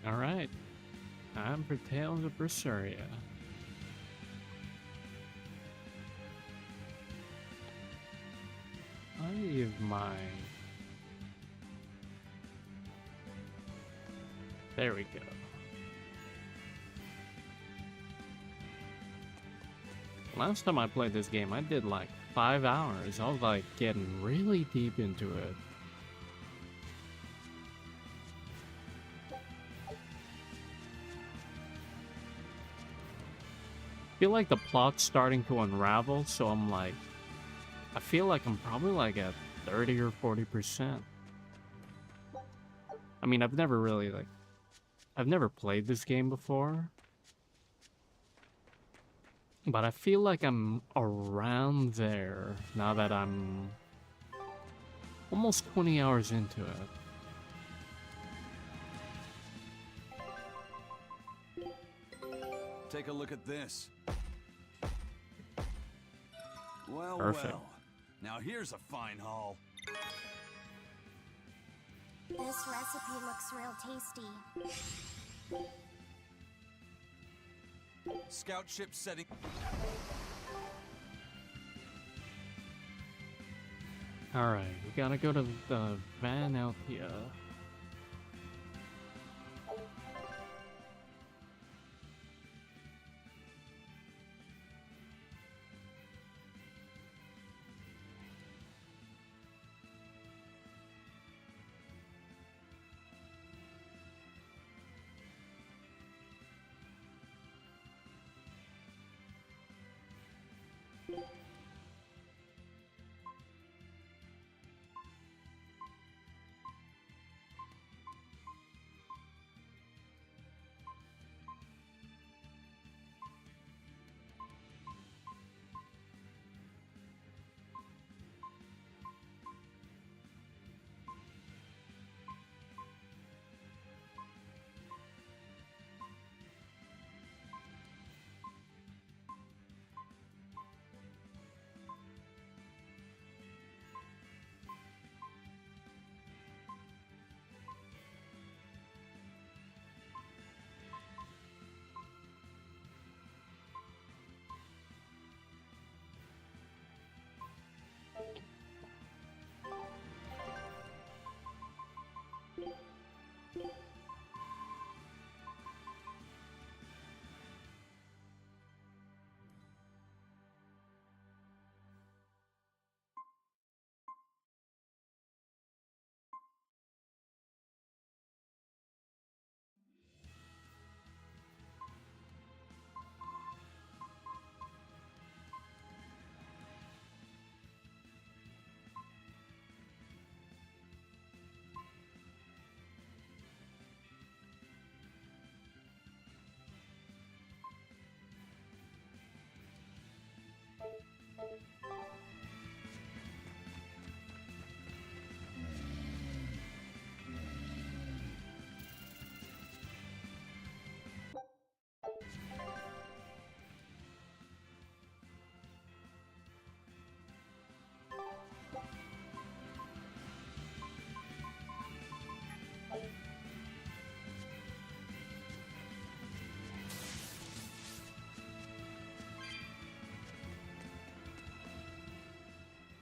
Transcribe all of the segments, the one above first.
Alright, time for Tales of Berseria. Hive mind. There we go. Last time I played this game, I did like 5 hours. I was like getting really deep into it. I feel like the plot's starting to unravel, so I'm like, I feel like I'm probably like at 30 or 40%. I mean, I've never really I've never played this game before, but I feel like I'm around there now that I'm almost 20 hours into it. Take a look at this. Well, Perfect. well. Now here's a fine haul. This recipe looks real tasty. Scout ship setting. Alright, we gotta go to the Van Althea.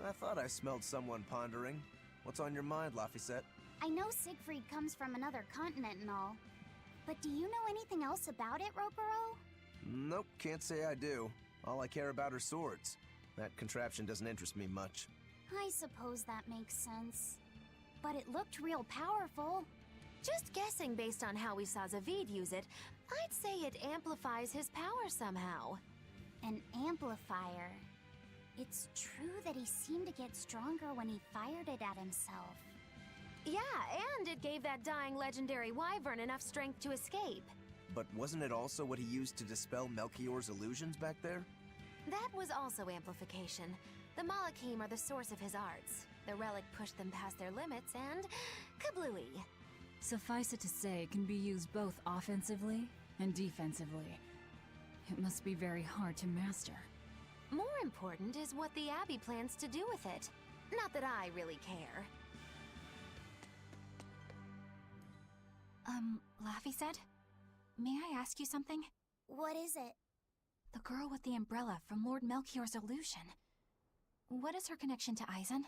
I thought I smelled someone pondering. What's on your mind, Laphicet? I know Siegfried comes from another continent and all, but do you know anything else about it, Ropero? Nope, can't say I do. All I care about are swords. That contraption doesn't interest me much. I suppose that makes sense. But it looked real powerful. Just guessing based on how we saw Zavid use it, I'd say it amplifies his power somehow. An amplifier. It's true that he seemed to get stronger when he fired it at himself. Yeah, and it gave that dying legendary wyvern enough strength to escape. But wasn't it also what he used to dispel Melchior's illusions back there? That was also amplification. The Malachim are the source of his arts. The relic pushed them past their limits and... kablooey. Suffice it to say, it can be used both offensively and defensively. It must be very hard to master. More important is what the Abbey plans to do with it. Not that I really care. Laffy said? May I ask you something? What is it? The girl with the umbrella from Lord Melchior's illusion. What is her connection to Aizen?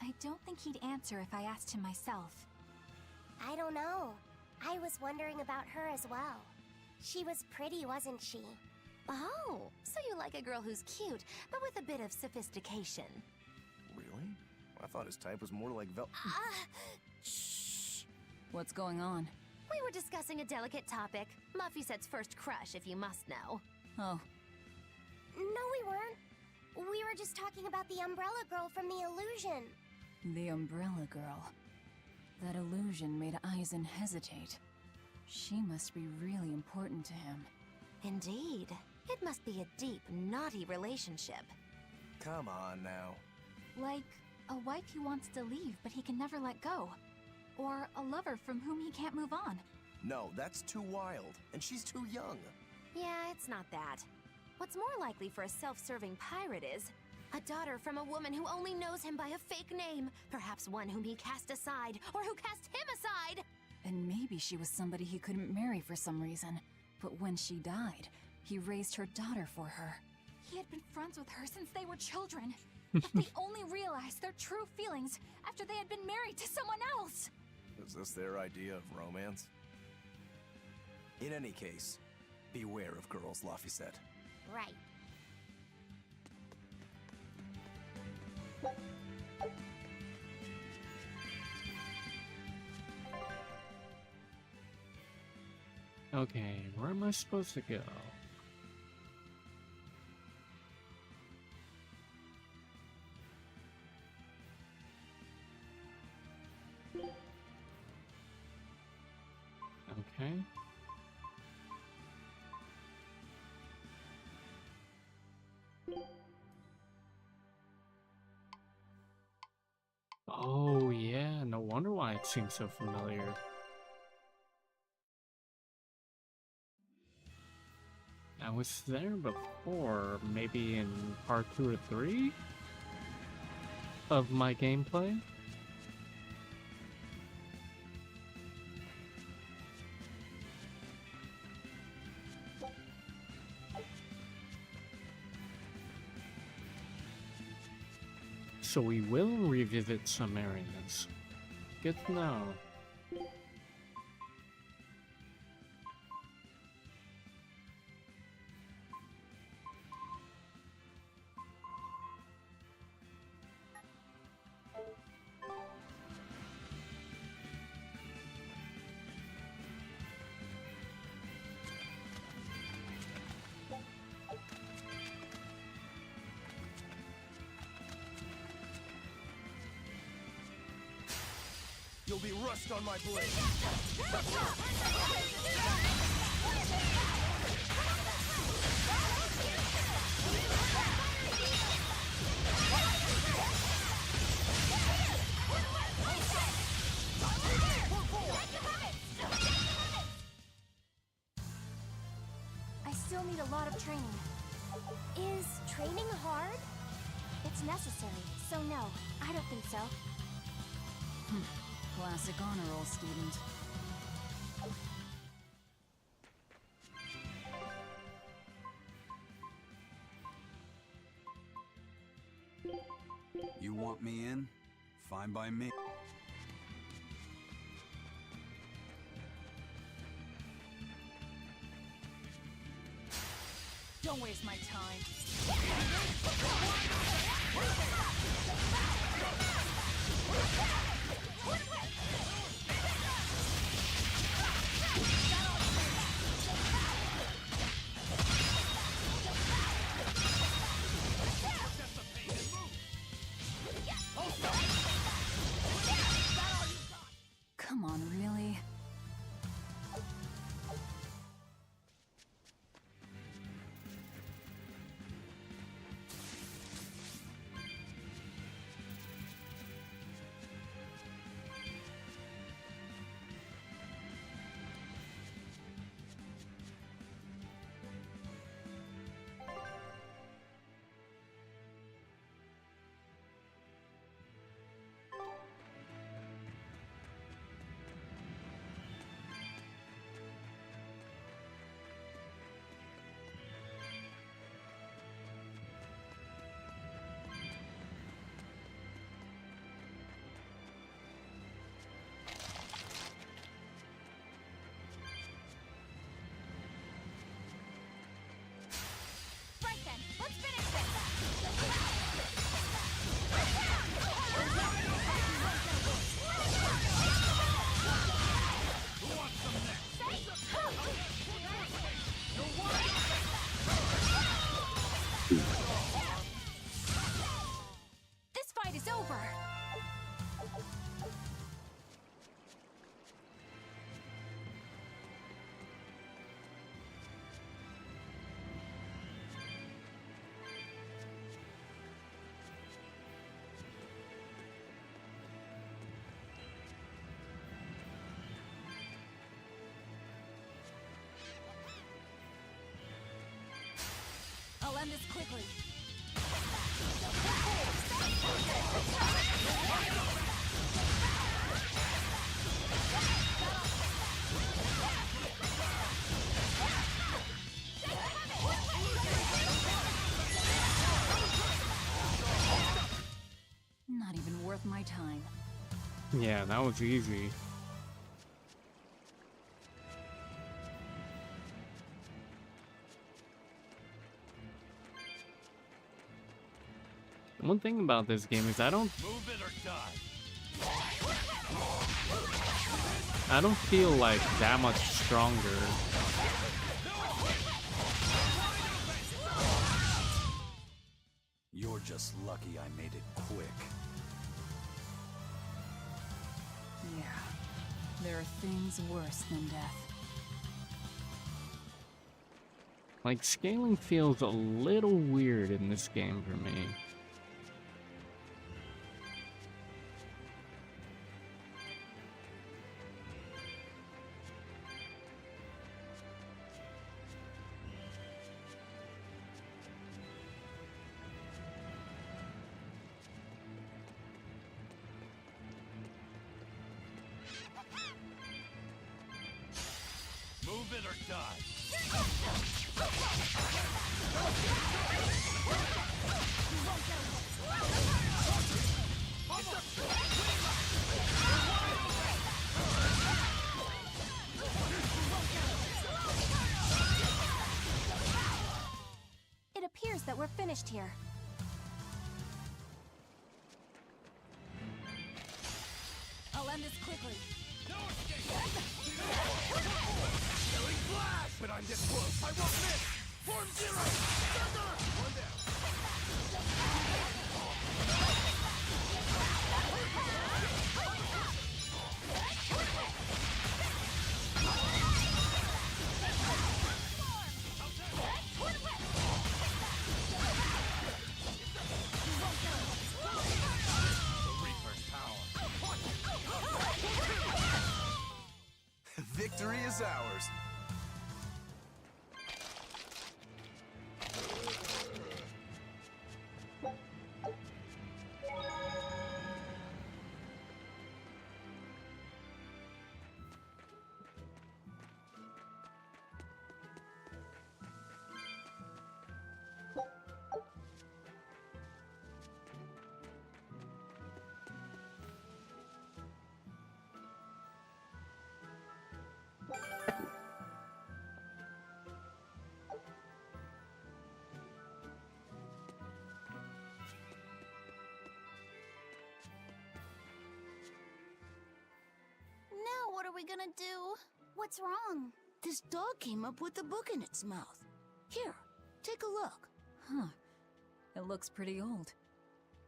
I don't think he'd answer if I asked him myself. I don't know. I was wondering about her as well. She was pretty, wasn't she? Oh, so you like a girl who's cute, but with a bit of sophistication. Really? I thought his type was more like Shh. What's going on? We were discussing a delicate topic. Muffyset's first crush, if you must know. Oh, No, we weren't. We were just talking about the umbrella girl from the illusion. the umbrella girl. That illusion made Aizen hesitate. She must be really important to him. Indeed. It must be a deep, naughty relationship. Come on now. Like a wife he wants to leave, but he can never let go. Or a lover from whom he can't move on. No, that's too wild. And she's too young. Yeah, it's not that. What's more likely for a self-serving pirate is a daughter from a woman who only knows him by a fake name, perhaps one whom he cast aside, or who cast him aside! And maybe she was somebody he couldn't marry for some reason. But when she died, he raised her daughter for her. He had been friends with her since they were children. But they only realized their true feelings after they had been married to someone else! Is this their idea of romance? In any case, beware of girls, Laffy said. Right. Okay, where am I supposed to go? Okay. Oh yeah, no wonder why it seems so familiar. I was there before, maybe in part 2 or 3 of my gameplay. So we will revisit some areas. Good to know. You'll be rust on my blade. I still need a lot of training. Is training hard? It's necessary, so no, I don't think so. Classic honor roll student. You want me in? Fine by me. Don't waste my time. Come on, really? I'll end this quickly. Not even worth my time. Yeah, that was easy. One thing about this game is I don't feel like that much stronger. You're just lucky I made it quick. Yeah, there are things worse than death. Like, scaling feels a little weird in this game for me. Move it or die. It appears that we're finished here. I'll end this quickly. Killing flash! When I'm this close, I won't miss! Form zero! Thunder! One down. The Reaper's power. Victory is ours. Now what are we gonna do? What's wrong? This dog came up with a book in its mouth. Here, take a look. Huh. It looks pretty old.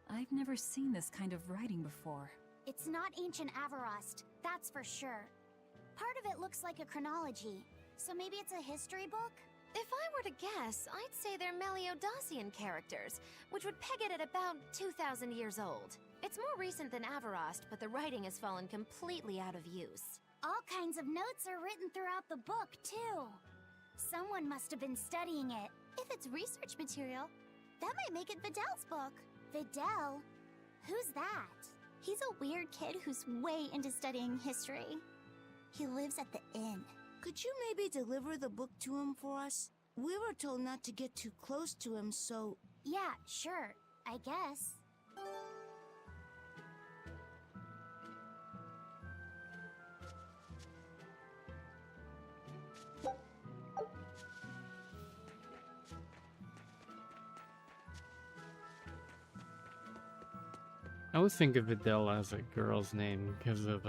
I've never seen this kind of writing before. It's not ancient Avarost, that's for sure. Part of it looks like a chronology, so maybe it's a history book? If I were to guess, I'd say they're Meliodosian characters, which would peg it at about 2,000 years old. It's more recent than Avarost, but the writing has fallen completely out of use. All kinds of notes are written throughout the book, too. Someone must have been studying it. If it's research material, that might make it Videl's book. Videl? Who's that? He's a weird kid who's way into studying history. He lives at the inn. Could you maybe deliver the book to him for us? We were told not to get too close to him, so... Yeah, sure. I guess. I always think of Adele as a girl's name because of,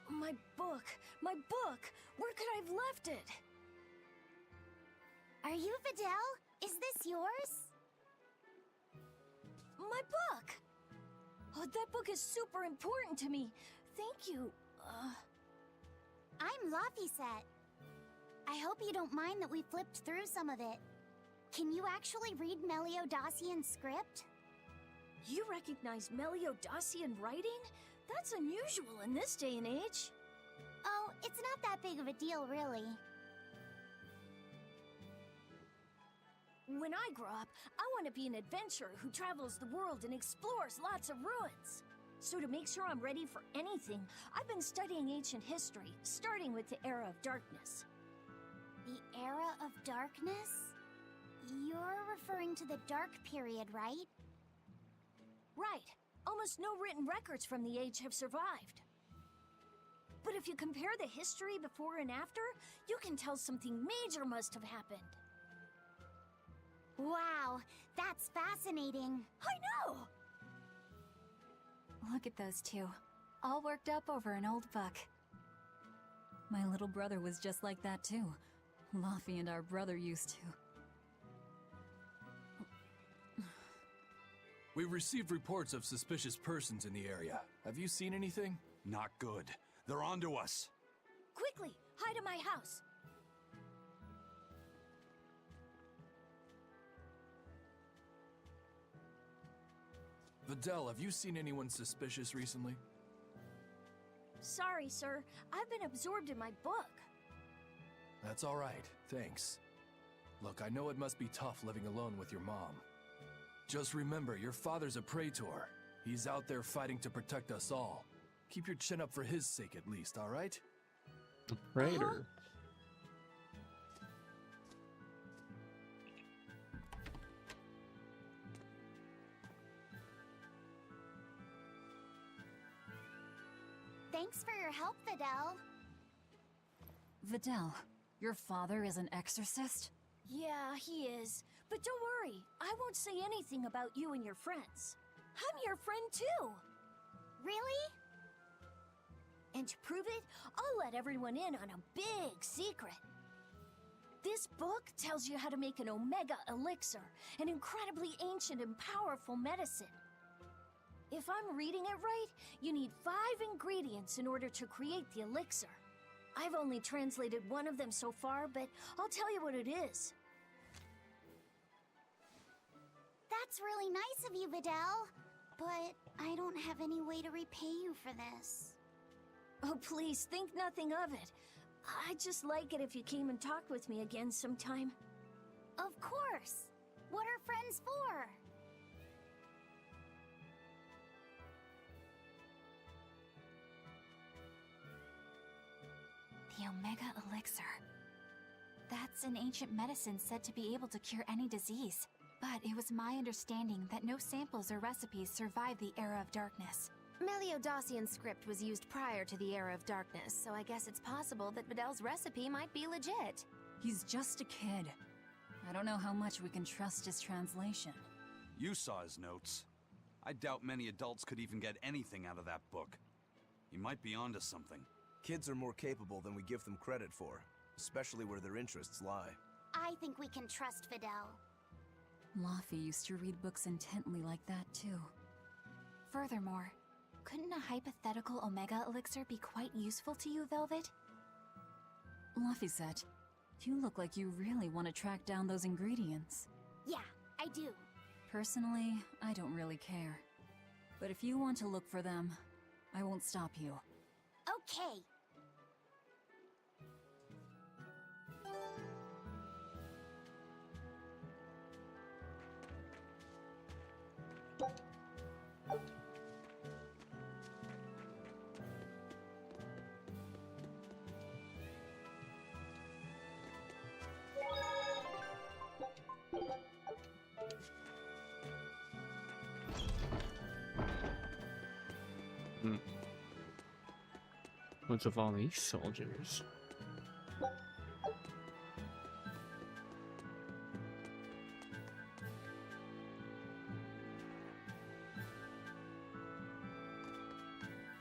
My book! My book! Where could I have left it? Are you Videl? Is this yours? My book! Oh, that book is super important to me. Thank you. I'm Laphicet. I hope you don't mind that we flipped through some of it. Can you actually read Meliodosian script? You recognize Meliodosian writing? That's unusual in this day and age. Oh, it's not that big of a deal, really. When I grow up, I want to be an adventurer who travels the world and explores lots of ruins. So to make sure I'm ready for anything, I've been studying ancient history, starting with the Era of Darkness. The Era of Darkness? You're referring to the Dark Period, right? Right. Almost no written records from the age have survived. But if you compare the history before and after, you can tell something major must have happened. Wow, that's fascinating. I know! Look at those two, all worked up over an old book. My little brother was just like that too. Luffy and our brother used to. We've received reports of suspicious persons in the area. Have you seen anything? Not good. They're onto us. Quickly, hide in my house. Videl, have you seen anyone suspicious recently? Sorry, sir. I've been absorbed in my book. That's all right, thanks. Look, I know it must be tough living alone with your mom. Just remember, your father's a praetor. He's out there fighting to protect us all. Keep your chin up for his sake at least, all right? The Praetor. Thanks for your help, Videl. Videl, your father is an exorcist? Yeah, he is. But don't worry, I won't say anything about you and your friends. I'm your friend too. Really? And to prove it, I'll let everyone in on a big secret. This book tells you how to make an Omega Elixir, an incredibly ancient and powerful medicine. If I'm reading it right, you need 5 ingredients in order to create the elixir. I've only translated one of them so far, but I'll tell you what it is. That's really nice of you, Videl. But I don't have any way to repay you for this. Oh, please, think nothing of it. I'd just like it if you came and talked with me again sometime. Of course. What are friends for? The Omega Elixir. That's an ancient medicine said to be able to cure any disease. But it was my understanding that no samples or recipes survived the Era of Darkness. Meliodacian script was used prior to the Era of Darkness, so I guess it's possible that Videl's recipe might be legit. He's just a kid. I don't know how much we can trust his translation. You saw his notes. I doubt many adults could even get anything out of that book. He might be onto something. Kids are more capable than we give them credit for, especially where their interests lie. I think we can trust Videl. Luffy used to read books intently like that too. Furthermore, couldn't a hypothetical Omega Elixir be quite useful to you, Velvet? Laphicet, you look like you really want to track down those ingredients. Yeah, I do. Personally, I don't really care. But if you want to look for them, I won't stop you. Okay. What's with all these soldiers?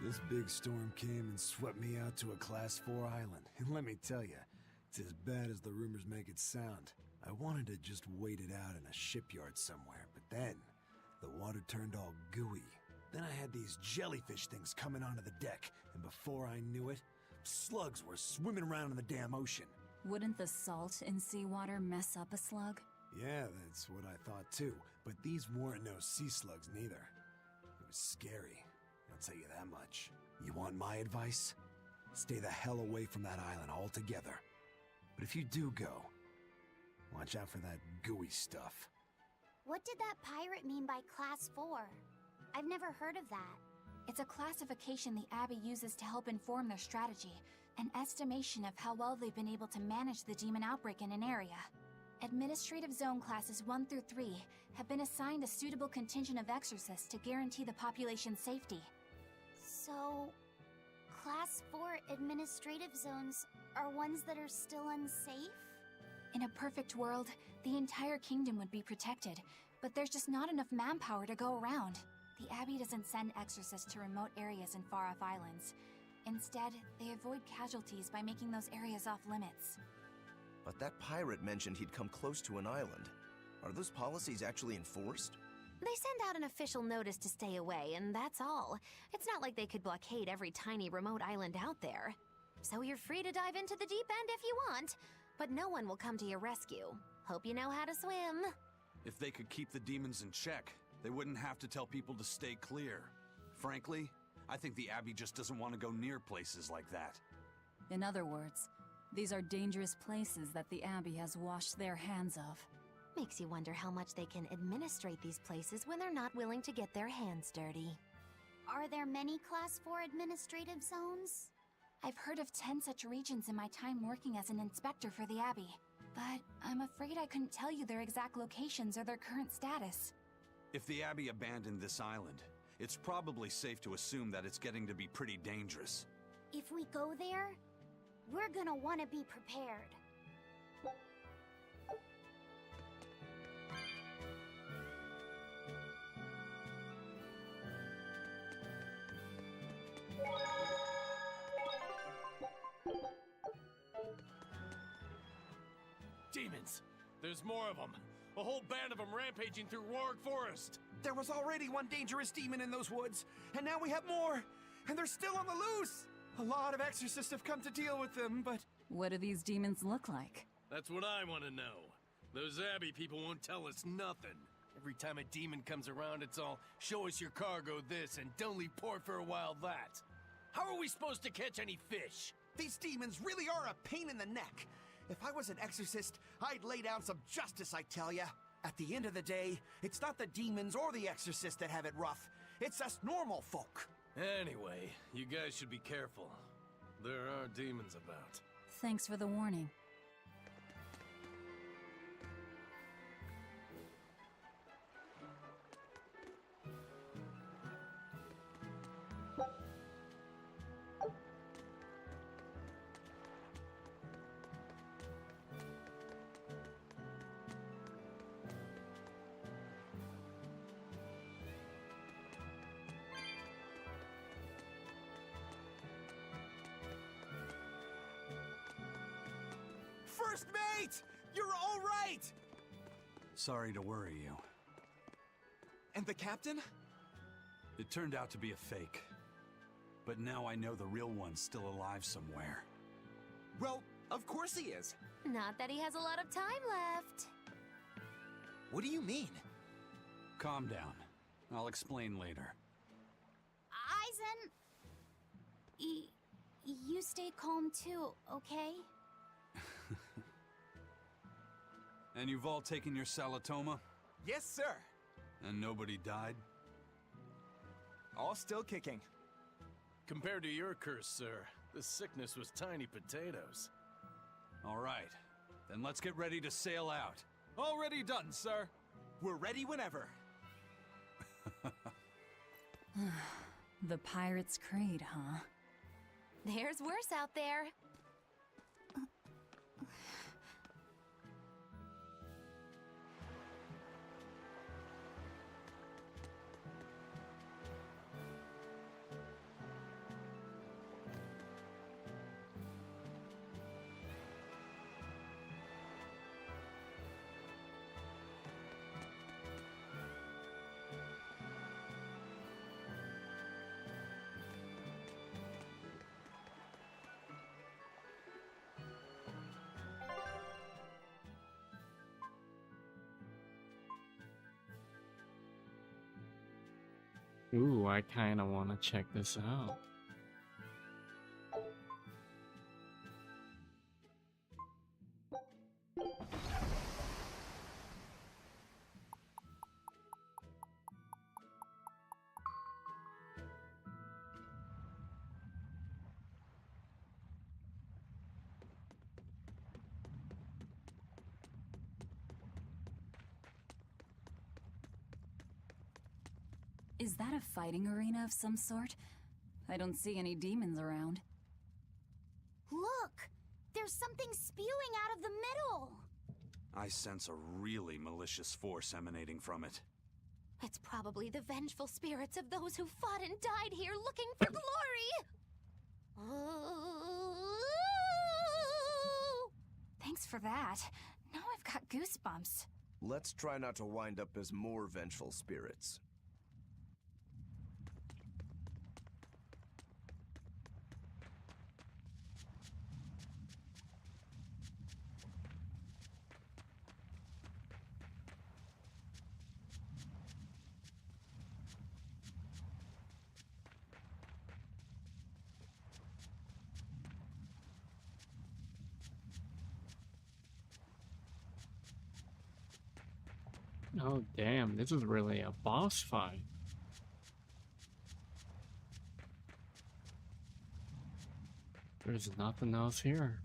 This big storm came and swept me out to a Class 4 island. And let me tell you, it's as bad as the rumors make it sound. I wanted to just wait it out in a shipyard somewhere, but then the water turned all gooey. Then I had these jellyfish things coming onto the deck, and before I knew it, slugs were swimming around in the damn ocean. Wouldn't the salt in seawater mess up a slug? Yeah, that's what I thought too, but these weren't no sea slugs neither. It was scary, I'll tell you that much. You want my advice? Stay the hell away from that island altogether. But if you do go, watch out for that gooey stuff. What did that pirate mean by Class 4? I've never heard of that. It's a classification the Abbey uses to help inform their strategy, an estimation of how well they've been able to manage the demon outbreak in an area. Administrative Zone Classes 1 through 3 have been assigned a suitable contingent of exorcists to guarantee the population's safety. So, Class 4 administrative zones are ones that are still unsafe? In a perfect world, the entire kingdom would be protected, but there's just not enough manpower to go around. The Abbey doesn't send exorcists to remote areas and far-off islands. Instead, they avoid casualties by making those areas off-limits. But that pirate mentioned he'd come close to an island. Are those policies actually enforced? They send out an official notice to stay away, and that's all. It's not like they could blockade every tiny remote island out there. So you're free to dive into the deep end if you want, but no one will come to your rescue. Hope you know how to swim. If they could keep the demons in check, they wouldn't have to tell people to stay clear. Frankly, I think the Abbey just doesn't want to go near places like that. In other words, these are dangerous places that the Abbey has washed their hands of. Makes you wonder how much they can administrate these places when they're not willing to get their hands dirty. Are there many Class 4 administrative zones? I've heard of 10 such regions in my time working as an inspector for the Abbey, but I'm afraid I couldn't tell you their exact locations or their current status. If the Abbey abandoned this island, it's probably safe to assume that it's getting to be pretty dangerous. If we go there, we're gonna want to be prepared. Demons! There's more of them! A whole band of them rampaging through Roaring Forest! There was already one dangerous demon in those woods, and now we have more! And they're still on the loose! A lot of exorcists have come to deal with them, but... What do these demons look like? That's what I want to know. Those Abbey people won't tell us nothing. Every time a demon comes around, it's all, show us your cargo this, and don't leave port for a while that. How are we supposed to catch any fish? These demons really are a pain in the neck. If I was an exorcist, I'd lay down some justice, I tell ya. At the end of the day, it's not the demons or the exorcists that have it rough. It's us normal folk. Anyway, you guys should be careful. There are demons about. Thanks for the warning. First mate! You're all right! Sorry to worry you. And the captain? It turned out to be a fake. But now I know the real one's still alive somewhere. Well, of course he is. Not that he has a lot of time left. What do you mean? Calm down. I'll explain later. Aizen... You stay calm too, okay? And you've all taken your Salatoma? Yes, sir. And nobody died? All still kicking. Compared to your curse, sir, this sickness was tiny potatoes. All right. Then let's get ready to sail out. Already done, sir. We're ready whenever. The Pirate's Creed, huh? There's worse out there. Ooh, I kinda wanna check this out. Is that a fighting arena of some sort? I don't see any demons around. Look! There's something spewing out of the middle! I sense a really malicious force emanating from it. It's probably the vengeful spirits of those who fought and died here looking for glory! Thanks for that. Now I've got goosebumps. Let's try not to wind up as more vengeful spirits. Oh, damn, this is really a boss fight. There's nothing else here.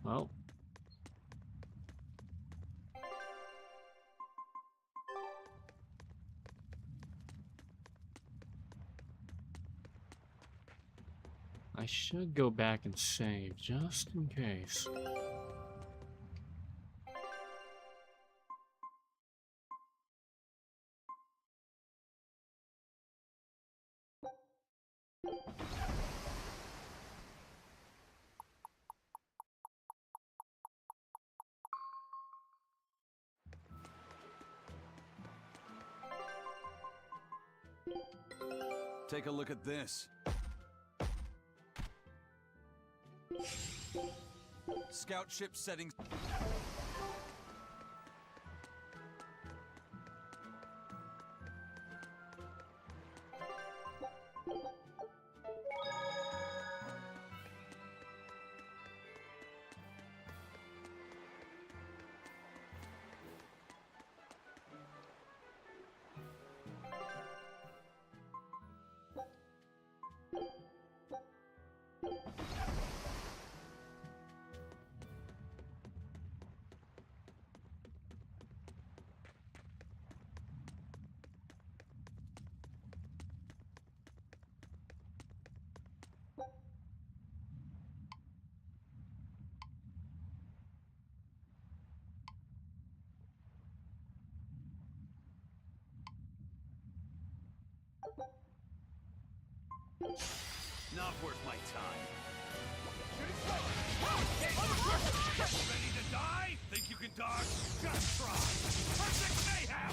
Well. I should go back and save, just in case. Take a look at this. Scout ship settings. Not worth my time. Ready to die? Think you can dodge? Just try. Perfect mayhem!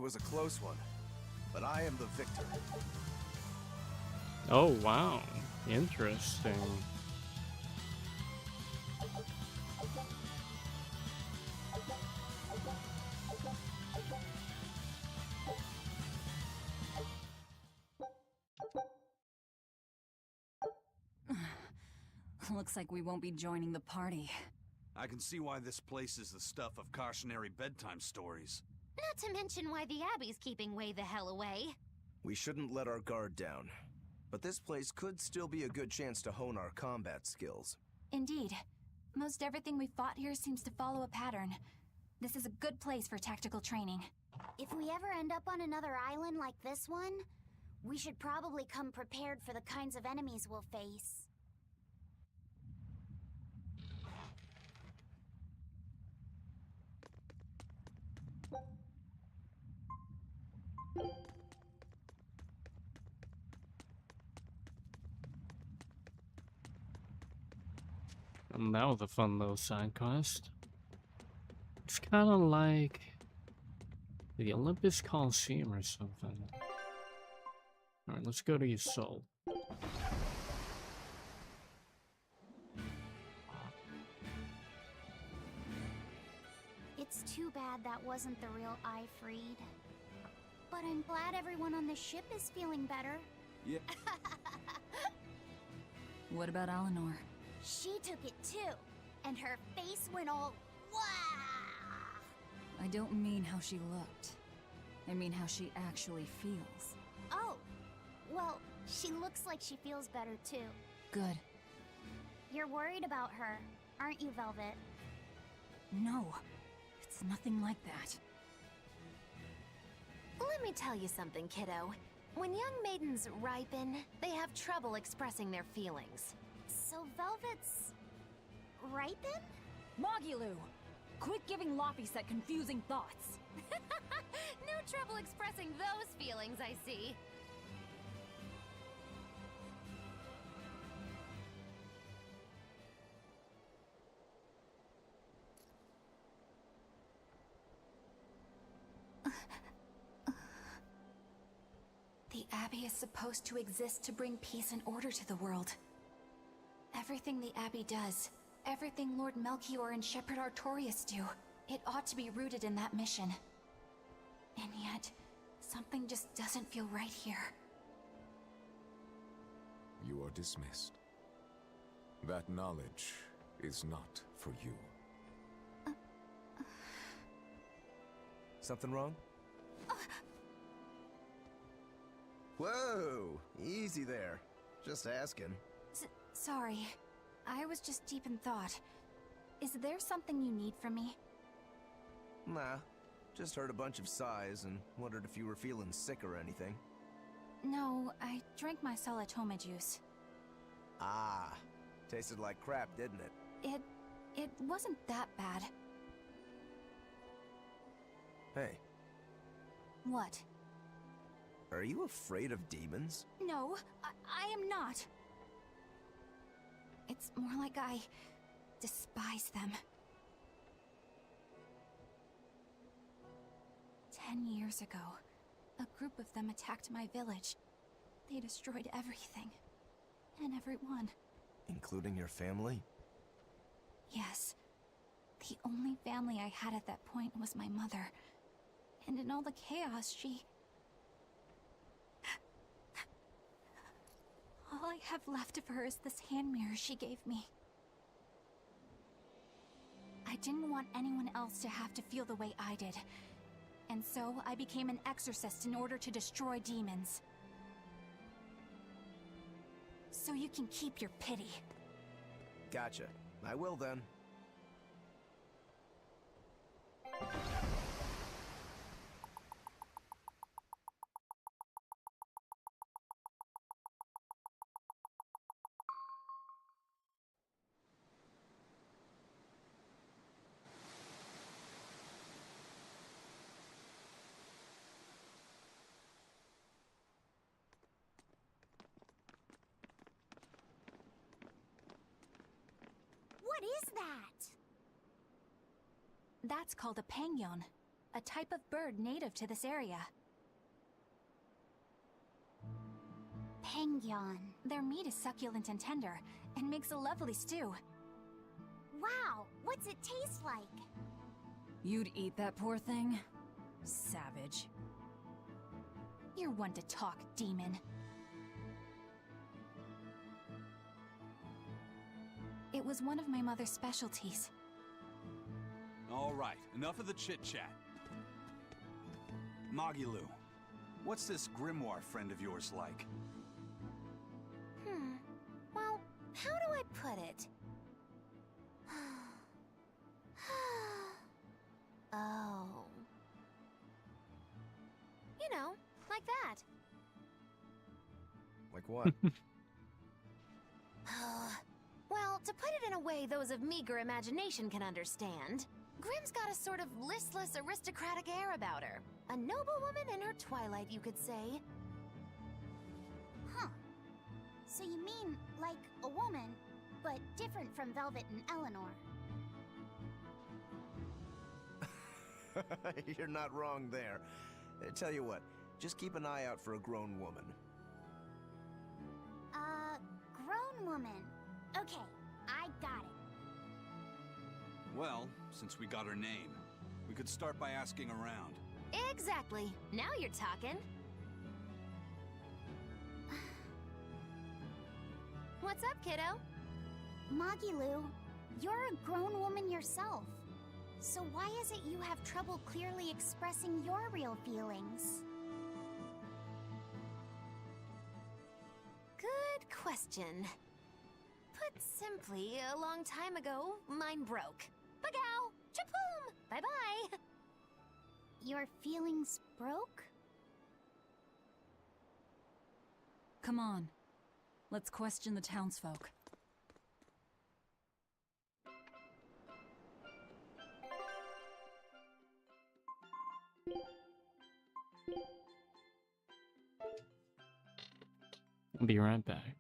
was a close one, but I am the victor. Oh, wow. Interesting. Looks like we won't be joining the party. I can see why this place is the stuff of cautionary bedtime stories. Not to mention why the Abbey's keeping way the hell away. We shouldn't let our guard down, but this place could still be a good chance to hone our combat skills. Indeed. Most everything we fought here seems to follow a pattern. This is a good place for tactical training. If we ever end up on another island like this one, we should probably come prepared for the kinds of enemies we'll face. And that was a fun little side quest. It's kind of like the Olympus Coliseum or something. Alright, let's go to your soul. It's too bad that wasn't the real Ifreed. But I'm glad everyone on the ship is feeling better. Yeah. What about Eleanor? She took it too, and her face went all wow. I don't mean how she looked. I mean how she actually feels. Oh, well, she looks like she feels better too. Good. You're worried about her, aren't you, Velvet? No, it's nothing like that. Let me tell you something, kiddo. When young maidens ripen, they have trouble expressing their feelings. So Velvet's ripen? Mogilu! Quit giving Laphicet confusing thoughts. No trouble expressing those feelings, I see. The Abbey is supposed to exist to bring peace and order to the world. Everything the Abbey does, everything Lord Melchior and Shepherd Artorias do, it ought to be rooted in that mission. And yet, something just doesn't feel right here. You are dismissed. That knowledge is not for you. Something wrong? Whoa! Easy there. Just asking. Sorry. I was just deep in thought. Is there something you need from me? Nah. Just heard a bunch of sighs and wondered if you were feeling sick or anything. No, I drank my Solitoma juice. Ah. Tasted like crap, didn't it? It wasn't that bad. Hey. What? Are you afraid of demons? No, I am not. It's more like I despise them. 10 years ago, a group of them attacked my village. They destroyed everything. And everyone. Including your family? Yes. The only family I had at that point was my mother. And in all the chaos, she... All I have left of her is this hand mirror she gave me. I didn't want anyone else to have to feel the way I did. And so I became an exorcist in order to destroy demons. So you can keep your pity. Gotcha. I will then. What is that? That's called a pangyon. a type of bird native to this area. Penguin. Their meat is succulent and tender, and makes a lovely stew. Wow, what's it taste like? You'd eat that poor thing? Savage. You're one to talk, demon. It was one of my mother's specialties. All right, enough of the chit-chat. Magilu, what's this grimoire friend of yours like? Well, how do I put it? Oh. You know, like that. Like what? Well, to put it in a way those of meager imagination can understand, Grimm's got a sort of listless, aristocratic air about her. A noble woman in her twilight, you could say. Huh. So you mean, like, a woman, but different from Velvet and Eleanor. You're not wrong there. Tell you what, just keep an eye out for a grown woman. Grown woman. Okay, I got it. Well, since we got her name, we could start by asking around. Exactly. Now you're talking. What's up, kiddo? Magilu, you're a grown woman yourself. So why is it you have trouble clearly expressing your real feelings? Good question. Put simply, a long time ago, mine broke. Bagow! Chapoom! Bye-bye! Your feelings broke? Come on. Let's question the townsfolk. I'll be right back.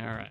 Alright.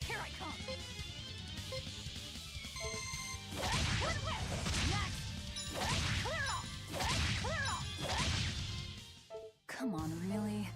Here I come! Come on, really?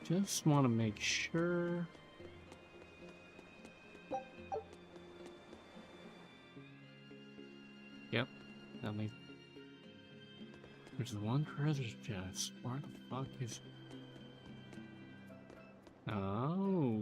Just want to make sure. Yep. There's one treasure chest. Where the fuck is... Oh.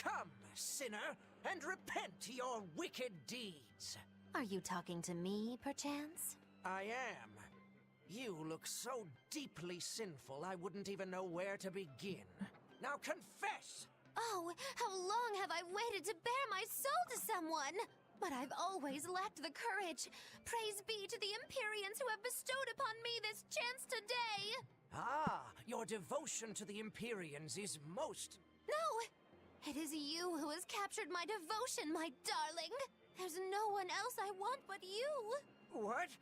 Come, sinner, and repent your wicked deeds. Are you talking to me, perchance? I am. You look so deeply sinful, I wouldn't even know where to begin. Now confess! Oh, how long have I waited to bare my soul to someone? But I've always lacked the courage. Praise be to the Empyreans who have bestowed upon me this chance today! Ah, your devotion to the Empyreans is most... No! It is you who has captured my devotion, my darling! There's no one else I want but you! What?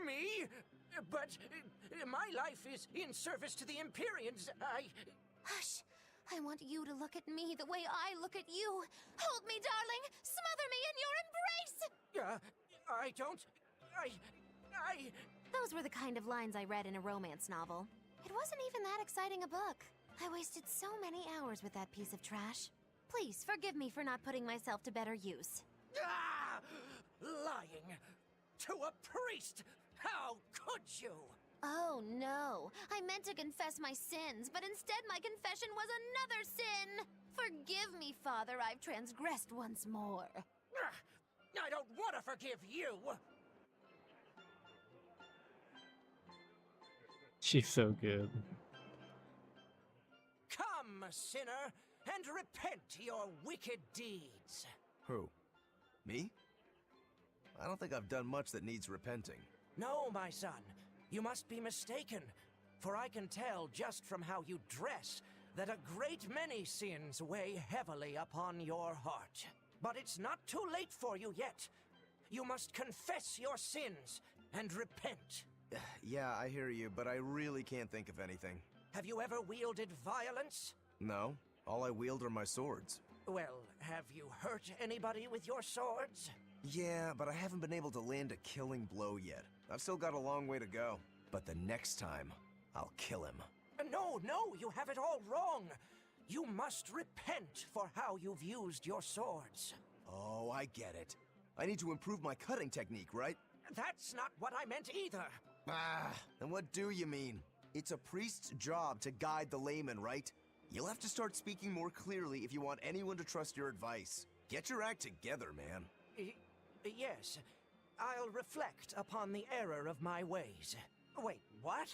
Me? But my life is in service to the Empyreans. Hush! I want you to look at me the way I look at you. Hold me, darling. Smother me in your embrace. I don't... Those were the kind of lines I read in a romance novel. It wasn't even that exciting a book. I wasted so many hours with that piece of trash. Please, forgive me for not putting myself to better use. Ah! Lying to a priest! How could you? Oh no, I meant to confess my sins, but instead my confession was another sin! Forgive me, Father, I've transgressed once more. I don't want to forgive you! She's so good. Come, sinner, and repent your wicked deeds. Who? Me? I don't think I've done much that needs repenting. No, my son, you must be mistaken, for I can tell just from how you dress that a great many sins weigh heavily upon your heart. But it's not too late for you yet. You must confess your sins and repent. Yeah, I hear you, but I really can't think of anything. Have you ever wielded violence? No, all I wield are my swords. Well, have you hurt anybody with your swords? Yeah, but I haven't been able to land a killing blow yet. I've still got a long way to go. But the next time, I'll kill him. No, you have it all wrong. You must repent for how you've used your swords. Oh, I get it. I need to improve my cutting technique, right? That's not what I meant either. Ah, then what do you mean? It's a priest's job to guide the layman, right? You'll have to start speaking more clearly if you want anyone to trust your advice. Get your act together, man. Yes, I'll reflect upon the error of my ways. Wait, what?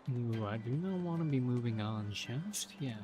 Ooh, I do not want to be moving on just yet.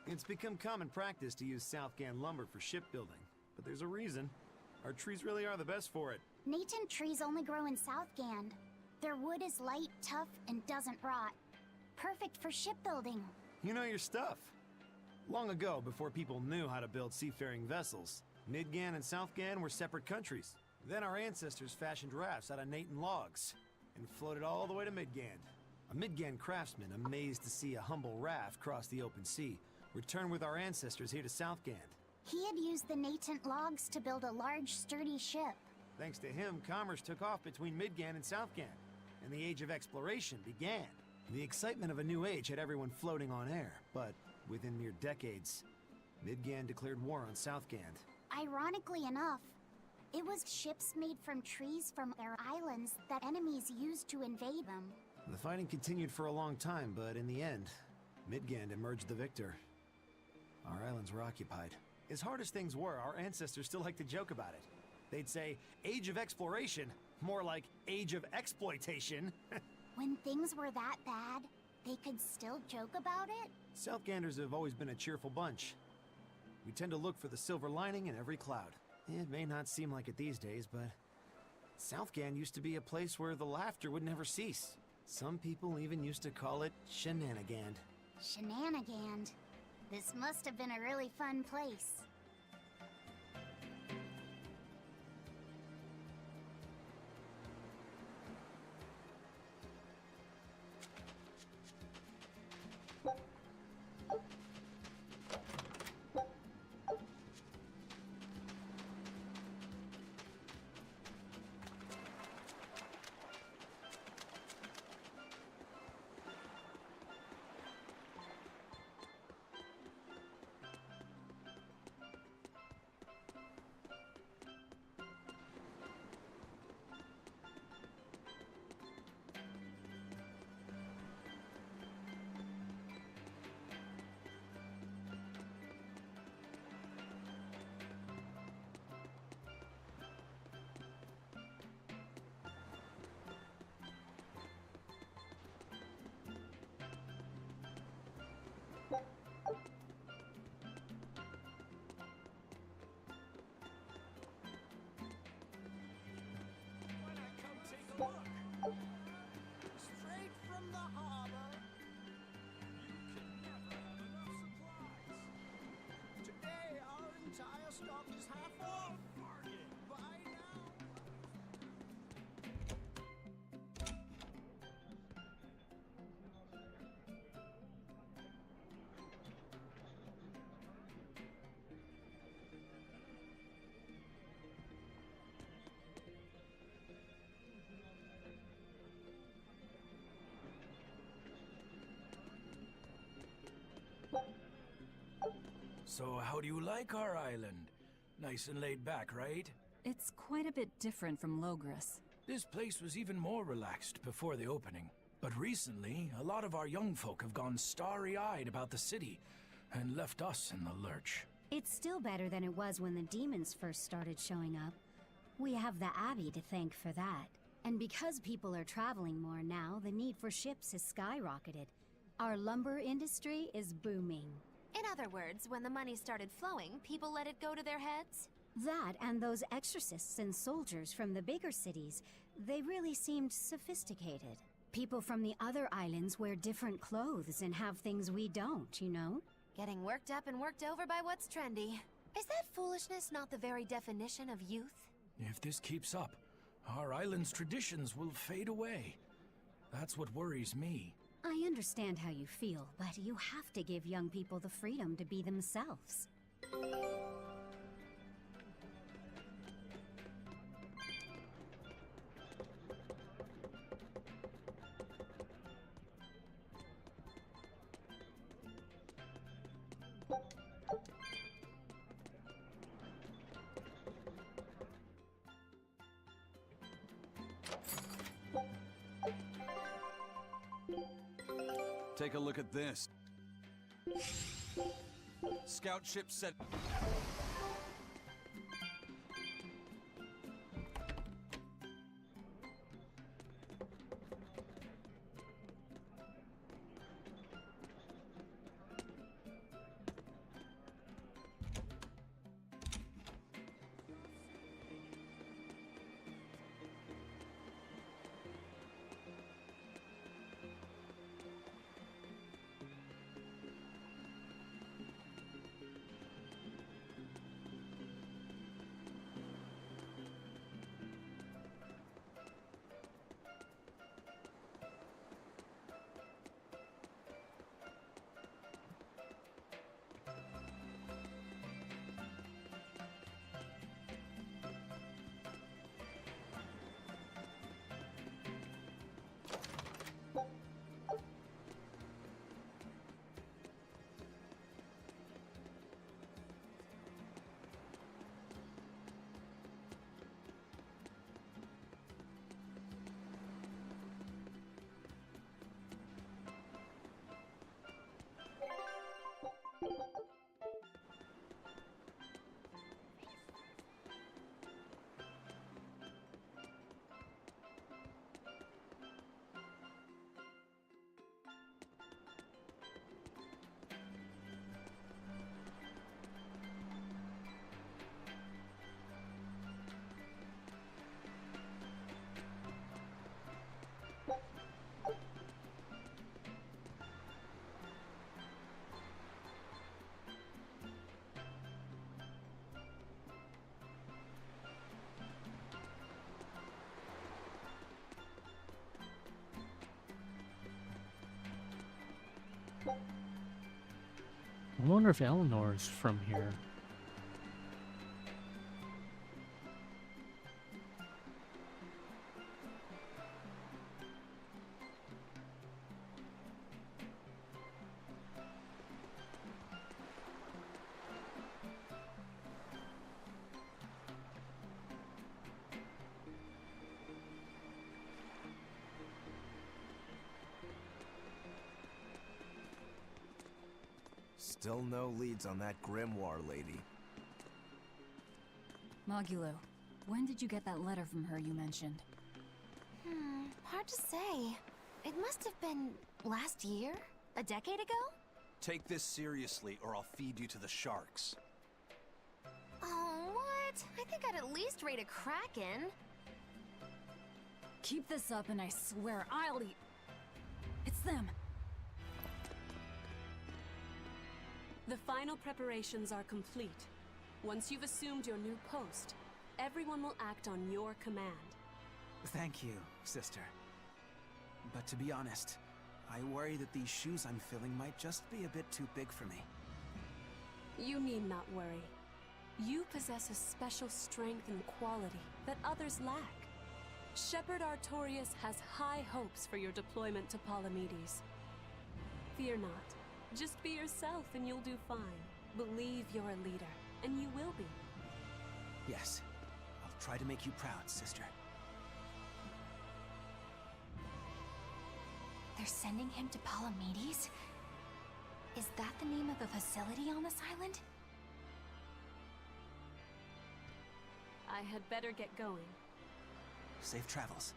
It's become common practice to use Southgan lumber for shipbuilding, but there's a reason. Our trees really are the best for it. Natant trees only grow in Southgand. Their wood is light, tough, and doesn't rot. perfect for shipbuilding. You know your stuff. Long ago, before people knew how to build seafaring vessels, Midgan and Southgan were separate countries. Then our ancestors fashioned rafts out of Nathan logs and floated all the way to Midgan. A Midgan craftsman, amazed to see a humble raft cross the open sea, returned with our ancestors here to Southgan. He had used the natant logs to build a large, sturdy ship. Thanks to him, commerce took off between Midgan and Southgan, and the Age of Exploration began. The excitement of a new age had everyone floating on air, but within mere decades, Midgan declared war on Southgan. Ironically enough, it was ships made from trees from their islands that enemies used to invade them. The fighting continued for a long time, but in the end, Midgan emerged the victor. Our islands were occupied. As hard as things were, our ancestors still liked to joke about it. They'd say, Age of Exploration, more like Age of Exploitation. When things were that bad, they could still joke about it? Southganders have always been a cheerful bunch. We tend to look for the silver lining in every cloud. It may not seem like it these days, but Southgan used to be a place where the laughter would never cease. Some people even used to call it Shenanigans. Shenanigans. This must have been a really fun place. Straight from the harbor. You can never have enough supplies. Today, our entire stock is half off. Bargain. Buy now. So how do you like our island? Nice and laid back, right? It's quite a bit different from Logris. This place was even more relaxed before the opening. But recently, a lot of our young folk have gone starry-eyed about the city and left us in the lurch. It's still better than it was when the demons first started showing up. We have the Abbey to thank for that. And because people are traveling more now, the need for ships has skyrocketed. Our lumber industry is booming. In other words, when the money started flowing, people let it go to their heads? That and those exorcists and soldiers from the bigger cities, they really seemed sophisticated. People from the other islands wear different clothes and have things we don't, you know? Getting worked up and worked over by what's trendy. Is that foolishness not the very definition of youth? If this keeps up, our island's traditions will fade away. That's what worries me. I understand how you feel, but you have to give young people the freedom to be themselves. Take a look at this. Scout ship set. I wonder if Eleanor's from here. Still no leads on that grimoire lady. Mogulo, when did you get that letter from her you mentioned? Hard to say. It must have been last year? A decade ago? Take this seriously, or I'll feed you to the sharks. Oh, what? I think I'd at least rate a Kraken. Keep this up and I swear I'll eat... It's them! The final preparations are complete. Once you've assumed your new post, everyone will act on your command. Thank you, sister. But to be honest, I worry that these shoes I'm filling might just be a bit too big for me. You need not worry. You possess a special strength and quality that others lack. Shepherd Artorias has high hopes for your deployment to Palamedes. Fear not. Just be yourself and you'll do fine. Believe you're a leader, and you will be. Yes, I'll try to make you proud, sister. They're sending him to Palamedes? Is that the name of a facility on this island? I had better get going. Safe travels.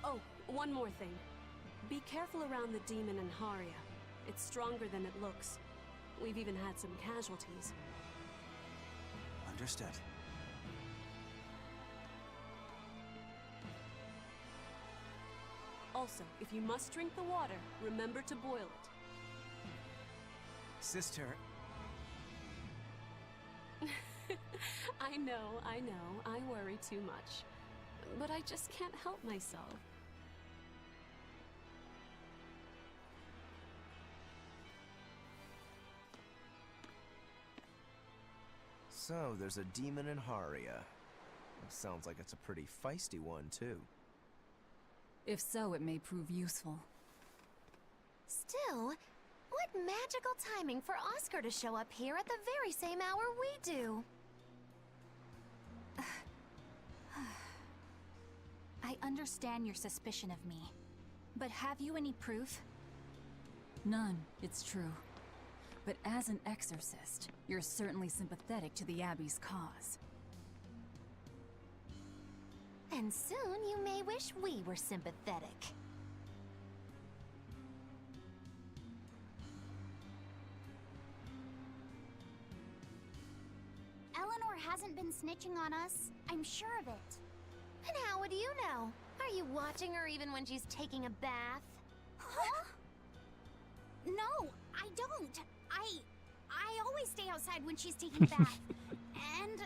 Oh, one more thing. Be careful around the demon in Haria. It's stronger than it looks. We've even had some casualties. Understood. Also, if you must drink the water, remember to boil it. Sister... I know, I worry too much. But I just can't help myself. So, there's a demon in Haria. Sounds like it's a pretty feisty one, too. If so, it may prove useful. Still, what magical timing for Oscar to show up here at the very same hour we do. I understand your suspicion of me, but have you any proof? None, it's true. But as an exorcist, you're certainly sympathetic to the Abbey's cause. And soon you may wish we were sympathetic. Eleanor hasn't been snitching on us. I'm sure of it. And how would you know? Are you watching her even when she's taking a bath? Huh? No, I don't. I always stay outside when she's taking a bath. And...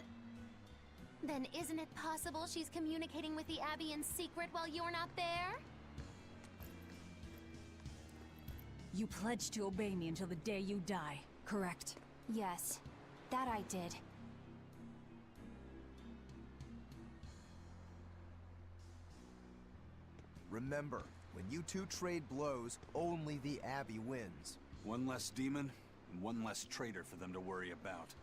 Then isn't it possible she's communicating with the Abbey in secret while you're not there? You pledged to obey me until the day you die, correct? Yes, that I did. Remember, when you two trade blows, only the Abbey wins. One less demon, and one less traitor for them to worry about.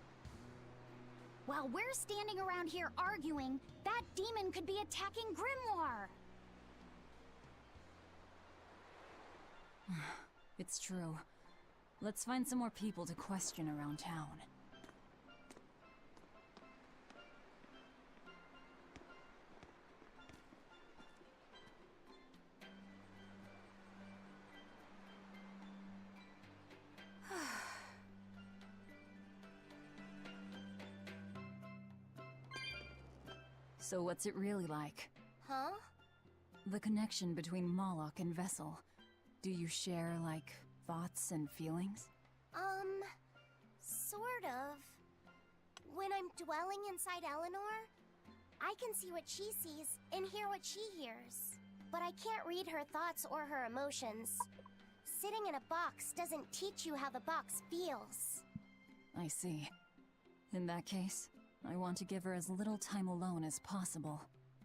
While we're standing around here arguing, that demon could be attacking Grimoire. It's true. Let's find some more people to question around town. So what's it really like? Huh? The connection between Moloch and Vessel. Do you share, like, thoughts and feelings? Sort of. When I'm dwelling inside Eleanor, I can see what she sees and hear what she hears. But I can't read her thoughts or her emotions. Sitting in a box doesn't teach you how the box feels. I see. In that case, I want to give her as little time alone as possible.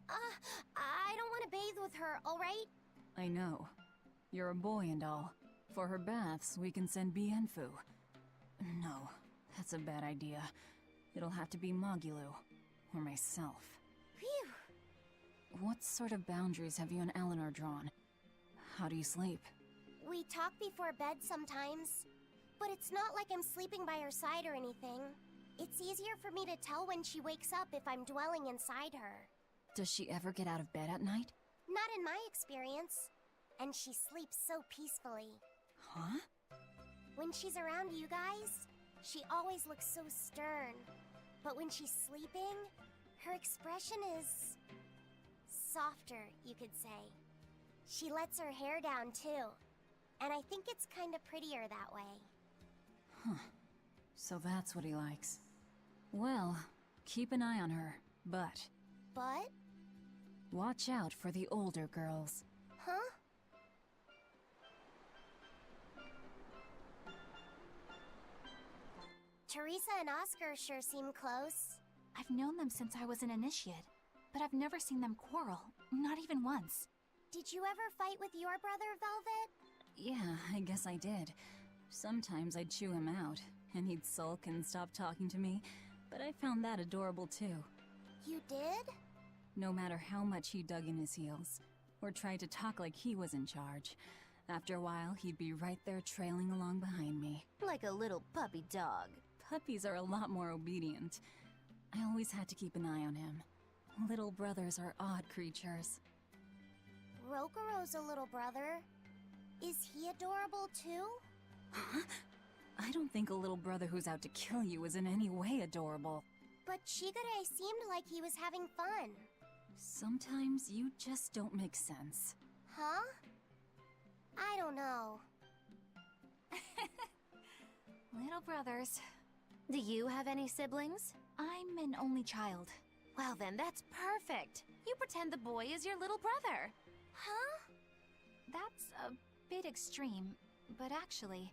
I don't want to bathe with her, alright? I know. You're a boy and all. For her baths, we can send Bienfu. No, that's a bad idea. It'll have to be Magulu, or myself. Phew! What sort of boundaries have you and Eleanor drawn? How do you sleep? We talk before bed sometimes, but it's not like I'm sleeping by her side or anything. It's easier for me to tell when she wakes up if I'm dwelling inside her. Does she ever get out of bed at night? Not in my experience. And she sleeps so peacefully. Huh? When she's around you guys, she always looks so stern. But when she's sleeping, her expression is softer, you could say. She lets her hair down too. And I think it's kind of prettier that way. Huh. So that's what he likes. Well, keep an eye on her, but... But? Watch out for the older girls. Huh? Teresa and Oscar sure seem close. I've known them since I was an initiate, but I've never seen them quarrel, not even once. Did you ever fight with your brother, Velvet? Yeah, I guess I did. Sometimes I'd chew him out, and he'd sulk and stop talking to me, but I found that adorable too. You did? No matter how much he dug in his heels, or tried to talk like he was in charge, after a while he'd be right there trailing along behind me. Like a little puppy dog. Puppies are a lot more obedient. I always had to keep an eye on him. Little brothers are odd creatures. Rokuro's a little brother. Is he adorable too? Huh? I don't think a little brother who's out to kill you is in any way adorable. But Shigure seemed like he was having fun. Sometimes you just don't make sense. Huh? I don't know. Little brothers. Do you have any siblings? I'm an only child. Well then, that's perfect. You pretend the boy is your little brother. Huh? That's a bit extreme, but actually,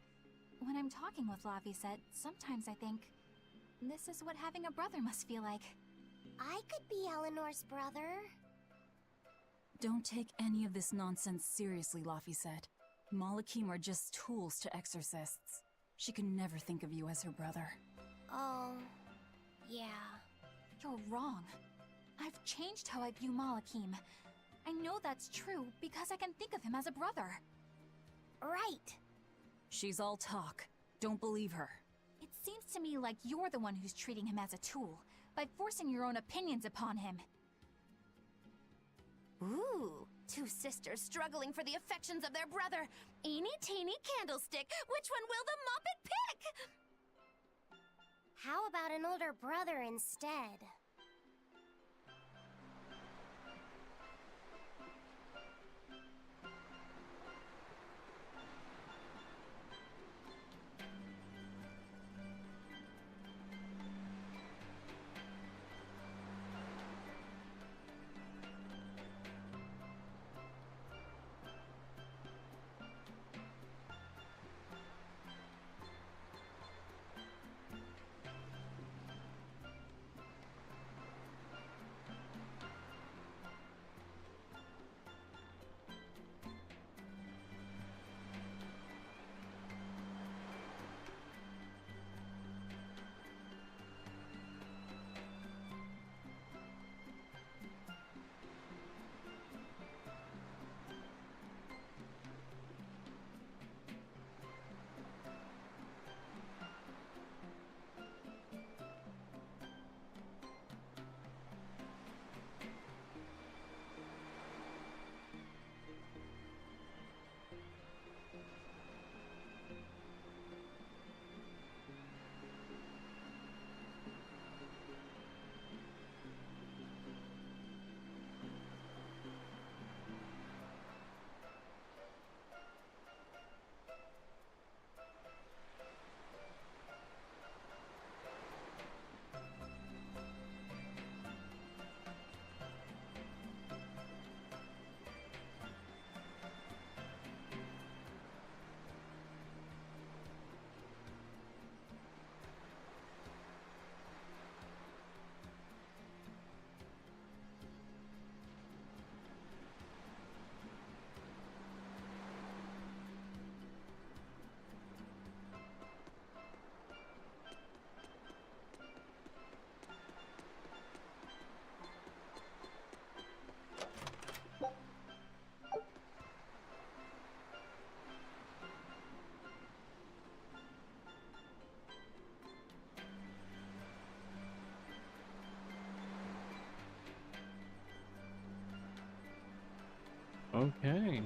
when I'm talking with Laphicet, sometimes I think, this is what having a brother must feel like. I could be Eleanor's brother. Don't take any of this nonsense seriously, Laphicet. Malakim are just tools to exorcists. She could never think of you as her brother. Oh, yeah. You're wrong. I've changed how I view Malakim. I know that's true because I can think of him as a brother. Right. She's all talk. Don't believe her. It seems to me like you're the one who's treating him as a tool, by forcing your own opinions upon him. Ooh, two sisters struggling for the affections of their brother. Eeny teeny candlestick, which one will the Muppet pick? How about an older brother instead? Okay.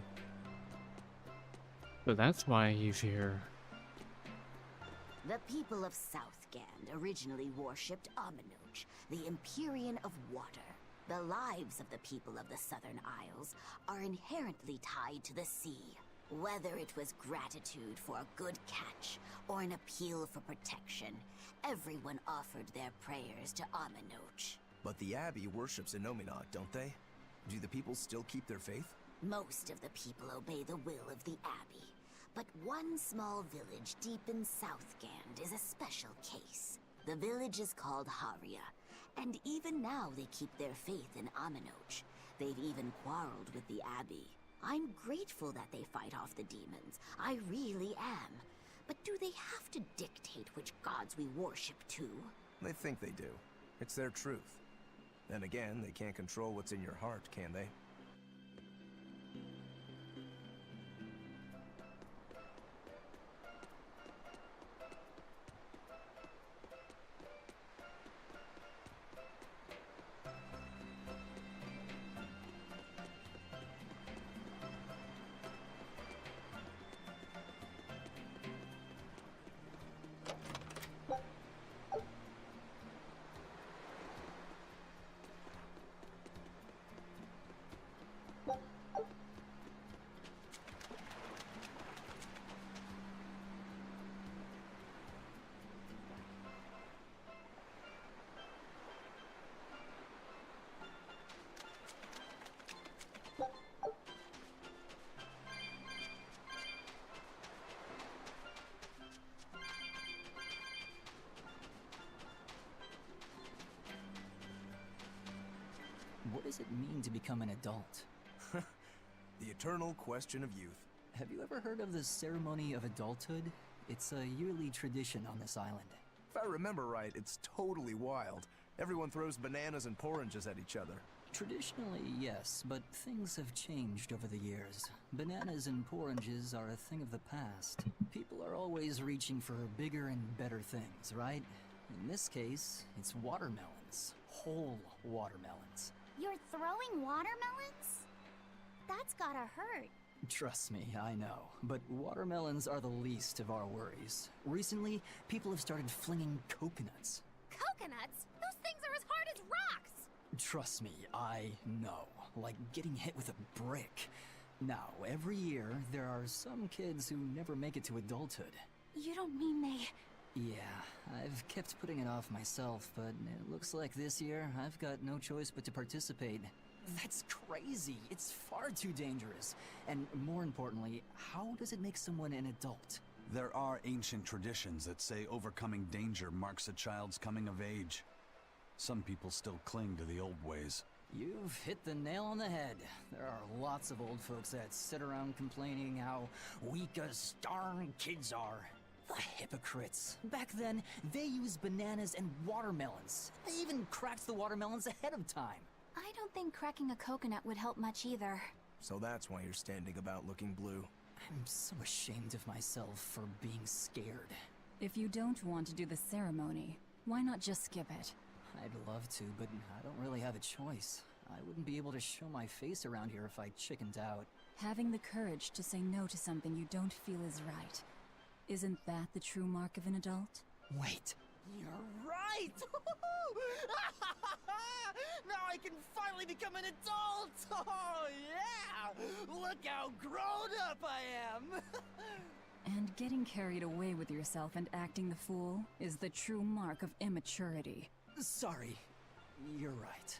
So that's why he's here. The people of Southgand originally worshipped Aminoch, the Empyrean of Water. The lives of the people of the Southern Isles are inherently tied to the sea. Whether it was gratitude for a good catch or an appeal for protection, everyone offered their prayers to Aminoch. But the Abbey worships Innominat, don't they? Do the people still keep their faith? Most of the people obey the will of the Abbey, but one small village deep in Southgand is a special case. The village is called Haria, and even now they keep their faith in Aminoch. They've even quarreled with the Abbey. I'm grateful that they fight off the demons. I really am. But do they have to dictate which gods we worship too? They think they do. It's their truth. Then again, they can't control what's in your heart, can they? What does it mean to become an adult? The eternal question of youth. Have you ever heard of the ceremony of adulthood? It's a yearly tradition on this island. If I remember right, it's totally wild. Everyone throws bananas and porridges at each other. Traditionally, yes, but things have changed over the years. Bananas and porridges are a thing of the past. People are always reaching for bigger and better things, right? In this case, it's watermelons. Whole watermelons. You're throwing watermelons? That's gotta hurt. Trust me, I know. But watermelons are the least of our worries. Recently, people have started flinging coconuts. Coconuts? Those things are as hard as rocks! Trust me, I know. Like getting hit with a brick. Now, every year, there are some kids who never make it to adulthood. You don't mean they... Yeah, I've kept putting it off myself, but it looks like this year I've got no choice but to participate. That's crazy. It's far too dangerous. And more importantly, how does it make someone an adult? There are ancient traditions that say overcoming danger marks a child's coming of age. Some people still cling to the old ways. You've hit the nail on the head. There are lots of old folks that sit around complaining how weak us darn kids are. The hypocrites. Back then, they used bananas and watermelons. They even cracked the watermelons ahead of time. I don't think cracking a coconut would help much either. So that's why you're standing about looking blue. I'm so ashamed of myself for being scared. If you don't want to do the ceremony, why not just skip it? I'd love to, but I don't really have a choice. I wouldn't be able to show my face around here if I chickened out. Having the courage to say no to something you don't feel is right. Isn't that the true mark of an adult? Wait. You're right! Now I can finally become an adult! Oh, yeah! Look how grown up I am! And getting carried away with yourself and acting the fool is the true mark of immaturity. Sorry. You're right.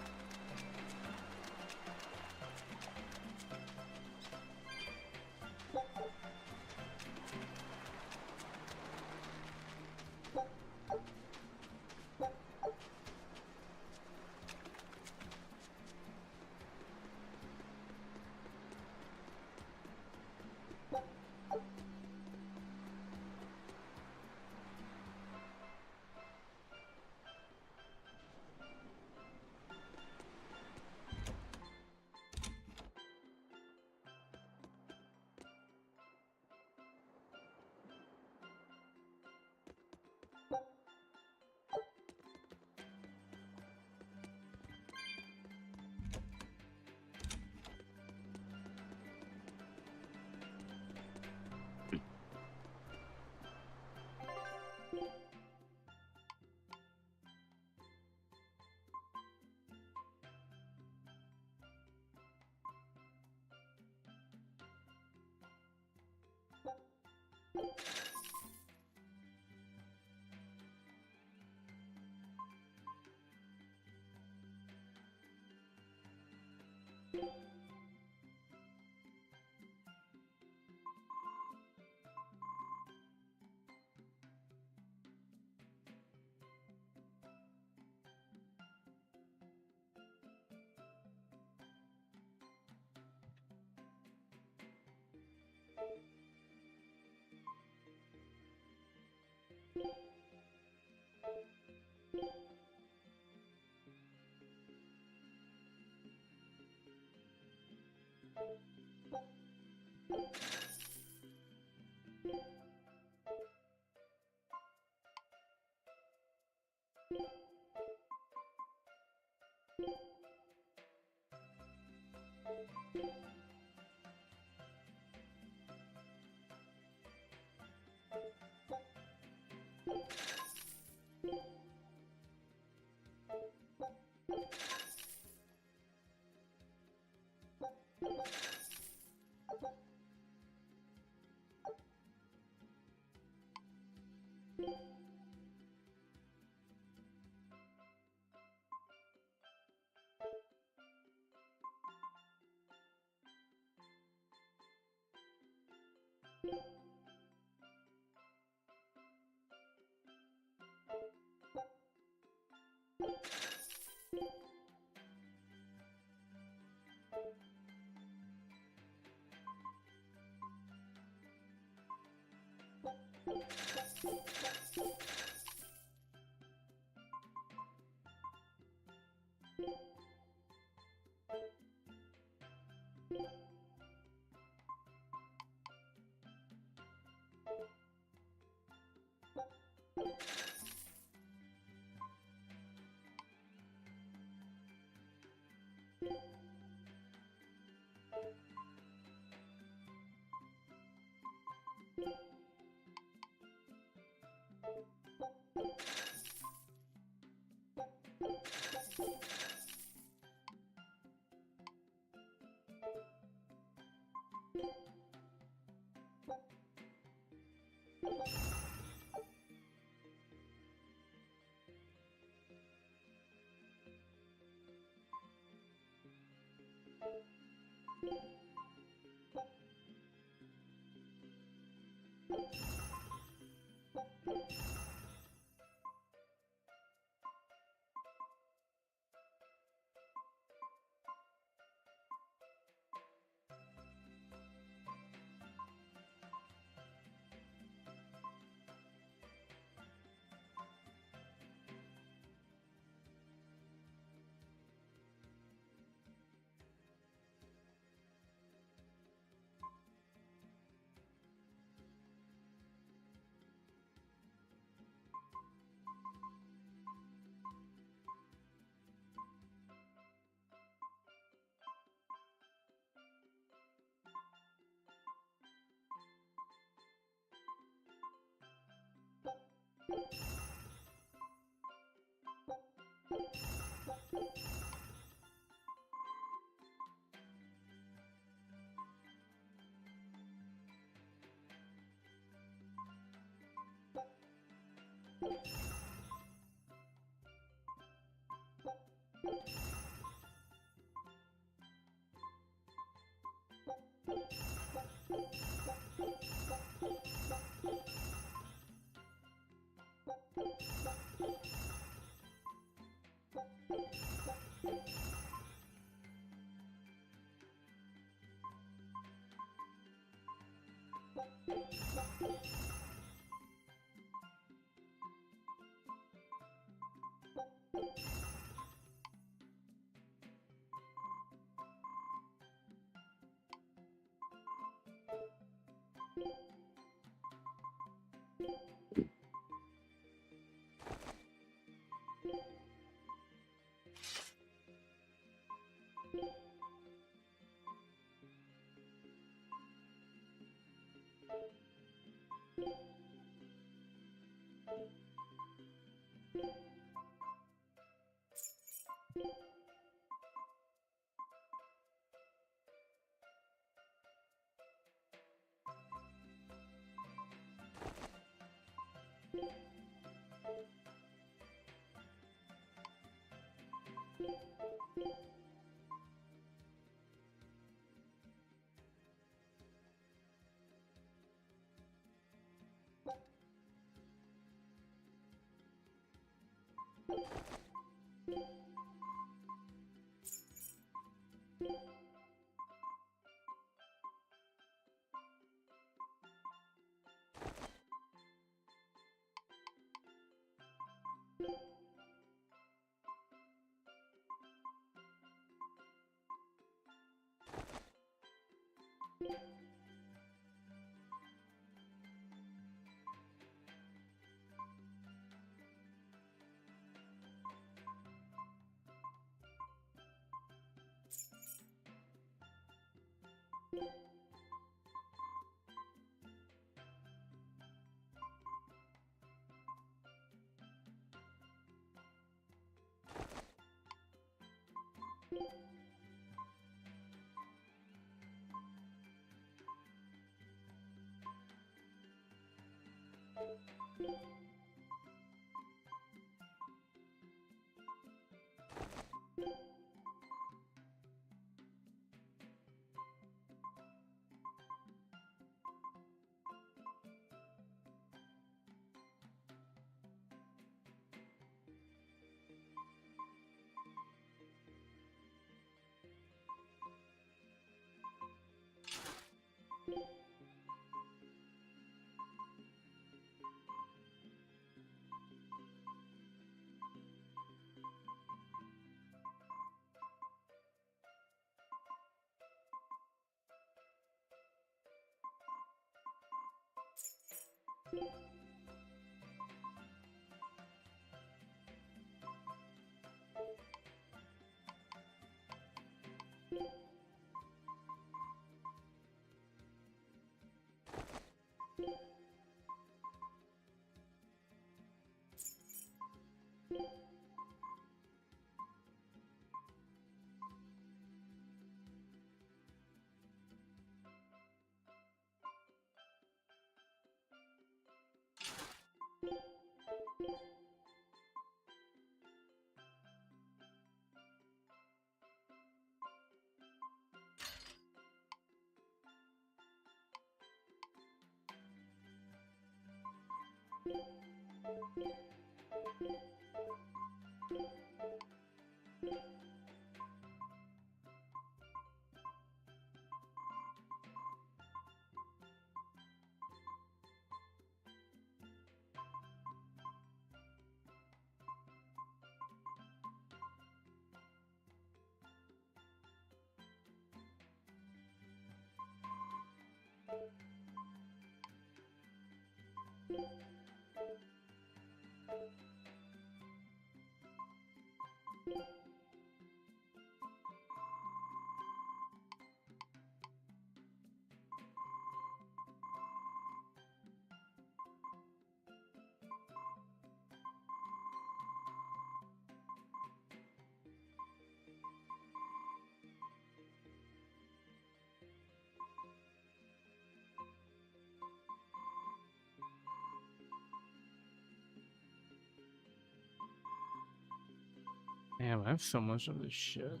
Damn, I have so much of this shit.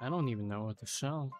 I don't even know what to sell.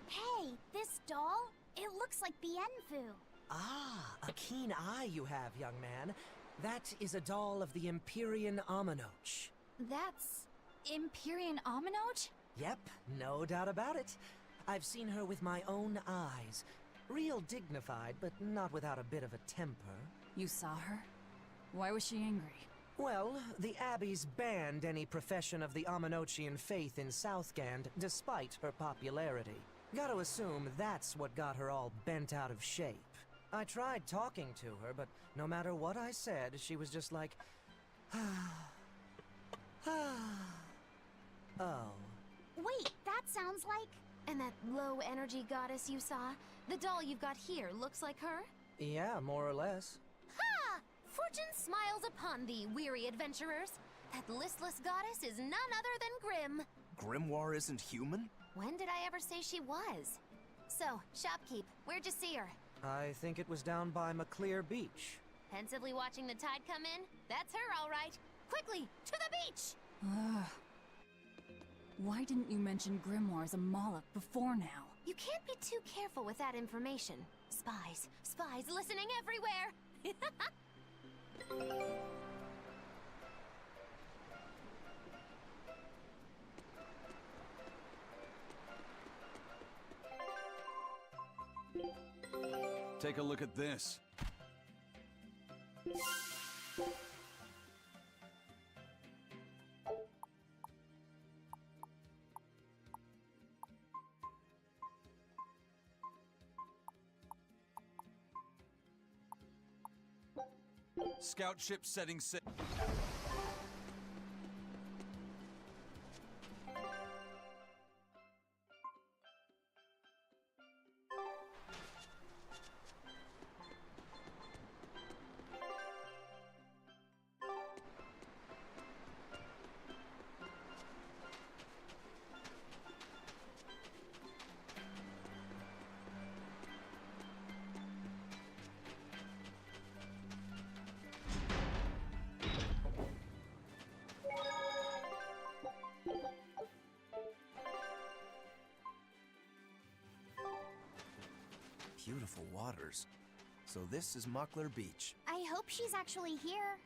Hey, this doll? It looks like Bienfu. Ah, a keen eye you have, young man. That is a doll of the Empyrean Aminoch. That's Empyrean Aminoch? Yep, no doubt about it. I've seen her with my own eyes. Real dignified, but not without a bit of a temper. You saw her? Why was she angry? Well, the Abbeys banned any profession of the Aminochian faith in Southgand, despite her popularity. Gotta assume that's what got her all bent out of shape. I tried talking to her, but no matter what I said, she was just like, oh. Wait, that sounds like... And that low-energy goddess you saw? The doll you've got here looks like her? Yeah, more or less. Ha! Fortune smiles upon thee, weary adventurers. That listless goddess is none other than Grim. Grimoire isn't human? When did I ever say she was? So, Shopkeep, where'd you see her? I think it was down by McClear Beach. Pensively watching the tide come in? That's her, all right. Quickly, to the beach! Ugh. Why didn't you mention Grimoire as a Moloch before now? You can't be too careful with that information. Spies, spies listening everywhere! Take a look at this. Scout ship setting sail. Beautiful waters. So this is Muckler Beach. I hope she's actually here.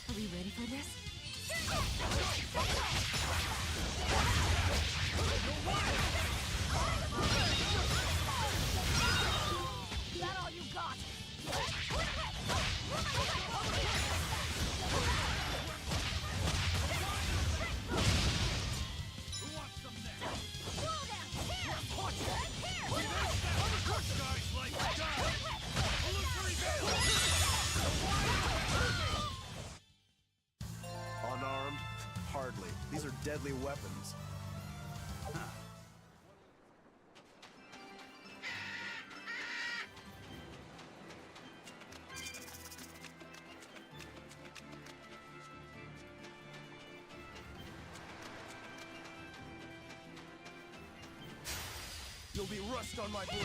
Are we ready for this? Is that all you got? Who wants some next? Slow down! Here! Here! Guys like die! Illusory veil! Unarmed? Hardly. These are deadly weapons. You'll be rust on my blade!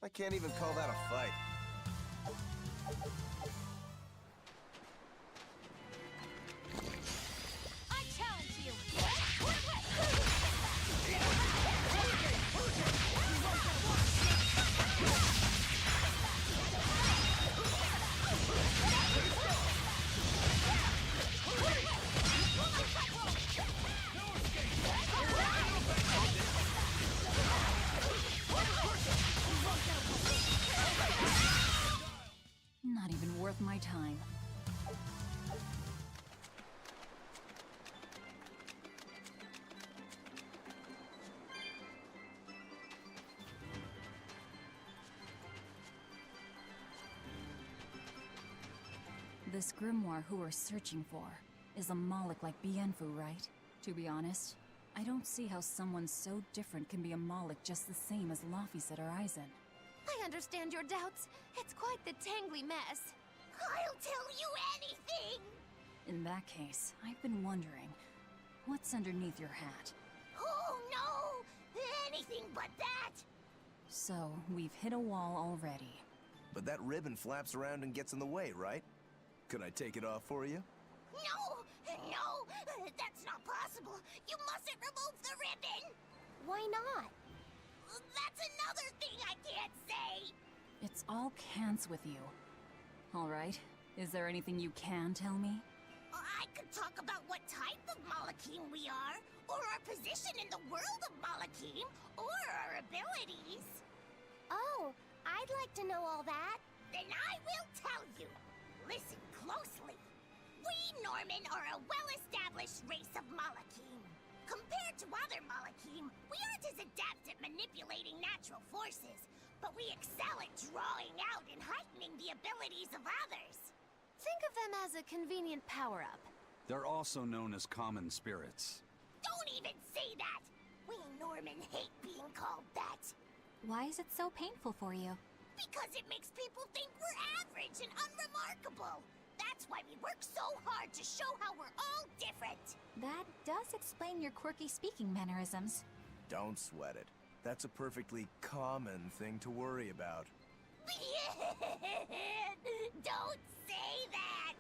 I can't even call that a fight. I challenge you! Not even worth my time. This grimoire who we're searching for is a Moloch like Bienfu, right? To be honest, I don't see how someone so different can be a Moloch just the same as Laphicet or Eisen. I understand your doubts. It's quite the tangly mess. I'll tell you anything! In that case, I've been wondering, what's underneath your hat? Oh no! Anything but that! So, we've hit a wall already. But that ribbon flaps around and gets in the way, right? Could I take it off for you? No! No! That's not possible. You mustn't remove the ribbon. Why not? That's another thing I can't say. It's all cans with you. Alright, is there anything you can tell me? I could talk about what type of Malakim we are, or our position in the world of Malakim, or our abilities. Oh, I'd like to know all that. Then I will tell you. Listen closely. We Norman are a well-established race of Malakim. Compared to other Malakim, we aren't as adept at manipulating natural forces, but we excel at drawing out and heightening the abilities of others. Think of them as a convenient power-up. They're also known as common spirits. Don't even say that! We Norman hate being called that. Why is it so painful for you? Because it makes people think we're average and unremarkable. That's why we work so hard to show how we're all different. That does explain your quirky speaking mannerisms. Don't sweat it. That's a perfectly common thing to worry about. Don't say that!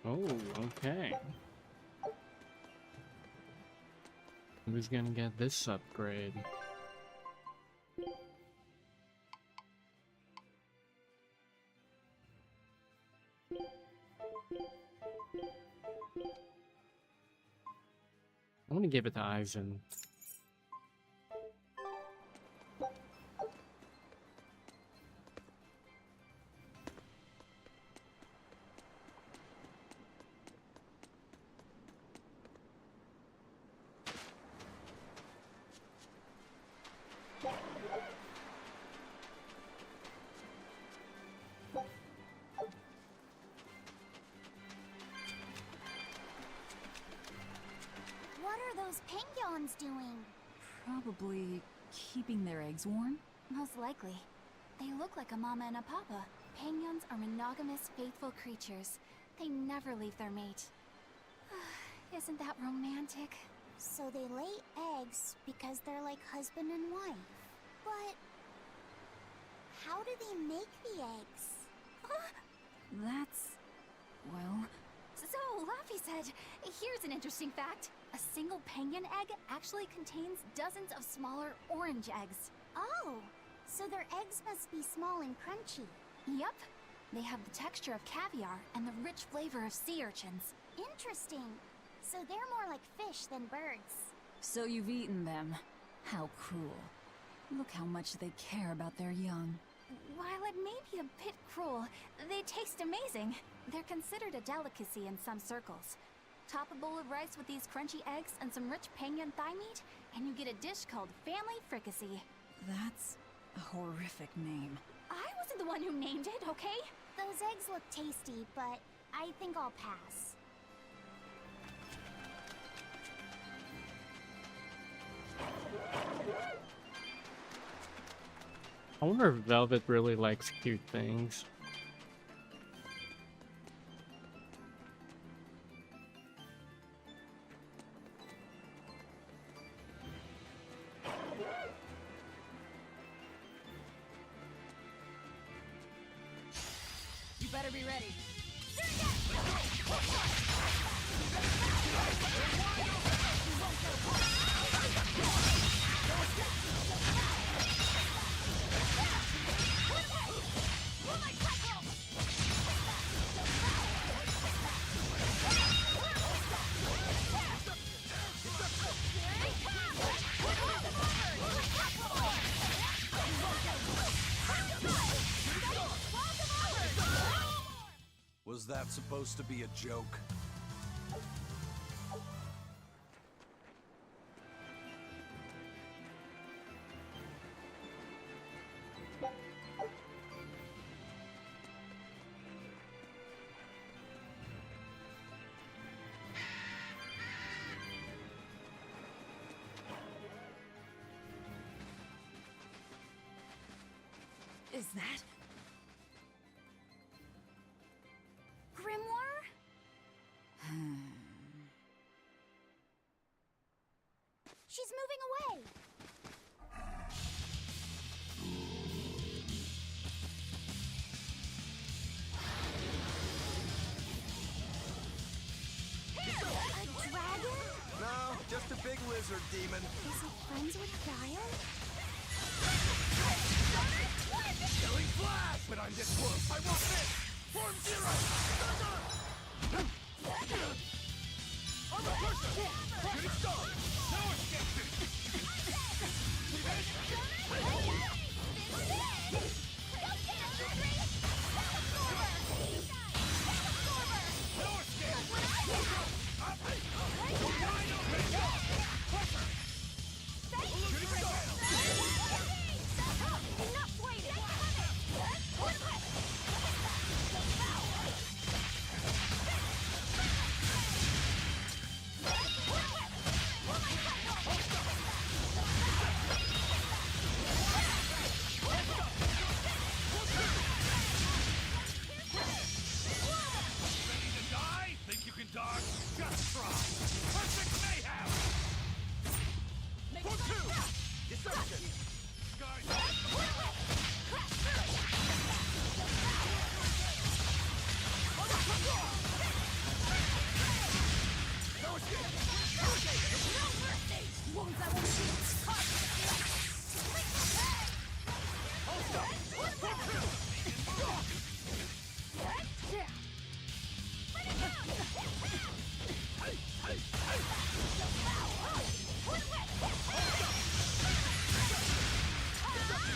Oh, okay. Who's gonna get this upgrade? I'm gonna give it to Eisen. What are those penguins doing? Probably keeping their eggs warm? Most likely. They look like a mama and a papa. Penguins are monogamous, faithful creatures. They never leave their mate. Isn't that romantic? So they lay eggs because they're like husband and wife. But how do they make the eggs? That's... well... So, Laffy said, here's an interesting fact. A single penguin egg actually contains dozens of smaller orange eggs. Oh, so their eggs must be small and crunchy. Yep. They have the texture of caviar and the rich flavor of sea urchins. Interesting. So they're more like fish than birds. So you've eaten them. How cruel. Look how much they care about their young. While it may be a bit cruel, they taste amazing. They're considered a delicacy in some circles. Top a bowl of rice with these crunchy eggs and some rich penguin thigh meat, and you get a dish called family fricassee. That's a horrific name. I wasn't the one who named it, okay? Those eggs look tasty, but I think I'll pass. I wonder if Velvet really likes cute things. better be ready. Was that supposed to be a joke? Is that... Grimoire? She's moving away. A dragon? No, just a big lizard demon. Is it friends with Gaia? Killing flash! But I'm this close, I won't miss! Form zero! I'm a person! Shooting star! No escape! See no escape! Wide open! Shooting star! Enough waiting! Ready to die? Think you can dodge? Just try! Perfect mayhem! For two! Deception! No escape! Wounds I won't shield. Hold up! For two!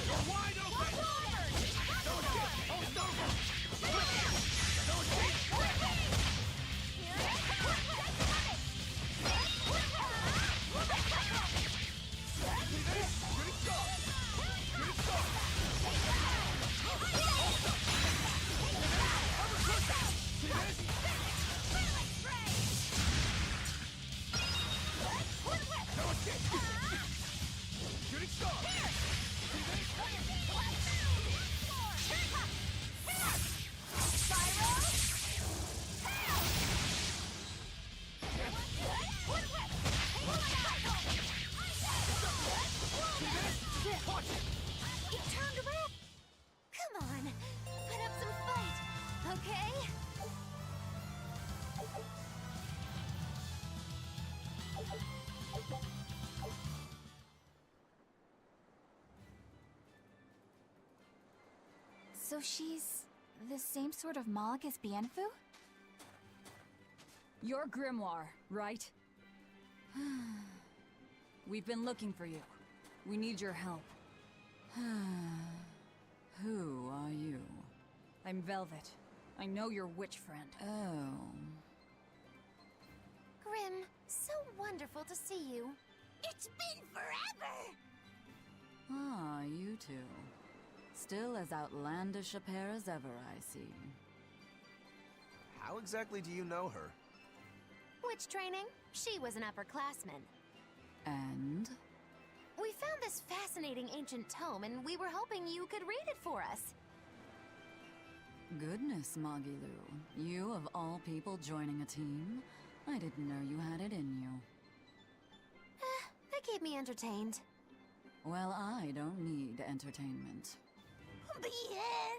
You're wide open! No escape! Hold over! No escape! See this? Shooting star! Shooting star! See this? No escape! Shooting star! See this? He turned red! Come on, put up some fight, okay? So she's the same sort of Moloch as Bienfu? You're Grimoire, right? We've been looking for you. We need your help. Who are you? I'm Velvet. I know your witch friend. Oh. Grim, so wonderful to see you. It's been forever! Ah, you two. Still as outlandish a pair as ever, I see. How exactly do you know her? Witch training? She was an upperclassman. And? We found this fascinating ancient tome, and we were hoping you could read it for us. Goodness, Magilu. You of all people joining a team? I didn't know you had it in you. That keep me entertained. Well, I don't need entertainment. Bien!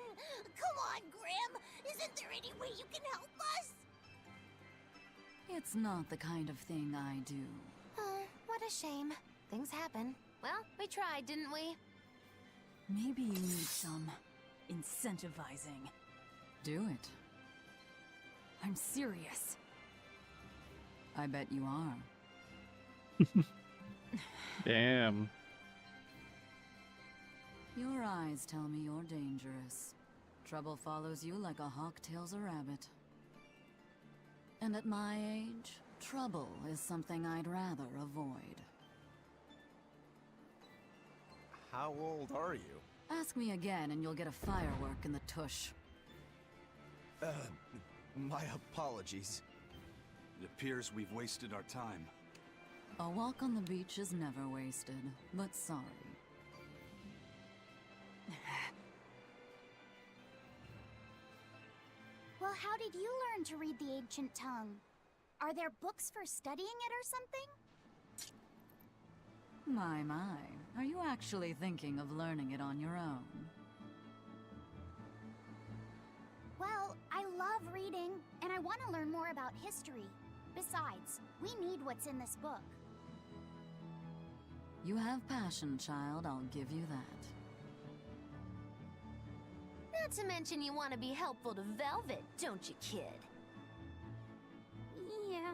Come on, Grim! Isn't there any way you can help us? It's not the kind of thing I do. What a shame. Things happen. Well, we tried, didn't we? Maybe you need some incentivizing. Do it. I'm serious. I bet you are. Damn. Your eyes tell me you're dangerous. Trouble follows you like a hawk tails a rabbit. And at my age, trouble is something I'd rather avoid. How old are you? Ask me again and you'll get a firework in the tush. My apologies. It appears we've wasted our time. A walk on the beach is never wasted, but sorry. Well, how did you learn to read the ancient tongue? Are there books for studying it or something? My. Are you actually thinking of learning it on your own? Well, I love reading, and I want to learn more about history. Besides, we need what's in this book. You have passion, child, I'll give you that. Not to mention you want to be helpful to Velvet, don't you, kid? Yeah.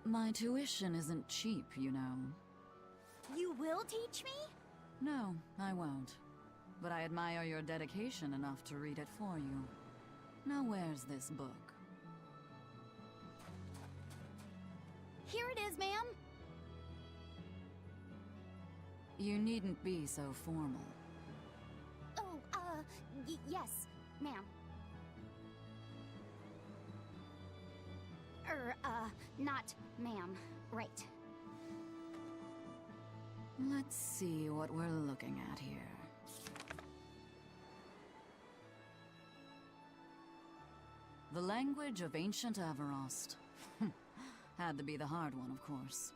My tuition isn't cheap, you know. You will teach me? No, I won't. But I admire your dedication enough to read it for you. Now where's this book? Here it is, ma'am. You needn't be so formal. Oh, yes, ma'am. Not ma'am. Right. Let's see what we're looking at here. The language of ancient Avarost. Had to be the hard one, of course.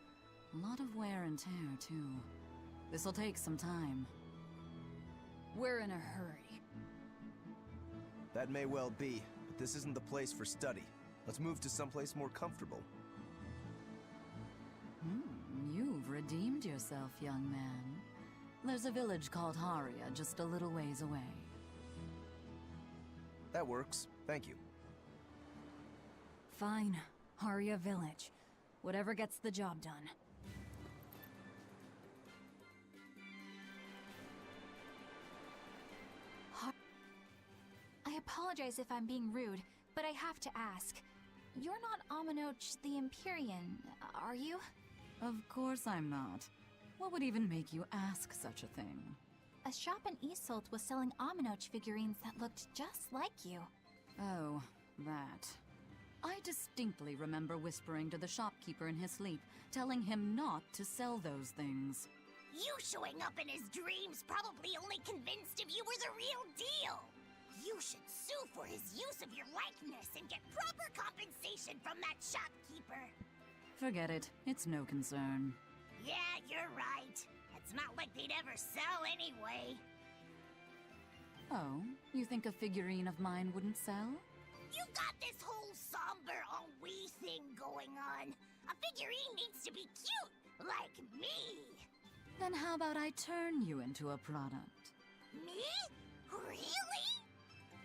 A lot of wear and tear, too. This'll take some time. We're in a hurry. That may well be, but this isn't the place for study. Let's move to someplace more comfortable. You've redeemed yourself, young man. There's a village called Haria just a little ways away. That works. Thank you. Fine. Haria Village. Whatever gets the job done. I apologize if I'm being rude, but I have to ask. You're not Aminoch the Empyrean, are you? Of course I'm not. What would even make you ask such a thing? A shop in Isolt was selling Aminoch figurines that looked just like you. Oh, that. I distinctly remember whispering to the shopkeeper in his sleep, telling him not to sell those things. You showing up in his dreams probably only convinced him you were the real deal. You should sue for his use of your likeness and get proper compensation from that shopkeeper. Forget it. It's no concern. Yeah, you're right. It's not like they'd ever sell anyway. Oh, you think a figurine of mine wouldn't sell? You got this whole somber, ennui thing going on. A figurine needs to be cute, like me. Then how about I turn you into a product? Me? Really?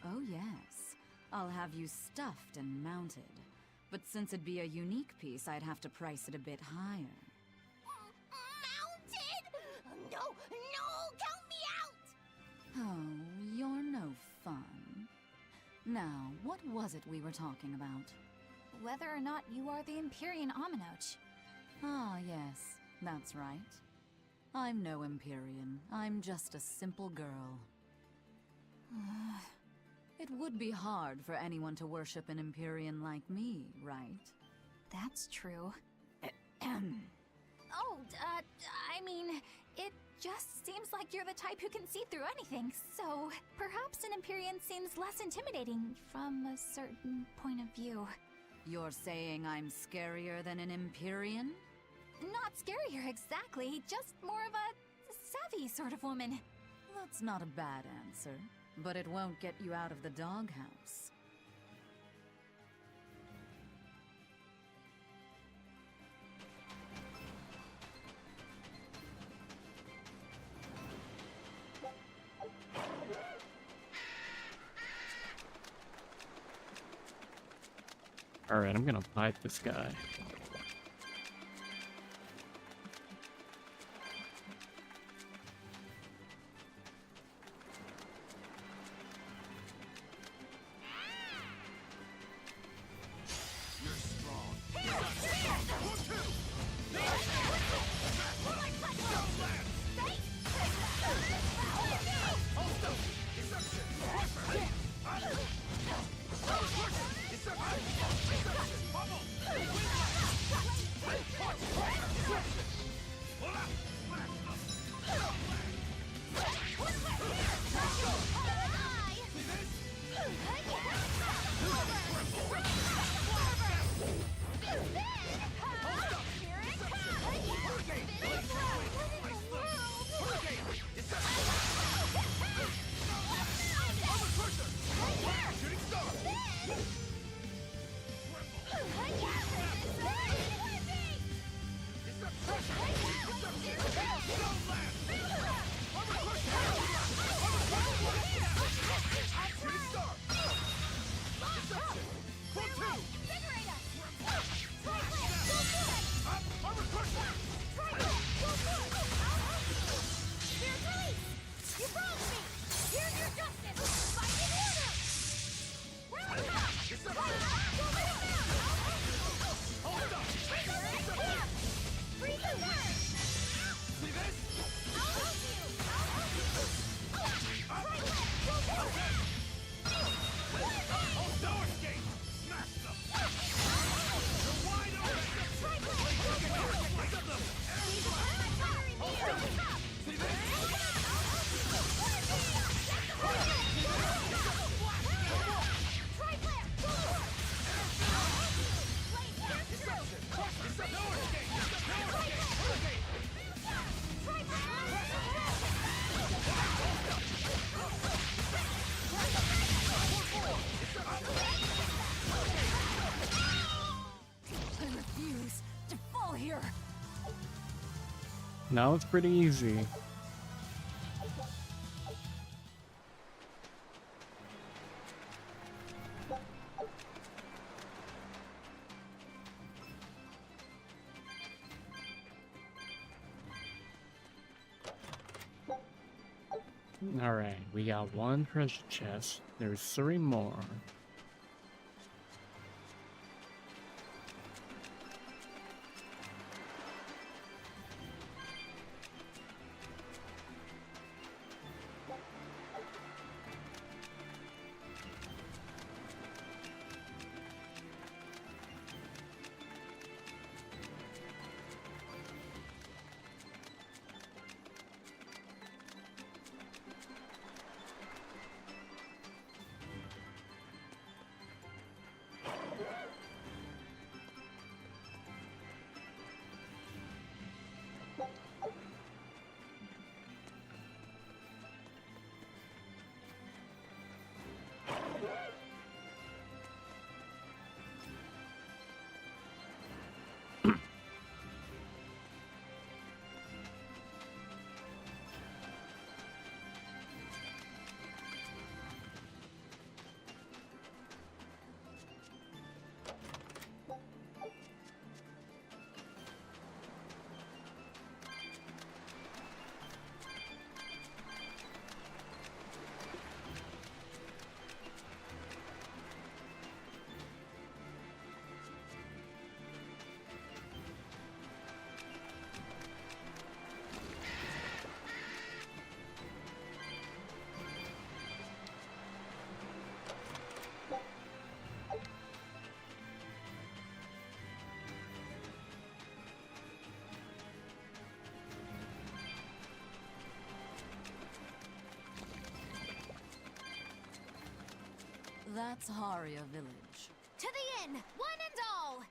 Oh yes. I'll have you stuffed and mounted. But since it'd be a unique piece, I'd have to price it a bit higher. Mounted? No, count me out! Oh, you're no fun. Now, what was it we were talking about? Whether or not you are the Empyrean Aminoch. Ah, yes, that's right. I'm no Empyrean. I'm just a simple girl. It would be hard for anyone to worship an Empyrean like me, right? That's true. Oh, I mean, it just seems like you're the type who can see through anything, so perhaps an Empyrean seems less intimidating from a certain point of view. You're saying I'm scarier than an Empyrean? Not scarier exactly, just more of a savvy sort of woman. That's not a bad answer, but it won't get you out of the doghouse. Alright, I'm gonna fight this guy. Now it's pretty easy. Alright, we got one treasure chest. There's 3 more. That's Haria Village. To the inn, one and all!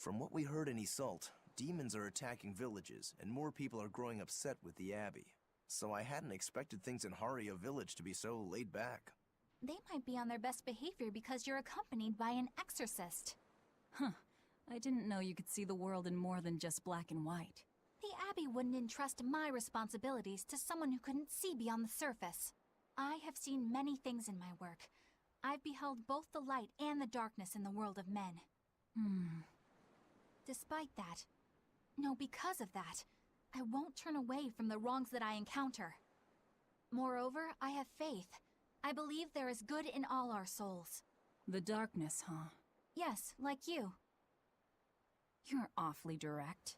From what we heard in Iseult, demons are attacking villages, and more people are growing upset with the Abbey. So I hadn't expected things in Haria village to be so laid back. They might be on their best behavior because you're accompanied by an exorcist. Huh. I didn't know you could see the world in more than just black and white. The Abbey wouldn't entrust my responsibilities to someone who couldn't see beyond the surface. I have seen many things in my work. I've beheld both the light and the darkness in the world of men. Despite that, no, because of that, I won't turn away from the wrongs that I encounter. Moreover, I have faith. I believe there is good in all our souls. The darkness, huh? Yes, like you. You're awfully direct.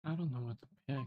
I don't know what to pick.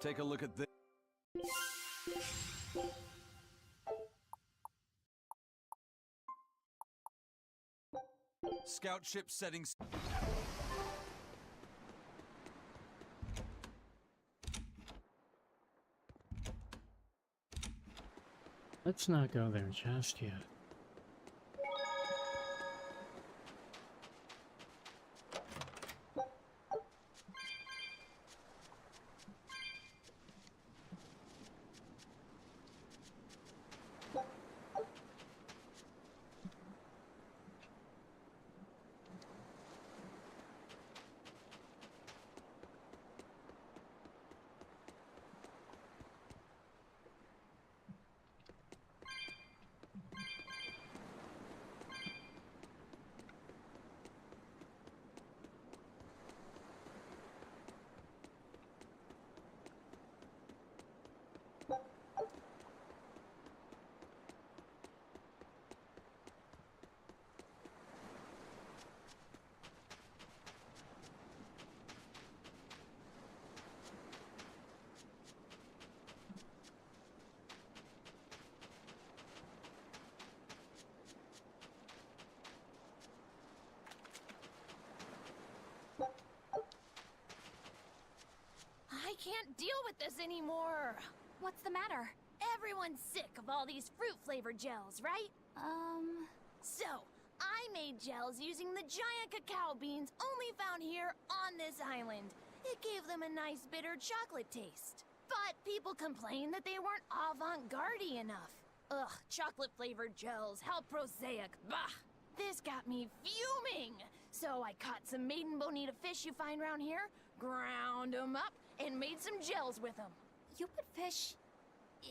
Take a look at this. Scout ship settings. Let's not go there just yet. I can't deal with this anymore. What's the matter? Everyone's sick of all these fruit-flavored gels, right? So, I made gels using the giant cacao beans only found here on this island. It gave them a nice bitter chocolate taste. But people complained that they weren't avant-garde enough. Ugh, chocolate-flavored gels, how prosaic, bah! This got me fuming! So I caught some maiden bonita fish you find around here, ground them up, and made some gels with them. You put fish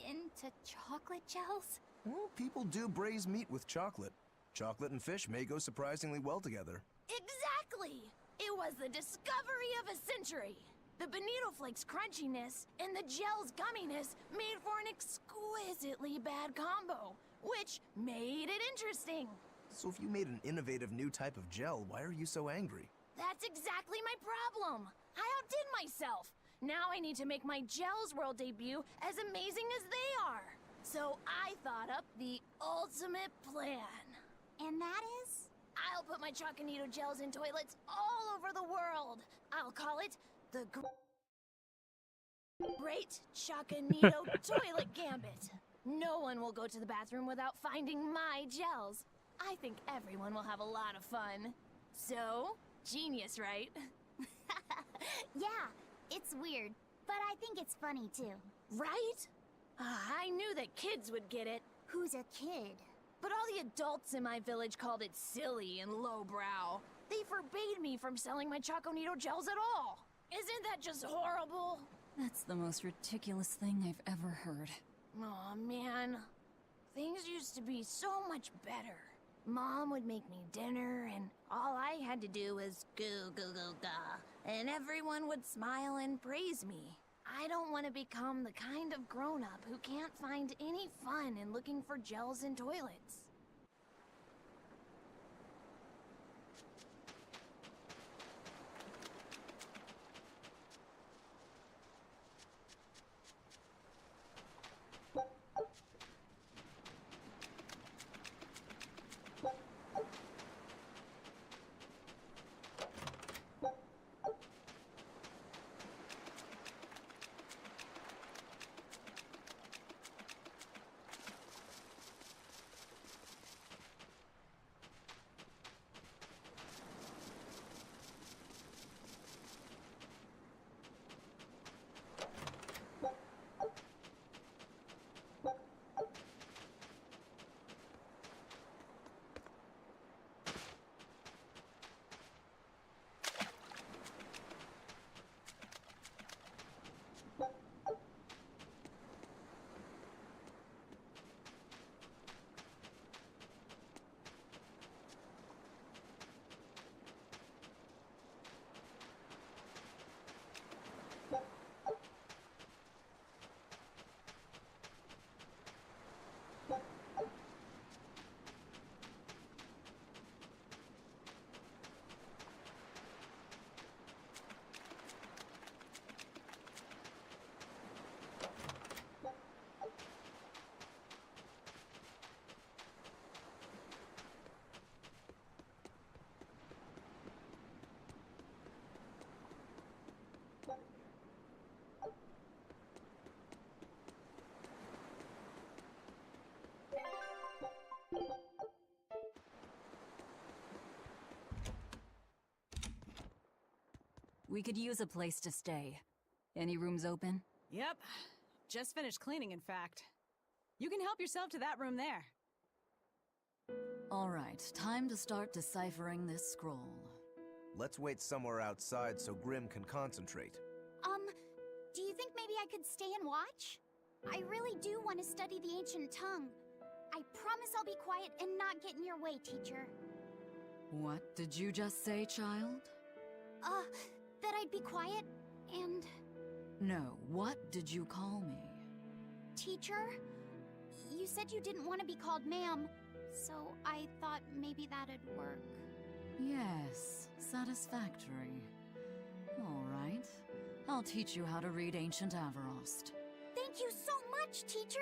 into chocolate gels? Well, people do braise meat with chocolate. Chocolate and fish may go surprisingly well together. Exactly! It was the discovery of a century. The bonito flakes crunchiness and the gel's gumminess made for an exquisitely bad combo, which made it interesting. So if you made an innovative new type of gel, why are you so angry? That's exactly my problem. I outdid myself. Now I need to make my Gels World debut as amazing as they are. So I thought up the ultimate plan. And that is? I'll put my Choconito gels in toilets all over the world. I'll call it the Great Choconito Toilet Gambit. No one will go to the bathroom without finding my gels. I think everyone will have a lot of fun. So, genius, right? Yeah, it's weird, but I think it's funny too. Right? I knew that kids would get it. Who's a kid? But all the adults in my village called it silly and lowbrow. They forbade me from selling my Choconito gels at all. Isn't that just horrible? That's the most ridiculous thing I've ever heard. Aw, man. Things used to be so much better. Mom would make me dinner, and all I had to do was goo goo goo ga, and everyone would smile and praise me. I don't want to become the kind of grown-up who can't find any fun in looking for gels in toilets. We could use a place to stay. Any rooms open? Yep. Just finished cleaning, in fact. You can help yourself to that room there. All right, time to start deciphering this scroll. Let's wait somewhere outside so Grim can concentrate. Do you think maybe I could stay and watch? I really do want to study the ancient tongue. I promise I'll be quiet and not get in your way, teacher. What did you just say, child? That I'd be quiet and... No, what did you call me? Teacher? You said you didn't want to be called ma'am, so I thought maybe that'd work. Yes, satisfactory. All right. I'll teach you how to read Ancient Avarost. Thank you so much, teacher!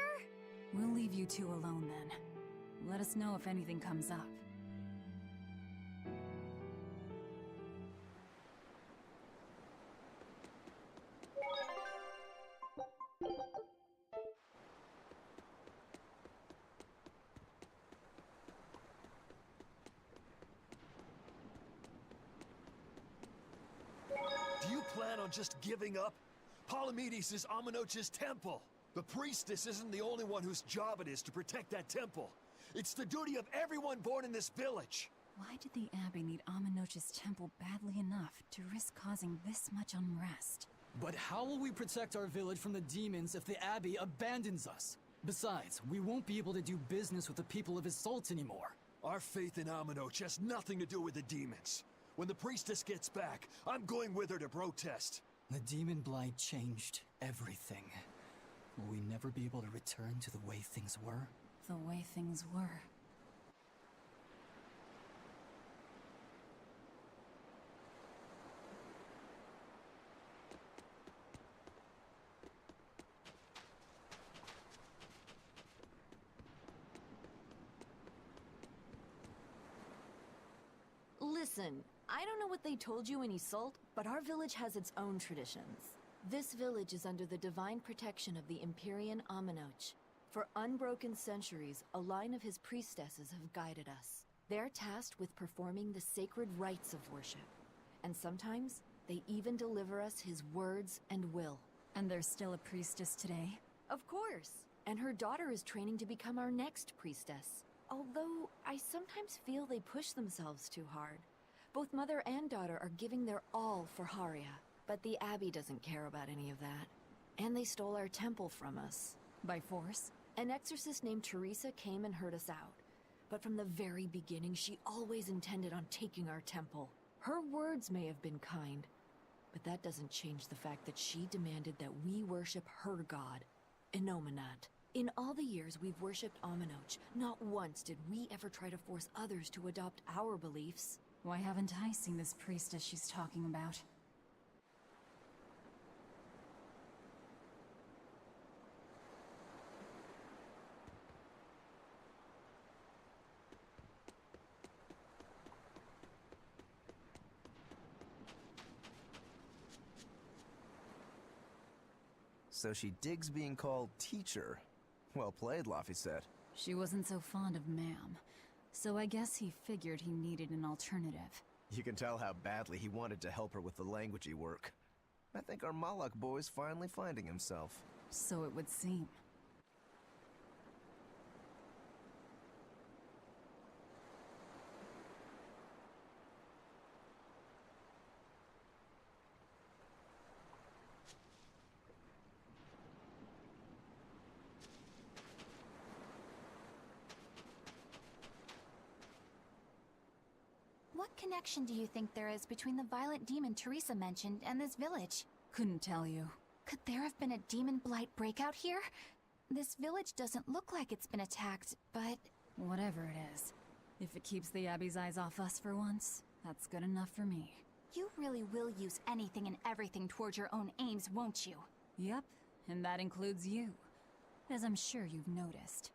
We'll leave you two alone then. Let us know if anything comes up. Do you plan on just giving up? Palamedes is Amenoch's temple. The priestess isn't the only one whose job it is to protect that temple. It's the duty of everyone born in this village. Why did the Abbey need Amenoch's temple badly enough to risk causing this much unrest? But how will we protect our village from the demons if the Abbey abandons us? Besides, we won't be able to do business with the people of Isolt anymore. Our faith in Amenoch has nothing to do with the demons. When the priestess gets back, I'm going with her to protest. The demon blight changed everything. Will we never be able to return to the way things were? The way things were. Listen, I don't know what they told you in Isolt, but our village has its own traditions. This village is under the divine protection of the Empyrean Amenoch. For unbroken centuries, a line of his priestesses have guided us. They're tasked with performing the sacred rites of worship. And sometimes, they even deliver us his words and will. And there's still a priestess today? Of course. And her daughter is training to become our next priestess. Although, I sometimes feel they push themselves too hard. Both mother and daughter are giving their all for Haria. But the Abbey doesn't care about any of that. And they stole our temple from us. By force? An exorcist named Teresa came and heard us out. But from the very beginning, she always intended on taking our temple. Her words may have been kind, but that doesn't change the fact that she demanded that we worship her god, Inominat. In all the years we've worshipped Aminoch, not once did we ever try to force others to adopt our beliefs. Why haven't I seen this priestess she's talking about? So she digs being called teacher. Well played, Laphicet. She wasn't so fond of ma'am, so I guess he figured he needed an alternative. You can tell how badly he wanted to help her with the languagey work. I think our Malak boy's finally finding himself. So it would seem. What connection do you think there is between the violent demon Teresa mentioned and this village? Couldn't tell you. Could there have been a demon blight breakout here? This village doesn't look like it's been attacked, but... Whatever it is. If it keeps the Abbey's eyes off us for once, that's good enough for me. You really will use anything and everything towards your own aims, won't you? Yep, and that includes you. As I'm sure you've noticed.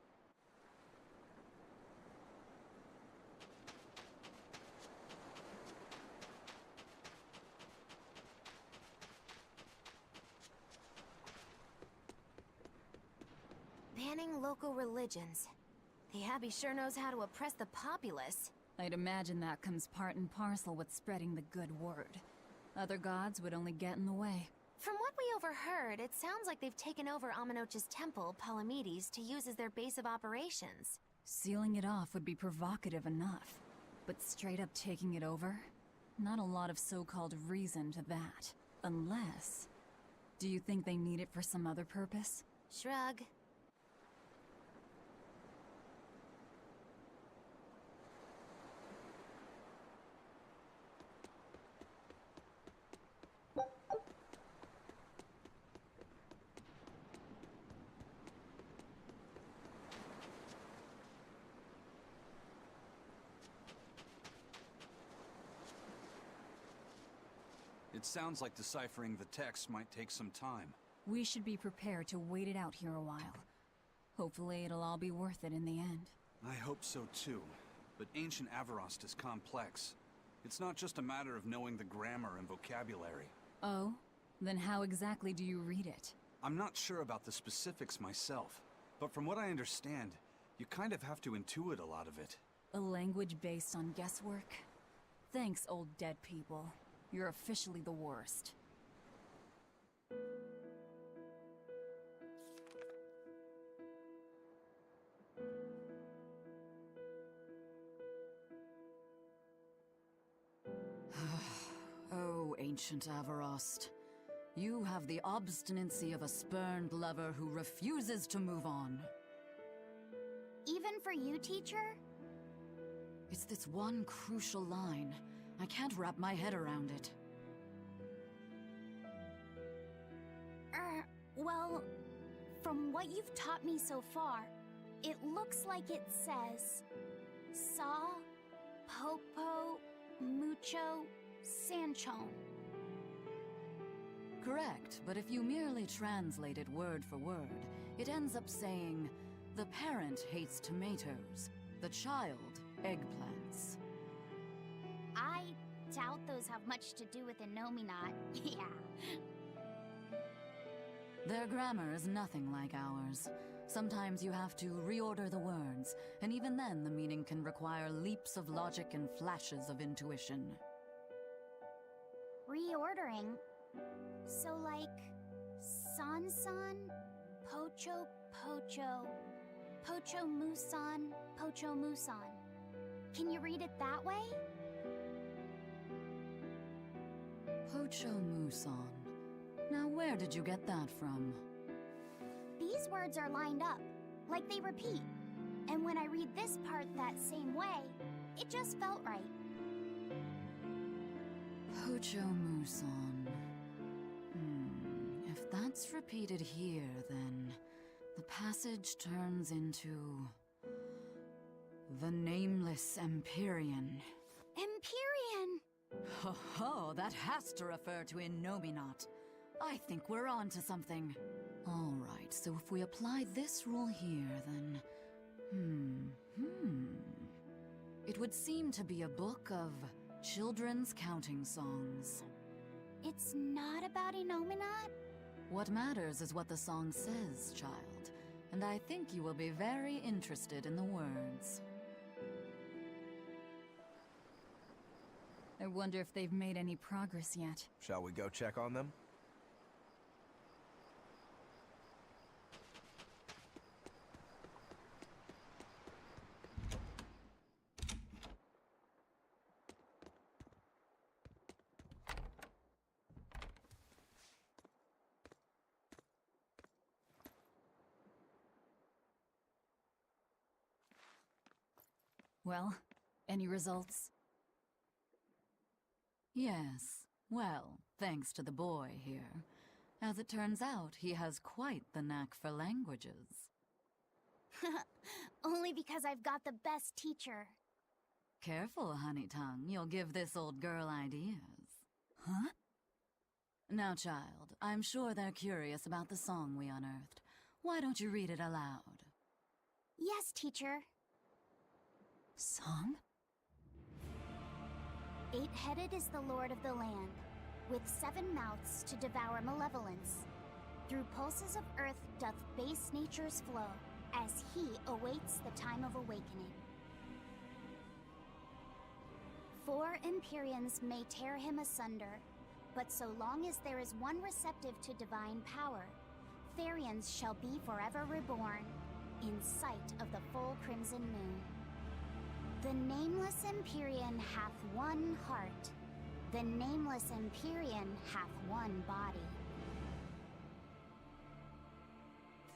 Banning local religions. The Abbey sure knows how to oppress the populace. I'd imagine that comes part and parcel with spreading the good word. Other gods would only get in the way. From what we overheard, it sounds like they've taken over Aminoch's temple, Palamedes, to use as their base of operations. Sealing it off would be provocative enough. But straight up taking it over? Not a lot of so-called reason to that. Unless... Do you think they need it for some other purpose? Shrug. It sounds like deciphering the text might take some time. We should be prepared to wait it out here a while. Hopefully it'll all be worth it in the end. I hope so too, but ancient Avarost is complex. It's not just a matter of knowing the grammar and vocabulary. Oh? Then how exactly do you read it? I'm not sure about the specifics myself, but from what I understand, you kind of have to intuit a lot of it. A language based on guesswork? Thanks, old dead people. You're officially the worst. Oh, ancient Avarost. You have the obstinacy of a spurned lover who refuses to move on. Even for you, teacher? It's this one crucial line. I can't wrap my head around it. Well, from what you've taught me so far, it looks like it says... Saw, Popo, Mucho, Sanchon. Correct, but if you merely translate it word for word, it ends up saying, the parent hates tomatoes, the child eggplants. I doubt those have much to do with Inominat. Yeah. Their grammar is nothing like ours. Sometimes you have to reorder the words, and even then the meaning can require leaps of logic and flashes of intuition. Reordering? So like... San-san? Pocho Pocho. Pocho Musan. Pocho Musan. Can you read it that way? Pocho Muson. Now where did you get that from? These words are lined up, like they repeat. And when I read this part that same way, it just felt right. Pocho Muson. If that's repeated here, then the passage turns into the Nameless Empyrean. Empyrean! Ho ho, that has to refer to Innominat. I think we're on to something. Alright, so if we apply this rule here, then... It would seem to be a book of children's counting songs. It's not about Innominat? What matters is what the song says, child. And I think you will be very interested in the words. I wonder if they've made any progress yet. Shall we go check on them? Well, any results? Yes. Well, thanks to the boy here. As it turns out, he has quite the knack for languages. Only because I've got the best teacher. Careful, honey tongue. You'll give this old girl ideas. Huh? Now, child, I'm sure they're curious about the song we unearthed. Why don't you read it aloud? Yes, teacher. Song? Eight-headed is the lord of the land, with 7 mouths to devour malevolence. Through pulses of earth doth base nature's flow, as he awaits the time of awakening. 4 Empyreans may tear him asunder, but so long as there is one receptive to divine power, Therians shall be forever reborn, in sight of the full crimson moon. The nameless Empyrean hath one heart. The nameless Empyrean hath one body.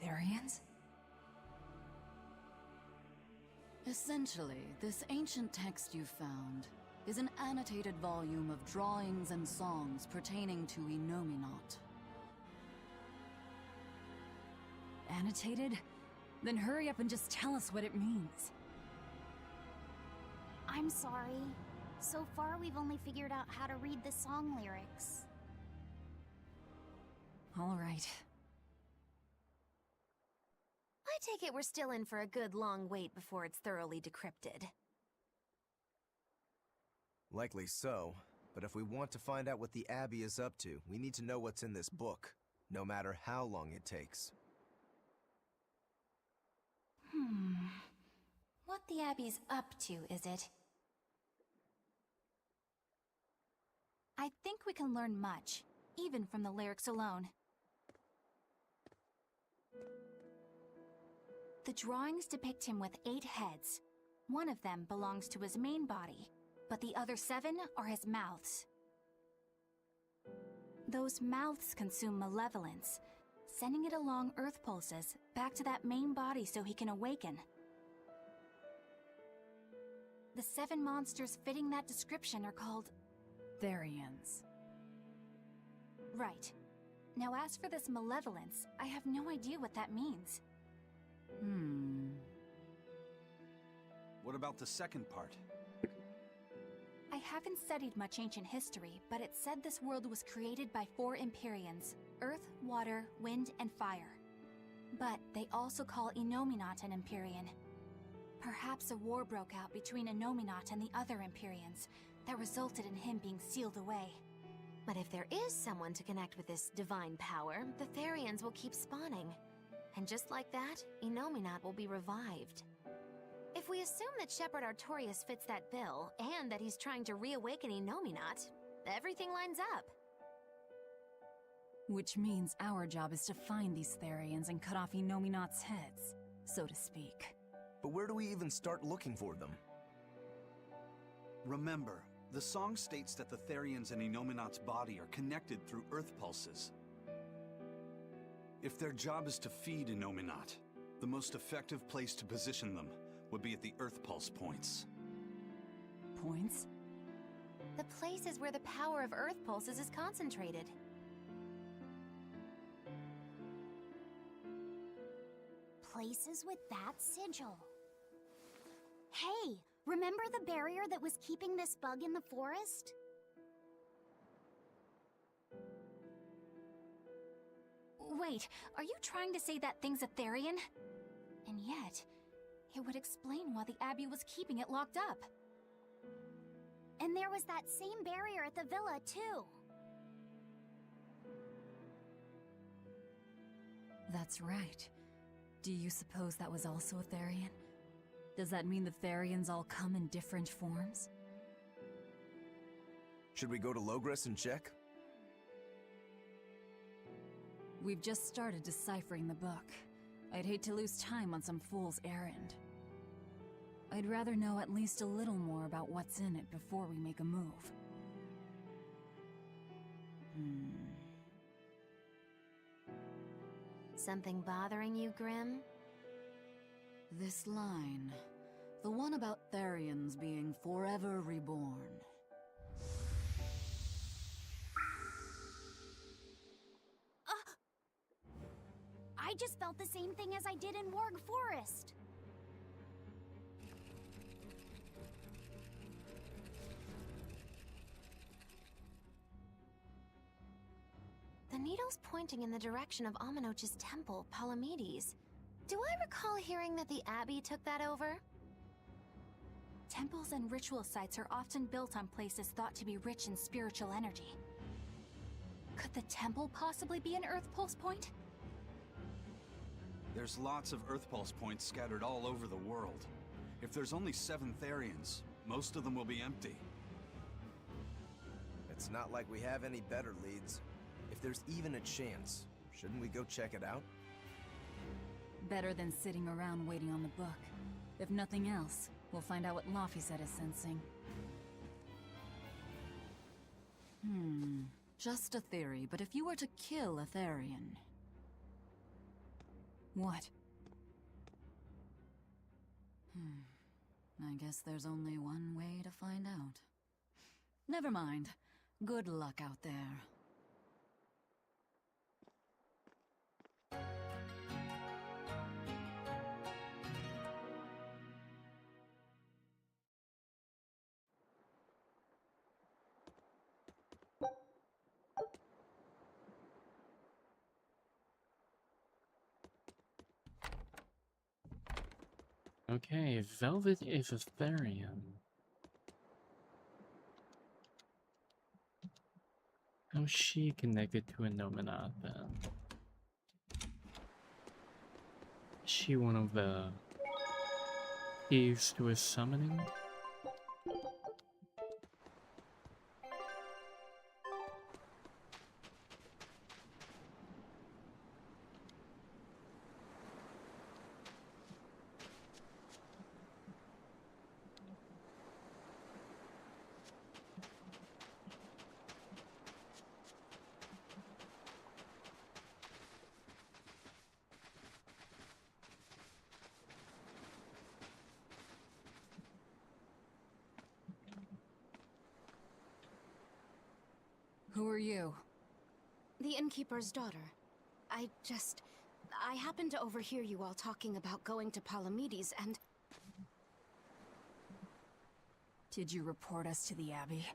Therians? Essentially, this ancient text you found is an annotated volume of drawings and songs pertaining to Innominat. Annotated? Then hurry up and just tell us what it means. I'm sorry. So far, we've only figured out how to read the song lyrics. All right. I take it we're still in for a good long wait before it's thoroughly decrypted. Likely so, but if we want to find out what the Abbey is up to, we need to know what's in this book, no matter how long it takes. What the Abbey's up to, is it? I think we can learn much, even from the lyrics alone. The drawings depict him with 8 heads. One of them belongs to his main body, but the other 7 are his mouths. Those mouths consume malevolence, sending it along Earth pulses back to that main body so he can awaken. The 7 monsters fitting that description are called Therians. Right. Now as for this malevolence, I have no idea what that means. What about the second part? I haven't studied much ancient history, but it said this world was created by 4 Empyreans: Earth, Water, Wind, and Fire. But they also call Innominat an Empyrean. Perhaps a war broke out between Innominat and the other Empyreans that resulted in him being sealed away. But if there is someone to connect with this divine power, the Therians will keep spawning. And just like that, Innominat will be revived. If we assume that Shepherd Artorius fits that bill, and that he's trying to reawaken Innominat, everything lines up. Which means our job is to find these Therians and cut off Enominat's heads, so to speak. But where do we even start looking for them? Remember, the song states that the Therians and Enominat's body are connected through Earth pulses. If their job is to feed Enominat, the most effective place to position them would be at the Earth pulse points. Points? The places where the power of Earth pulses is concentrated. Places with that sigil. Hey, remember the barrier that was keeping this bug in the forest? Wait, are you trying to say that thing's a Therian? And yet, it would explain why the Abbey was keeping it locked up. And there was that same barrier at the villa, too. That's right. Do you suppose that was also a Therian? Does that mean the Therians all come in different forms? Should we go to Logres and check? We've just started deciphering the book. I'd hate to lose time on some fool's errand. I'd rather know at least a little more about what's in it before we make a move. Something bothering you, Grim? This line. The one about Therians being forever reborn. I just felt the same thing as I did in Warg Forest. The needle's pointing in the direction of Amenoch's temple, Palamedes. Do I recall hearing that the Abbey took that over? Temples and ritual sites are often built on places thought to be rich in spiritual energy. Could the temple possibly be an Earth Pulse point? There's lots of Earth pulse points scattered all over the world. If there's only 7 Therians, most of them will be empty. It's not like we have any better leads. If there's even a chance, shouldn't we go check it out? Better than sitting around waiting on the book. If nothing else, we'll find out what Laphicet is sensing. Just a theory, but if you were to kill a Therian... What? I guess there's only one way to find out. Never mind. Good luck out there. Okay, Velvet is a Therian. How's she connected to a Nominat then? Is she one of the keys to his summoning? Who are you? The innkeeper's daughter. I happened to overhear you all talking about going to Palamedes and... Did you report us to the Abbey?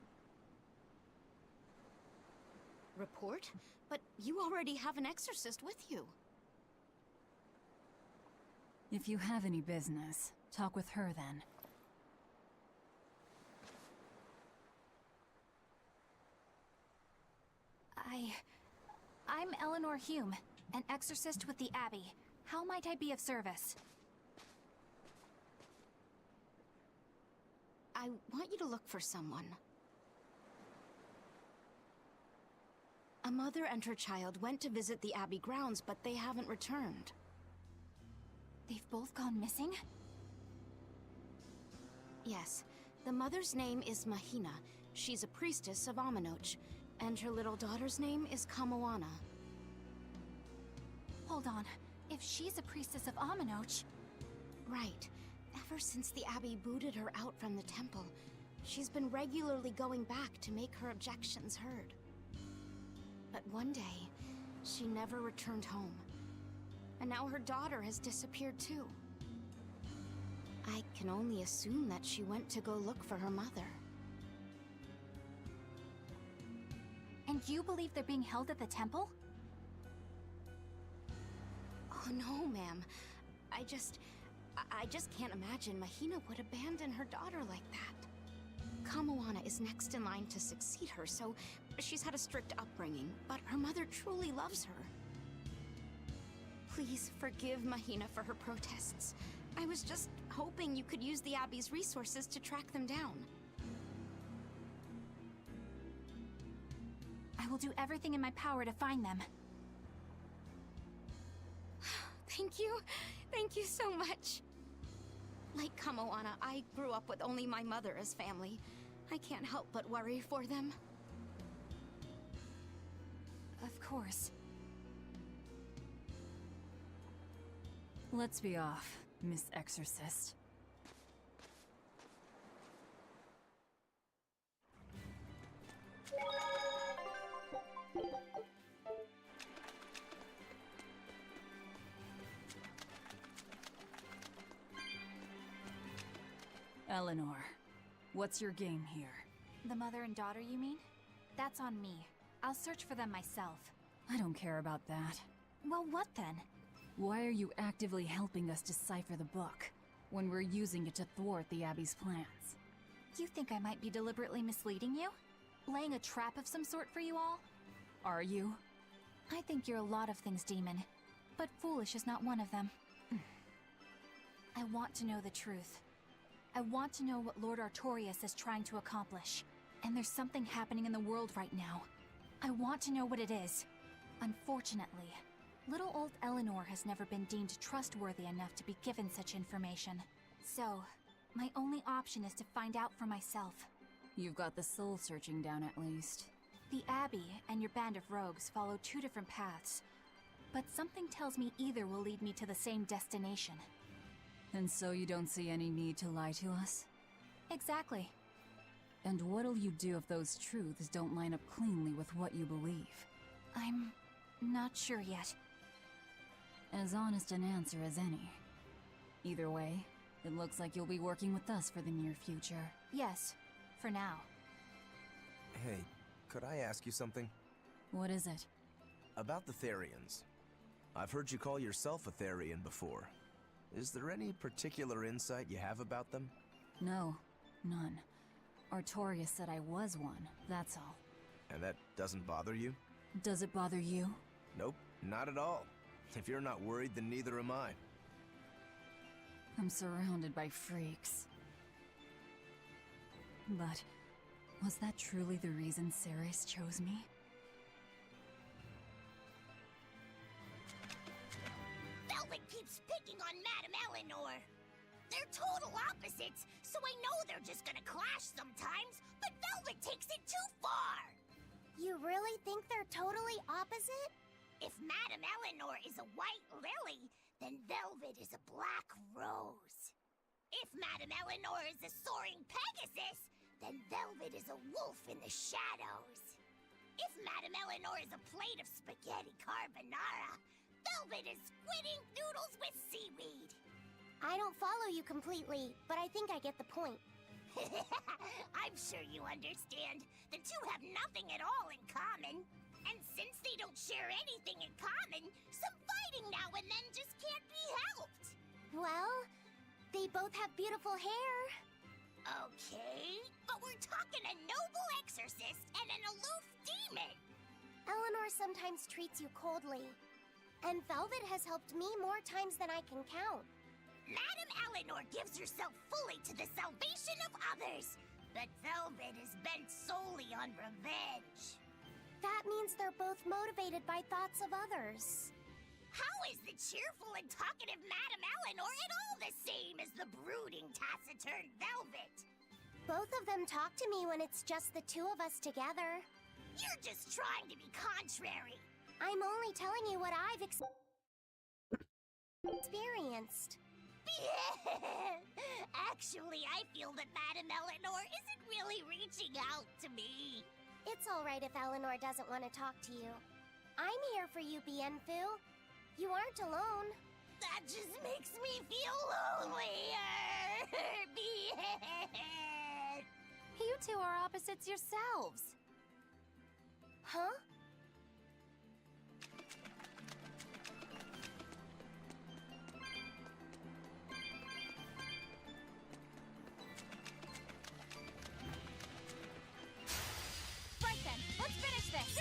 Report? But you already have an exorcist with you. If you have any business, talk with her then. I'm Eleanor Hume, an exorcist with the Abbey. How might I be of service? I want you to look for someone. A A mother and her child went to visit the Abbey grounds, but they haven't returned. They've both gone missing? Yes. The mother's name is Mahina. She's a priestess of Aminoch. And her little daughter's name is Kamoana. Hold on. If she's a priestess of Aminoch... Right. Ever since the Abbey booted her out from the temple, she's been regularly going back to make her objections heard. But one day, she never returned home. And now her daughter has disappeared too. I can only assume that she went to go look for her mother. And you believe they're being held at the temple? Oh no, ma'am. I just can't imagine Mahina would abandon her daughter like that. Kamoana is next in line to succeed her, so she's had a strict upbringing, but her mother truly loves her. Please forgive Mahina for her protests. I was just hoping you could use the Abbey's resources to track them down. I will do everything in my power to find them. Thank you. Thank you so much. Like Kamoana, I grew up with only my mother as family. I can't help but worry for them. Of course. Let's be off, Miss Exorcist. Eleanor, what's your game here? The mother and daughter, you mean? That's on me. I'll search for them myself. I don't care about that. Well, what then? Why are you actively helping us decipher the book, when we're using it to thwart the Abbey's plans? You think I might be deliberately misleading you? Laying a trap of some sort for you all? Are you? I think you're a lot of things, Demon. But foolish is not one of them. I want to know the truth. I want to know what Lord Artorias is trying to accomplish. And there's something happening in the world right now. I want to know what it is. Unfortunately, little old Eleanor has never been deemed trustworthy enough to be given such information. So, my only option is to find out for myself. You've got the soul searching down at least. The Abbey and your band of rogues follow two different paths. But something tells me either will lead me to the same destination. And so you don't see any need to lie to us? Exactly. And what'll you do if those truths don't line up cleanly with what you believe? I'm not sure yet. As honest an answer as any. Either way, it looks like you'll be working with us for the near future. Yes, for now. Hey, could I ask you something? What is it? About the Therians. I've heard you call yourself a Therian before. Is there any particular insight you have about them? No, none. Artorias said I was one, that's all. And that doesn't bother you? Does it bother you? Nope, not at all. If you're not worried, then neither am I. I'm surrounded by freaks. But was that truly the reason Ceres chose me? Velvet keeps picking on Madame Eleanor. They're total opposites, so I know they're just gonna clash sometimes, but Velvet takes it too far! You really think they're totally opposite? If Madame Eleanor is a white lily, then Velvet is a black rose. If Madame Eleanor is a soaring Pegasus, then Velvet is a wolf in the shadows. If Madame Eleanor is a plate of spaghetti carbonara, Velvet is squidding noodles with seaweed. I don't follow you completely, but I think I get the point. I'm sure you understand. The two have nothing at all in common. And since they don't share anything in common, some fighting now and then just can't be helped. Well, they both have beautiful hair. Okay, but we're talking a noble exorcist and an aloof demon. Eleanor sometimes treats you coldly. And Velvet has helped me more times than I can count. Madame Eleanor gives herself fully to the salvation of others, but Velvet is bent solely on revenge. That means they're both motivated by thoughts of others. How is the cheerful and talkative Madame Eleanor at all the same as the brooding, taciturn Velvet? Both of them talk to me when it's just the two of us together. You're just trying to be contrary. I'm only telling you what I've experienced. Actually, I feel that Madame Eleanor isn't really reaching out to me. It's alright if Eleanor doesn't want to talk to you. I'm here for you, Bienfu. You aren't alone. That just makes me feel lonelier. You two are opposites yourselves. Huh? Right then, let's finish this!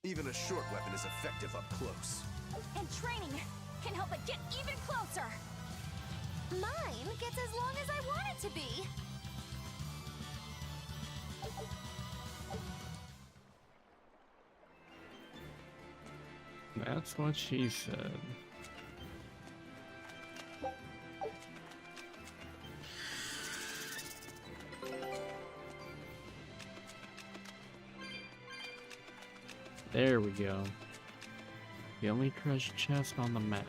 Even a short weapon is effective up close. And training can help it get even closer! Mine gets as long as I want it to be! That's what she said. There we go. The only treasure chest on the map.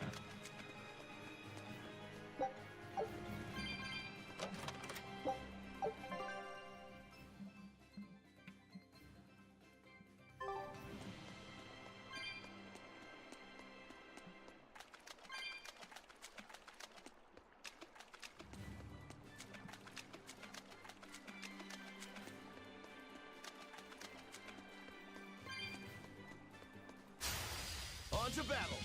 On to battle!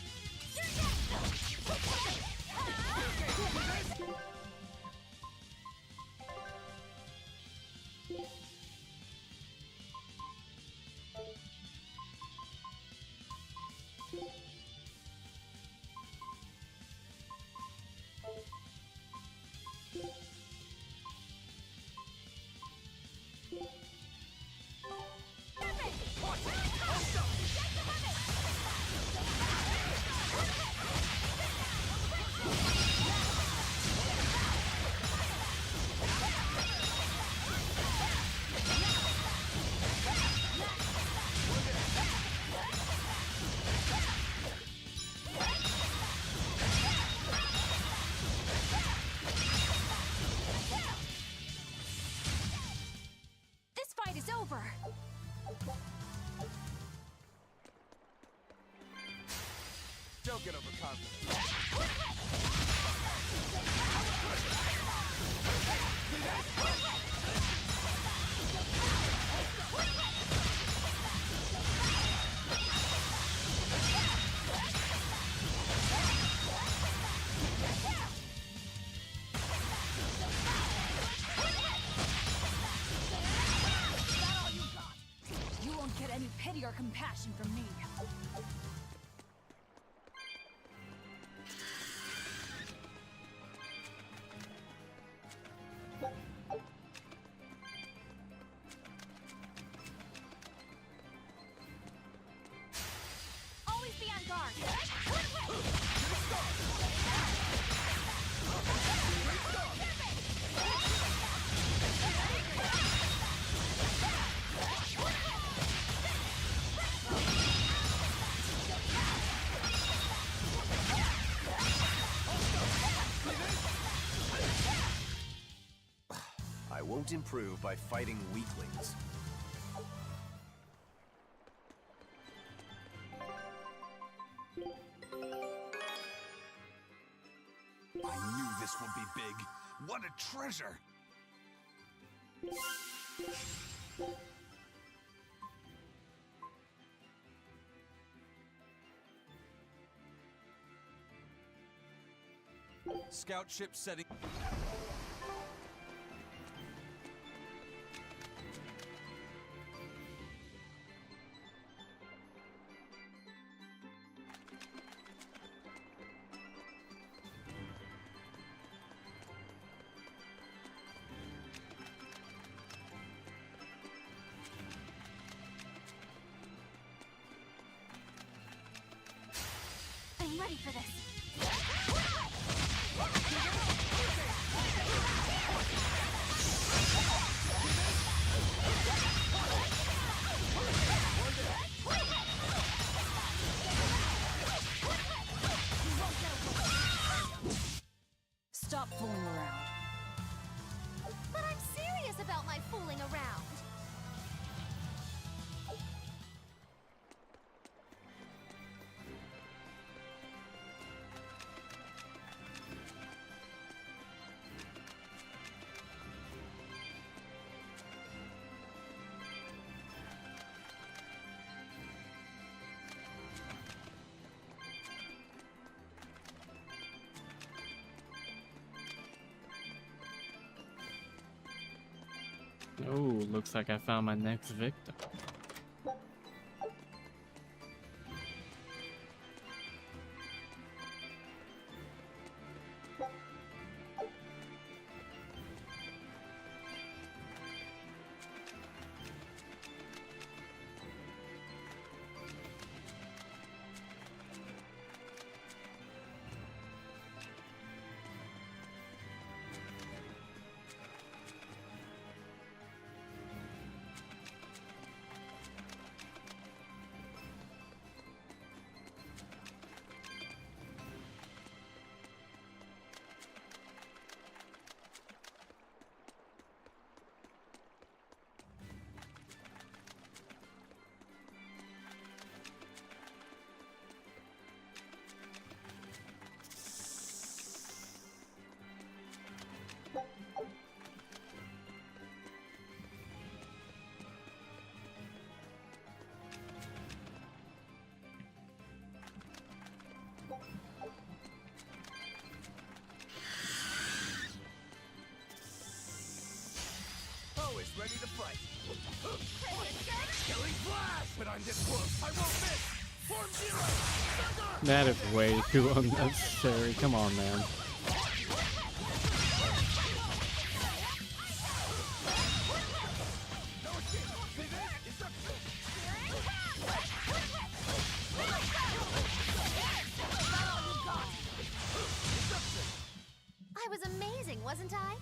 This fight is over! Don't get overconfident. You won't get any pity or compassion from me. Always be on guard! I won't improve by fighting weaklings. I knew this would be big. What a treasure! Scout ship setting. I'm ready for this. Stop fooling around. But I'm serious about my fooling around. Oh, looks like I found my next victim. Always ready to fight. Killing flash! But I'm this close, I won't miss! Form zero! Thunder! That is way too unnecessary. Come on, man. I was amazing, wasn't I?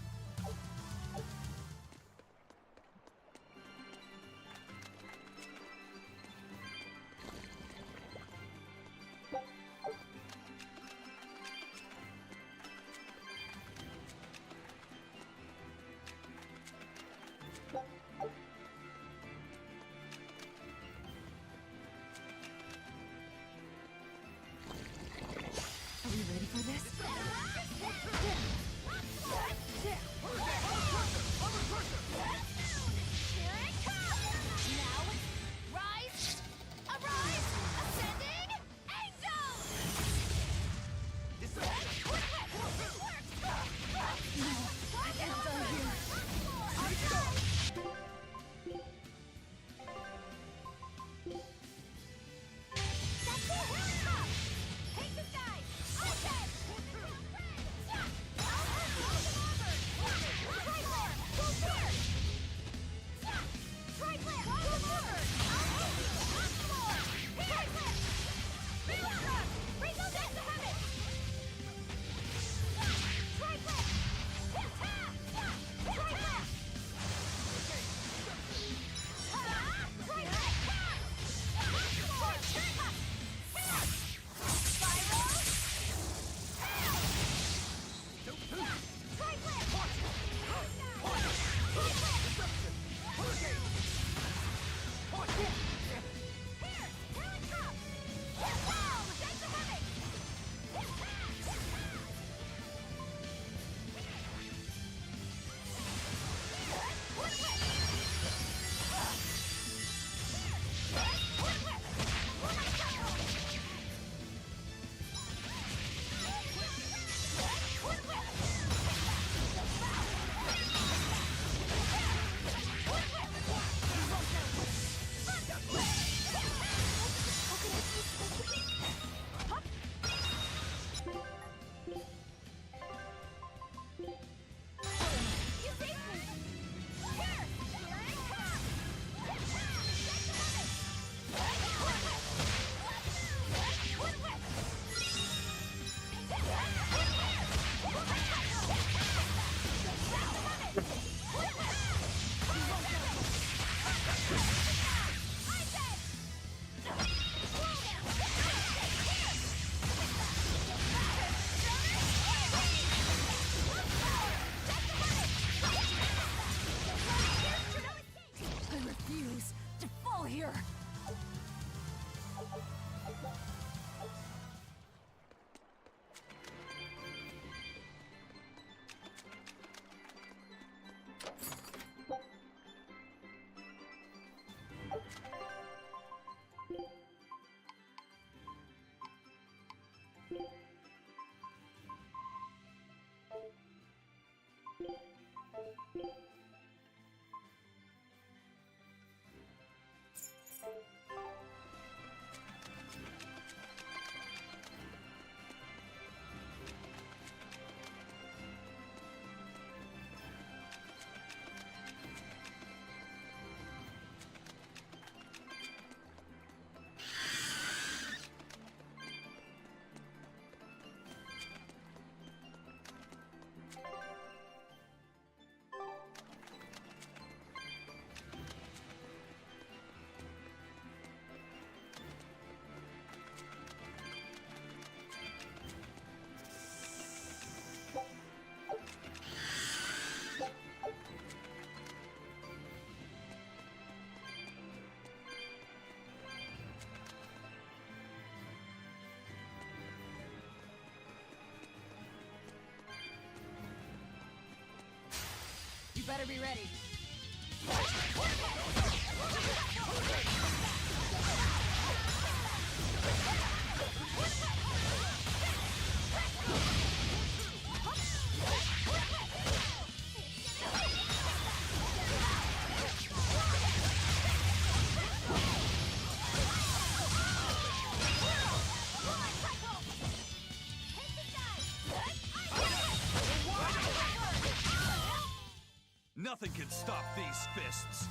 better be ready. Nothing can stop these fists.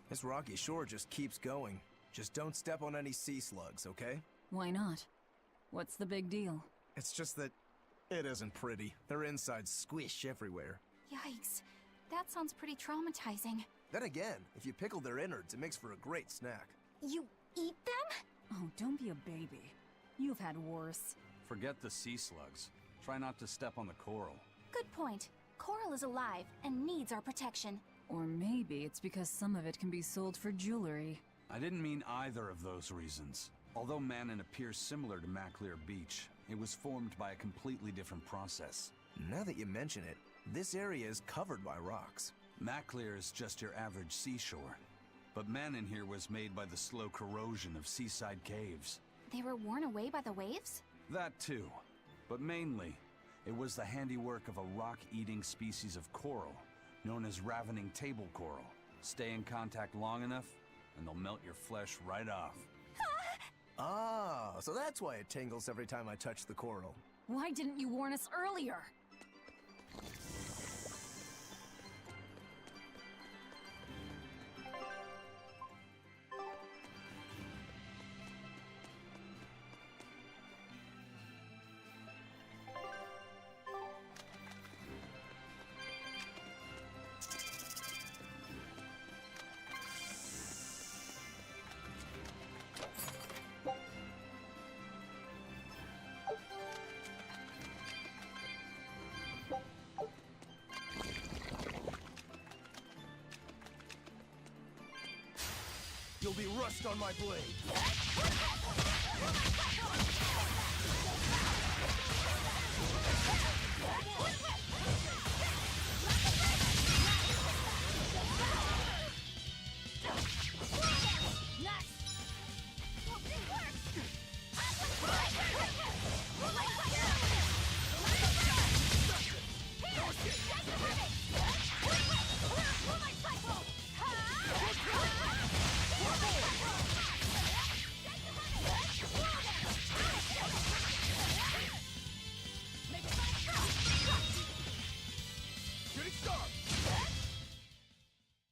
This rocky shore just keeps going. Just don't step on any sea slugs, okay? Why not? What's the big deal? It's just that it isn't pretty. Their insides squish everywhere. Yikes. That sounds pretty traumatizing. Then again, if you pickle their innards, it makes for a great snack. You eat them? Oh, don't be a baby. You've had worse. Forget the sea slugs. Try not to step on the coral. Good point. Coral is alive and needs our protection. Or maybe it's because some of it can be sold for jewelry. I didn't mean either of those reasons. Although Manon appears similar to Maclear Beach, it was formed by a completely different process. Now that you mention it, this area is covered by rocks. Maclear is just your average seashore. But Manon here was made by the slow corrosion of seaside caves. They were worn away by the waves? That too. But mainly, it was the handiwork of a rock-eating species of coral, known as ravening table coral. Stay in contact long enough, and they'll melt your flesh right off. Ah, so that's why it tingles every time I touch the coral. Why didn't you warn us earlier? You'll be rust on my blade.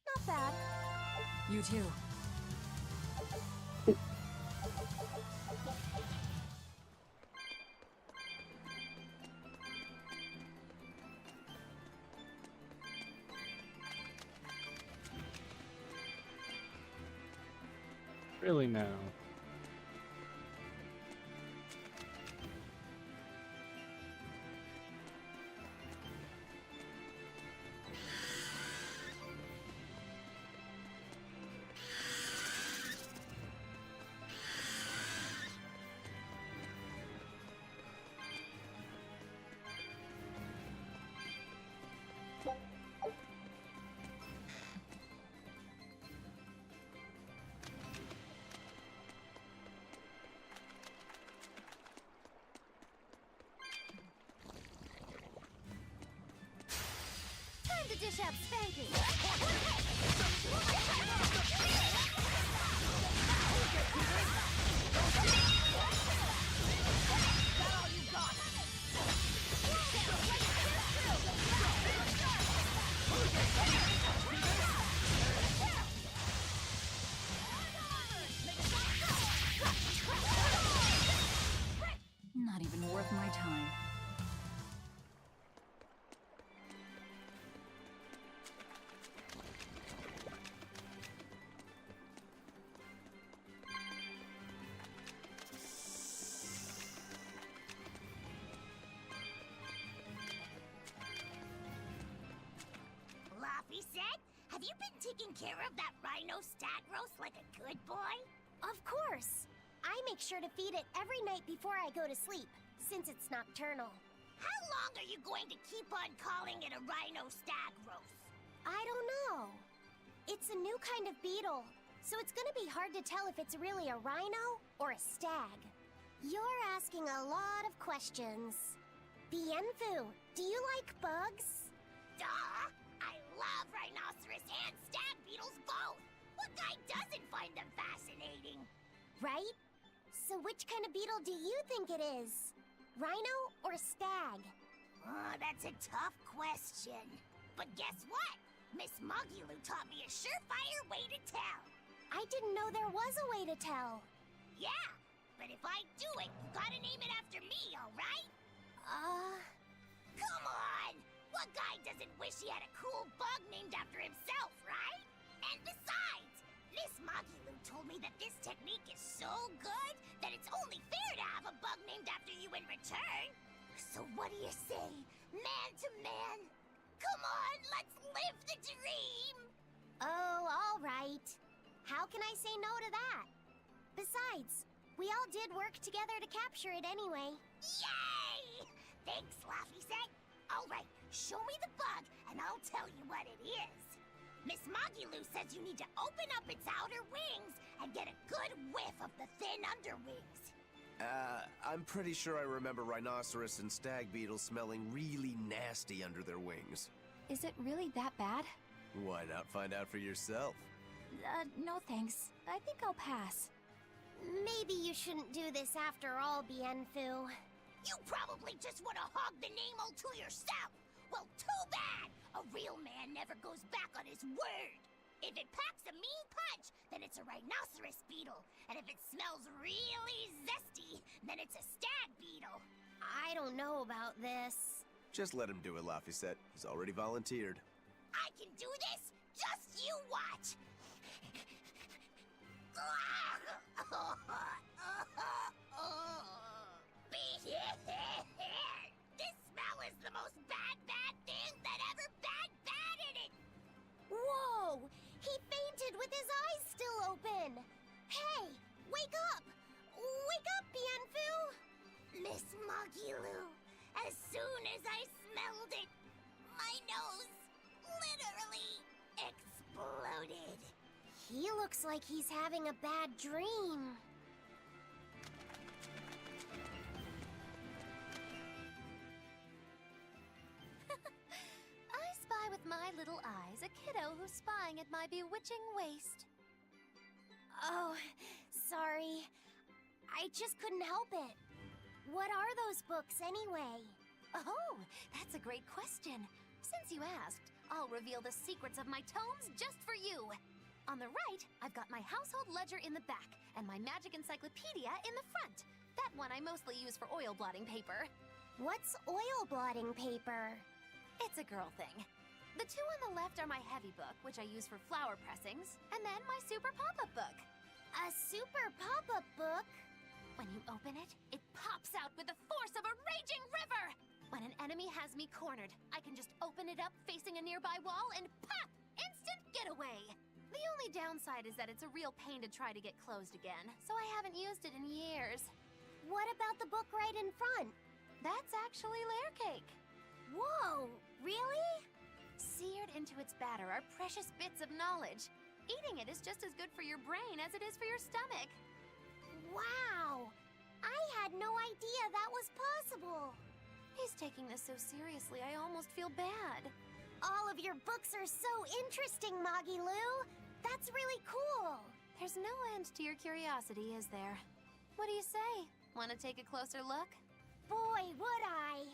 Not bad. You too. Really now. Time to dish out spanking. Not even worth my time. Laffy said, have you been taking care of that rhino stag roast like a good boy? Of course. I I make sure to feed it every night before I go to sleep, since it's nocturnal. How long are you going to keep on calling it a rhino stag roast? I don't know. It's a new kind of beetle, so it's gonna be hard to tell if it's really a rhino or a stag. You're asking a lot of questions. Bienfu, do you like bugs? Duh! I love rhinoceros and stag beetles both! What guy doesn't find them fascinating? Right? So which kind of beetle do you think it is? Rhino or stag? Oh, that's a tough question. But guess what? Miss Mogulu taught me a surefire way to tell. I didn't know there was a way to tell. Yeah, but if I do it, you gotta name it after me, alright? Come on! What guy doesn't wish he had a cool bug named after himself, right? And besides, Miss Mogulu told me that this technique is so good that it's only fair to have a bug named after you in return. So what do you say, man to man? Come on, let's live the dream! Oh, all right. How can I say no to that? Besides, we all did work together to capture it anyway. Yay! Thanks, Laffy-set. All right, show me the bug, and I'll tell you what it is. Miss Mogulu says you need to open up its outer wings and get a good whiff of the thin underwings. I'm pretty sure I remember rhinoceros and stag beetles smelling really nasty under their wings. Is it really that bad? Why not find out for yourself? No thanks. I think I'll pass. Maybe you shouldn't do this after all, Bienfu. You probably just want to hog the name all to yourself. Well, too bad! A real man never goes back on his word. If it packs a mean punch, then it's a rhinoceros beetle. And if it smells really zesty, then it's a stag beetle. I don't know about this. Just let him do it, Laffy-set. He's already volunteered. I can do this? Just you watch! This smell is the most bad thing that ever batted it! Whoa! He fainted with his eyes still open! Hey! Wake up! Wake up, Bienfu! Miss Mogulu, as soon as I smelled it, my nose literally exploded. He looks like he's having a bad dream. I spy with my little eyes a kiddo who's spying at my bewitching waist. Oh, sorry. I just couldn't help it. What are those books anyway? Oh, that's a great question. Since you asked, I'll reveal the secrets of my tomes just for you. On the right, I've got my household ledger in the back and my magic encyclopedia in the front. That one I mostly use for oil blotting paper. What's oil blotting paper? It's a girl thing. The two on the left are my heavy book, which I use for flower pressings, and then my super pop-up book. A super pop-up book? When you open it, it pops out with the force of a raging river! When an enemy has me cornered, I can just open it up facing a nearby wall and pop! Instant getaway! The only downside is that it's a real pain to try to get closed again, so I haven't used it in years. What about the book right in front? That's actually layer cake. Whoa, really? Seared into its batter are precious bits of knowledge. Eating it is just as good for your brain as it is for your stomach. Wow! I had no idea that was possible. He's taking this so seriously, I almost feel bad. All of your books are so interesting, Moggy-Lou. That's really cool. There's no end to your curiosity, is there? What do you say? Want to take a closer look? Boy, would I.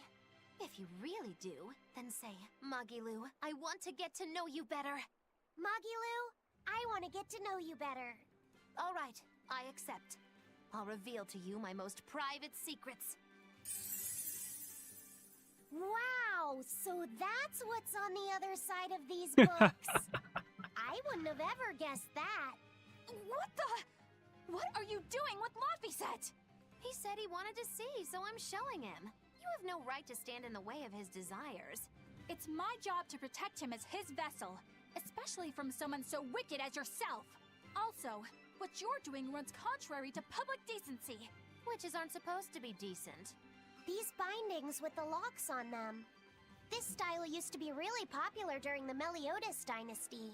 If you really do, then say, Moggy-Lou, I want to get to know you better. Moggy-Lou, I want to get to know you better. All right, I accept. I'll reveal to you my most private secrets. Wow, so that's what's on the other side of these books. I wouldn't have ever guessed that. What the? What are you doing with Laffy-set? He said he wanted to see, so I'm showing him. You have no right to stand in the way of his desires. It's my job to protect him as his vessel, especially from someone so wicked as yourself. Also, What you're doing runs contrary to public decency. Witches aren't supposed to be decent. These bindings with the locks on them. This style used to be really popular during the Meliodas dynasty.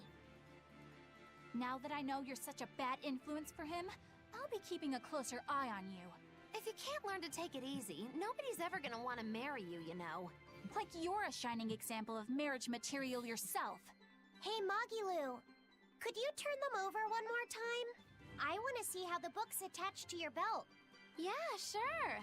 Now that I know you're such a bad influence for him, I'll be keeping a closer eye on you. If you can't learn to take it easy, nobody's ever gonna want to marry you, you know. Like you're a shining example of marriage material yourself. Hey, Magilu, could you turn them over one more time? I want to see how the book's attached to your belt. Yeah, sure.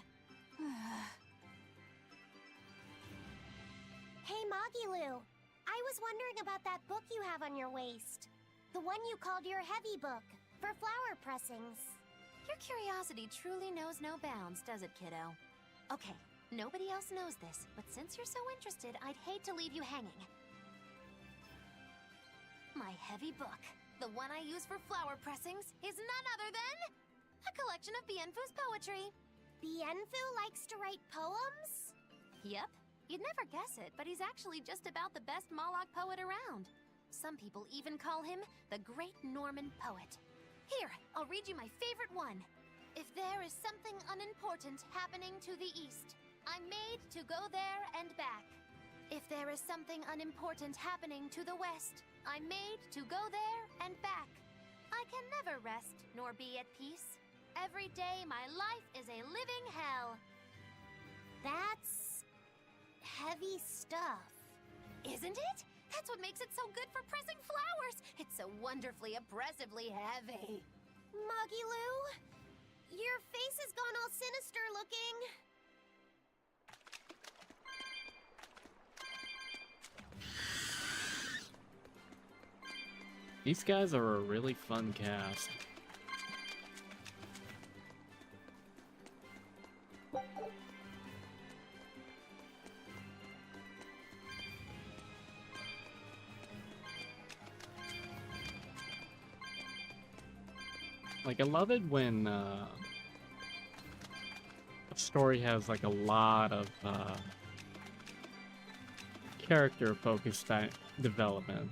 Hey, Magilu, I was wondering about that book you have on your waist. The one you called your heavy book, for flower pressings. Your curiosity truly knows no bounds, does it, kiddo? Okay, nobody else knows this, but since you're so interested, I'd hate to leave you hanging. My heavy book, the one I use for flower pressings, is none other than a collection of Bienfu's poetry. Bienfu likes to write poems? Yep. You'd never guess it, but he's actually just about the best Moloch poet around. Some people even call him the Great Norman Poet. Here, I'll read you my favorite one. If there is something unimportant happening to the east, I'm made to go there and back. If there is something unimportant happening to the west, I'm made to go there and back. I can never rest nor be at peace. Every day my life is a living hell. That's heavy stuff. Isn't it? That's what makes it so good for pressing flowers. It's so wonderfully, oppressively heavy. Magilu, your face has gone all sinister looking. These guys are a really fun cast. Like, I love it when a story has like a lot of character-focused development.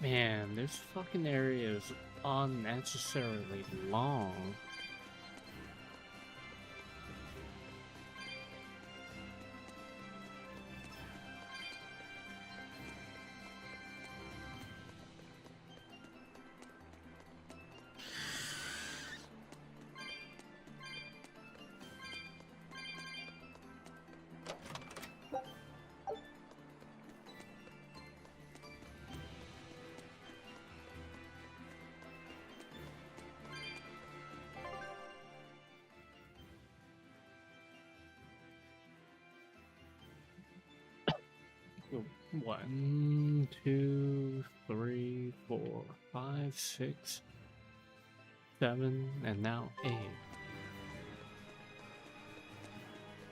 Man, this fucking area is unnecessarily long. One, two, three, 4, 5, 6, 7, and now 8.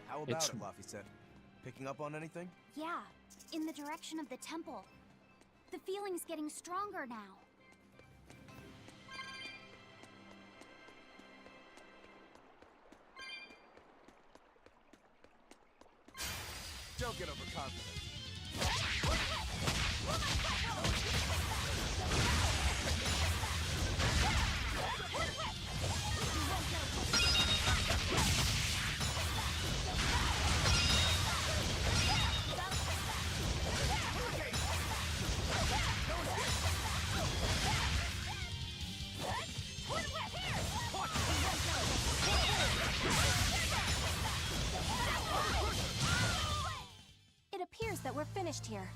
How about It's- it, Laffy said? Picking up on anything? Yeah, in the direction of the temple. The feeling's getting stronger now. Don't get overconfident. It appears that we're finished here.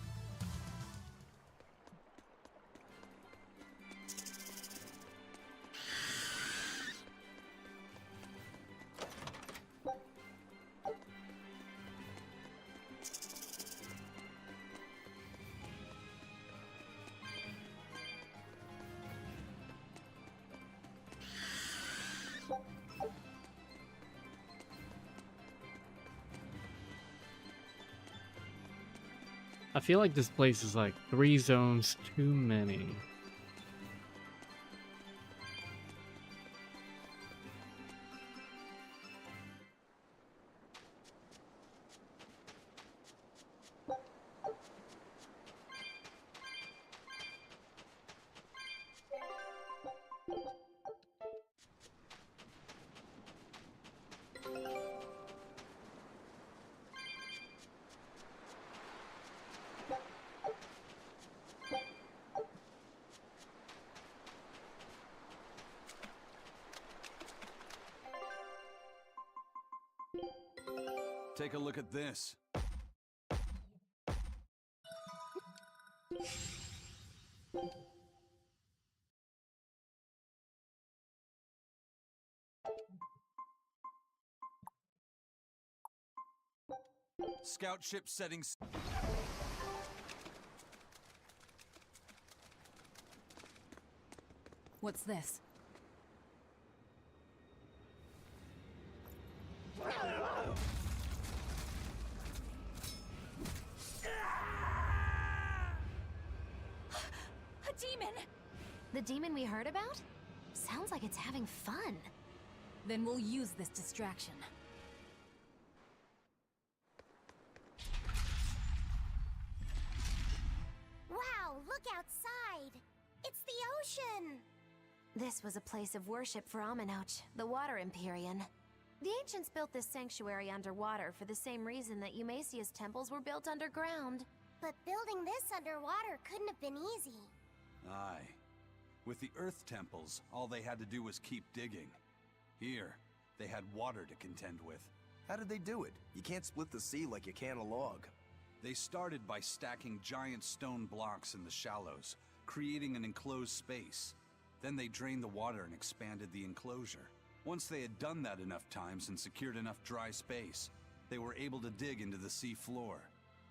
I feel like this place is like 3 zones too many. Take a look at this. Scout ship settings. What's this? A demon! The demon we heard about? Sounds like it's having fun. Then we'll use this distraction. Wow, look outside! It's the ocean! This was a place of worship for Aminoch, the Water Empyrean. The ancients built this sanctuary underwater for the same reason that Eumasia's temples were built underground. But building this underwater couldn't have been easy. Aye. With the Earth temples, all they had to do was keep digging. Here, they had water to contend with. How did they do it? You can't split the sea like you can a log. They started by stacking giant stone blocks in the shallows, creating an enclosed space. Then they drained the water and expanded the enclosure. Once they had done that enough times and secured enough dry space, they were able to dig into the sea floor.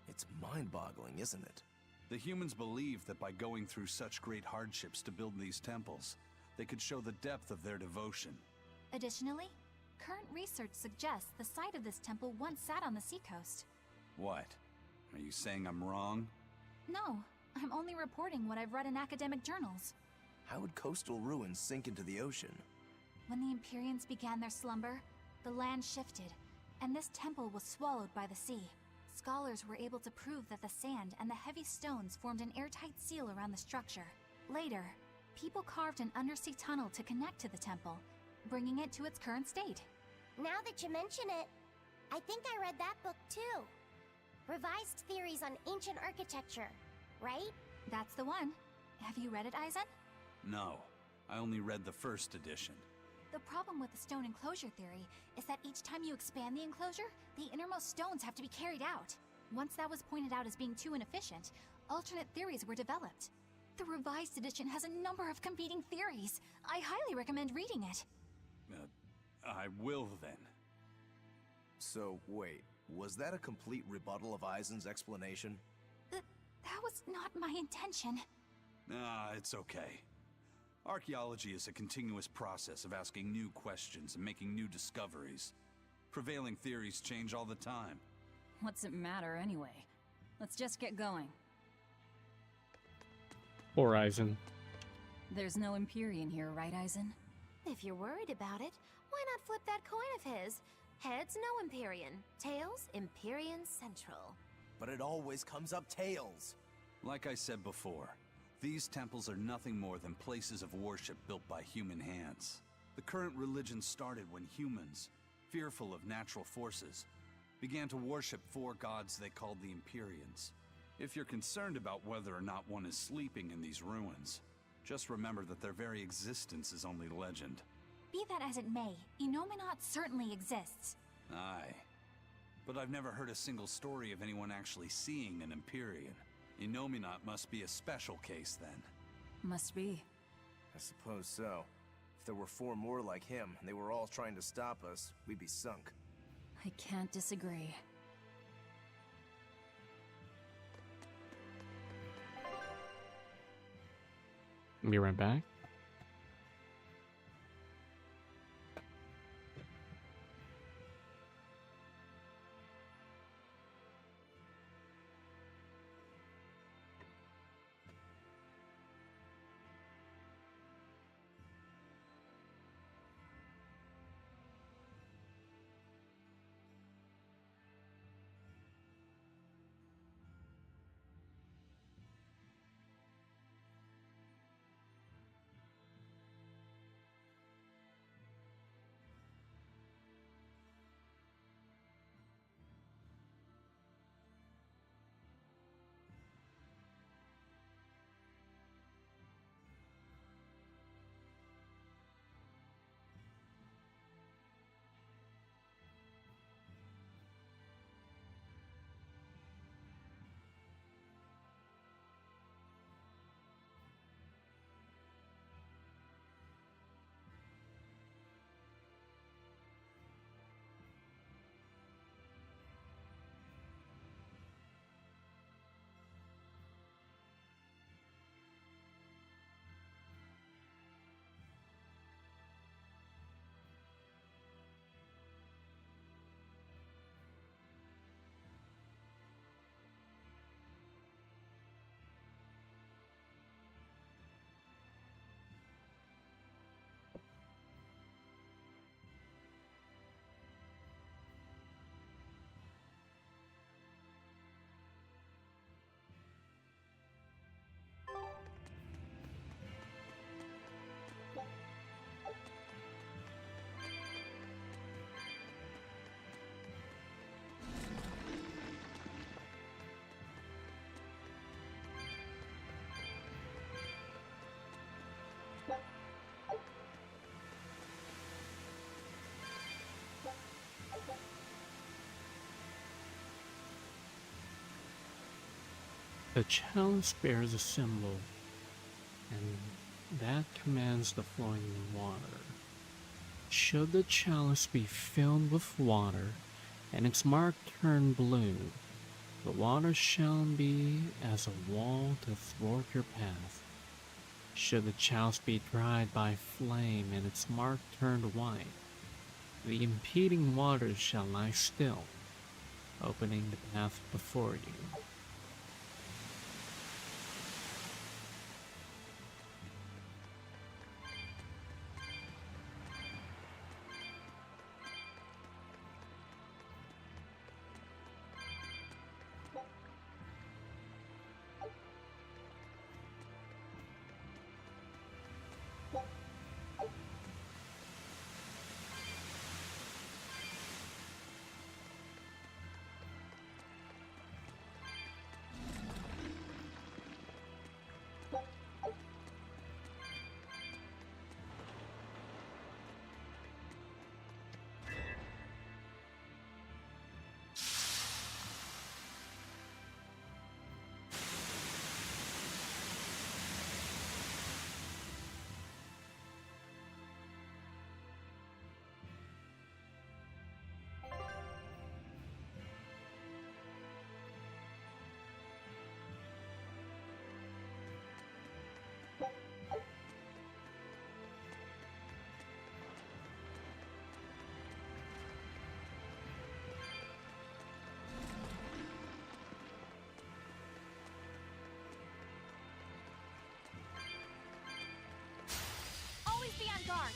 It's mind-boggling, isn't it? The humans believed that by going through such great hardships to build these temples, they could show the depth of their devotion. Additionally, current research suggests the site of this temple once sat on the seacoast. What? Are you saying I'm wrong? No, I'm only reporting what I've read in academic journals. How would coastal ruins sink into the ocean? When the Empyreans began their slumber, the land shifted, and this temple was swallowed by the sea. scholars were able to prove that the sand and the heavy stones formed an airtight seal around the structure. Later, people carved an undersea tunnel to connect to the temple, bringing it to its current state. Now that you mention it, I think I read that book too. Revised Theories on Ancient Architecture, right? That's the one. Have you read it, Aizen? No, I only read the first edition. The problem with the stone enclosure theory is that each time you expand the enclosure, the innermost stones have to be carried out. Once that was pointed out as being too inefficient, alternate theories were developed. The revised edition has a number of competing theories. I highly recommend reading it. I will then. So, wait, was that a complete rebuttal of Aizen's explanation? That was not my intention. It's okay. Archaeology is a continuous process of asking new questions and making new discoveries. Prevailing theories change all the time. What's it matter anyway? Let's just get going. Poor Aizen. There's no Empyrean here, right, Aizen? If you're worried about it, why not flip that coin of his? Heads, no Empyrean. Tails, Empyrean Central. But it always comes up tails. Like I said before, these temples are nothing more than places of worship built by human hands. The current religion started when humans, fearful of natural forces, began to worship four gods they called the Empyreans. If you're concerned about whether or not one is sleeping in these ruins, just remember that their very existence is only legend. Be that as it may, Inominat certainly exists. Aye. But I've never heard a single story of anyone actually seeing an Empyrean. Inominat must be a special case then. Must be. I suppose so. If there were four more like him, and they were all trying to stop us, we'd be sunk. I can't disagree. Be right back. The chalice bears a symbol, and that commands the flowing water. Should the chalice be filled with water, and its mark turn blue, the water shall be as a wall to thwart your path. Should the chalice be dried by flame, and its mark turned white, the impeding waters shall lie still, opening the path before you. guard.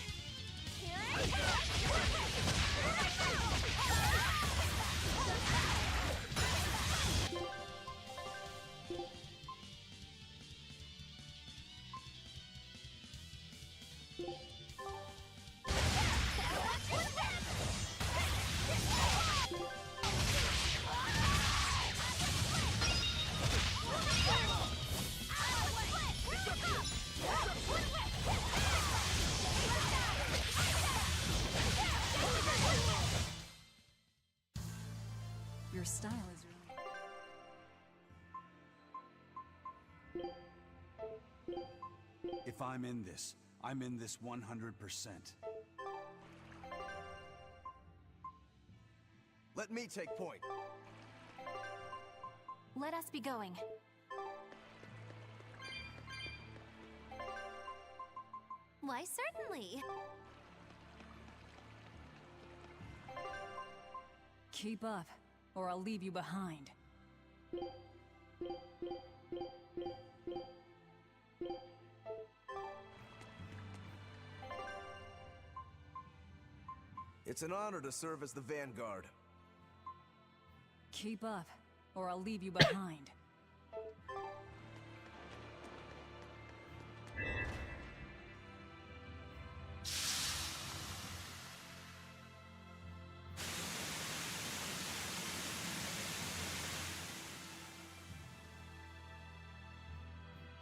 Your style is really... If I'm in this 100%. Let me take point. Let us be going. Why, certainly. Keep up, or I'll leave you behind. It's an honor to serve as the Vanguard. Keep up, or I'll leave you behind.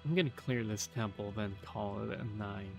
I'm gonna clear this temple, then call it a 9.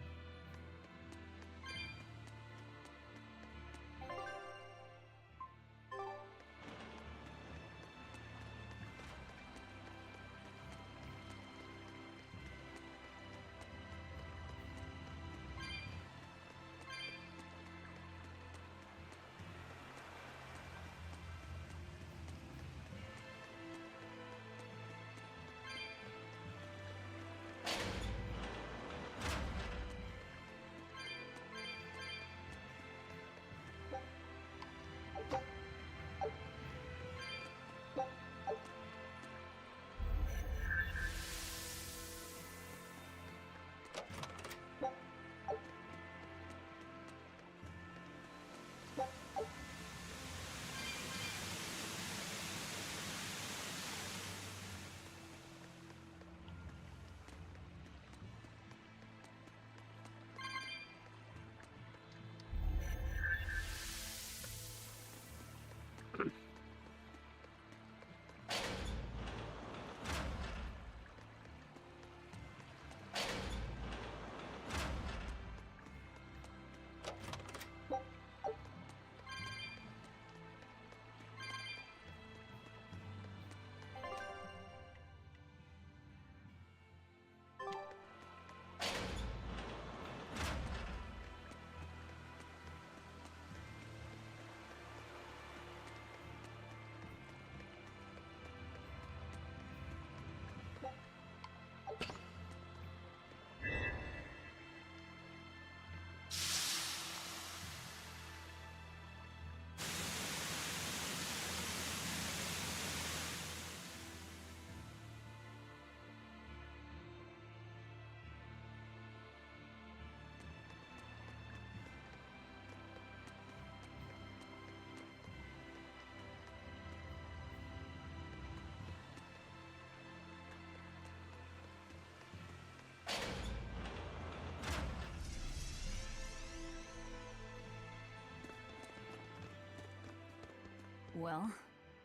Well,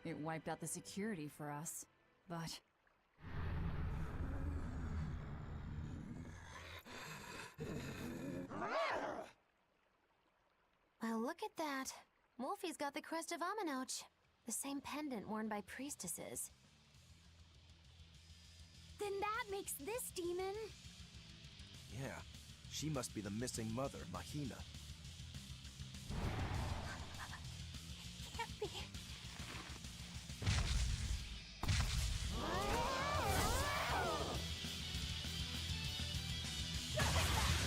it wiped out the security for us, but... Well, look at that. Wolfie's got the crest of Aminoch. The same pendant worn by priestesses. Then that makes this demon... Yeah, she must be the missing mother, Mahina. Can't be.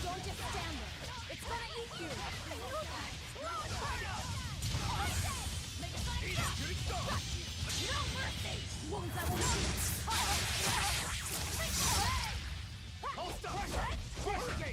Don't just stand there. It's gonna eat you. No mercy. Wounds that will Hold up! Quick,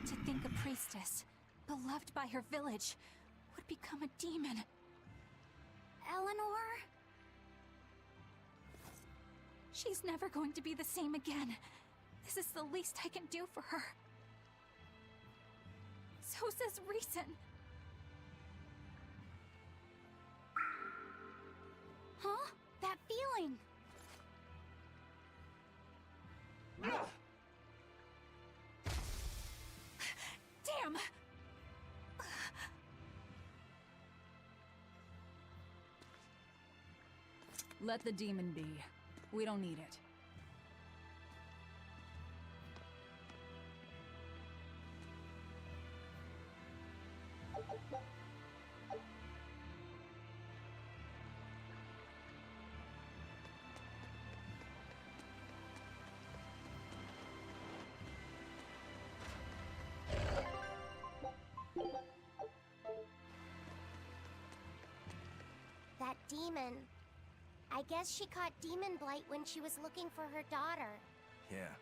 To think a priestess, beloved by her village, would become a demon. Eleanor? She's never going to be the same again. This is the least I can do for her. So says reason. Huh? That feeling! Damn! Let the demon be. We don't need it. That demon. I guess she caught demon blight when she was looking for her daughter. Yeah,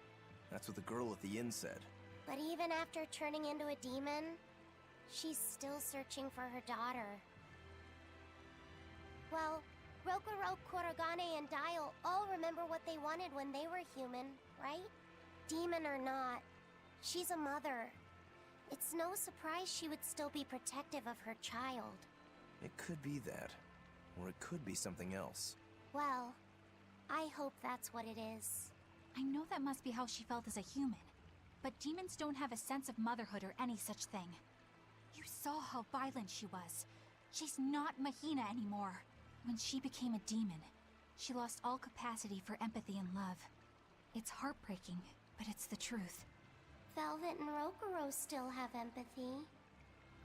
that's what the girl at the inn said. But even after turning into a demon, she's still searching for her daughter. Well, Rokuro, Kurogane, and Dial all remember what they wanted when they were human, right? Demon or not, she's a mother. It's no surprise she would still be protective of her child. It could be that. Or it could be something else. Well, I hope that's what it is. I know that must be how she felt as a human. But demons don't have a sense of motherhood or any such thing. You saw how violent she was. She's not Mahina anymore. When she became a demon, she lost all capacity for empathy and love. It's heartbreaking, but it's the truth. Velvet and Rokuro still have empathy.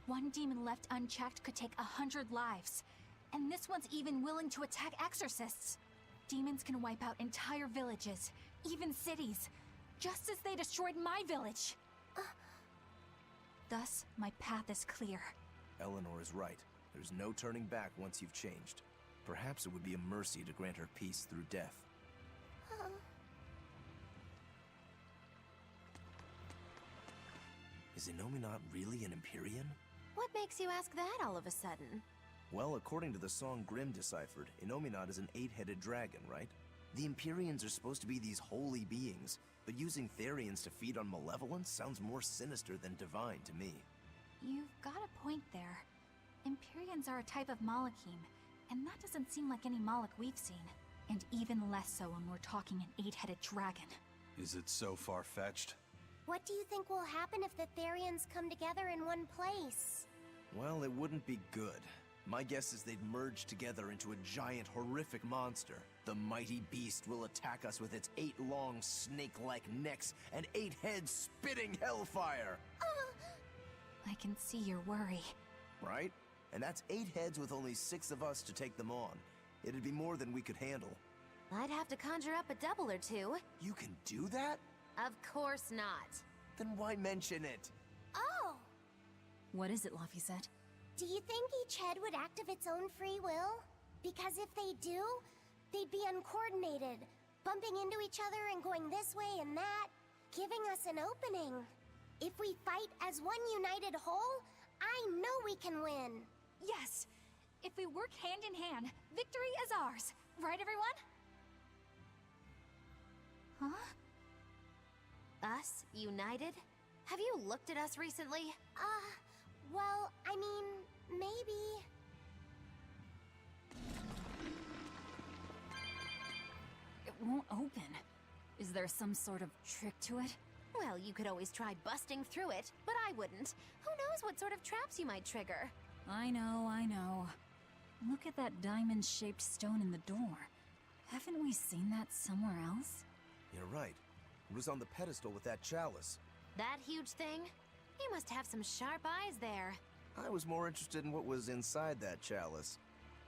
One demon left unchecked could take 100 lives. And this one's even willing to attack exorcists. Demons can wipe out entire villages, even cities, just as they destroyed my village. Thus, my path is clear. Eleanor is right. There's no turning back once you've changed. Perhaps it would be a mercy to grant her peace through death. Is Innominat really an Empyrean? What makes you ask that all of a sudden? Well, according to the song Grimm deciphered, Innominat is an 8-headed dragon, right? The Empyreans are supposed to be these holy beings, but using Therians to feed on malevolence sounds more sinister than divine to me. You've got a point there. Empyreans are a type of Malachim, and that doesn't seem like any Malach we've seen. And even less so when we're talking an 8-headed dragon. Is it so far-fetched? What do you think will happen if the Therians come together in one place? Well, it wouldn't be good. My guess is they'd merge together into a giant, horrific monster. The mighty beast will attack us with its 8 long, snake-like necks and 8 heads spitting hellfire! I can see your worry. Right? And that's 8 heads with only 6 of us to take them on. It'd be more than we could handle. I'd have to conjure up a double or two. You can do that? Of course not. Then why mention it? Oh! What is it, Laphicet? Do you think each head would act of its own free will? Because if they do, they'd be uncoordinated, bumping into each other and going this way and that, giving us an opening. If we fight as one united whole, I know we can win. Yes! If we work hand in hand, victory is ours. Right, everyone? Huh? Us? United? Have you looked at us recently? Well, I mean, maybe. It won't open. Is there some sort of trick to it? Well, you could always try busting through it, but I wouldn't. Who knows what sort of traps you might trigger? I know. Look at that diamond-shaped stone in the door. Haven't we seen that somewhere else? You're right. It was on the pedestal with that chalice. That huge thing? You must have some sharp eyes there. I was more interested in what was inside that chalice.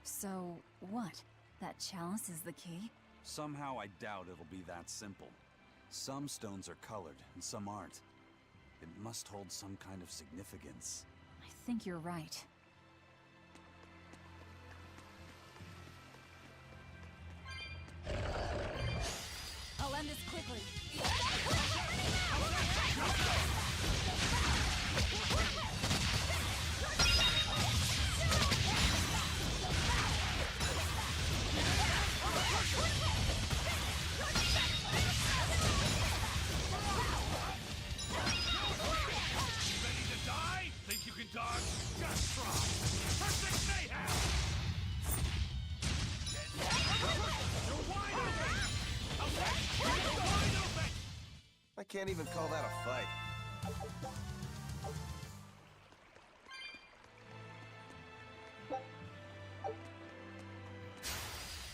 So, what? That chalice is the key? Somehow I doubt it'll be that simple. Some stones are colored and some aren't. It must hold some kind of significance. I think you're right. I'll end this quickly. Ready to die? Think you can dodge? Just try! Perfect mayhem! You're wide open! You're wide open! I can't even call that a fight.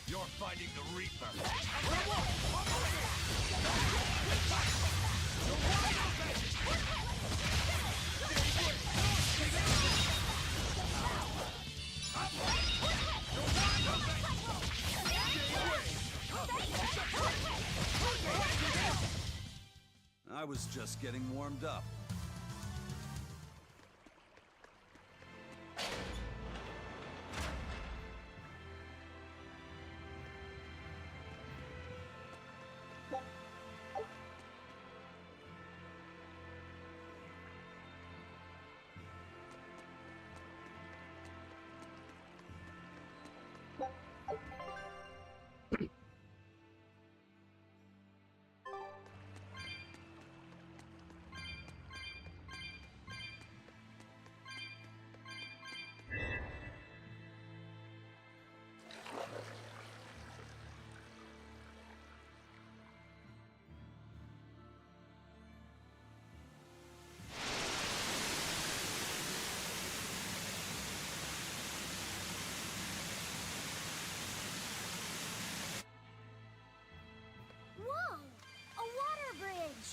You're fighting the Reaper. I was just getting warmed up. Whoa! A water bridge!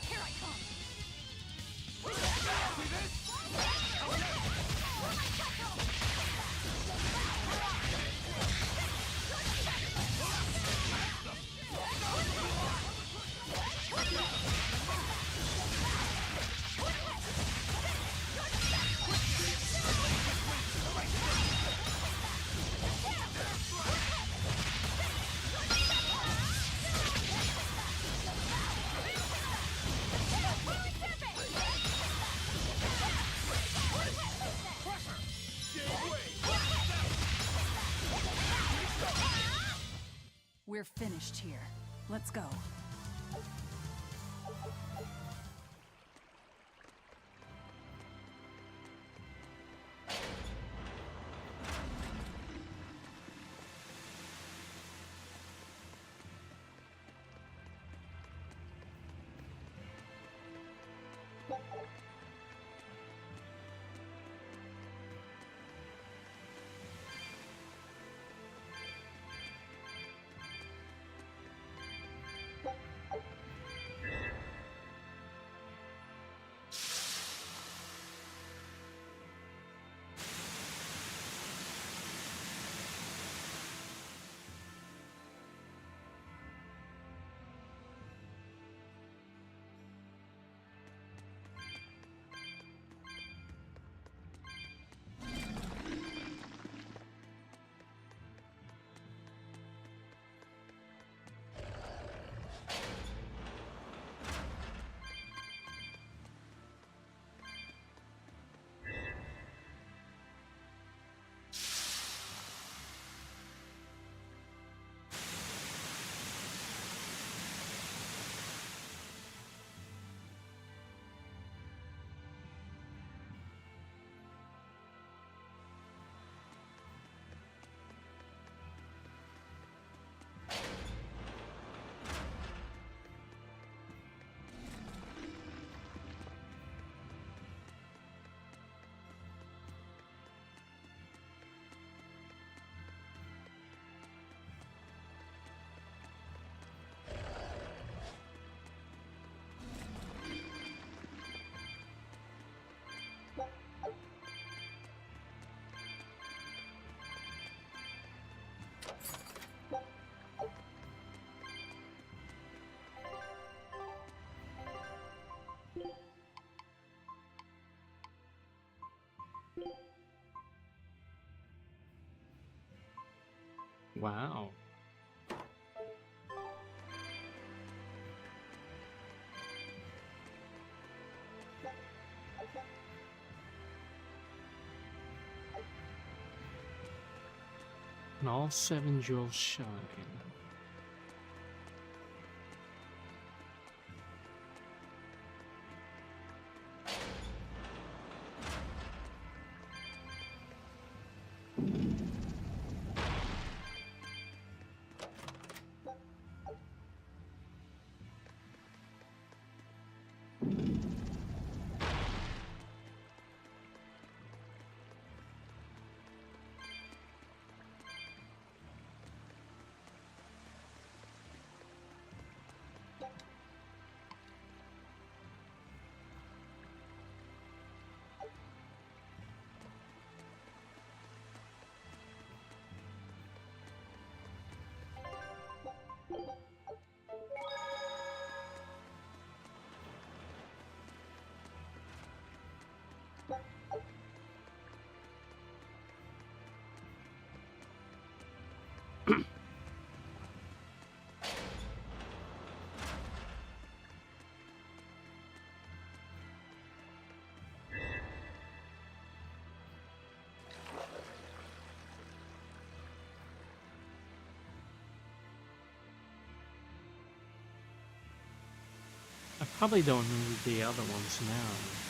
Here I come! We're finished here. Let's go. wow. And all 7 jewels shine. I probably don't need the other ones now.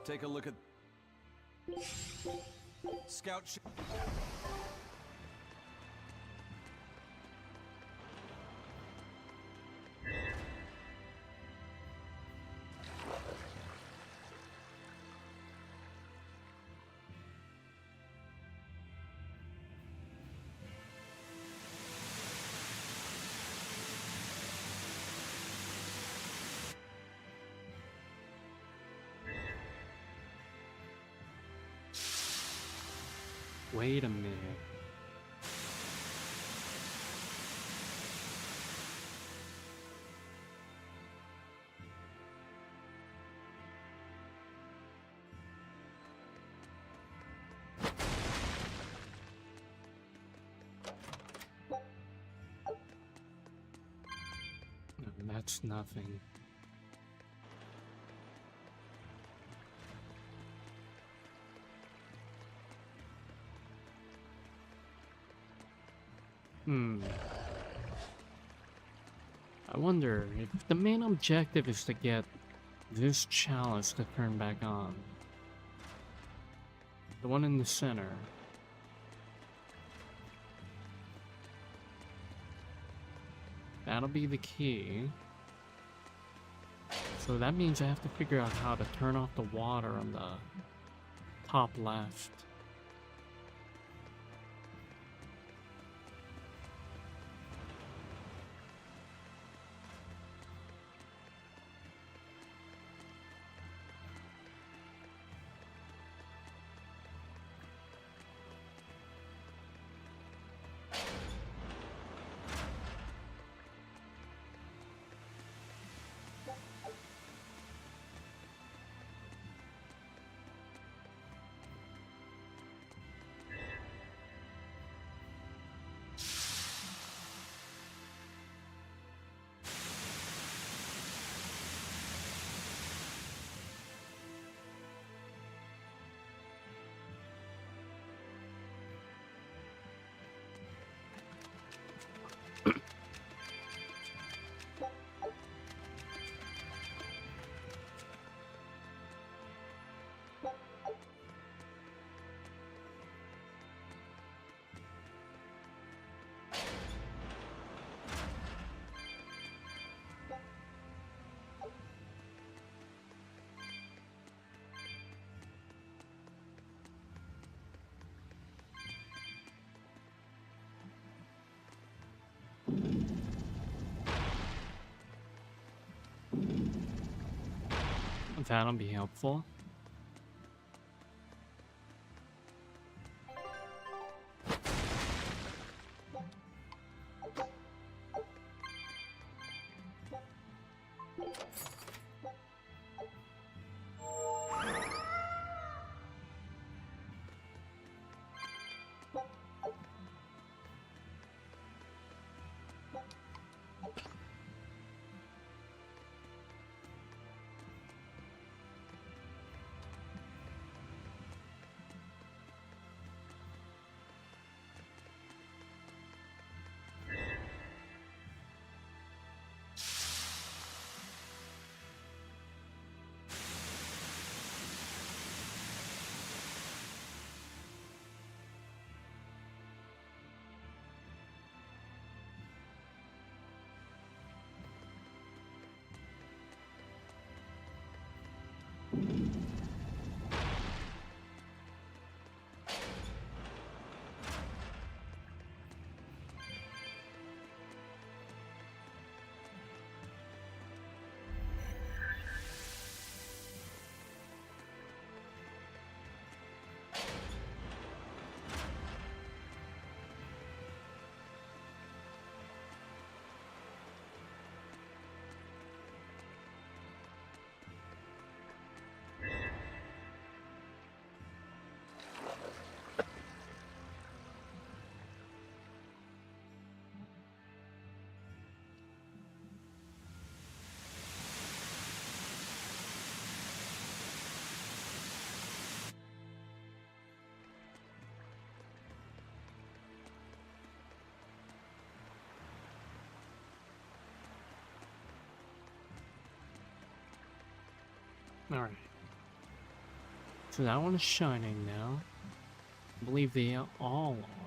Take a look at Scout. Wait a minute. That's nothing. I wonder if the main objective is to get this chalice to turn back on. The one in the center. That'll be the key. So that means I have to figure out how to turn off the water on the top left. That'll be helpful. Alright. So that one is shining now. I believe they all are.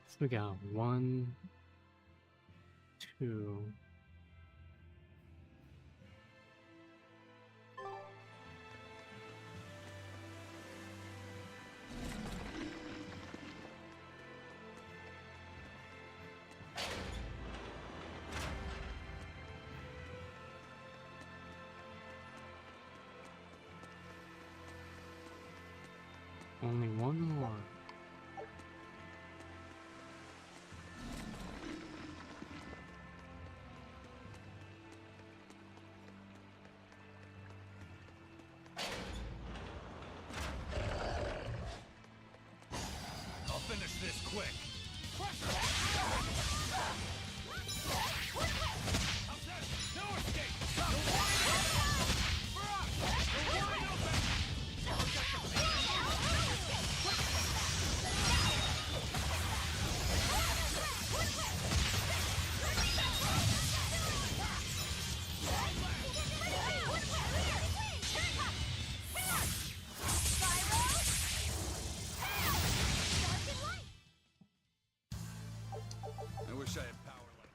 So we got 1, 2. Only one more. I'll finish this quick. No escape! I wish I had power like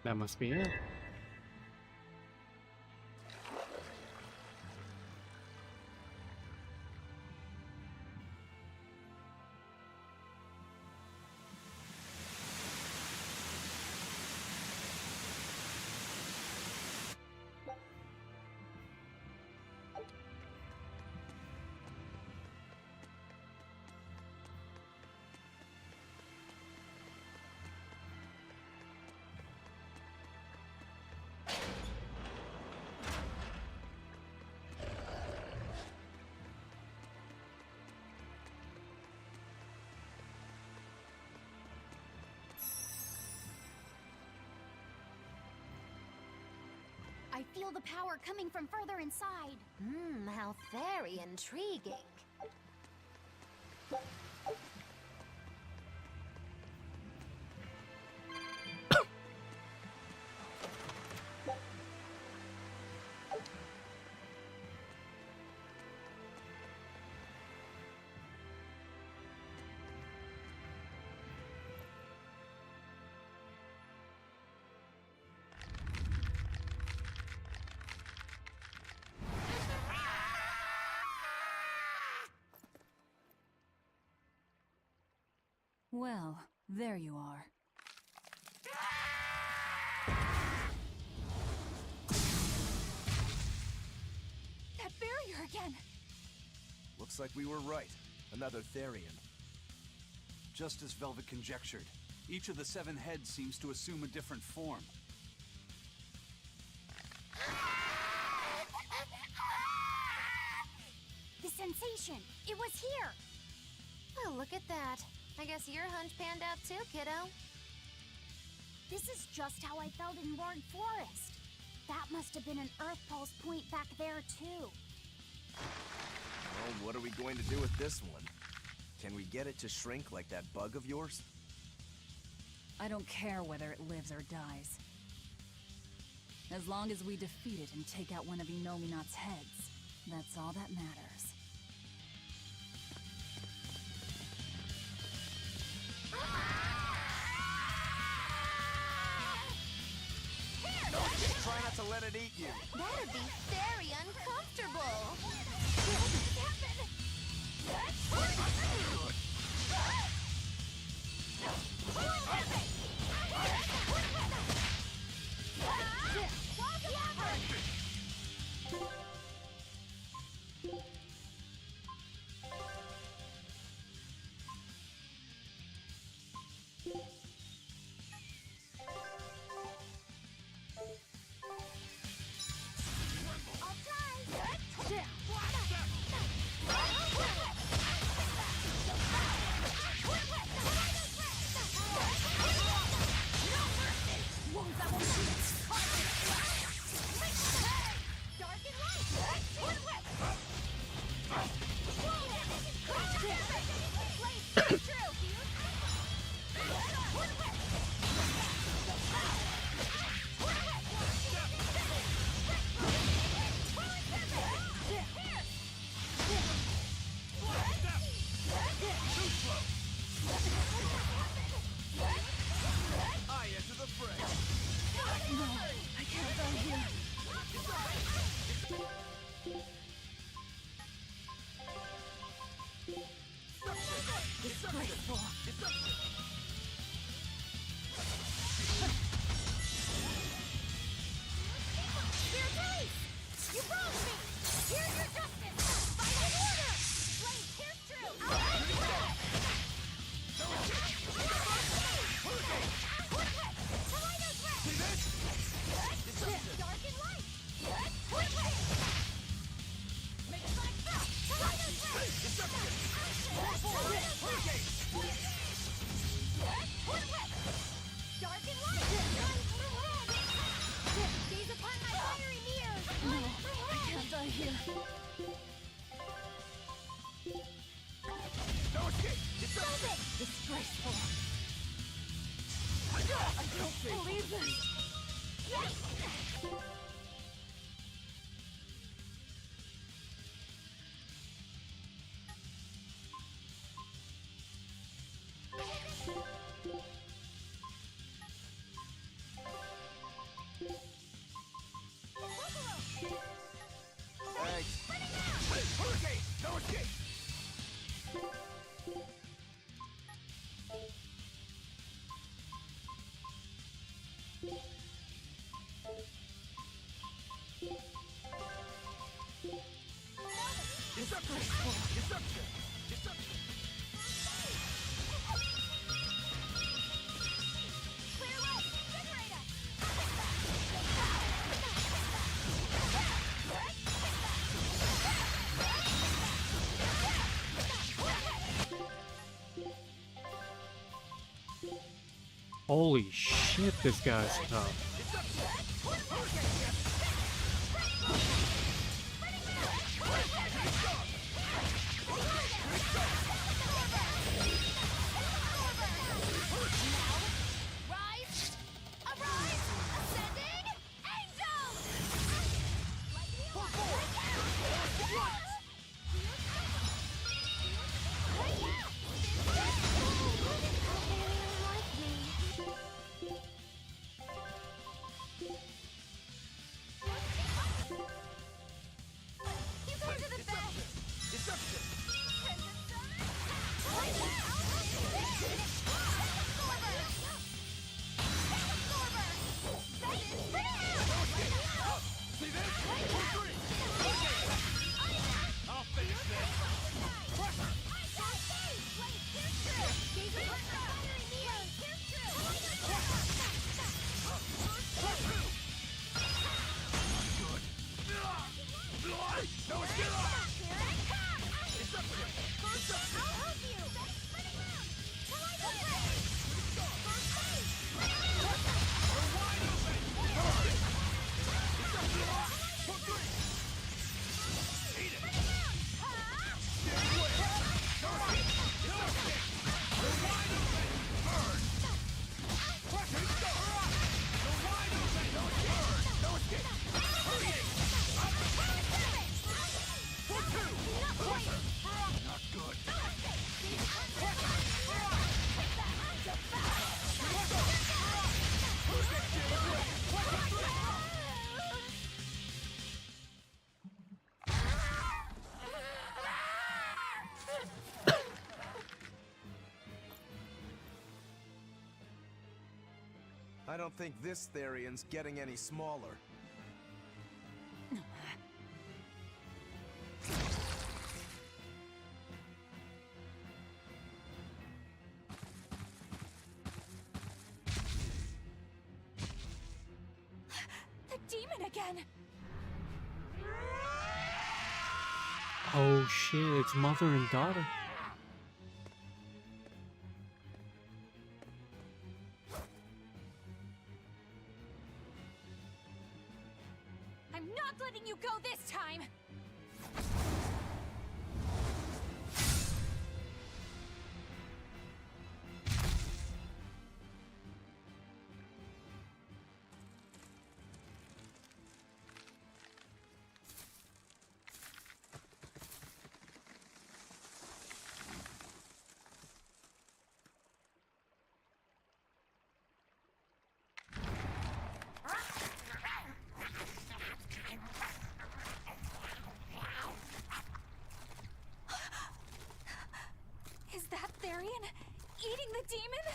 That must be it. I feel the power coming from further inside. How very intriguing. Well, there you are. That barrier again! Looks like we were right. Another Therian. Just as Velvet conjectured, each of the 7 heads seems to assume a different form. The sensation! It was here! Well, look at that. I guess your hunch panned out too, kiddo. This is just how I felt in Lord Forest. That must have been an Earth Pulse point back there, too. Well, what are we going to do with this one? Can we get it to shrink like that bug of yours? I don't care whether it lives or dies. As long as we defeat it and take out one of Inominat's heads, that's all that matters. No, just try not to let it eat you. That'd be very uncomfortable. Holy shit, this guy's tough. I don't think this Therian's getting any smaller. The demon again! Oh shit, it's mother and daughter. I'm not letting you go this time! Is that Therian eating the demon?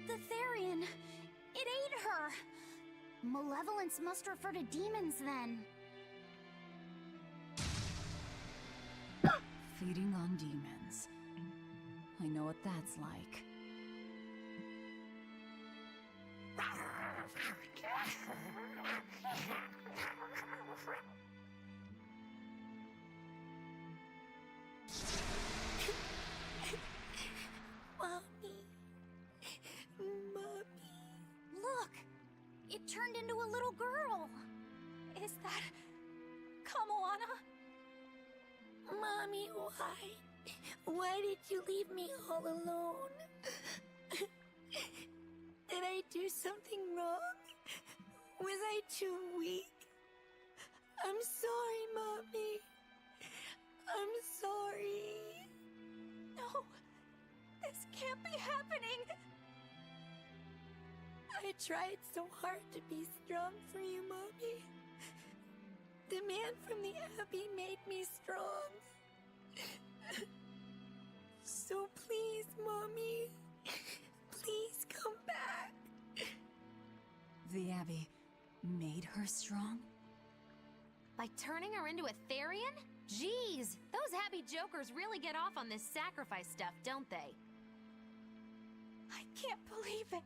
The Therian! It ate her! Malevolence must refer to demons then. Feeding on demons. I know what that's like. Mommy. Look! It turned into a little girl! Is that... Kamoana? Mommy, why? Why did you leave me all alone? Did I do something wrong? Was I too weak? I'm sorry, Mommy. I'm sorry. No! This can't be happening! I tried so hard to be strong for you, Mommy. The man from the Abbey made me strong. So please, Mommy, please come back. The Abbey made her strong? By turning her into a Therian? Jeez, those happy jokers really get off on this sacrifice stuff, don't they? I can't believe it.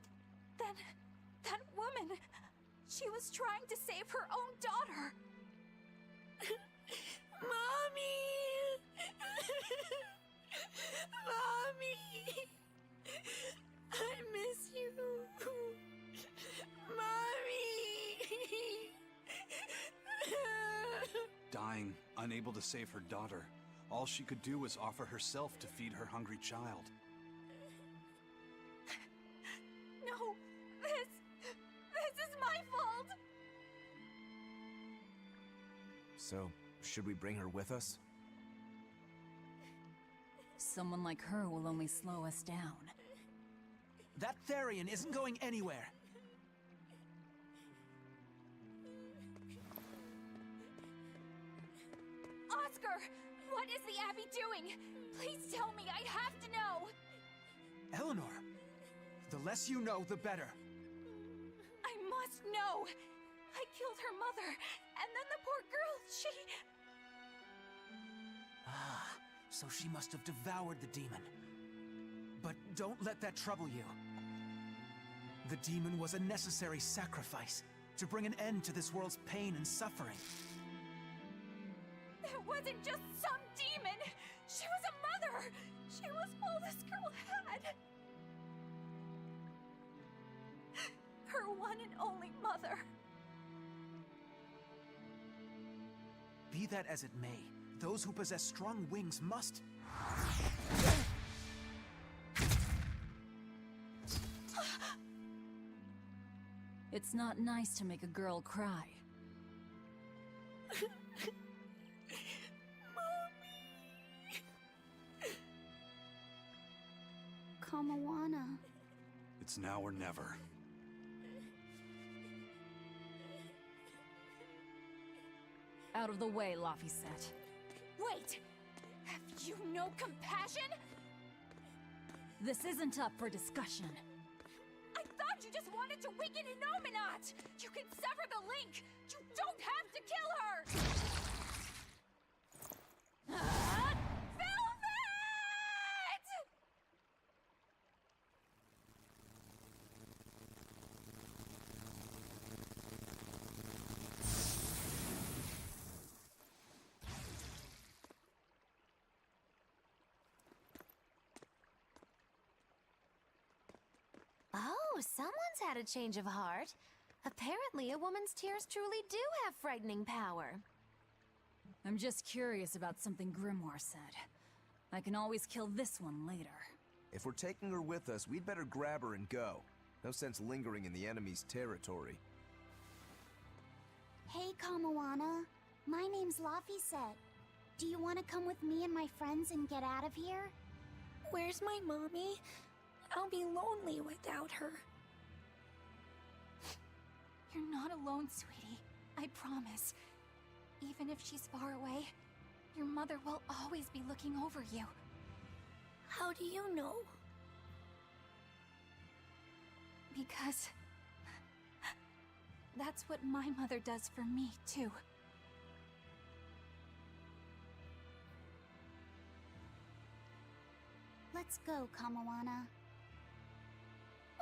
That woman, she was trying to save her own daughter. Mommy! Mommy! I miss you. Mommy! Dying, unable to save her daughter, all she could do was offer herself to feed her hungry child. No, this is my fault. So, should we bring her with us? Someone like her will only slow us down. That Therian isn't going anywhere. Oscar, what is the Abbey doing? Please tell me, I have to know. Eleanor, the less you know, the better. I must know. I killed her mother, and then the poor girl, she... Ah, so she must have devoured the demon. But don't let that trouble you. The demon was a necessary sacrifice to bring an end to this world's pain and suffering. It wasn't just some demon. She was a mother. She was all this girl had. Her one and only mother. Be that as it may, those who possess strong wings must... It's not nice to make a girl cry. Kamawana. It's now or never. Out of the way, Laphicet. Wait! Have you no compassion? This isn't up for discussion. I thought you just wanted to weaken Inominat! You can sever the link! You don't have to kill her! Velvet! Oh, someone's had a change of heart. Apparently, a woman's tears truly do have frightening power. I'm just curious about something Grimoire said. I can always kill this one later. If we're taking her with us, we'd better grab her and go. No sense lingering in the enemy's territory. Hey, Kamawana. My name's Laphicet. Do you want to come with me and my friends and get out of here? Where's my mommy? I'll be lonely without her. You're not alone, sweetie. I promise. Even if she's far away, your mother will always be looking over you. How do you know? Because... that's what my mother does for me, too. Let's go, Kamawana.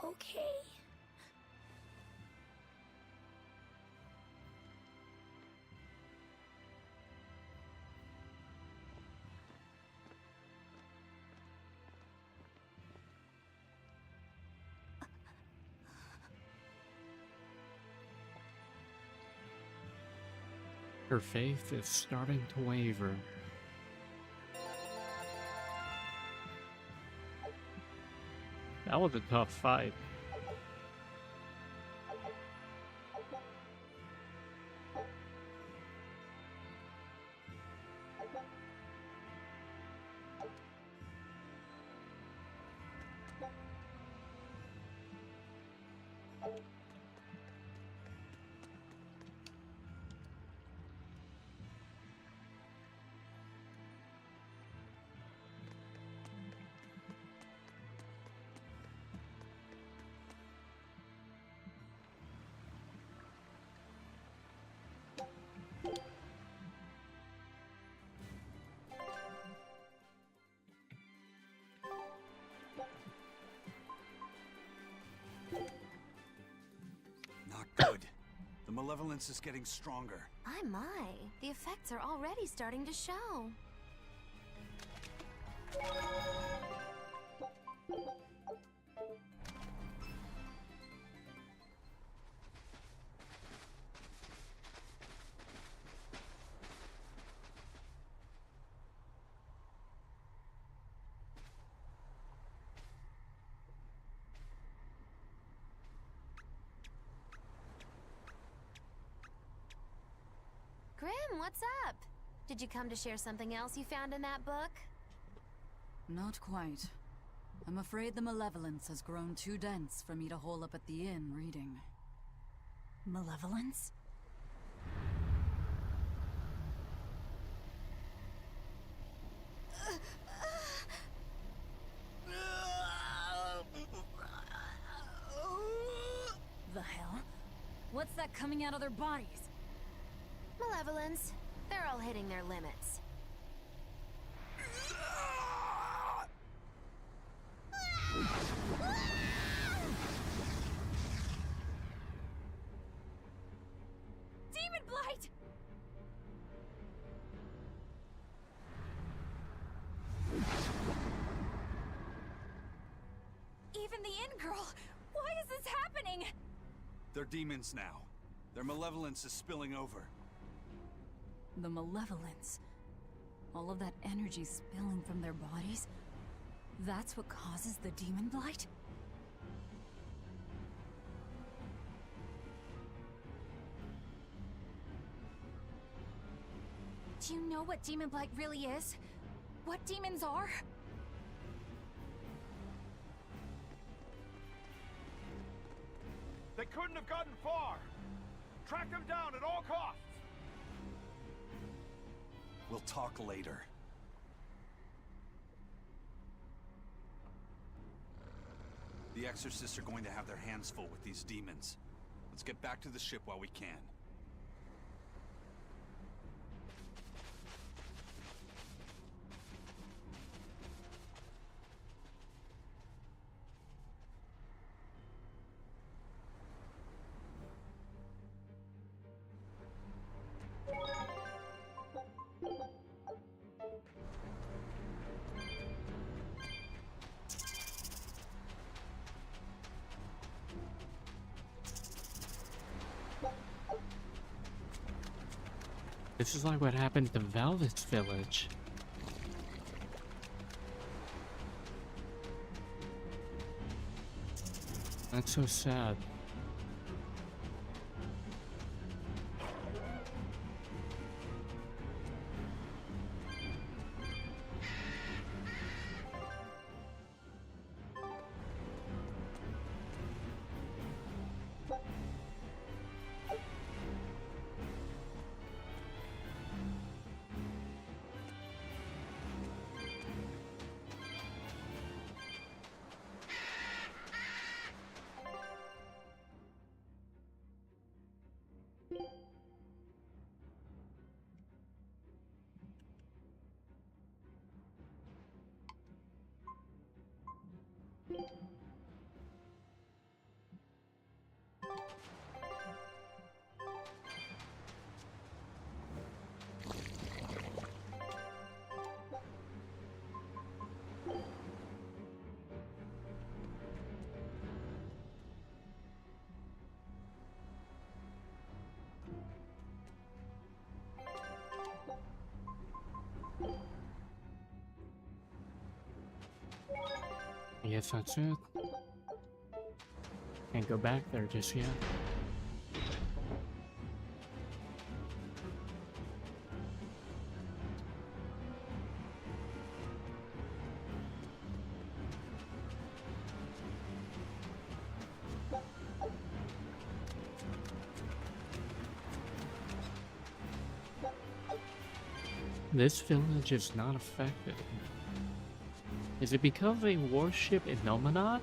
Okay. Her faith is starting to waver. That was a tough fight. malevolence is getting stronger. My. The effects are already starting to show. Grim, what's up? Did you come to share something else you found in that book? Not quite. I'm afraid the malevolence has grown too dense for me to hole up at the inn reading. Malevolence? The hell? What's that coming out of their bodies? Malevolence. They're all hitting their limits. Demon Blight! Even the inn girl! Why is this happening? They're demons now. Their malevolence is spilling over. The malevolence. All of that energy spilling from their bodies? That's what causes the demon blight? Do you know what demon blight really is? What demons are? They couldn't have gotten far. Track them down at all costs. We'll talk later. The Exorcists are going to have their hands full with these demons. Let's get back to the ship while we can. This is like what happened to Velvet's village. That's so sad. I guess that's it. Can't go back there just yet. This village is not affected. Is it because they worship Innominat?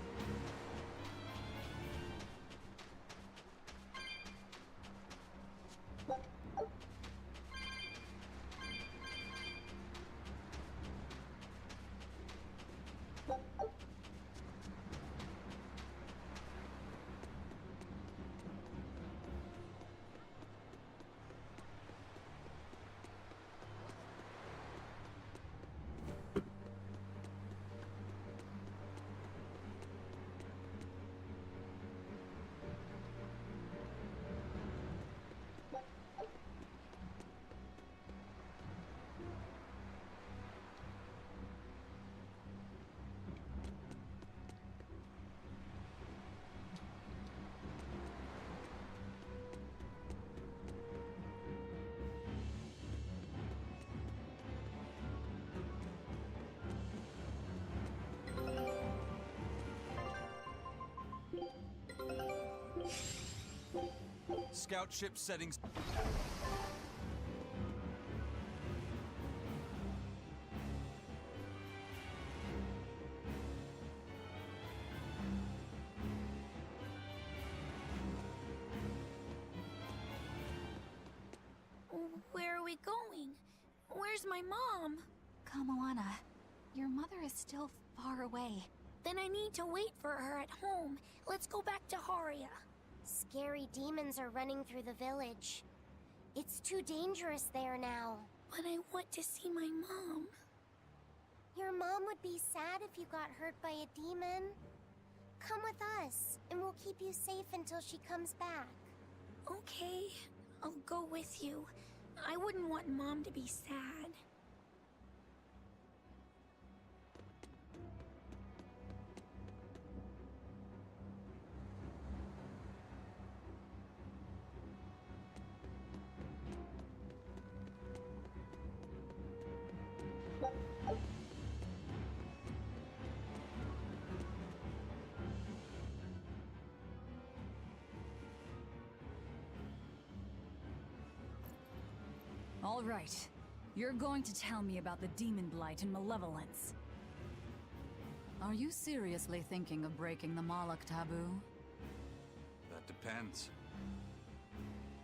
Scout ship settings. Where are we going? Where's my mom? Kamoana, your mother is still far away. Then I need to wait for her at home. Let's go back to Haria. Scary demons are running through the village. It's too dangerous there now. But I want to see my mom. Your mom would be sad if you got hurt by a demon. Come with us, and we'll keep you safe until she comes back. Okay, I'll go with you. I wouldn't want Mom to be sad. All right. You're going to tell me about the demon blight and malevolence. Are you seriously thinking of breaking the Moloch taboo? That depends.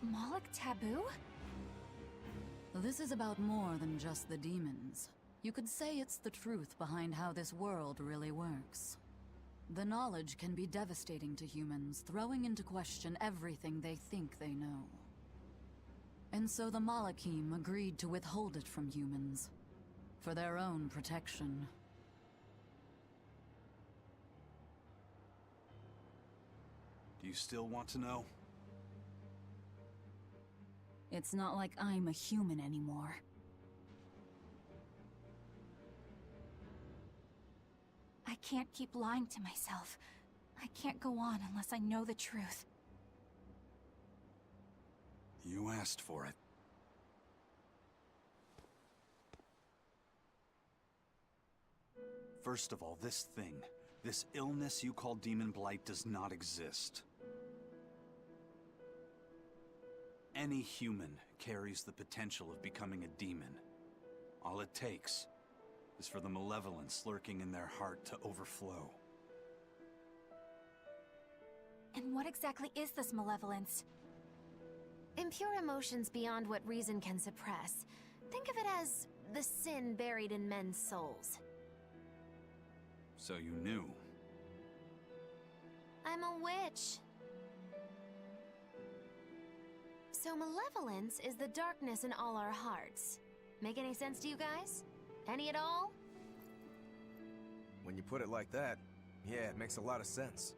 Moloch taboo? This is about more than just the demons. You could say it's the truth behind how this world really works. The knowledge can be devastating to humans, throwing into question everything they think they know. And so the Malachim agreed to withhold it from humans, for their own protection. Do you still want to know? It's not like I'm a human anymore. I can't keep lying to myself. I can't go on unless I know the truth. You asked for it. First of all, this thing, this illness you call Demon Blight does not exist. Any human carries the potential of becoming a demon. All it takes is for the malevolence lurking in their heart to overflow. And what exactly is this malevolence? Impure emotions beyond what reason can suppress. Think of it as the sin buried in men's souls. So you knew. I'm a witch. So malevolence is the darkness in all our hearts. Make any sense to you guys? Any at all? When you put it like that, yeah, it makes a lot of sense.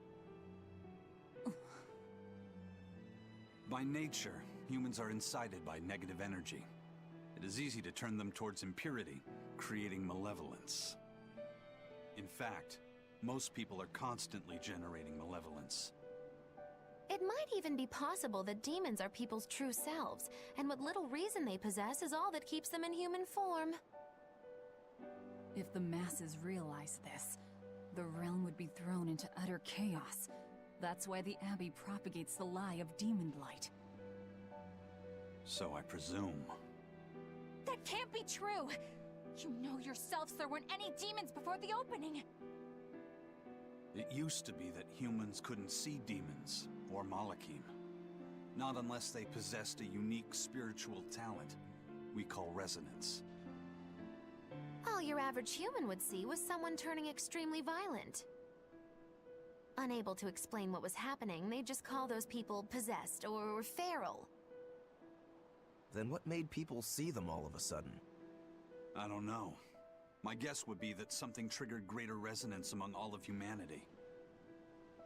By nature, humans are incited by negative energy. It is easy to turn them towards impurity, creating malevolence. In fact, most people are constantly generating malevolence. It might even be possible that demons are people's true selves, and what little reason they possess is all that keeps them in human form. If the masses realize this, the realm would be thrown into utter chaos. That's why the Abbey propagates the lie of demon blight. So I presume. That can't be true! You know yourselves there weren't any demons before the opening! It used to be that humans couldn't see demons, or Malachim. Not unless they possessed a unique spiritual talent we call resonance. All your average human would see was someone turning extremely violent. Unable to explain what was happening, they'd just call those people possessed or feral. Then what made people see them all of a sudden? I don't know. My guess would be that something triggered greater resonance among all of humanity.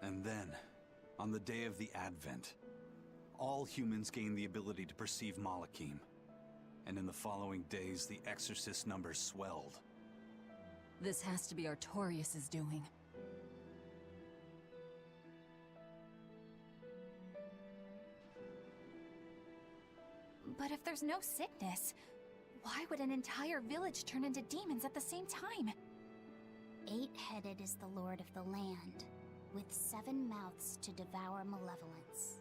And then, on the day of the Advent, all humans gained the ability to perceive Malachim. And in the following days, the Exorcist numbers swelled. This has to be Artorias' doing. But if there's no sickness, why would an entire village turn into demons at the same time? 8-headed is the Lord of the land, with 7 mouths to devour malevolence.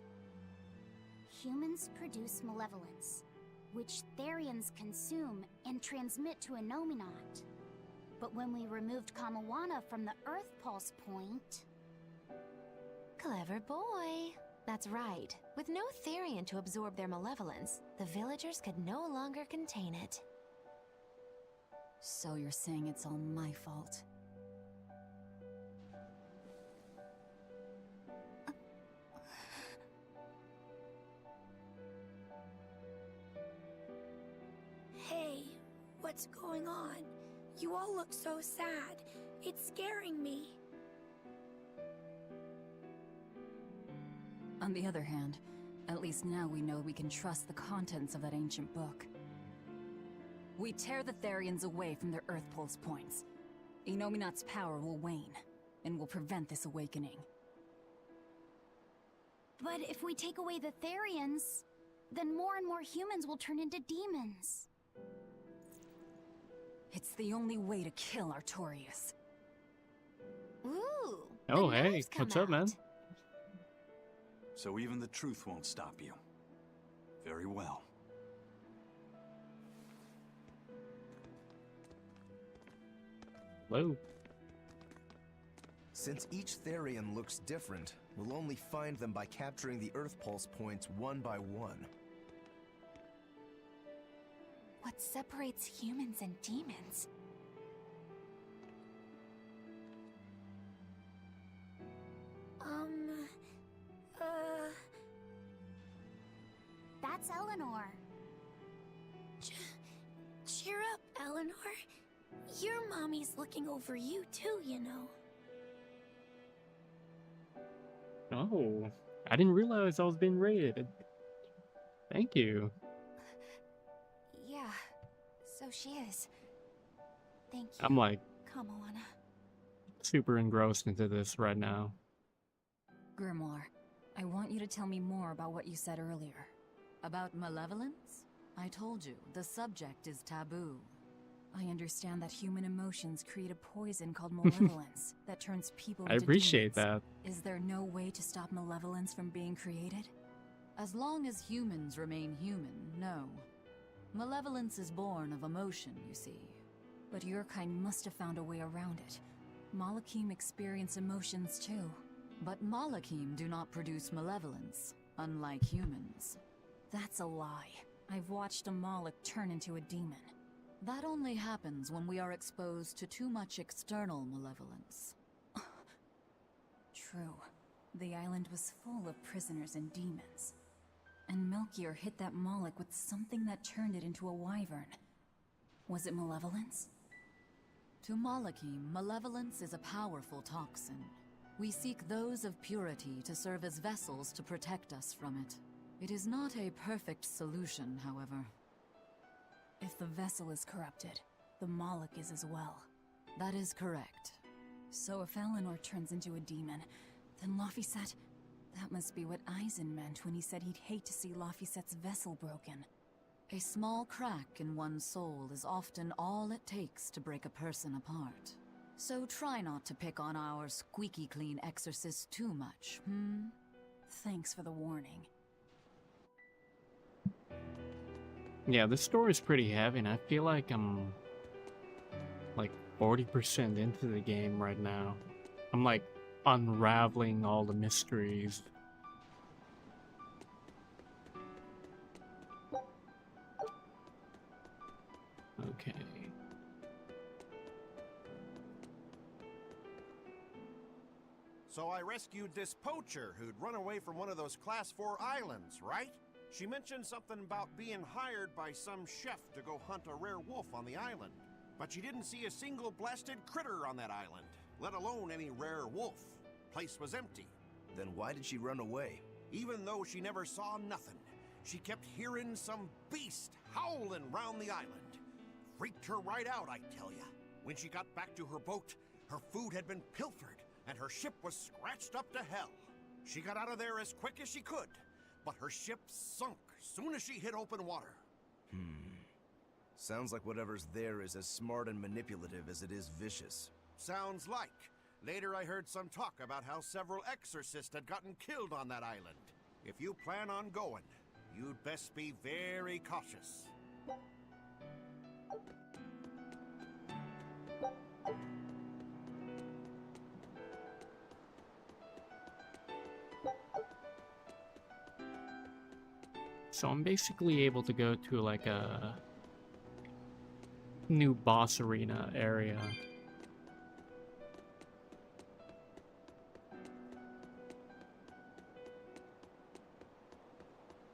humans produce malevolence, which Therians consume and transmit to a Nominat. But when we removed Kamawana from the Earth Pulse point... Clever boy. That's right. With no Therian to absorb their malevolence, the villagers could no longer contain it. So you're saying it's all my fault? Hey, what's going on? You all look so sad. It's scaring me. On the other hand, at least now we know we can trust the contents of that ancient book. We tear the Therians away from their Earth Pulse points. Inominat's power will wane, and will prevent this awakening. But if we take away the Therians, then more and more humans will turn into demons. It's the only way to kill Artorias. Ooh! Oh, hey, what's up, man? So even the truth won't stop you. Very well. Hello. Since each Therian looks different, we'll only find them by capturing the Earth Pulse points one by one. What separates humans and demons? That's Eleanor. Cheer up, Eleanor. Your mommy's looking over you too, you know. Oh, I didn't realize I was being rated. Thank you. Yeah, so she is. Thank you. I'm like Kamawana. super engrossed into this right now. Grimoire, I want you to tell me more about what you said earlier. About malevolence? I told you, the subject is taboo. I understand that human emotions create a poison called malevolence that turns people into I appreciate demons. that. Is there no way to stop malevolence from being created? As long as humans remain human, no. Malevolence is born of emotion, you see. But your kind must have found a way around it. Malakim experience emotions too. But Malakim do not produce malevolence, unlike humans. That's a lie. I've watched a Malak turn into a demon. That only happens when we are exposed to too much external malevolence. True. The island was full of prisoners and demons. And Melchior hit that Malak with something that turned it into a wyvern. Was it malevolence? To Malakim, malevolence is a powerful toxin. We seek those of purity to serve as vessels to protect us from it. It is not a perfect solution, however. If the vessel is corrupted, the Malak is as well. That is correct. So if Eleanor turns into a demon, then Laphicet... That must be what Eisen meant when he said he'd hate to see Laphicet's vessel broken. A small crack in one's soul is often all it takes to break a person apart. So try not to pick on our squeaky clean exorcist too much, hmm? Thanks for the warning. Yeah, this story's pretty heavy, and I feel like I'm like 40% into the game right now. I'm like unraveling all the mysteries. Okay. So I rescued this poacher who'd run away from one of those Class 4 islands, right? She mentioned something about being hired by some chef to go hunt a rare wolf on the island. But she didn't see a single blasted critter on that island, let alone any rare wolf. Place was empty. Then why did she run away? Even though she never saw nothing, she kept hearing some beast howling round the island. Freaked her right out, I tell ya. When she got back to her boat, her food had been pilfered, and her ship was scratched up to hell. She got out of there as quick as she could, but her ship sunk soon as she hit open water. Sounds like whatever's there is as smart and manipulative as it is vicious. Sounds like. Later I heard some talk about how several exorcists had gotten killed on that island. If you plan on going, You'd best be very cautious. So I'm basically able to go to like a new boss arena area.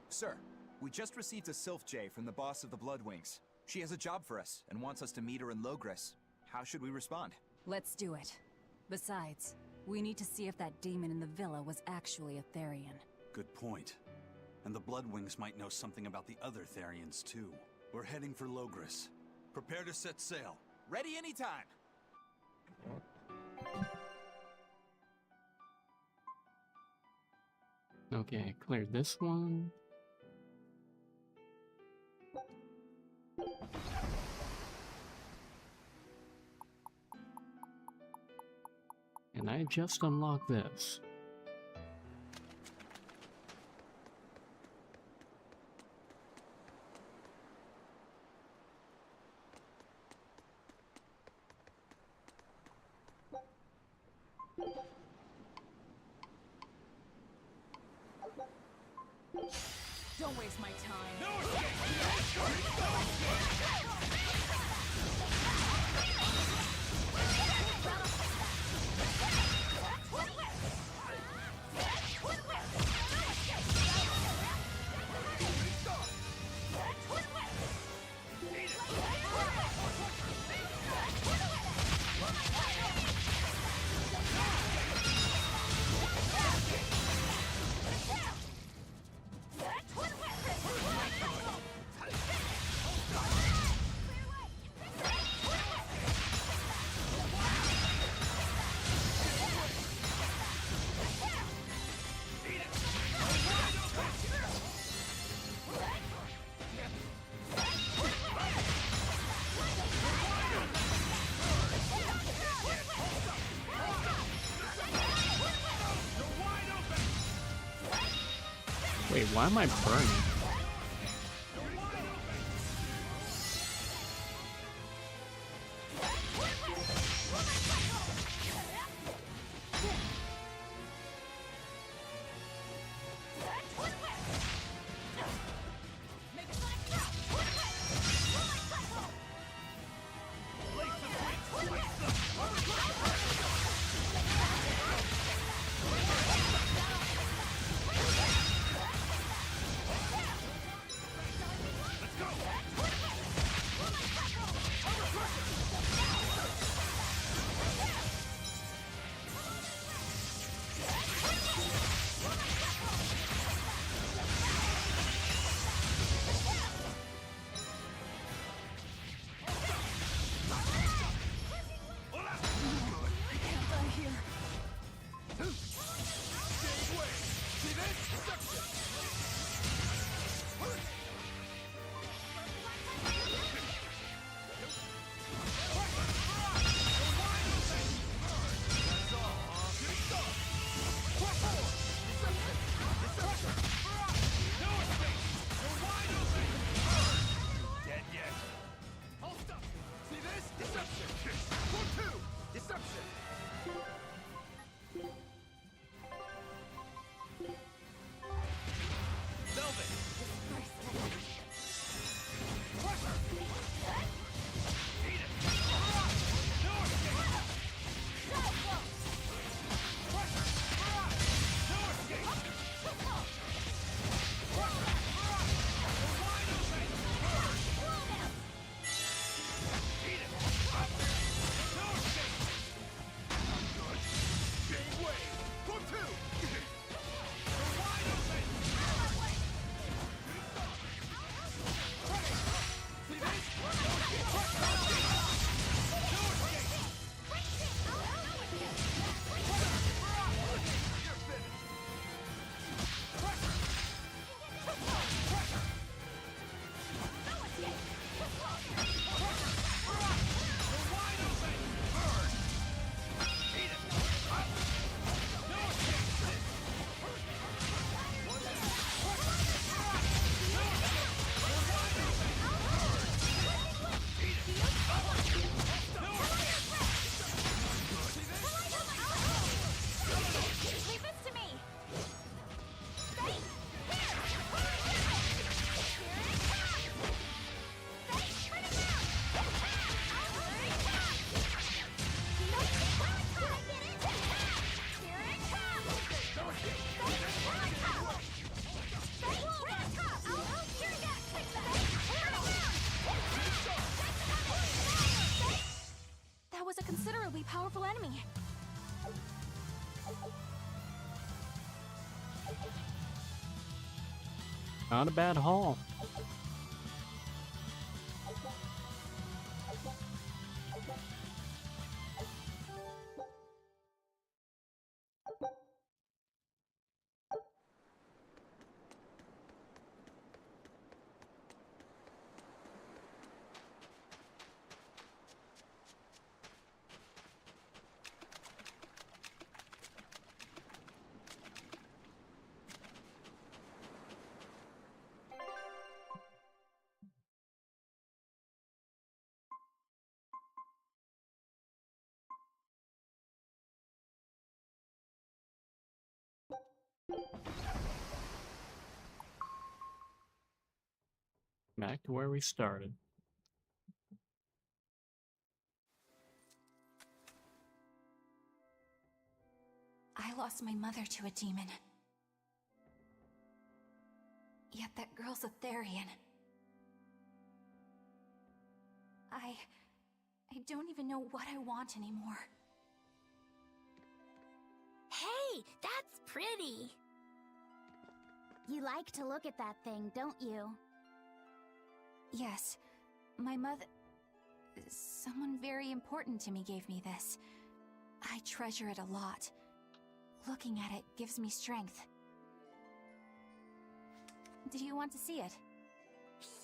Sir, we just received a Sylph J from the boss of the Bloodwings. She has a job for us and wants us to meet her in Logres. How should we respond? Let's do it. Besides, we need to see if that demon in the villa was actually a Therian. Good point. And the Bloodwings might know something about the other Therians too. We're heading for Logres. Prepare to set sail. Ready anytime! Okay, cleared this one. And I just unlocked this. Don't waste my time. Wait, why am I burning? Not a bad haul. Back to where we started. I lost my mother to a demon. Yet that girl's a Therian. I don't even know what I want anymore. Hey, that's pretty! You like to look at that thing, don't you? Yes, my mother... Someone very important to me gave me this. I treasure it a lot. Looking at it gives me strength. Do you want to see it?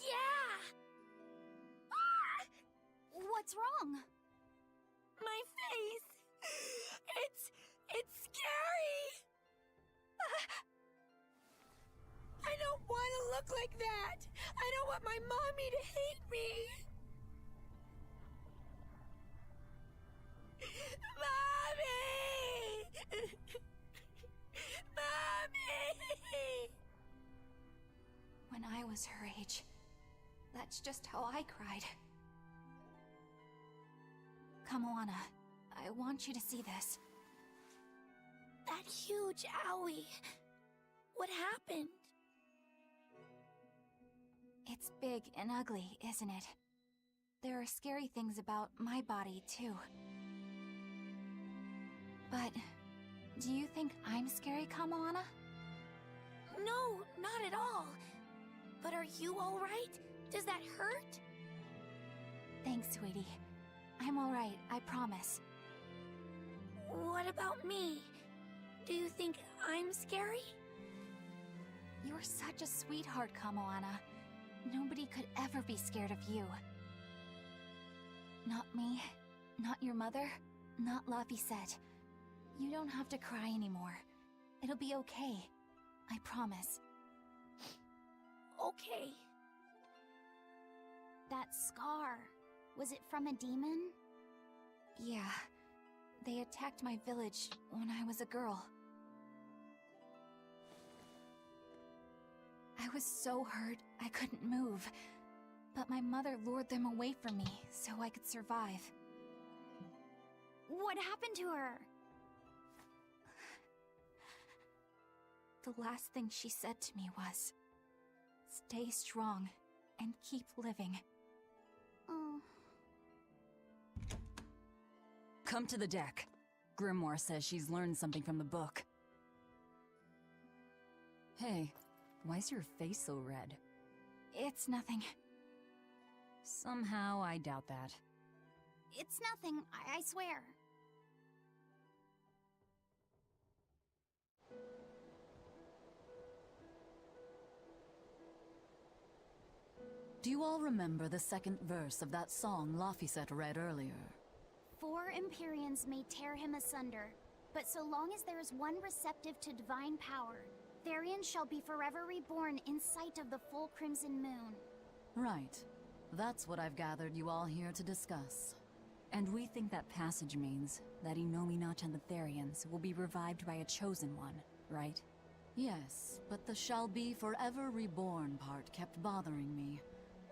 Yeah! Ah! What's wrong? My face! It's scary! I don't want to look like that! I don't want my mommy to hate me! Mommy! Mommy! When I was her age, that's just how I cried. Kamoana, I want you to see this. That huge owie. What happened? It's big and ugly, isn't it? There are scary things about my body, too. But, do you think I'm scary, Kamoana? No, not at all. But are you alright? Does that hurt? Thanks, sweetie. I'm alright, I promise. What about me? Do you think I'm scary? You're such a sweetheart, Kamoana. Nobody could ever be scared of you. Not me, not your mother, not Laphicet. You don't have to cry anymore. It'll be okay. I promise. Okay. That scar, was it from a demon? Yeah. They attacked my village when I was a girl. I was so hurt, I couldn't move. But my mother lured them away from me so I could survive. What happened to her? The last thing she said to me was, "Stay strong and keep living." Oh. Come to the deck. Grimoire says she's learned something from the book. Hey, why's your face so red? It's nothing. Somehow I doubt that. It's nothing, I swear. Do you all remember the second verse of that song Laphicet read earlier? 4 Empyreans may tear him asunder, but so long as there is one receptive to divine power, Therian shall be forever reborn in sight of the full crimson moon. Right. That's what I've gathered you all here to discuss. And we think that passage means that Inominat and the Therians will be revived by a chosen one, right? Yes, but the shall be forever reborn part kept bothering me.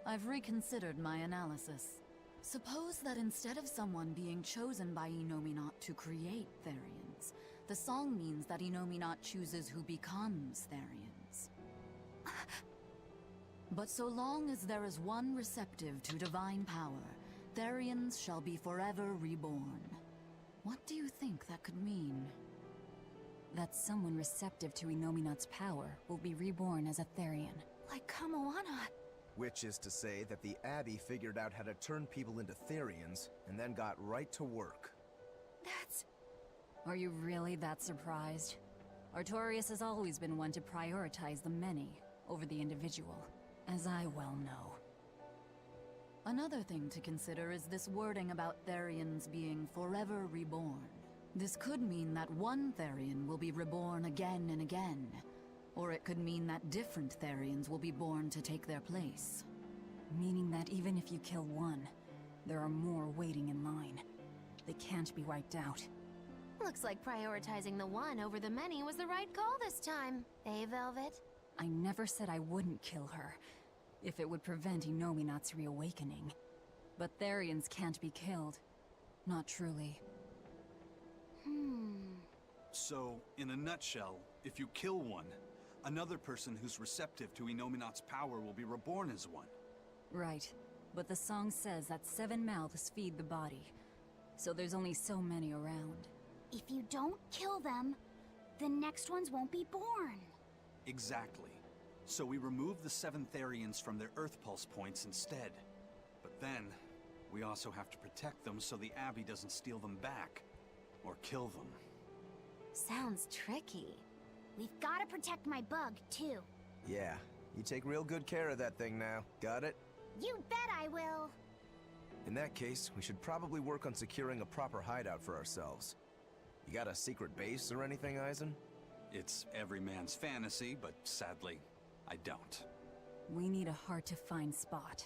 I've reconsidered my analysis. Suppose that instead of someone being chosen by Inominat to create Therians, the song means that Inominat chooses who becomes Therians. But so long as there is one receptive to divine power, Therians shall be forever reborn. What do you think that could mean? That someone receptive to Inominat's power will be reborn as a Therian. Like Kamoana. Which is to say that the Abbey figured out how to turn people into Therians, and then got right to work. That's... Are you really that surprised? Artorias has always been one to prioritize the many over the individual, as I well know. Another thing to consider is this wording about Therians being forever reborn. This could mean that one Therian will be reborn again and again, or it could mean that different Therians will be born to take their place. Meaning that even if you kill one, there are more waiting in line. They can't be wiped out. Looks like prioritizing the one over the many was the right call this time. Eh, Velvet? I never said I wouldn't kill her, if it would prevent Inominat's reawakening. But Therians can't be killed. Not truly. So, in a nutshell, if you kill one, another person who's receptive to Inominat's power will be reborn as one. Right. But the song says that 7 mouths feed the body. So there's only so many around. If you don't kill them, the next ones won't be born. Exactly. So we remove the 7 Therians from their Earth Pulse points instead. But then, we also have to protect them so the Abbey doesn't steal them back. Or kill them. Sounds tricky. We've got to protect my bug, too. Yeah, you take real good care of that thing now. Got it? You bet I will. In that case, we should probably work on securing a proper hideout for ourselves. You got a secret base or anything, Eisen? It's every man's fantasy, but sadly, I don't. We need a hard-to-find spot.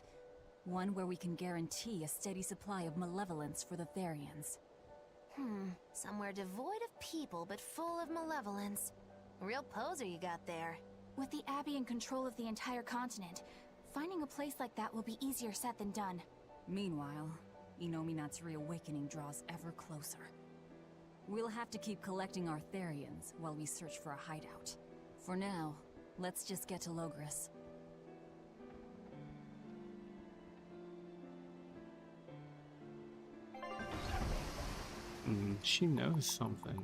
One where we can guarantee a steady supply of malevolence for the Therians. Somewhere devoid of people but full of malevolence. Real poser you got there. With the Abbey in control of the entire continent, finding a place like that will be easier said than done. Meanwhile, Inominat's reawakening draws ever closer. We'll have to keep collecting our Therians while we search for a hideout. For now, let's just get to Logris. She knows something.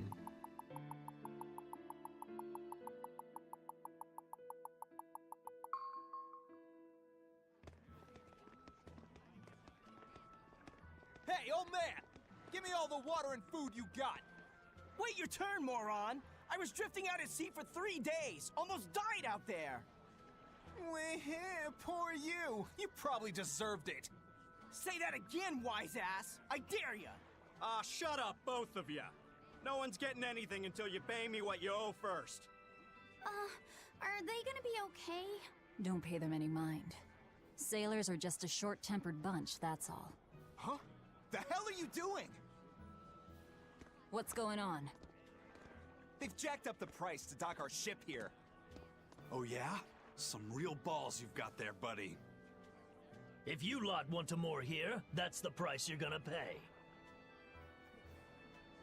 Hey, old man! Give me all the water and food you got! Wait your turn, moron! I was drifting out at sea for 3 days! Almost died out there! Wait, poor you! You probably deserved it! Say that again, wise ass! I dare ya! Ah, shut up, both of ya! No one's getting anything until you pay me what you owe first. Are they gonna be okay? Don't pay them any mind. Sailors are just a short-tempered bunch, that's all. Huh? The hell are you doing? What's going on? They've jacked up the price to dock our ship here. Oh yeah? Some real balls you've got there, buddy. If you lot want to moor here, that's the price you're gonna pay.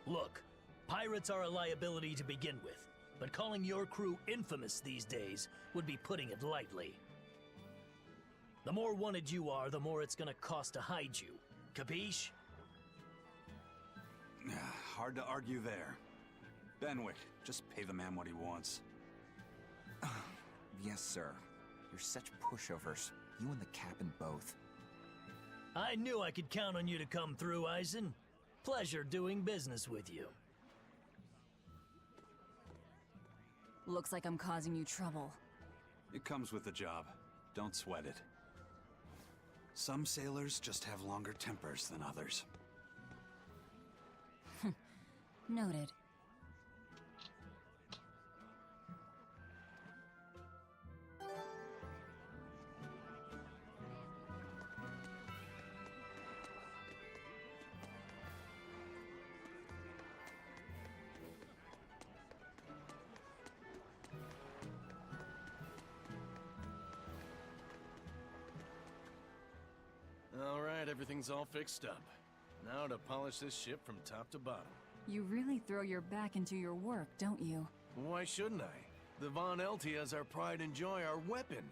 Look, pirates are a liability to begin with, but calling your crew infamous these days would be putting it lightly. The more wanted you are, the more it's gonna cost to hide you. Capiche? Hard to argue there. Benwick, just pay the man what he wants. Yes, sir. You're such pushovers. You and the captain both. I knew I could count on you to come through, Eisen. Pleasure doing business with you. Looks like I'm causing you trouble. It comes with the job. Don't sweat it. Some sailors just have longer tempers than others. Noted. All right, everything's all fixed up. Now to polish this ship from top to bottom. You really throw your back into your work, don't you? Why shouldn't I? The Von Eltia is our pride and joy, our weapon.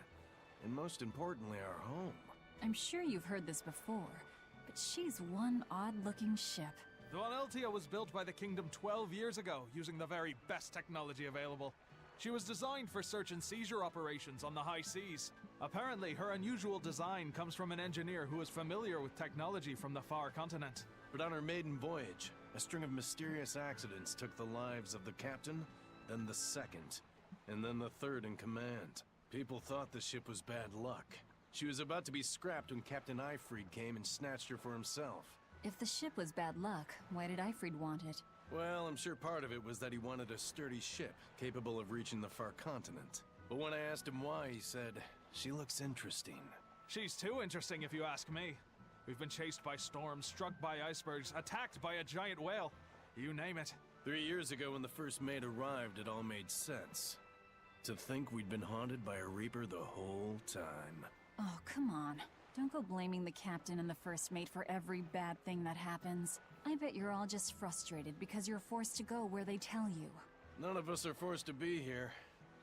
And most importantly, our home. I'm sure you've heard this before, but she's one odd-looking ship. The Von Eltia was built by the Kingdom 12 years ago, using the very best technology available. She was designed for search and seizure operations on the high seas. Apparently, her unusual design comes from an engineer who is familiar with technology from the far continent. But on her maiden voyage, a string of mysterious accidents took the lives of the captain, then the second, and then the third in command. People thought the ship was bad luck. She was about to be scrapped when Captain Eifried came and snatched her for himself. If the ship was bad luck, why did Eifried want it? Well, I'm sure part of it was that he wanted a sturdy ship, capable of reaching the far continent. But when I asked him why, he said, "She looks interesting." She's too interesting if you ask me. We've been chased by storms, struck by icebergs, attacked by a giant whale. You name it. 3 years ago when the first mate arrived, it all made sense. To think we'd been haunted by a Reaper the whole time. Oh, come on. Don't go blaming the captain and the first mate for every bad thing that happens. I bet you're all just frustrated because you're forced to go where they tell you. None of us are forced to be here.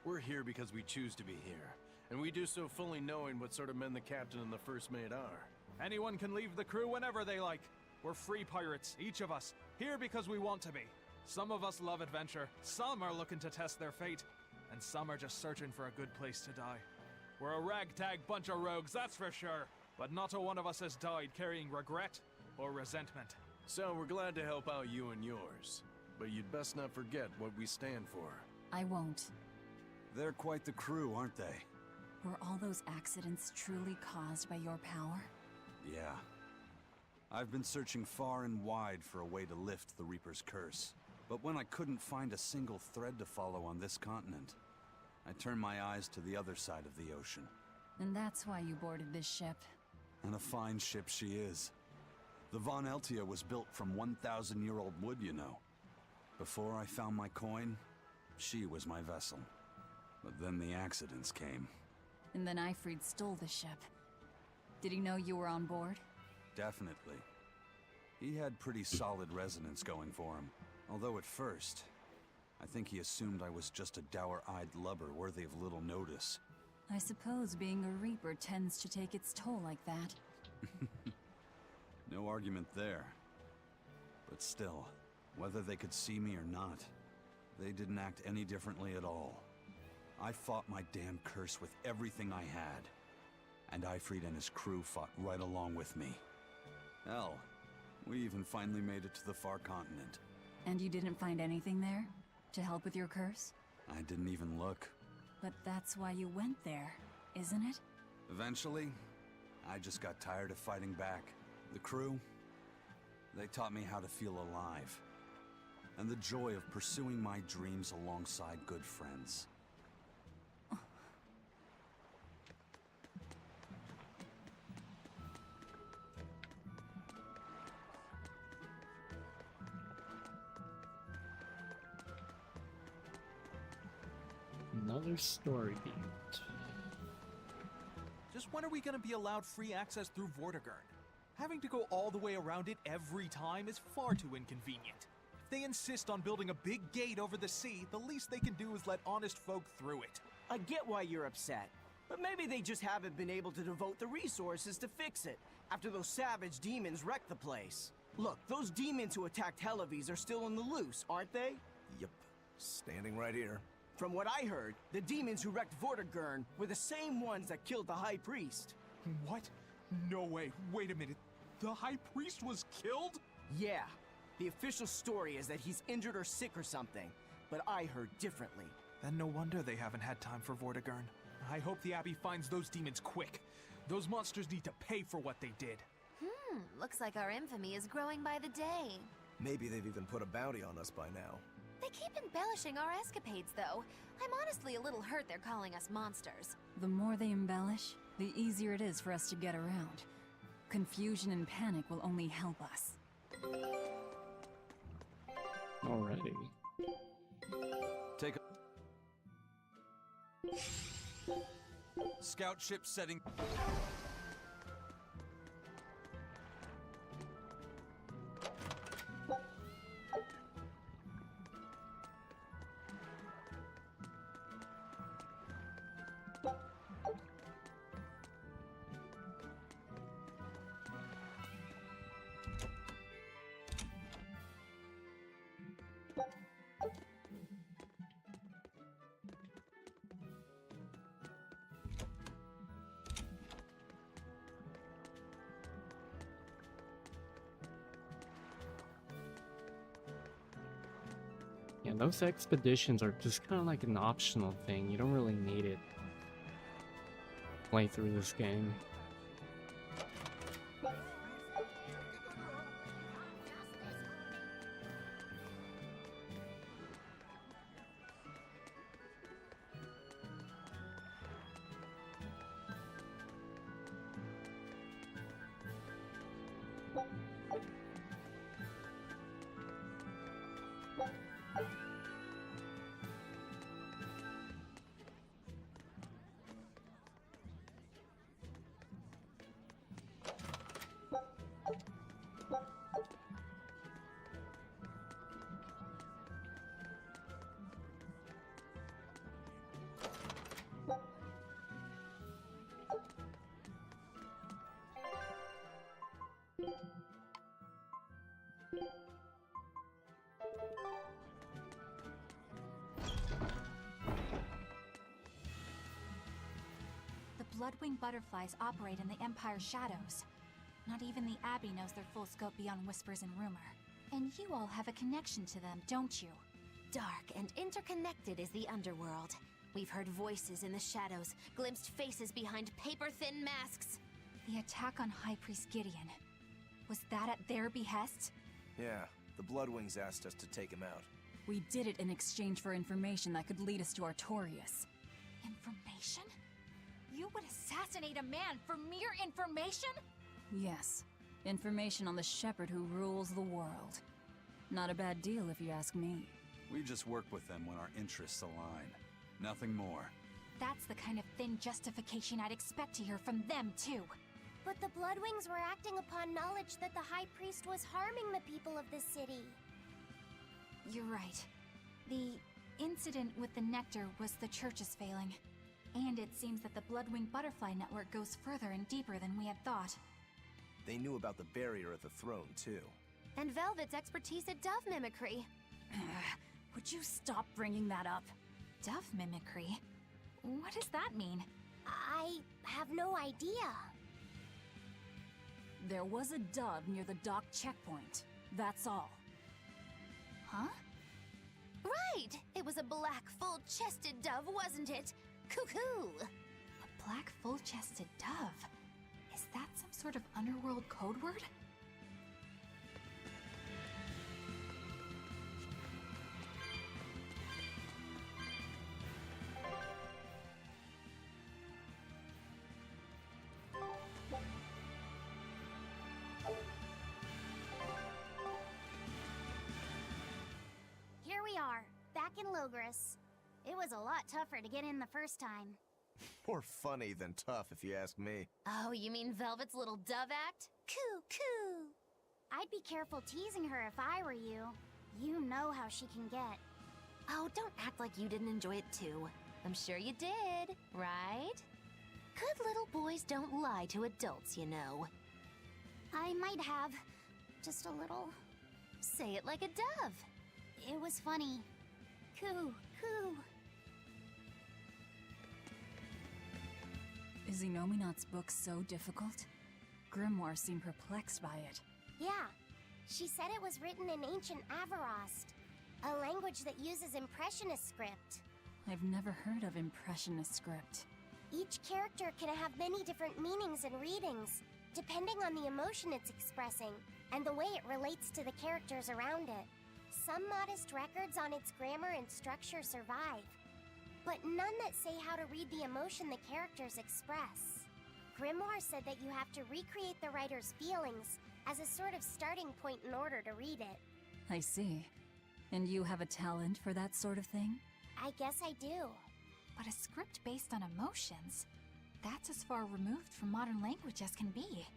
We're here because we choose to be here. And we do so fully knowing what sort of men the captain and the first mate are. Anyone can leave the crew whenever they like. We're free pirates, each of us, here because we want to be. Some of us love adventure, some are looking to test their fate, and some are just searching for a good place to die. We're a ragtag bunch of rogues, that's for sure. But not a one of us has died carrying regret or resentment. So we're glad to help out you and yours. But you'd best not forget what we stand for. I won't. They're quite the crew, aren't they? Were all those accidents truly caused by your power? Yeah. I've been searching far and wide for a way to lift the Reaper's curse. But when I couldn't find a single thread to follow on this continent, I turned my eyes to the other side of the ocean. And that's why you boarded this ship. And a fine ship she is. The Von Eltia was built from 1,000-year-old wood, you know. Before I found my coin, she was my vessel. But then the accidents came. And then Eifried stole the ship. Did he know you were on board? Definitely. He had pretty solid resonance going for him. Although at first, I think he assumed I was just a dour-eyed lubber worthy of little notice. I suppose being a Reaper tends to take its toll like that. No argument there. But still, whether they could see me or not, they didn't act any differently at all. I fought my damn curse with everything I had. And Eifried and his crew fought right along with me. Hell, we even finally made it to the far continent. And you didn't find anything there? To help with your curse? I didn't even look. But that's why you went there, isn't it? Eventually, I just got tired of fighting back. The crew, they taught me how to feel alive. And the joy of pursuing my dreams alongside good friends. Another story beat. Just when are we gonna be allowed free access through Vortigern? Having to go all the way around it every time is far too inconvenient. If they insist on building a big gate over the sea, the least they can do is let honest folk through it. I get why you're upset, but maybe they just haven't been able to devote the resources to fix it after those savage demons wrecked the place. Look, those demons who attacked Helavis are still on the loose, aren't they? Yep. Standing right here. From what I heard, the demons who wrecked Vortigern were the same ones that killed the High Priest. What? No way. Wait a minute. The High Priest was killed? Yeah. The official story is that he's injured or sick or something, but I heard differently. Then no wonder they haven't had time for Vortigern. I hope the Abbey finds those demons quick. Those monsters need to pay for what they did. Looks like our infamy is growing by the day. Maybe they've even put a bounty on us by now. They keep embellishing our escapades, though. I'm honestly a little hurt they're calling us monsters. The more they embellish, the easier it is for us to get around. Confusion and panic will only help us. Alrighty. Take a... Scout ship setting... And those expeditions are just kind of like an optional thing. You don't really need it. Play through this game. The Bloodwing butterflies operate in the Empire's shadows. Not even the Abbey knows their full scope beyond whispers and rumor. And you all have a connection to them, don't you? Dark and interconnected is the underworld. We've heard voices in the shadows, glimpsed faces behind paper-thin masks. The attack on High Priest Gideon. Was that at their behest? Yeah, the Bloodwings asked us to take him out. We did it in exchange for information that could lead us to Artorias. Information? You would assassinate a man for mere information? Yes. Information on the shepherd who rules the world. Not a bad deal if you ask me. We just work with them when our interests align. Nothing more. That's the kind of thin justification I'd expect to hear from them, too. But the Bloodwings were acting upon knowledge that the High Priest was harming the people of the city. You're right. The incident with the nectar was the Church's failing. And it seems that the Bloodwing Butterfly Network goes further and deeper than we had thought. They knew about the barrier at the throne, too. And Velvet's expertise at dove mimicry. Would you stop bringing that up? Dove mimicry? What does that mean? I have no idea. There was a dove near the dock checkpoint. That's all. Huh? Right! It was a black, full-chested dove, wasn't it? Cuckoo! A black, full-chested dove? Is that some sort of underworld code word? Here we are, back in Logris. It was a lot tougher to get in the first time. More funny than tough, if you ask me. Oh, you mean Velvet's little dove act? Coo, coo! I'd be careful teasing her if I were you. You know how she can get. Oh, don't act like you didn't enjoy it too. I'm sure you did, right? Good little boys don't lie to adults, you know. I might have. Just a little. Say it like a dove. It was funny. Coo, coo. Is Inominat's book so difficult? Grimoire seemed perplexed by it. Yeah. She said it was written in ancient Avarost, a language that uses Impressionist script. I've never heard of Impressionist script. Each character can have many different meanings and readings, depending on the emotion it's expressing and the way it relates to the characters around it. Some modest records on its grammar and structure survive, but none that say how to read the emotion the characters express. Grimoire said that you have to recreate the writer's feelings as a sort of starting point in order to read it. I see. And you have a talent for that sort of thing? I guess I do. But a script based on emotions? That's as far removed from modern language as can be.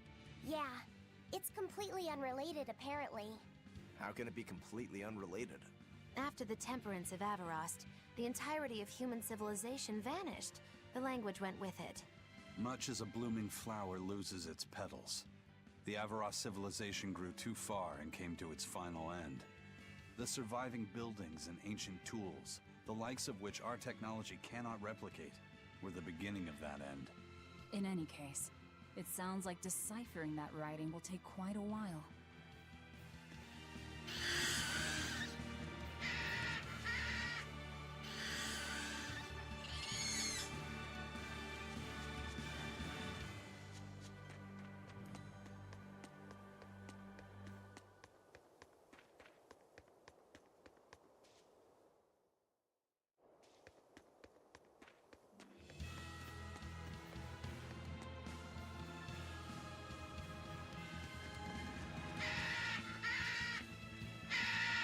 Yeah, it's completely unrelated apparently. How can it be completely unrelated? After the temperance of Avarost, the entirety of human civilization vanished. The language went with it. Much as a blooming flower loses its petals, the Avarost civilization grew too far and came to its final end. The surviving buildings and ancient tools, the likes of which our technology cannot replicate, were the beginning of that end. In any case, it sounds like deciphering that writing will take quite a while.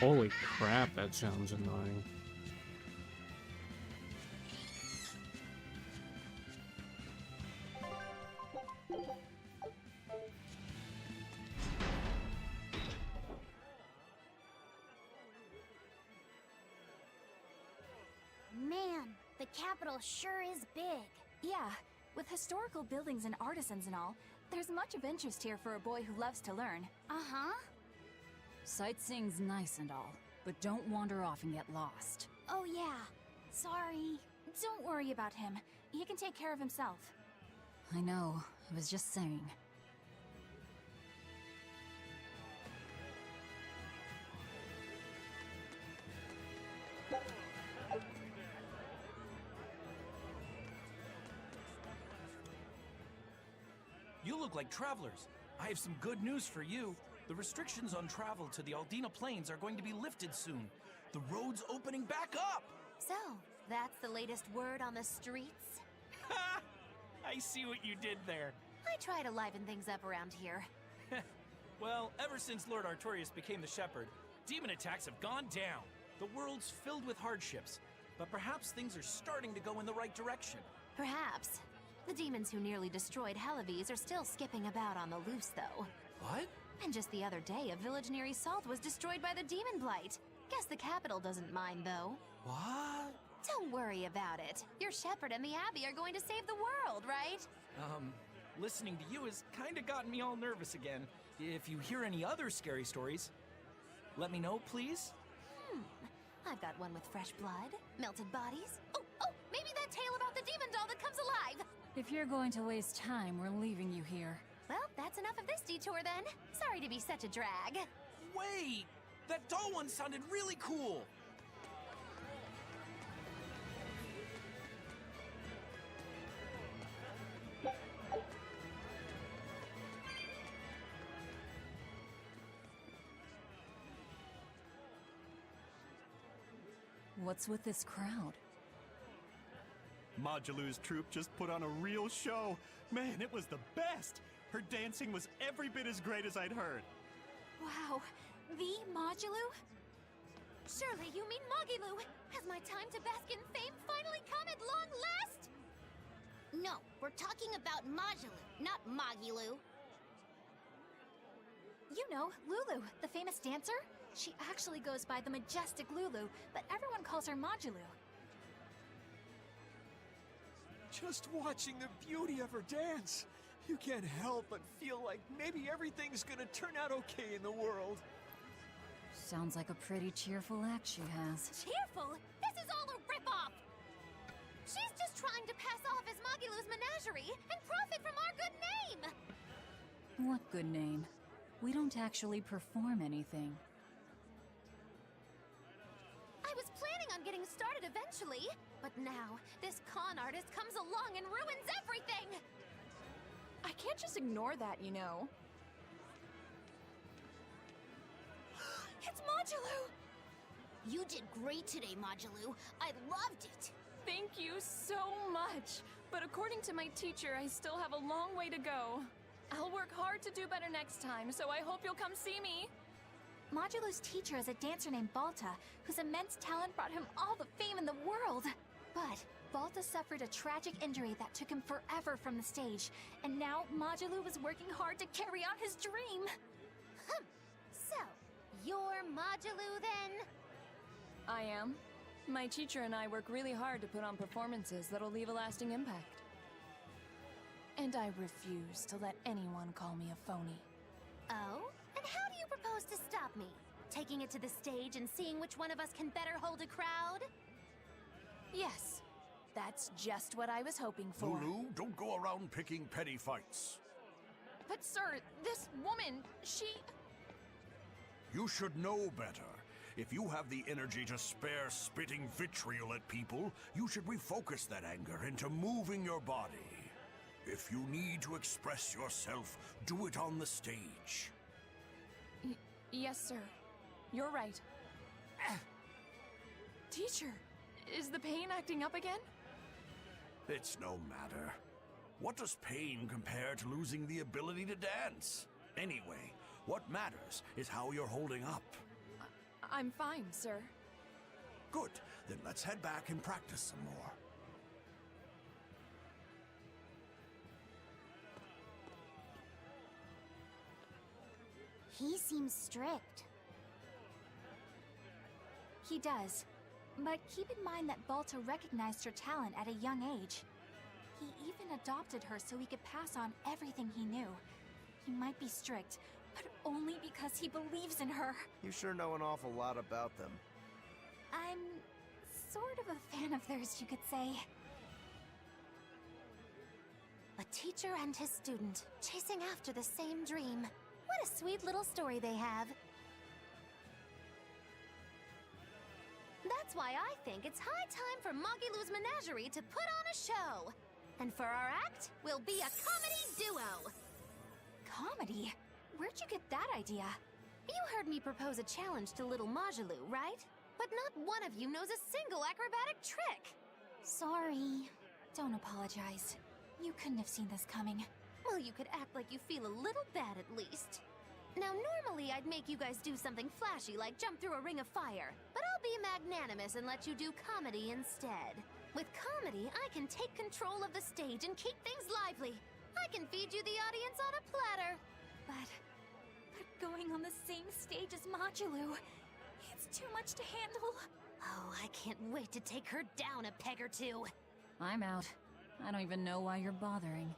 Holy crap, that sounds annoying. Man, the capital sure is big. Yeah, with historical buildings and artisans and all, there's much of interest here for a boy who loves to learn. Uh-huh. Sightseeing's nice and all, but don't wander off and get lost. Oh yeah, sorry. Don't worry about him. He can take care of himself. I know, I was just saying. You look like travelers. I have some good news for you. The restrictions on travel to the Aldina Plains are going to be lifted soon. The road's opening back up! So, that's the latest word on the streets? Ha! I see what you did there. I try to liven things up around here. Well, ever since Lord Artorias became the Shepherd, demon attacks have gone down. The world's filled with hardships, but perhaps things are starting to go in the right direction. Perhaps. The demons who nearly destroyed Halaves are still skipping about on the loose, though. What? And just the other day, a village near Salt was destroyed by the demon blight. Guess the capital doesn't mind, though. What? Don't worry about it. Your shepherd and the Abbey are going to save the world, right? Listening to you has kinda gotten me all nervous again. If you hear any other scary stories, let me know, please. I've got one with fresh blood, melted bodies. Oh, maybe that tale about the demon doll that comes alive! If you're going to waste time, we're leaving you here. Well, that's enough of this detour then. Sorry to be such a drag. Wait! That doll one sounded really cool! What's with this crowd? Modulu's troupe just put on a real show. Man, it was the best! Her dancing was every bit as great as I'd heard. Wow, the Modulu? Surely you mean Magilu! Has my time to bask in fame finally come at long last? No, we're talking about Majulu, not Magilu. You know, Lulu, the famous dancer? She actually goes by the majestic Lulu, but everyone calls her Majulu. Just watching the beauty of her dance, you can't help but feel like maybe everything's gonna turn out okay in the world. Sounds like a pretty cheerful act she has. Cheerful? This is all a ripoff! She's just trying to pass off as Magilu's menagerie and profit from our good name! What good name? We don't actually perform anything. I was planning on getting started eventually, but now this con artist comes along and ruins everything! I can't just ignore that, you know. It's Majulu! You did great today, Majulu. I loved it. Thank you so much. But according to my teacher, I still have a long way to go. I'll work hard to do better next time, so I hope you'll come see me. Majulu's teacher is a dancer named Balta, whose immense talent brought him all the fame in the world. But Balta suffered a tragic injury that took him forever from the stage, and now Majulu is working hard to carry out his dream. So, you're Majulu then? I am. My teacher and I work really hard to put on performances that'll leave a lasting impact. And I refuse to let anyone call me a phony. Oh? And how do you propose to stop me? Taking it to the stage and seeing which one of us can better hold a crowd? Yes. That's just what I was hoping for. Lulu, don't go around picking petty fights. But sir, this woman, she... You should know better. If you have the energy to spare spitting vitriol at people, you should refocus that anger into moving your body. If you need to express yourself, do it on the stage. Yes, sir. You're right. Teacher, is the pain acting up again? It's no matter. What does pain compare to losing the ability to dance? Anyway, what matters is how you're holding up. I'm fine, sir. Good. Then let's head back and practice some more. He seems strict. He does. But keep in mind that Balta recognized her talent at a young age. He even adopted her so he could pass on everything he knew. He might be strict, but only because he believes in her. You sure know an awful lot about them. I'm sort of a fan of theirs, you could say. A teacher and his student, chasing after the same dream. What a sweet little story they have. That's why I think it's high time for Magilou's Menagerie to put on a show. And for our act, we'll be a comedy duo. Comedy? Where'd you get that idea? You heard me propose a challenge to little Magalou, right? But not one of you knows a single acrobatic trick. Sorry. Don't apologize. You couldn't have seen this coming. Well, you could act like you feel a little bad at least. Now, normally I'd make you guys do something flashy like jump through a ring of fire, but I'll be magnanimous and let you do comedy instead. With comedy, I can take control of the stage and keep things lively. I can feed you the audience on a platter. But going on the same stage as Magalou, it's too much to handle. Oh, I can't wait to take her down a peg or two. I'm out. I don't even know why you're bothering.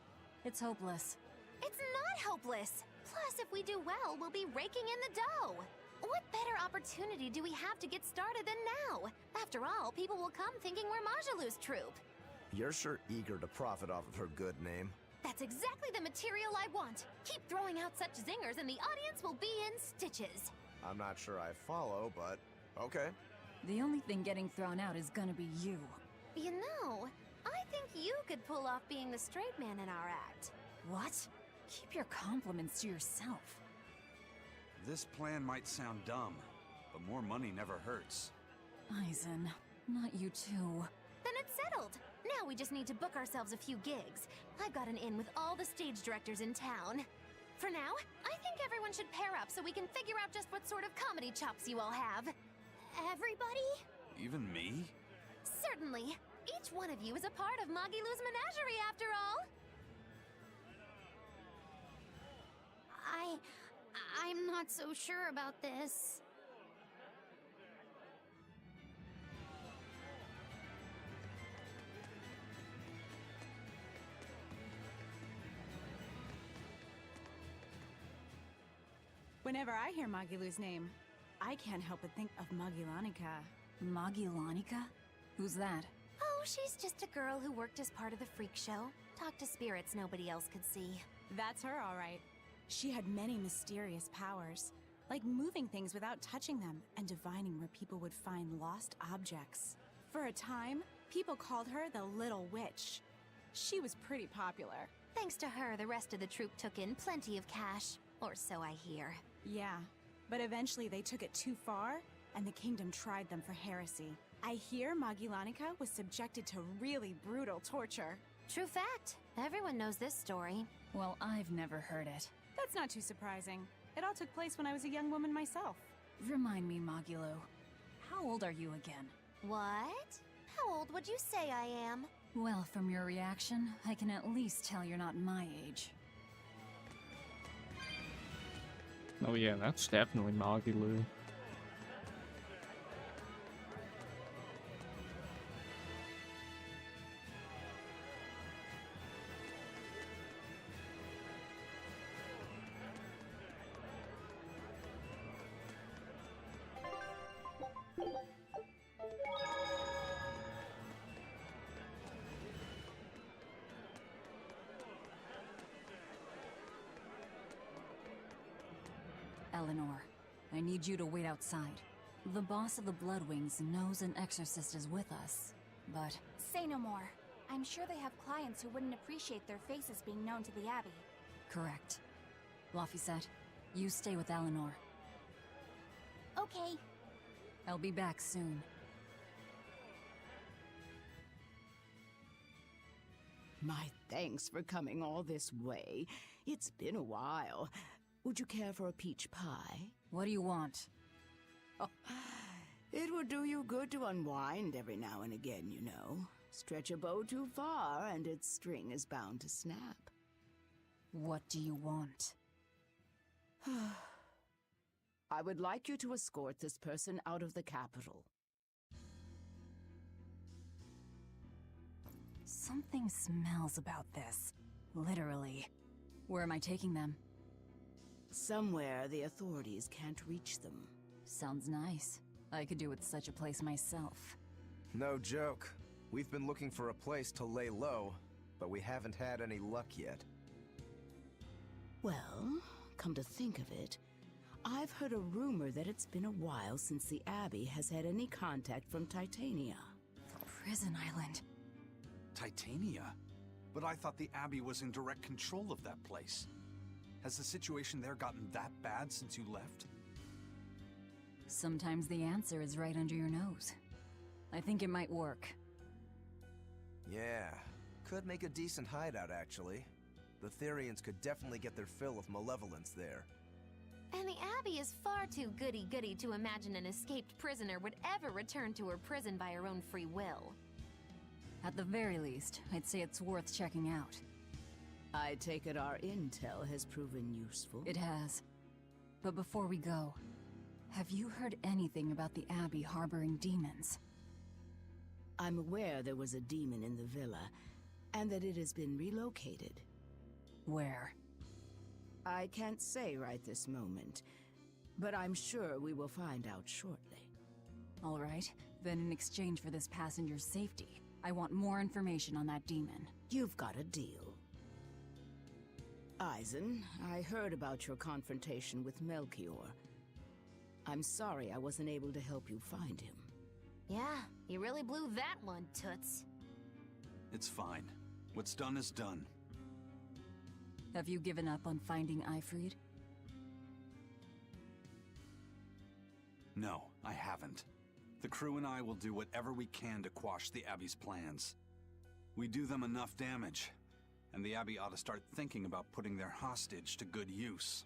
It's hopeless. It's not hopeless. Plus, if we do well, we'll be raking in the dough. What better opportunity do we have to get started than now? After all, people will come thinking we're Magalou's troupe. You're sure eager to profit off of her good name. That's exactly the material I want. Keep throwing out such zingers and the audience will be in stitches. I'm not sure I follow, but okay. The only thing getting thrown out is gonna be you. You know, I think you could pull off being the straight man in our act. What? Keep your compliments to yourself. This plan might sound dumb, but more money never hurts. Eisen, not you too. Then it's settled. Now we just need to book ourselves a few gigs. I've got an in with all the stage directors in town. For now, I think everyone should pair up so we can figure out just what sort of comedy chops you all have. Everybody? Even me? Certainly. Each one of you is a part of Magilou's Menagerie, after all. I'm not so sure about this. Whenever I hear Magilou's name, I can't help but think of Magilanica. Magilanica? Who's that? Oh, she's just a girl who worked as part of the freak show. Talked to spirits nobody else could see. That's her, all right. She had many mysterious powers, like moving things without touching them and divining where people would find lost objects. For a time, people called her the Little Witch. She was pretty popular. Thanks to her, the rest of the troupe took in plenty of cash. Or so I hear. Yeah, but eventually they took it too far, and the kingdom tried them for heresy. I hear Magilanica was subjected to really brutal torture. True fact. Everyone knows this story. Well, I've never heard it. That's not too surprising. It all took place when I was a young woman myself. Remind me, Magilou. How old are you again? What? How old would you say I am? Well, from your reaction, I can at least tell you're not my age. Oh yeah, that's definitely Magilou. Eleanor, I need you to wait outside. The boss of the Bloodwings knows an exorcist is with us, but... Say no more. I'm sure they have clients who wouldn't appreciate their faces being known to the Abbey. Correct. Laphicet, you stay with Eleanor. Okay. I'll be back soon. My thanks for coming all this way. It's been a while. Would you care for a peach pie? What do you want? It would do you good to unwind every now and again, you know. Stretch a bow too far, and its string is bound to snap. What do you want? I would like you to escort this person out of the capital. Something smells about this. Literally. Where am I taking them? Somewhere the authorities can't reach them. Sounds nice. I could do with such a place myself. No joke. We've been looking for a place to lay low, but we haven't had any luck yet. Well, come to think of it, I've heard a rumor that it's been a while since the Abbey has had any contact from Titania. Prison Island. Titania? But I thought the Abbey was in direct control of that place. Has the situation there gotten that bad since you left? Sometimes the answer is right under your nose. I think it might work. Yeah, could make a decent hideout, actually. The Therians could definitely get their fill of malevolence there. And the Abbey is far too goody-goody to imagine an escaped prisoner would ever return to her prison by her own free will. At the very least, I'd say it's worth checking out. I take it our intel has proven useful. It has. But before we go, have you heard anything about the Abbey harboring demons? I'm aware there was a demon in the villa, and that it has been relocated. Where? I can't say right this moment, but I'm sure we will find out shortly. All right, then in exchange for this passenger's safety, I want more information on that demon. You've got a deal. Eisen, I heard about your confrontation with Melchior. I'm sorry I wasn't able to help you find him. Yeah, you really blew that one, Toots. It's fine. What's done is done. Have you given up on finding Eifried? No, I haven't. The crew and I will do whatever we can to quash the Abbey's plans. We do them enough damage, and the Abbey ought to start thinking about putting their hostage to good use.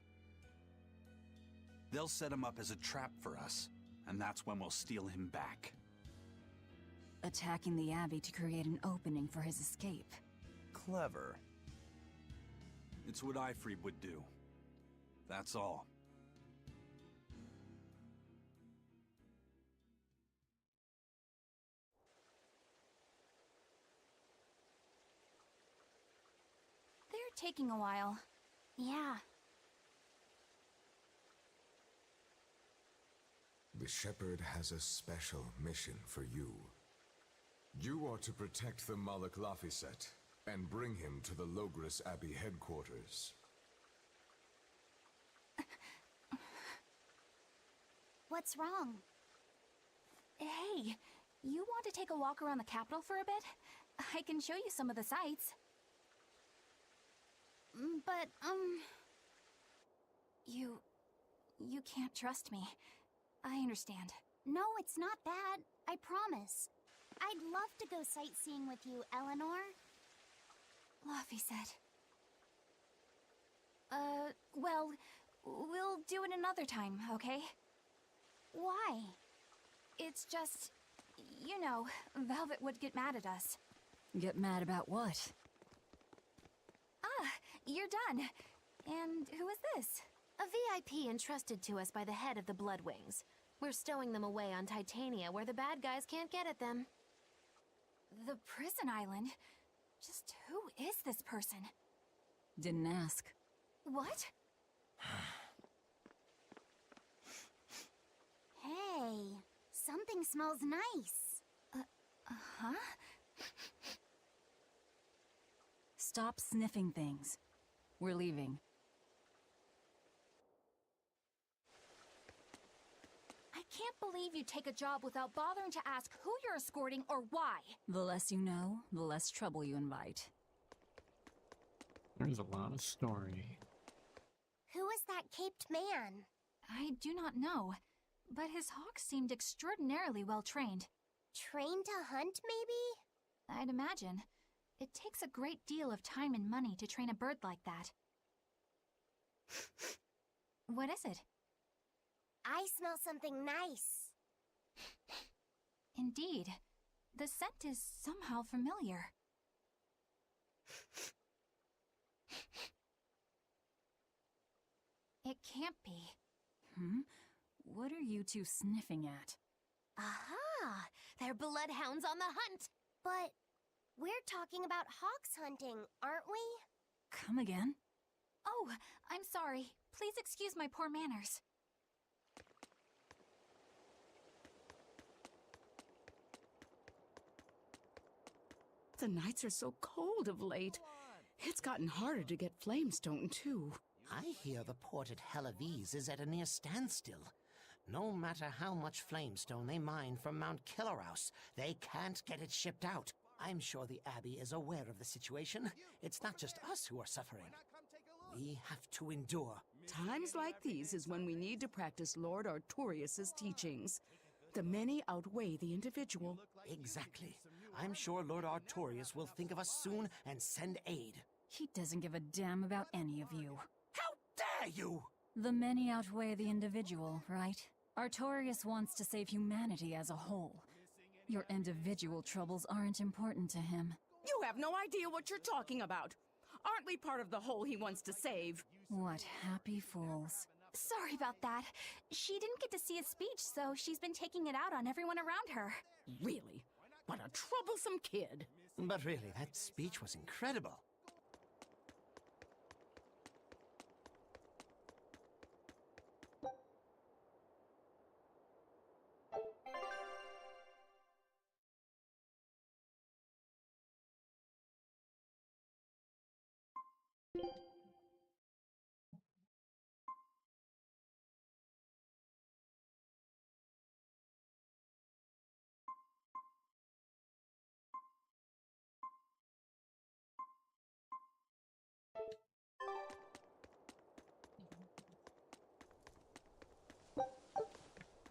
They'll set him up as a trap for us, and that's when we'll steal him back. Attacking the Abbey to create an opening for his escape. Clever. It's what Eifried would do. That's all. They're taking a while. Yeah. The Shepherd has a special mission for you. You are to protect the Malak Laphicet and bring him to the Logres Abbey headquarters. What's wrong? Hey, you want to take a walk around the capital for a bit? I can show you some of the sights. But, You can't trust me. I understand. No, it's not that. I promise. I'd love to go sightseeing with you, Eleanor. Laphicet. Well, we'll do it another time, okay? Why? It's just, you know, Velvet would get mad at us. Get mad about what? Ah, you're done. And who is this? A VIP entrusted to us by the head of the Bloodwings. We're stowing them away on Titania where the bad guys can't get at them. The prison island? Just who is this person? Didn't ask. What? Hey, something smells nice. Huh? Stop sniffing things. We're leaving. I can't believe you take a job without bothering to ask who you're escorting or why. The less you know, the less trouble you invite. There's a lot of story. Who is that caped man? I do not know, but his hawk seemed extraordinarily well trained. Trained to hunt, maybe? I'd imagine. It takes a great deal of time and money to train a bird like that. What is it? I smell something nice. Indeed. The scent is somehow familiar. It can't be. What are you two sniffing at? Aha! They're bloodhounds on the hunt! But we're talking about hawks hunting, aren't we? Come again? Oh, I'm sorry. Please excuse my poor manners. The nights are so cold of late. It's gotten harder to get flamestone, too. I hear the port at Helavis is at a near standstill. No matter how much flamestone they mine from Mount Killerhouse, they can't get it shipped out. I'm sure the Abbey is aware of the situation. It's not just us who are suffering. We have to endure. Times like these is when we need to practice Lord Artorius's teachings. The many outweigh the individual. Exactly. I'm sure Lord Artorius will think of us soon and send aid. He doesn't give a damn about any of you. How dare you! The many outweigh the individual, right? Artorius wants to save humanity as a whole. Your individual troubles aren't important to him. You have no idea what you're talking about. Aren't we part of the whole he wants to save? What happy fools. Sorry about that. She didn't get to see a speech, so she's been taking it out on everyone around her. Really? What a troublesome kid. But really, that speech was incredible.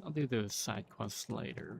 I'll do those side quests later.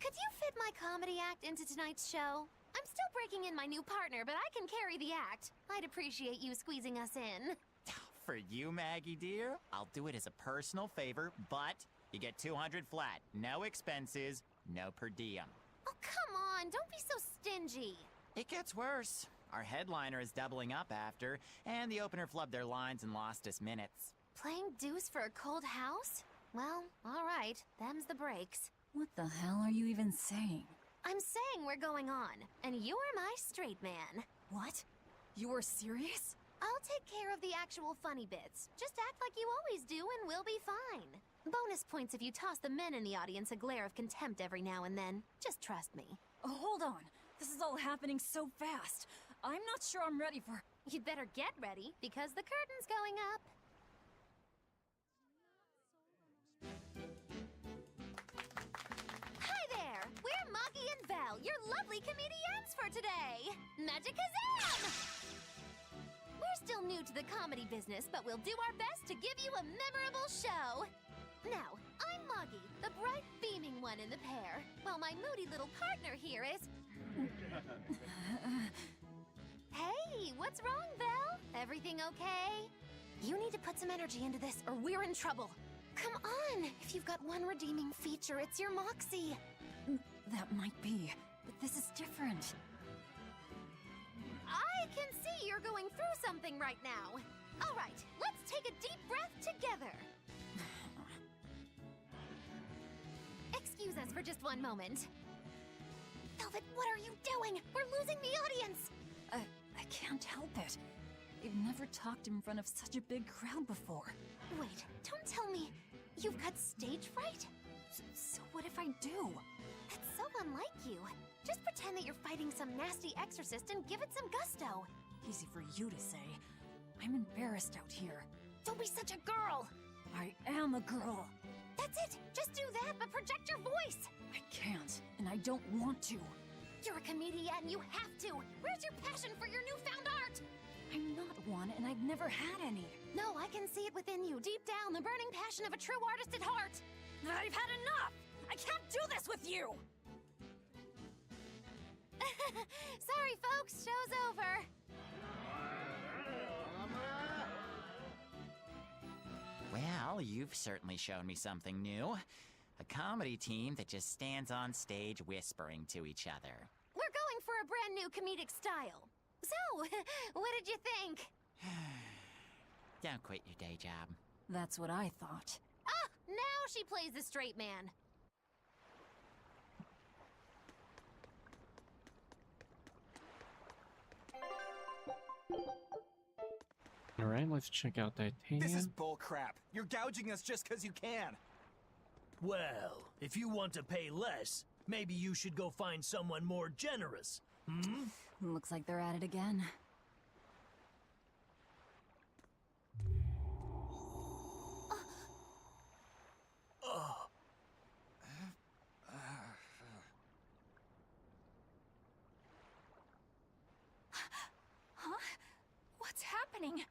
Could you fit my comedy act into tonight's show? I'm still breaking in my new partner, but I can carry the act. I'd appreciate you squeezing us in. For you, Maggie dear, I'll do it as a personal favor, but you get 200 flat. No expenses, no per diem. Oh, come on, don't be so stingy. It gets worse. Our headliner is doubling up after, and the opener flubbed their lines and lost us minutes. Playing deuce for a cold house? Well, all right, them's the breaks. What the hell are you even saying? I'm saying we're going on, and you're my straight man. What? You are serious? I'll take care of the actual funny bits. Just act like you always do and we'll be fine. Bonus points if you toss the men in the audience a glare of contempt every now and then. Just trust me. Oh, hold on. This is all happening so fast. I'm not sure I'm ready for... You'd better get ready, because the curtain's going up. Hi there! We're Moggy and Val, your lovely comedians for today! Magicazam! We're still new to the comedy business, but we'll do our best to give you a memorable show. Now, I'm Moggy, the bright, beaming one in the pair, while my moody little partner here is... Hey, what's wrong, Belle? Everything okay? You need to put some energy into this or we're in trouble. Come on! If you've got one redeeming feature, it's your moxie. That might be, but this is different. I can see you're going through something right now. All right, let's take a deep breath together. Excuse us for just one moment. Velvet, what are you doing? We're losing the audience! I can't help it. I've never talked in front of such a big crowd before. Wait, don't tell me you've got stage fright? So what if I do? That's so unlike you. Just pretend that you're fighting some nasty exorcist and give it some gusto. Easy for you to say. I'm embarrassed out here. Don't be such a girl! I am a girl. That's it! Just do that, but project your voice! I can't, and I don't want to. You're a comedian, you have to! Where's your passion for your newfound art? I'm not one, and I've never had any. No, I can see it within you, deep down, the burning passion of a true artist at heart! I've had enough! I can't do this with you! Sorry, folks, show's over. Well, you've certainly shown me something new. A comedy team that just stands on stage whispering to each other. We're going for a brand new comedic style. So, what did you think? Don't quit your day job. That's what I thought. Ah! Now she plays the straight man. Alright, let's check out Titania. This is bullcrap. You're gouging us just because you can. Well, if you want to pay less, maybe you should go find someone more generous. Hmm? Looks like they're at it again. Huh? What's happening?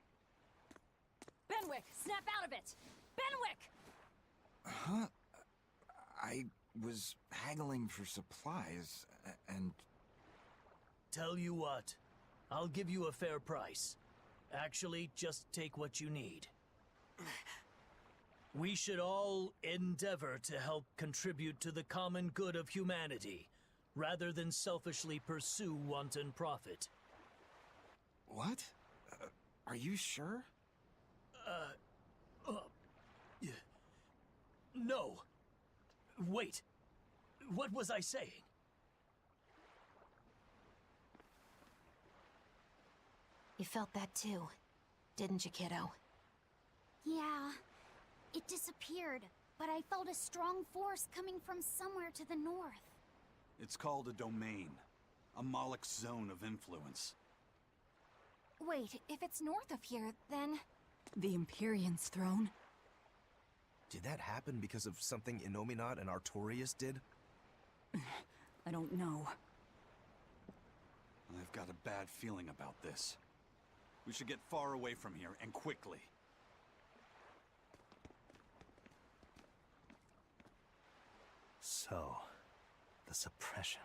Benwick, snap out of it! Benwick! Huh? I was haggling for supplies, and... Tell you what, I'll give you a fair price. Actually, just take what you need. We should all endeavor to help contribute to the common good of humanity, rather than selfishly pursue wanton profit. What? Are you sure? Yeah. No. Wait. What was I saying? You felt that too, didn't you, kiddo? Yeah. It disappeared, but I felt a strong force coming from somewhere to the north. It's called a domain. A Moloch zone of influence. Wait, if it's north of here, then... The Empyrean's throne? Did that happen because of something Innominat and Artorias did? I don't know. I've got a bad feeling about this. We should get far away from here, and quickly. So, the suppression.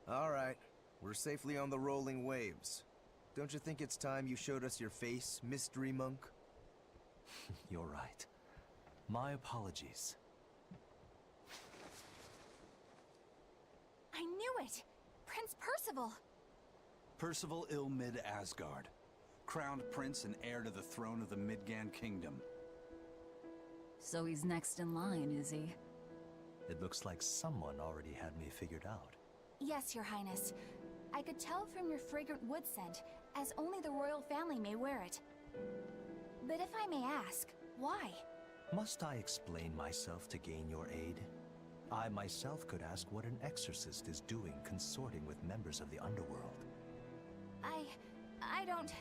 All right, we're safely on the rolling waves. Don't you think it's time you showed us your face, Mystery Monk? You're right. My apologies. I knew it! Prince Percival! Percival Ilmid Asgard. Crowned prince and heir to the throne of the Midgand Kingdom. So he's next in line, is he? It looks like someone already had me figured out. Yes, Your Highness. I could tell from your fragrant wood scent, as only the royal family may wear it. But if I may ask, why? Must I explain myself to gain your aid? I myself could ask what an exorcist is doing consorting with members of the underworld. I don't...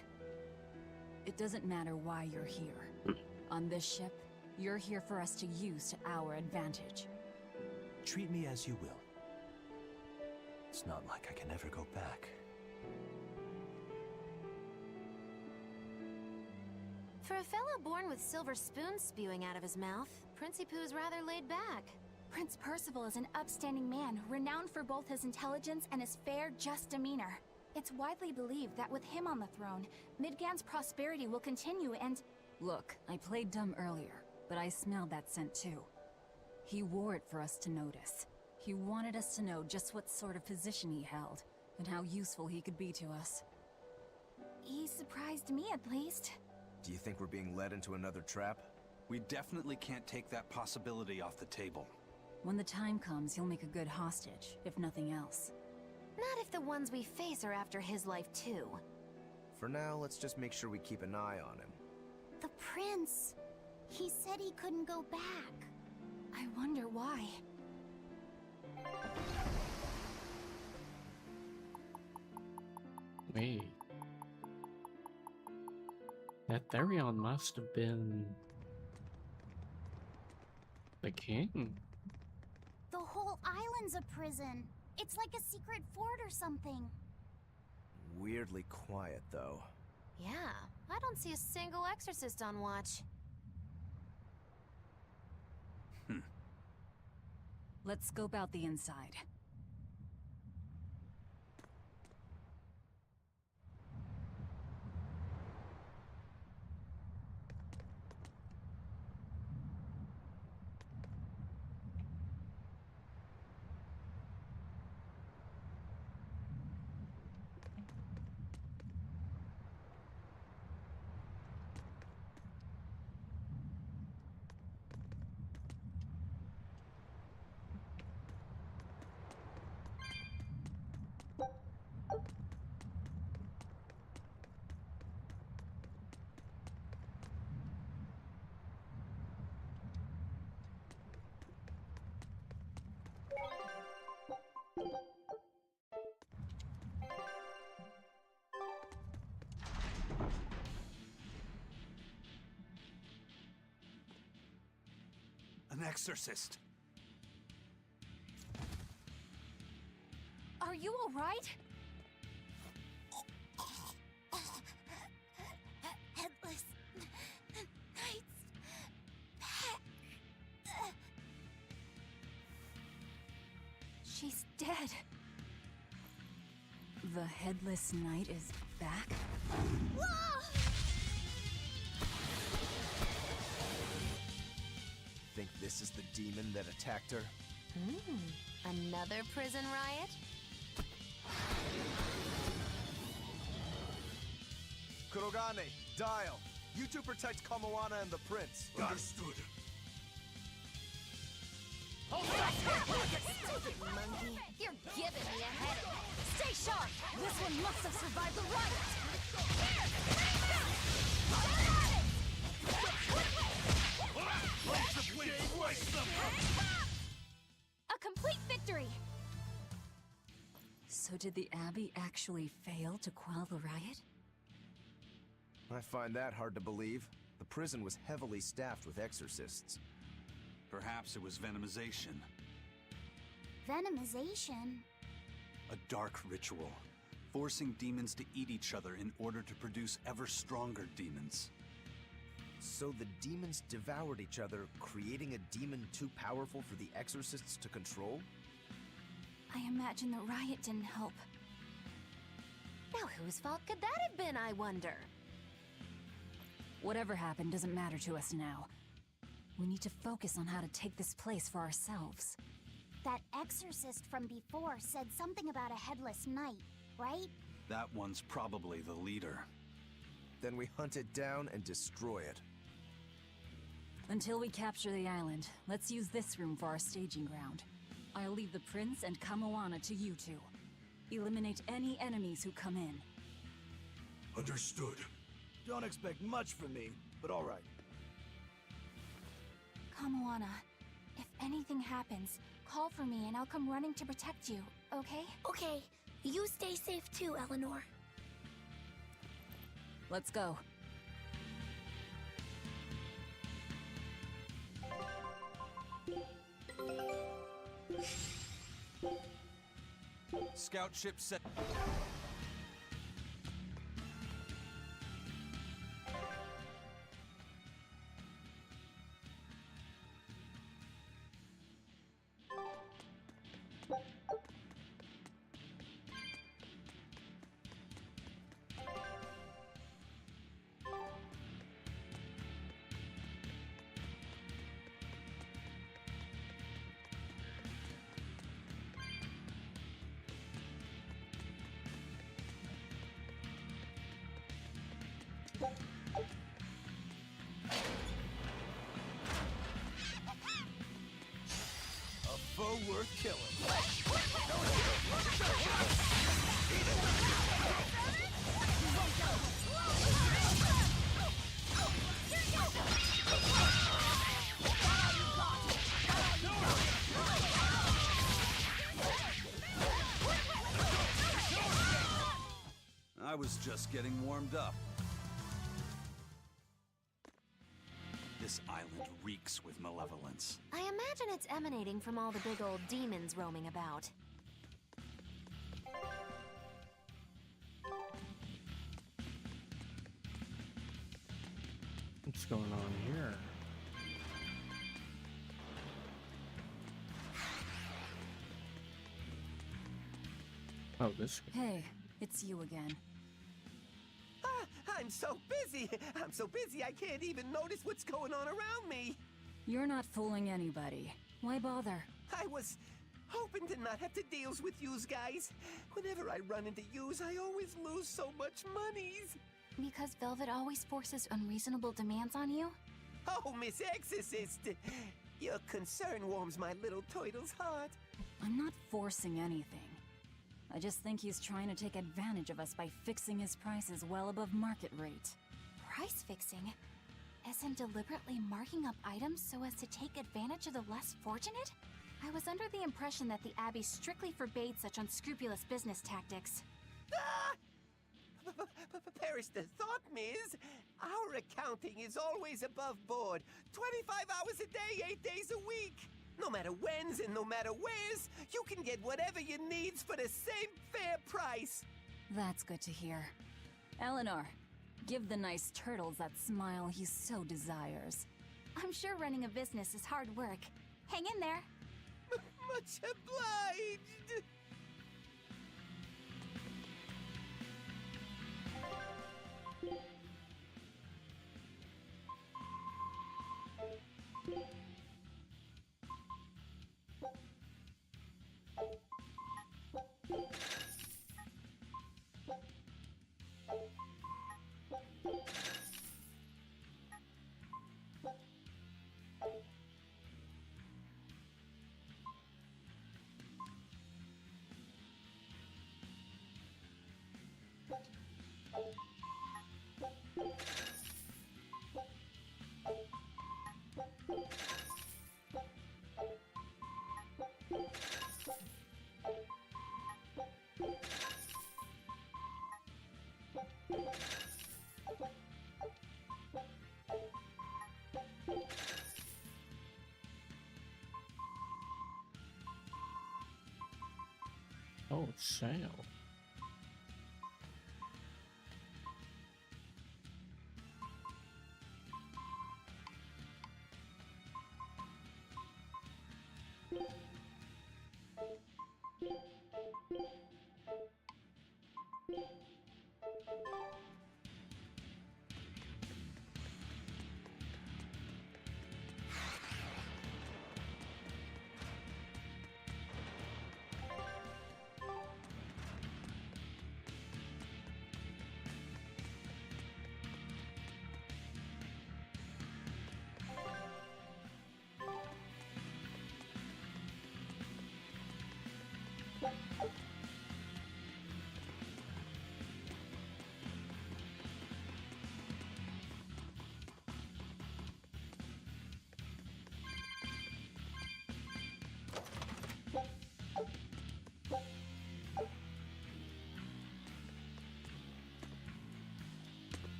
It doesn't matter why you're here. On this ship, you're here for us to use to our advantage. Treat me as you will. It's not like I can ever go back. For a fellow born with silver spoons spewing out of his mouth, Principoo's rather laid back. Prince Percival is an upstanding man, renowned for both his intelligence and his fair, just demeanor. It's widely believed that with him on the throne, Midgand's prosperity will continue and... Look, I played dumb earlier, but I smelled that scent too. He wore it for us to notice. He wanted us to know just what sort of position he held, and how useful he could be to us. He surprised me, at least. Do you think we're being led into another trap? We definitely can't take that possibility off the table. When the time comes, he'll make a good hostage, if nothing else. Not if the ones we face are after his life too. For now, let's just make sure we keep an eye on him. The prince. He said he couldn't go back. I wonder why. Wait. That Therion must have been... the king? The whole island's a prison. It's like a secret fort or something. Weirdly quiet, though. Yeah, I don't see a single exorcist on watch. Let's scope out the inside. An exorcist. Are you alright? Headless Knight's back. She's dead. The Headless Knight is back? Think this is the demon that attacked her? Another prison riot? Kurogane, Dial, you two protect Kamoana and the prince. Understood. Stupid monkey! You're giving me a headache! Stay sharp! This one must have survived the riot! A complete victory! So did the Abbey actually fail to quell the riot? I find that hard to believe. The prison was heavily staffed with exorcists. Perhaps it was venomization. Venomization? A dark ritual, forcing demons to eat each other in order to produce ever stronger demons. So the demons devoured each other, creating a demon too powerful for the exorcists to control? I imagine the riot didn't help. Now whose fault could that have been, I wonder? Whatever happened doesn't matter to us now. We need to focus on how to take this place for ourselves. That exorcist from before said something about a headless knight, right? That one's probably the leader. Then we hunt it down and destroy it. Until we capture the island, let's use this room for our staging ground. I'll leave the prince and Kamoana to you two. Eliminate any enemies who come in. Understood. Don't expect much from me, but all right. Kamoana, if anything happens, call for me and I'll come running to protect you, okay? Okay, you stay safe too, Eleanor. Let's go. Scout ship set. A foe worth killing. I was just getting warmed up. This island reeks with malevolence. I imagine it's emanating from all the big old demons roaming about. What's going on here? Oh, this guy. Hey, it's you again. I'm so busy. I'm so busy I can't even notice what's going on around me. You're not fooling anybody. Why bother? I was hoping to not have to deal with yous guys. Whenever I run into yous, I always lose so much monies. Because Velvet always forces unreasonable demands on you? Oh, Miss Exorcist! Your concern warms my little turtle's heart. I'm not forcing anything. I just think he's trying to take advantage of us by fixing his prices well above market rate. Price fixing? As in deliberately marking up items so as to take advantage of the less fortunate? I was under the impression that the Abbey strictly forbade such unscrupulous business tactics. Ah! Perish the thought, Miss. Our accounting is always above board. 25 hours a day, 8 days a week. No matter when's and no matter where's, you can get whatever you needs for the same fair price. That's good to hear. Eleanor, give the nice turtles that smile he so desires. I'm sure running a business is hard work. Hang in there. Much obliged. Oh, sale.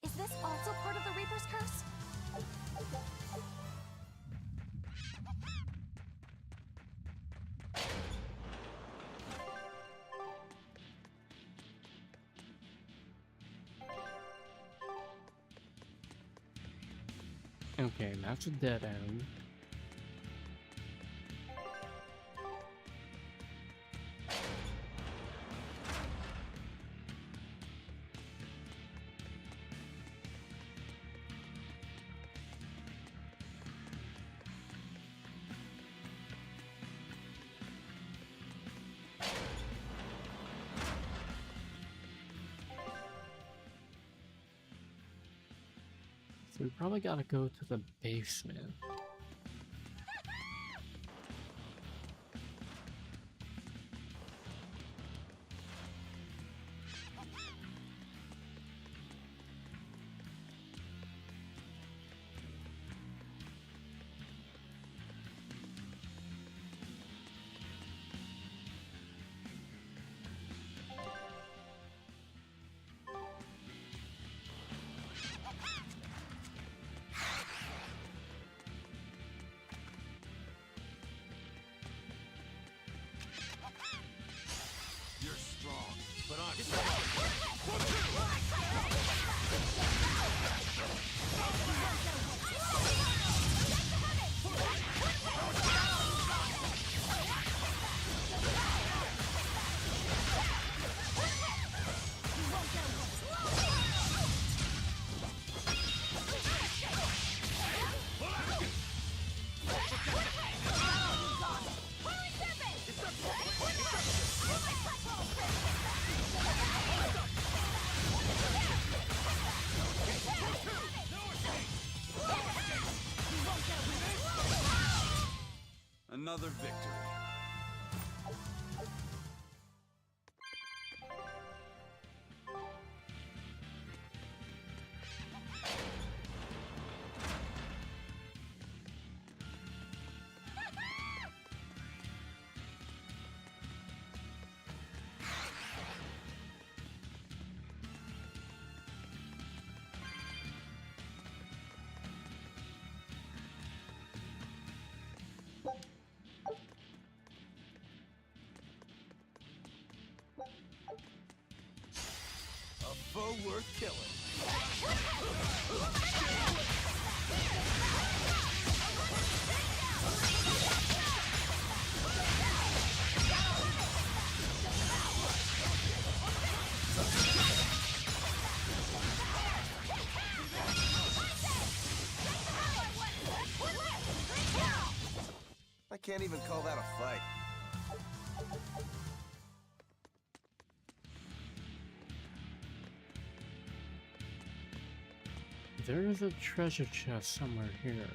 Is this also part of the Reaper's curse? Okay, that's a dead end. So we probably gotta go to the basement. You're strong, but I'm strong. Another victory. A foe worth killing. I can't even call that a fight. There is a treasure chest somewhere here.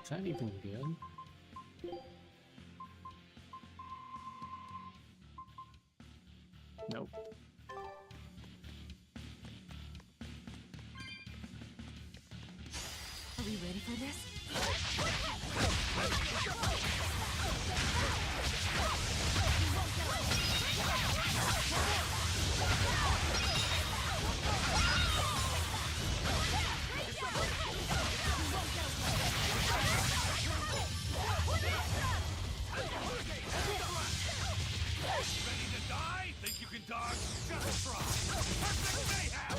Is that even good? Nope. Are we ready for this? Ready to die? Think you can dodge? Just try. Perfect mayhem!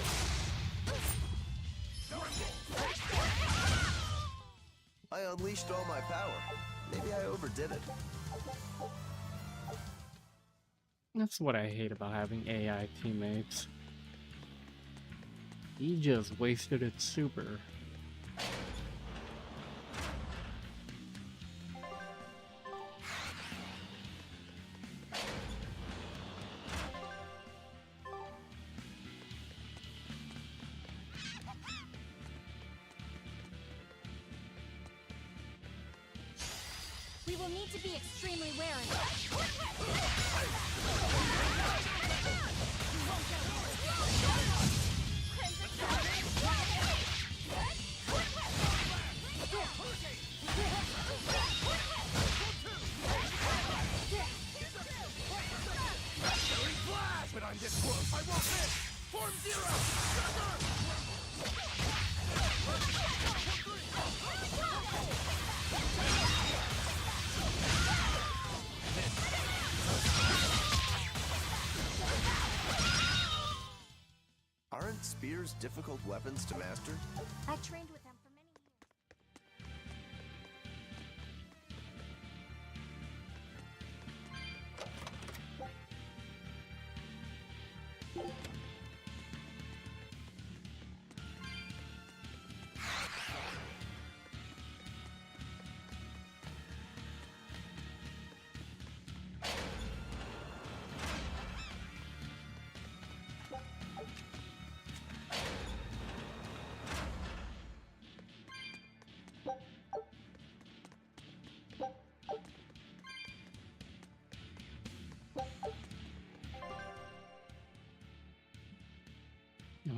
I unleashed all my power. Maybe I overdid it. That's what I hate about having AI teammates. He just wasted its super. We will need to be extremely wary. When I'm this close, I won't miss! Form zero! Aren't spears difficult weapons to master? I trained with them for many years.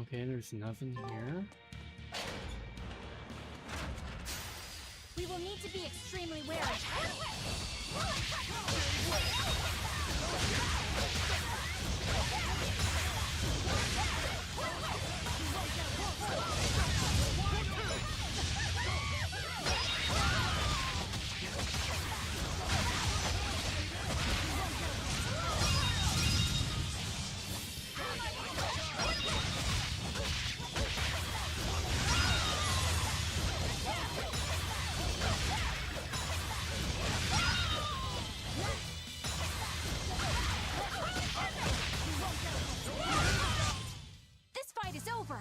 Okay, there's nothing here. We will need to be extremely wary. This fight is over.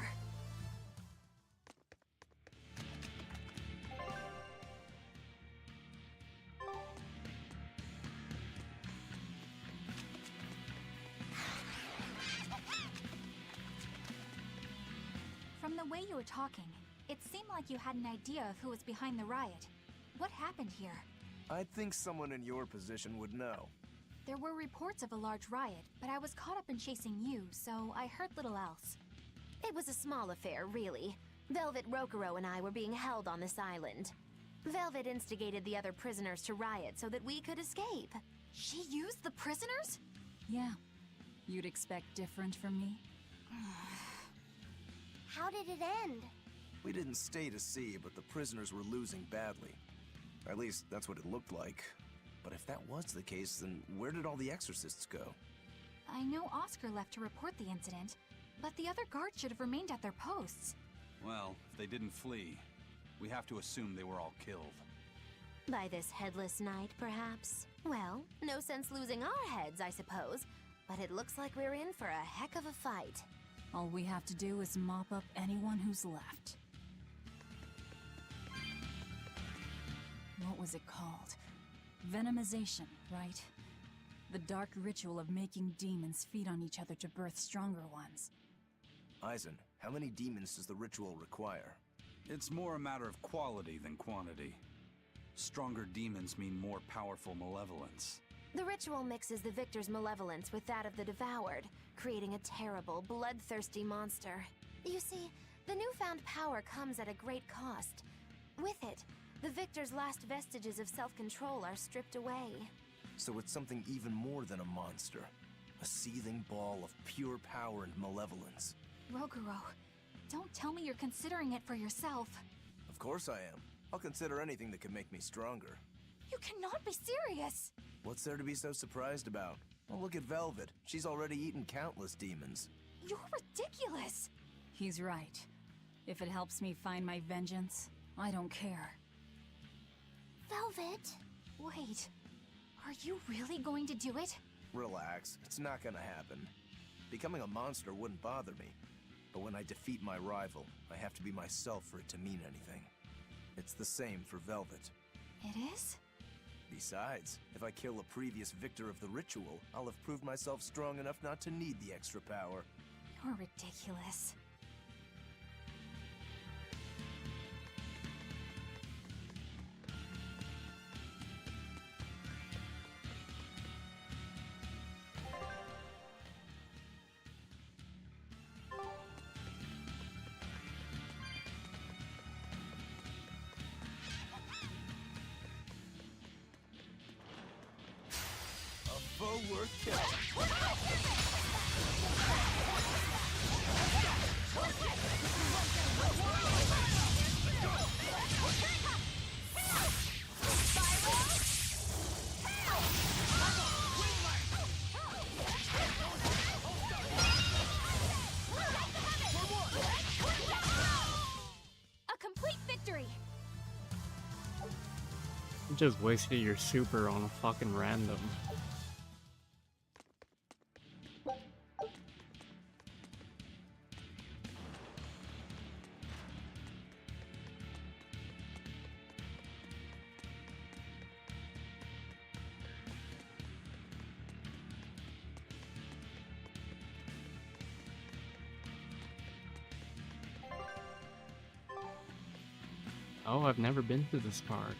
From the way you were talking, it seemed like you had an idea of who was behind the riot. What happened here? I'd think someone in your position would know. There were reports of a large riot, but I was caught up in chasing you, so I heard little else. It was a small affair, really. Velvet Rokuro and I were being held on this island. Velvet instigated the other prisoners to riot so that we could escape. She used the prisoners? Yeah. You'd expect different from me? How did it end? We didn't stay to see, but the prisoners were losing badly. At least, that's what it looked like. But if that was the case, then where did all the exorcists go? I know Oscar left to report the incident, but the other guards should have remained at their posts. Well, if they didn't flee, we have to assume they were all killed. By this headless knight, perhaps? Well, no sense losing our heads, I suppose. But it looks like we're in for a heck of a fight. All we have to do is mop up anyone who's left. What was it called? Venomization, right? The dark ritual of making demons feed on each other to birth stronger ones. Eisen, how many demons does the ritual require? It's more a matter of quality than quantity. Stronger demons mean more powerful malevolence. The ritual mixes the victor's malevolence with that of the devoured, creating a terrible, bloodthirsty monster. You see, the newfound power comes at a great cost. With it, the victor's last vestiges of self-control are stripped away. So it's something even more than a monster. A seething ball of pure power and malevolence. Roguro, don't tell me you're considering it for yourself. Of course I am. I'll consider anything that can make me stronger. You cannot be serious! What's there to be so surprised about? Well, look at Velvet. She's already eaten countless demons. You're ridiculous! He's right. If it helps me find my vengeance, I don't care. Velvet! Wait, are you really going to do it? Relax, it's not gonna happen. Becoming a monster wouldn't bother me. But when I defeat my rival, I have to be myself for it to mean anything. It's the same for Velvet. It is? Besides, if I kill a previous victor of the ritual, I'll have proved myself strong enough not to need the extra power. You're ridiculous. A foe worth killing. A complete victory! You just wasted your super on a fucking random. Oh, I've never been to this part.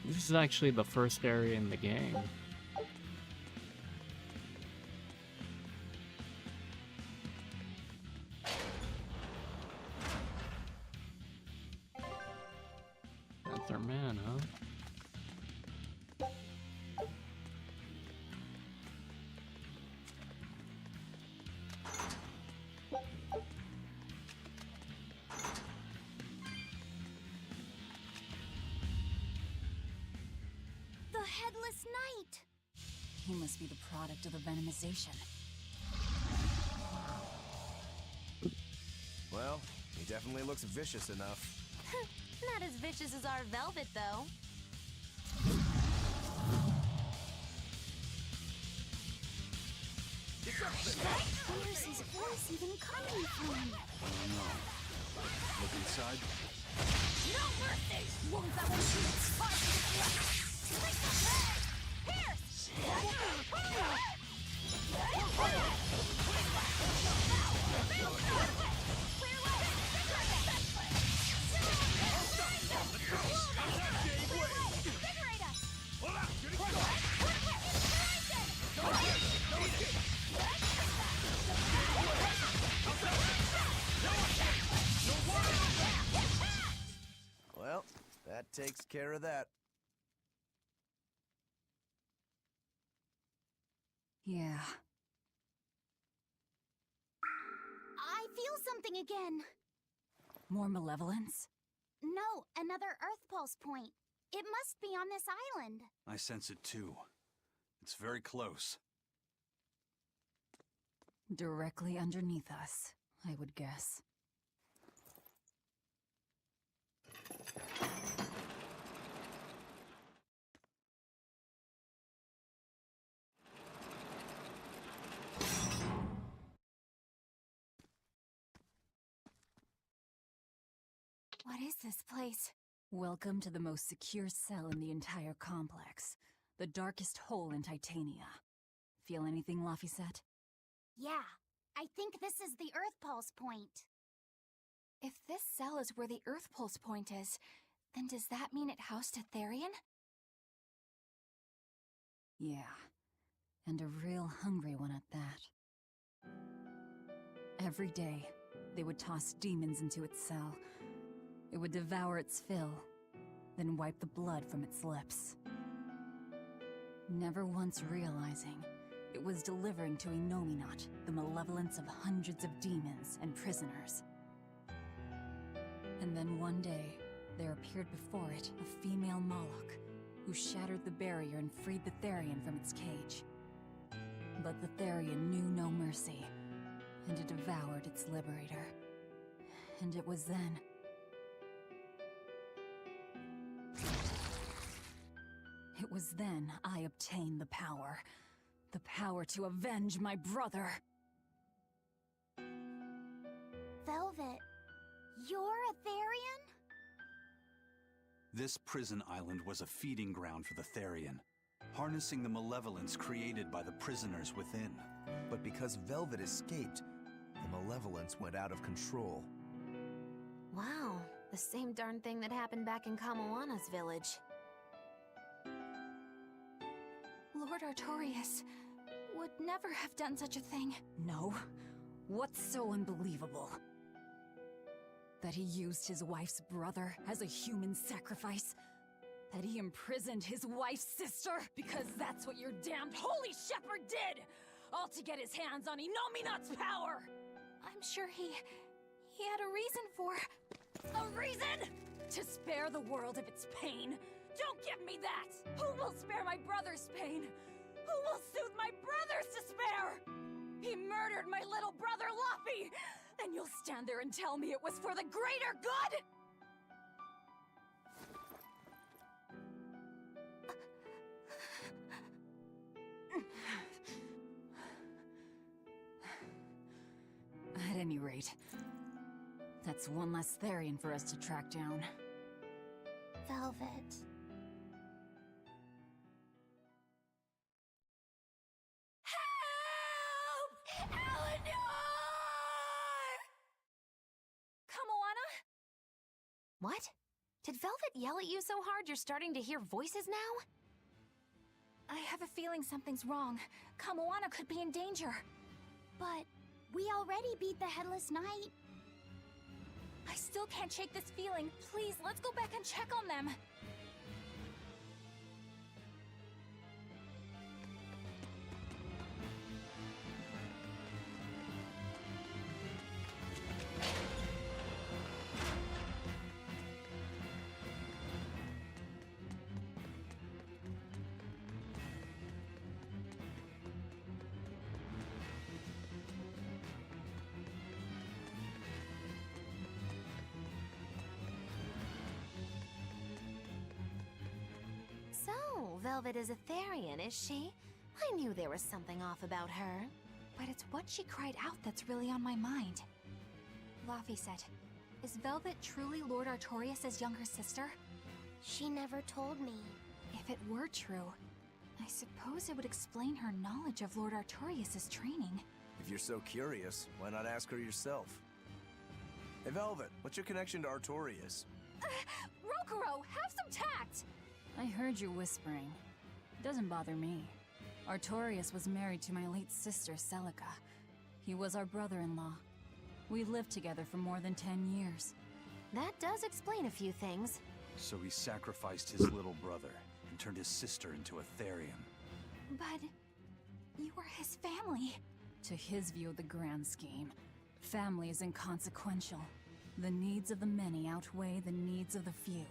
This is actually the first area in the game. That's our man, huh? The Headless Knight! He must be the product of the venomization. Well, he definitely looks vicious enough. Not as vicious as our Velvet, though. Where's his voice even coming from? I don't know. Look inside. No mercy! Wounds that will shoot sparks into the Well, that takes care of that. Yeah. I feel something again. More malevolence? No, another Earth Pulse point. It must be on this island. I sense it too. It's very close. Directly underneath us, I would guess. What is this place? Welcome to the most secure cell in the entire complex. The darkest hole in Titania. Feel anything, Laphicet? Yeah, I think this is the Earth Pulse point. If this cell is where the Earth Pulse point is, then does that mean it housed a Therian? Yeah. And a real hungry one at that. Every day, they would toss demons into its cell. It would devour its fill, then wipe the blood from its lips. Never once realizing it was delivering to Inominat the malevolence of hundreds of demons and prisoners. And then one day, there appeared before it a female Moloch, who shattered the barrier and freed the Therian from its cage. But the Therian knew no mercy, and it devoured its liberator. And it was then... It was then I obtained the power. The power to avenge my brother. Velvet, you're a Therian? This prison island was a feeding ground for the Therian, harnessing the malevolence created by the prisoners within. But because Velvet escaped, the malevolence went out of control. Wow, the same darn thing that happened back in Kamawana's village. Lord Artorias would never have done such a thing. No. What's so unbelievable? That he used his wife's brother as a human sacrifice? That he imprisoned his wife's sister? Because that's what your damned holy shepherd did! All to get his hands on Inominat's power! I'm sure he had a reason for... A reason? To spare the world of its pain? Don't give me that! Who will spare my brother's pain? Who will soothe my brother's despair? He murdered my little brother, Luffy! And you'll stand there and tell me it was for the greater good? At any rate, that's one less Therian for us to track down. Velvet. What? Did Velvet yell at you so hard you're starting to hear voices now? I have a feeling something's wrong. Kamoana could be in danger. But we already beat the Headless Knight. I still can't shake this feeling. Please, let's go back and check on them. So, Velvet is a Therian, is she? I knew there was something off about her. But it's what she cried out that's really on my mind. Laphicet, is Velvet truly Lord Artorias' younger sister? She never told me. If it were true, I suppose it would explain her knowledge of Lord Artorias' training. If you're so curious, why not ask her yourself? Hey Velvet, what's your connection to Artorias? Rokuro, have some tact! I heard you whispering. It doesn't bother me. Artorias was married to my late sister, Celica. He was our brother-in-law. We lived together for more than 10 years. That does explain a few things. So he sacrificed his little brother and turned his sister into a Therian. But you were his family. To his view of the grand scheme, family is inconsequential. The needs of the many outweigh the needs of the few.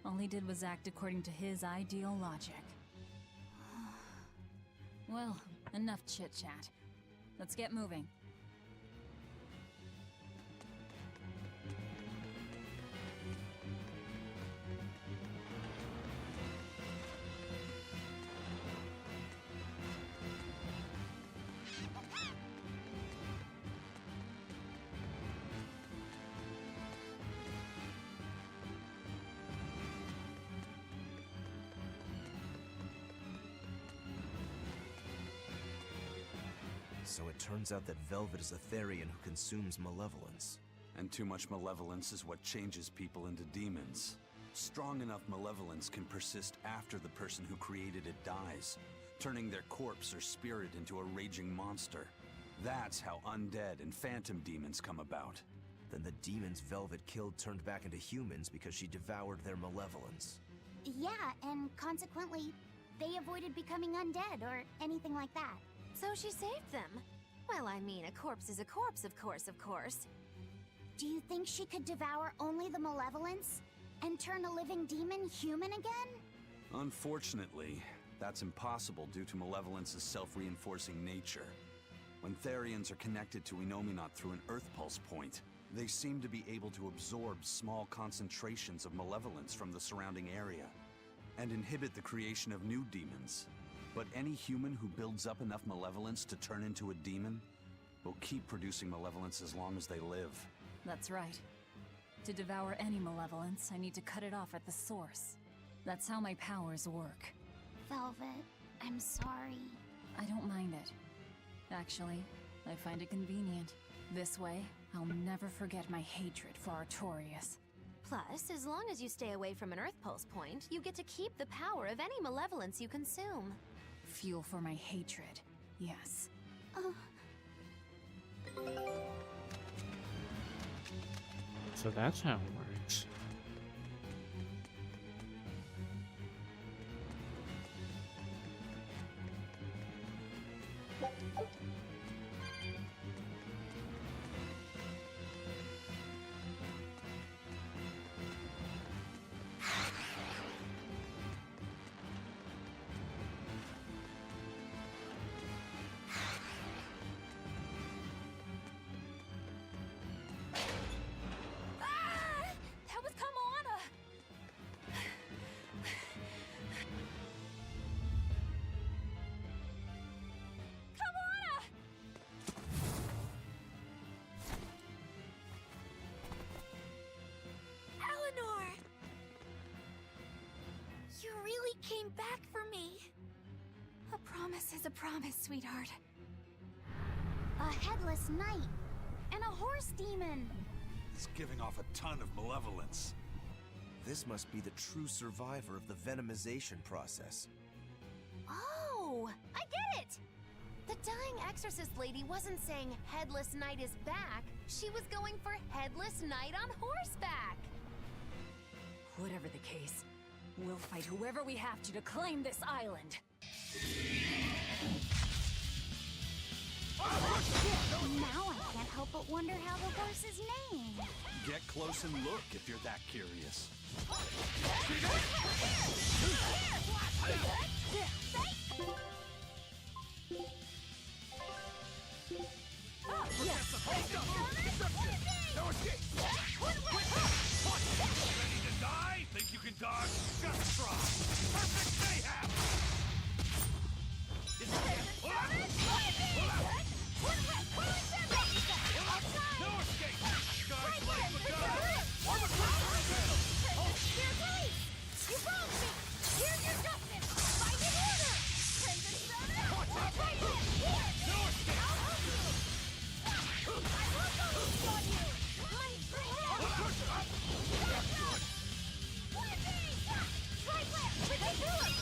All he did was act according to his ideal logic. Well, enough chit-chat. Let's get moving. So it turns out that Velvet is a Therian who consumes malevolence. And too much malevolence is what changes people into demons. Strong enough malevolence can persist after the person who created it dies, turning their corpse or spirit into a raging monster. That's how undead and phantom demons come about. Then the demons Velvet killed turned back into humans because she devoured their malevolence. Yeah, and consequently, they avoided becoming undead or anything like that. So she saved them. Well, I mean, a corpse is a corpse, of course. Do you think she could devour only the malevolence and turn a living demon human again? Unfortunately, that's impossible due to malevolence's self-reinforcing nature. When Therians are connected to Inominat through an Earth Pulse point, they seem to be able to absorb small concentrations of malevolence from the surrounding area. and inhibit the creation of new demons. But any human who builds up enough malevolence to turn into a demon will keep producing malevolence as long as they live. That's right. To devour any malevolence, I need to cut it off at the source. That's how my powers work. Velvet, I'm sorry. I don't mind it. Actually, I find it convenient. This way, I'll never forget my hatred for Artorias. Plus, as long as you stay away from an Earth Pulse point, you get to keep the power of any malevolence you consume. Fuel for my hatred, yes. So that's how it works. That was Kamana! Kamana! Eleanor! You really came back for me. A promise is a promise, sweetheart. A headless knight and a horse demon. It's giving off a ton of malevolence. This must be the true survivor of the venomization process. Oh, I get it! The dying exorcist lady wasn't saying Headless Knight is back. She was going for Headless Knight on horseback. Whatever the case, we'll fight whoever we have to claim this island. Now I can't help but wonder how the horse's name. Get close and look if you're that curious. No escape! Ready to die? Think you can dodge? Just try! Perfect mayhem! No escape! Sky's like the gun! I'm a Dear police! You wronged me! Here's your justice! Fighting order! Crimson Summon! Here! No escape! I'll help you! I will go on you! My hand! Try flip! Ridiculous!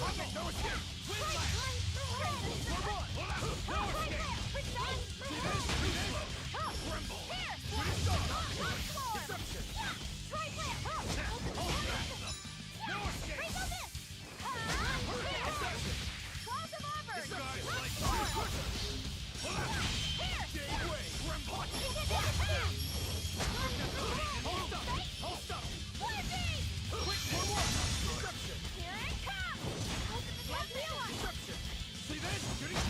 Okay, no escape! Win last! Come on! No escape! Tremble! Deception! No escape! This guy's like Gave way! Tremble! Hold stop! Quick, one more! Deception! Here it comes! Deception! See this? Getting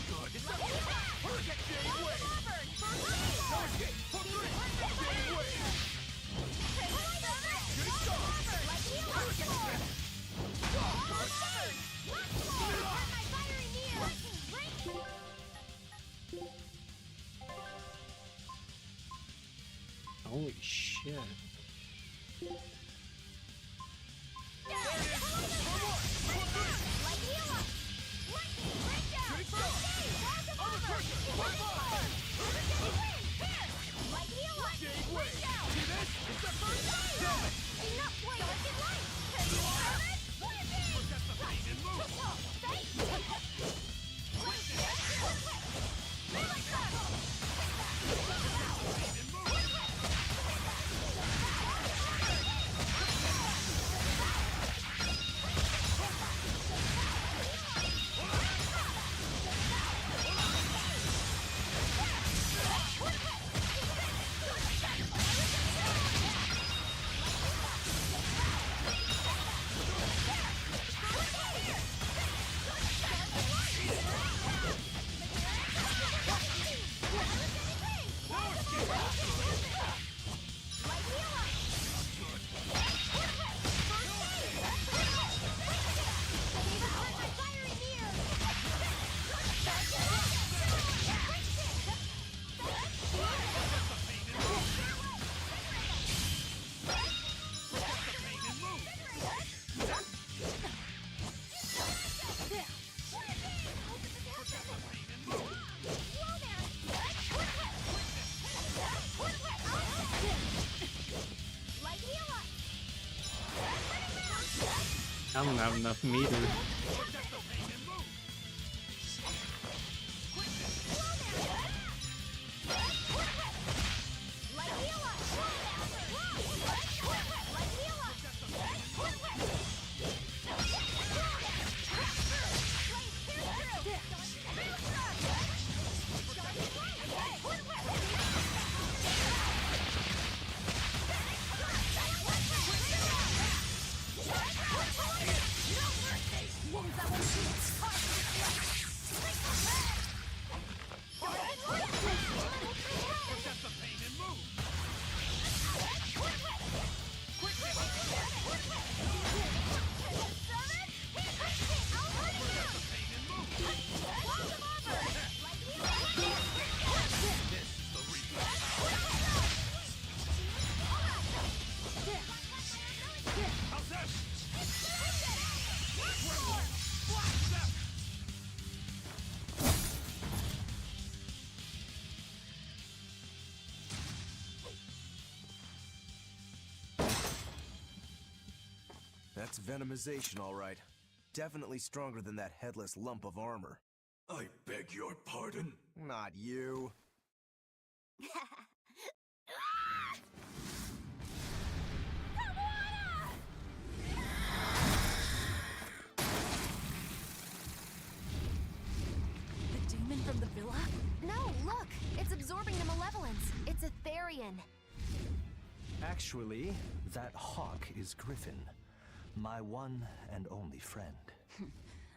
good! Deception! Hurricane gave way! No escape! For three! Gave way! Getting started! Hurricane! Holy shit. I don't have enough meter. That's venomization, all right. Definitely stronger than that headless lump of armor. I beg your pardon? Not you. The demon from the villa? No, look! It's absorbing the malevolence. It's a Therian. Actually, that hawk is Griffin, my one and only friend.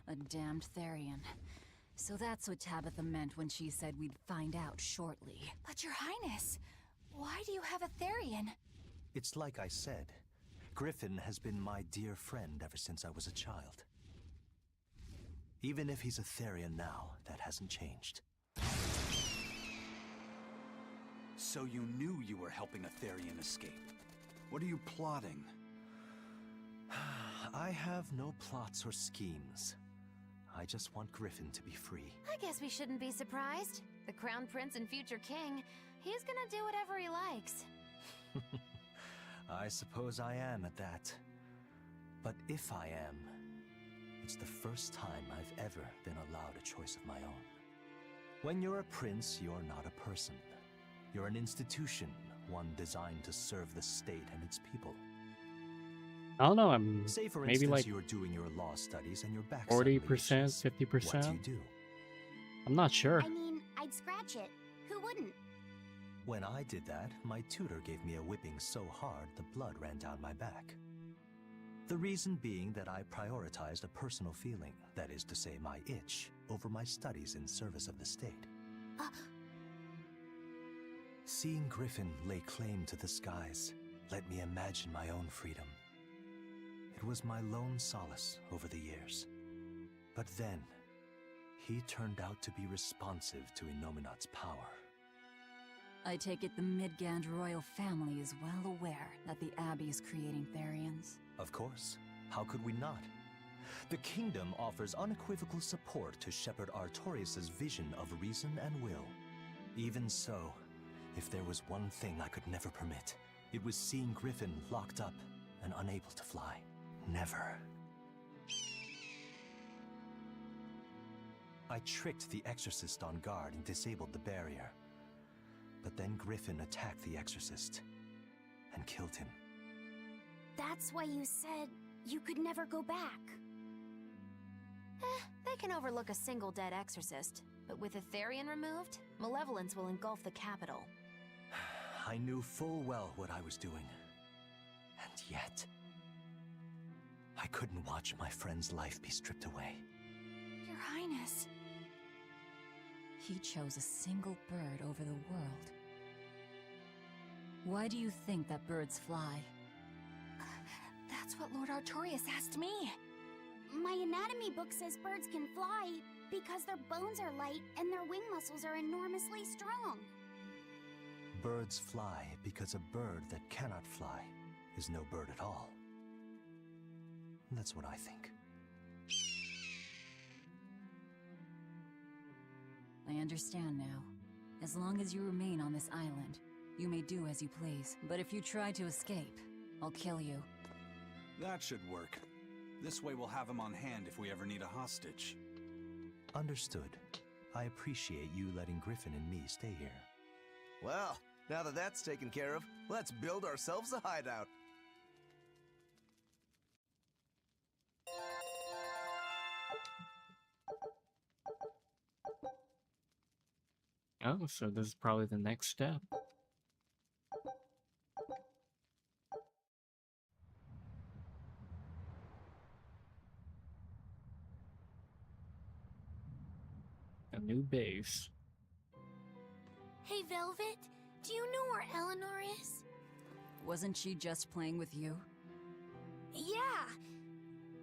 A damned Therian. So that's what Tabitha meant when she said we'd find out shortly. But Your Highness, why do you have a Therian? It's like I said, Griffin has been my dear friend ever since I was a child. Even if he's a Therian now, that hasn't changed. So you knew you were helping a Therian escape. What are you plotting? I have no plots or schemes. I just want Griffin to be free. I guess we shouldn't be surprised. The Crown Prince and future king, he's gonna do whatever he likes. I suppose I am at that. But if I am, it's the first time I've ever been allowed a choice of my own. When you're a prince, you're not a person. You're an institution, one designed to serve the state and its people. I don't know. I'm Say, for maybe instance, like you're doing your law studies and your back 40%, suddenly itches. 50%. What do you do? I'm not sure. I mean, I'd scratch it. Who wouldn't? When I did that, my tutor gave me a whipping so hard the blood ran down my back. The reason being that I prioritized a personal feeling, that is to say my itch, over my studies in service of the state. Seeing Griffin lay claim to the skies let me imagine my own freedom. It was my lone solace over the years. But then, he turned out to be responsive to Innominat's power. I take it the Midgand royal family is well aware that the Abbey is creating Therians. Of course. How could we not? The kingdom offers unequivocal support to Shepherd Artorius' vision of reason and will. Even so, if there was one thing I could never permit, it was seeing Griffin locked up and unable to fly. Never. I tricked the Exorcist on guard and disabled the barrier. But then Griffin attacked the Exorcist and killed him. That's why you said you could never go back. They can overlook a single dead exorcist, but with a Therian removed, malevolence will engulf the capital. I knew full well what I was doing. And yet, I couldn't watch my friend's life be stripped away. Your Highness. He chose a single bird over the world. Why do you think that birds fly? That's what Lord Artorius asked me. My anatomy book says birds can fly because their bones are light and their wing muscles are enormously strong. Birds fly because a bird that cannot fly is no bird at all. That's what I think. I understand now. As long as you remain on this island, you may do as you please. But if you try to escape, I'll kill you. That should work. This way we'll have him on hand if we ever need a hostage. Understood. I appreciate you letting Griffin and me stay here. Well, now that that's taken care of, let's build ourselves a hideout. Oh, so this is probably the next step. A new base. Hey, Velvet, do you know where Eleanor is? Wasn't she just playing with you? Yeah,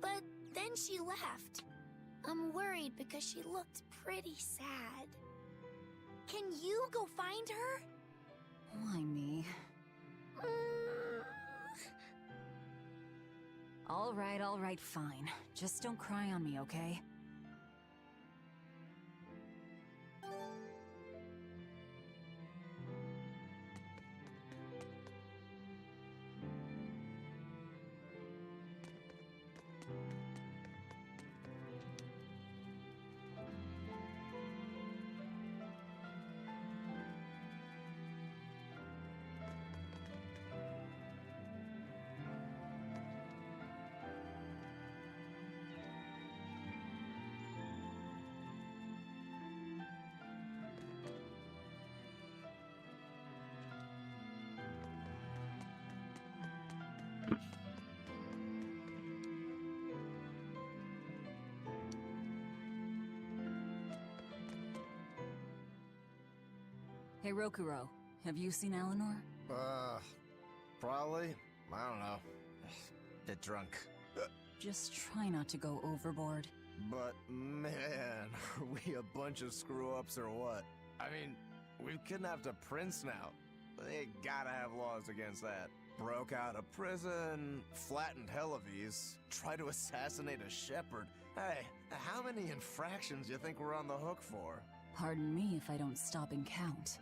but then she left. I'm worried because she looked pretty sad. Can you go find her? Why me? All right, fine. Just don't cry on me, okay? Hey, Rokuro, have you seen Eleanor? Probably. I don't know. Bit drunk. Just try not to go overboard. But man, are we a bunch of screw-ups or what? I mean, we've kidnapped a prince now. They gotta have laws against that. Broke out of prison, flattened Helavis, tried to assassinate a shepherd. Hey, how many infractions do you think we're on the hook for? Pardon me if I don't stop and count.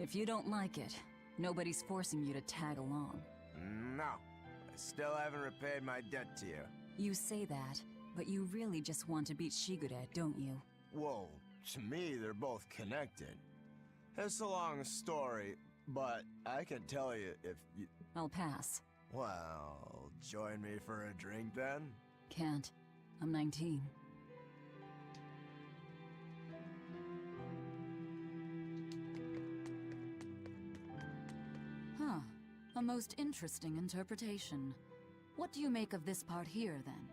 If you don't like it, nobody's forcing you to tag along. No, I still haven't repaid my debt to you. You say that, but you really just want to beat Shigure, don't you? Whoa, to me they're both connected. It's a long story, but I can tell you if you... I'll pass. Well, join me for a drink then? Can't. I'm 19. Huh. A most interesting interpretation. What do you make of this part here, then?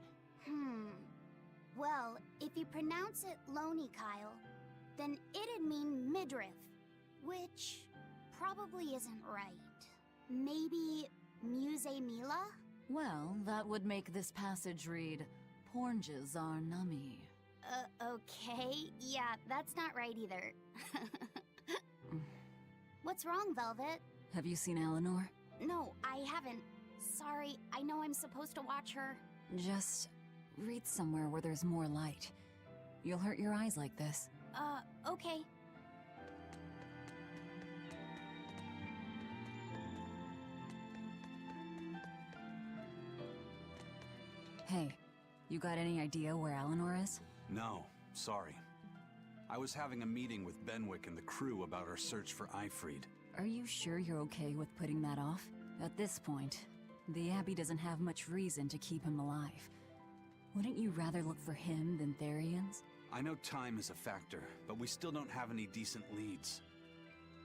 Well, if you pronounce it Loney Kyle, then it'd mean midriff, which probably isn't right. Maybe Muse Mila? Well, that would make this passage read, Pornges are nummy. Okay. Yeah, that's not right either. What's wrong, Velvet? Have you seen Eleanor? No, I haven't. Sorry, I know I'm supposed to watch her. Just read somewhere where there's more light. You'll hurt your eyes like this. Okay. Hey, you got any idea where Eleanor is? No, sorry. I was having a meeting with Benwick and the crew about our search for Ifried. Are you sure you're okay with putting that off? At this point, the Abbey doesn't have much reason to keep him alive. Wouldn't you rather look for him than Therians? I know time is a factor, but we still don't have any decent leads.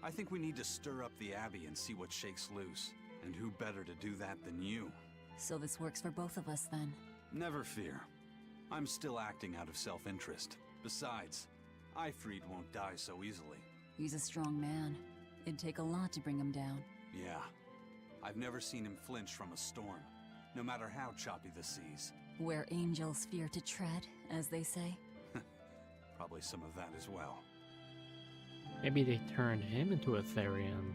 I think we need to stir up the Abbey and see what shakes loose. And who better to do that than you? So this works for both of us, then? Never fear. I'm still acting out of self-interest. Besides, Ifried won't die so easily. He's a strong man. It'd take a lot to bring him down. Yeah. I've never seen him flinch from a storm, no matter how choppy the seas. Where angels fear to tread, as they say. Probably some of that as well. Maybe they turned him into a Therian.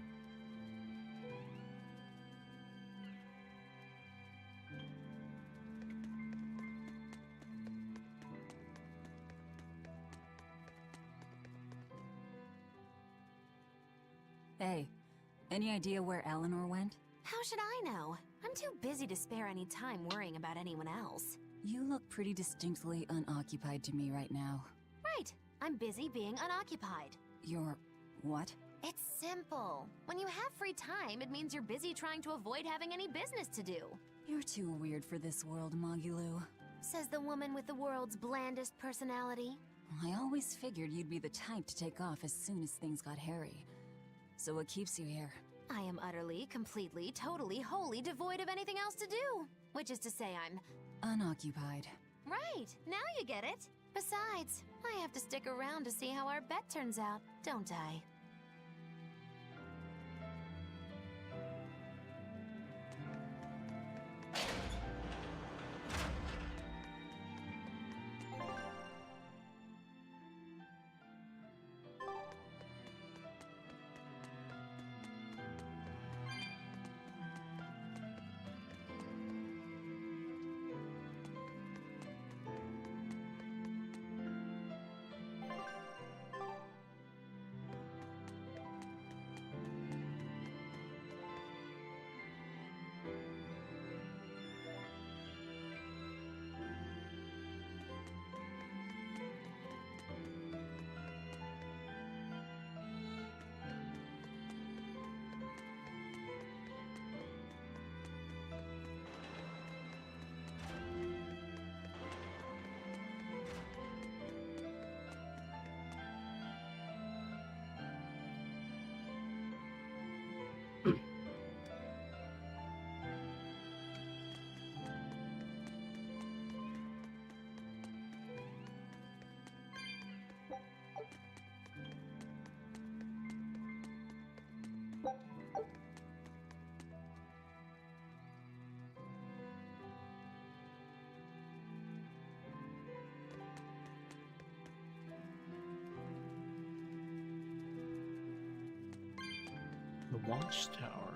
Hey, any idea where Eleanor went? How should I know? I'm too busy to spare any time worrying about anyone else. You look pretty distinctly unoccupied to me right now. Right. I'm busy being unoccupied. You're... what? It's simple. When you have free time, it means you're busy trying to avoid having any business to do. You're too weird for this world, Magulu. Says the woman with the world's blandest personality. I always figured you'd be the type to take off as soon as things got hairy. So what keeps you here? I am utterly, completely, totally, wholly devoid of anything else to do. Which is to say I'm... unoccupied. Right, now you get it. Besides, I have to stick around to see how our bet turns out, don't I? The watchtower.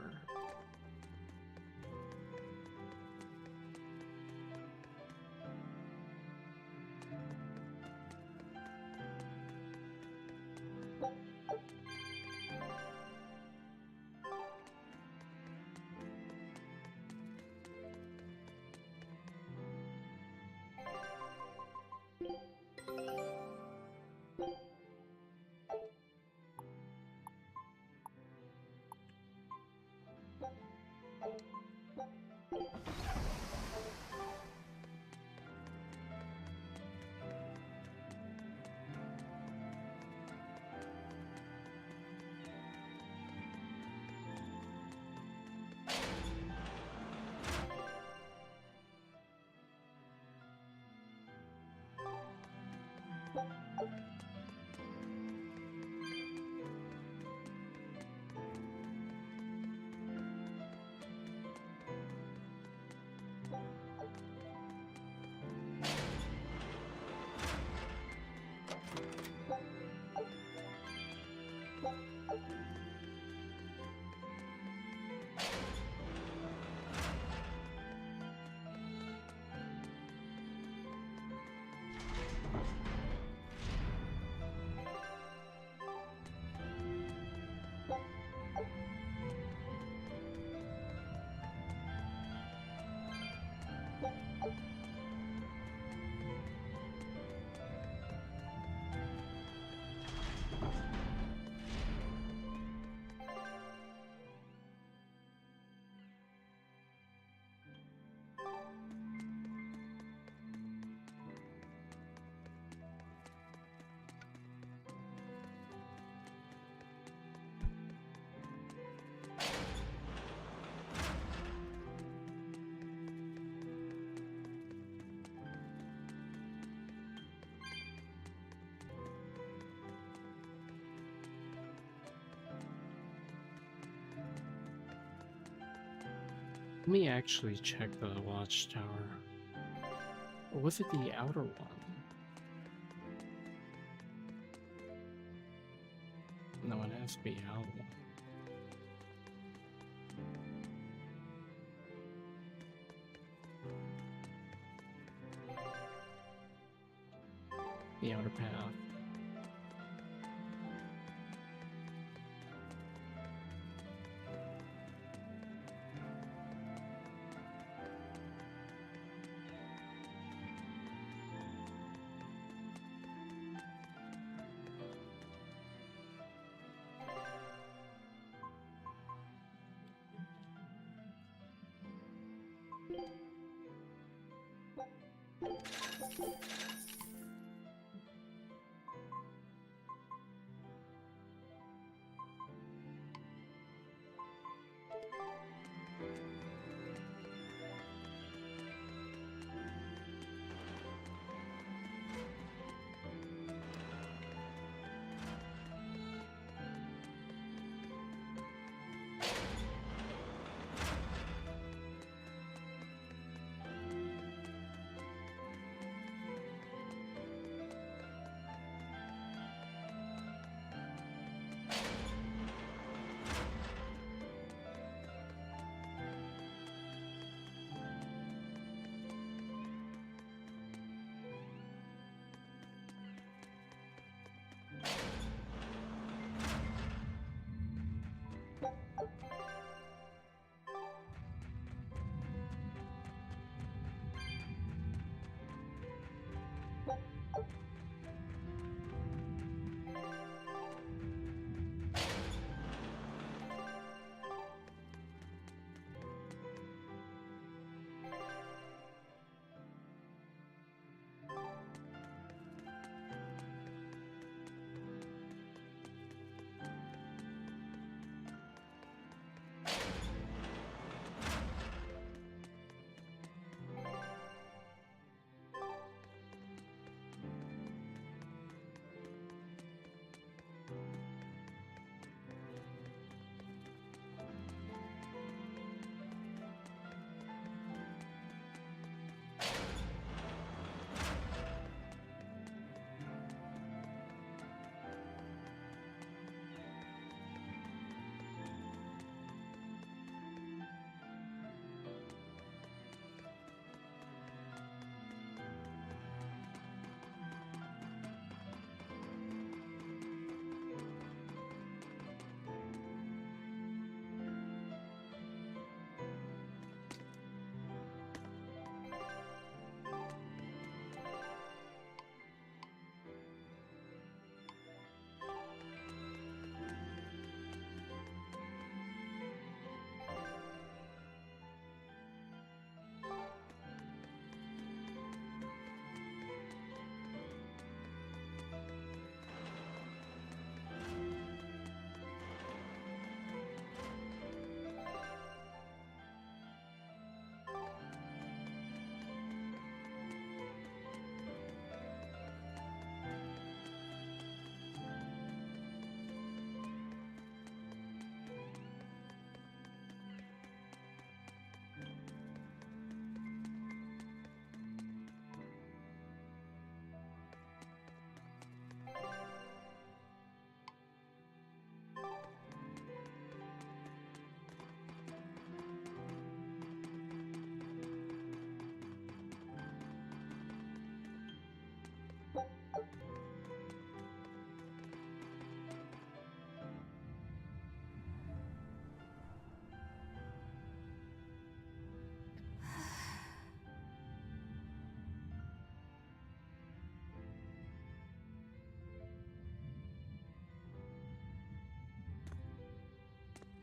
Let me actually check the watchtower. Or was it the outer one? No, it has to be out one. The outer path.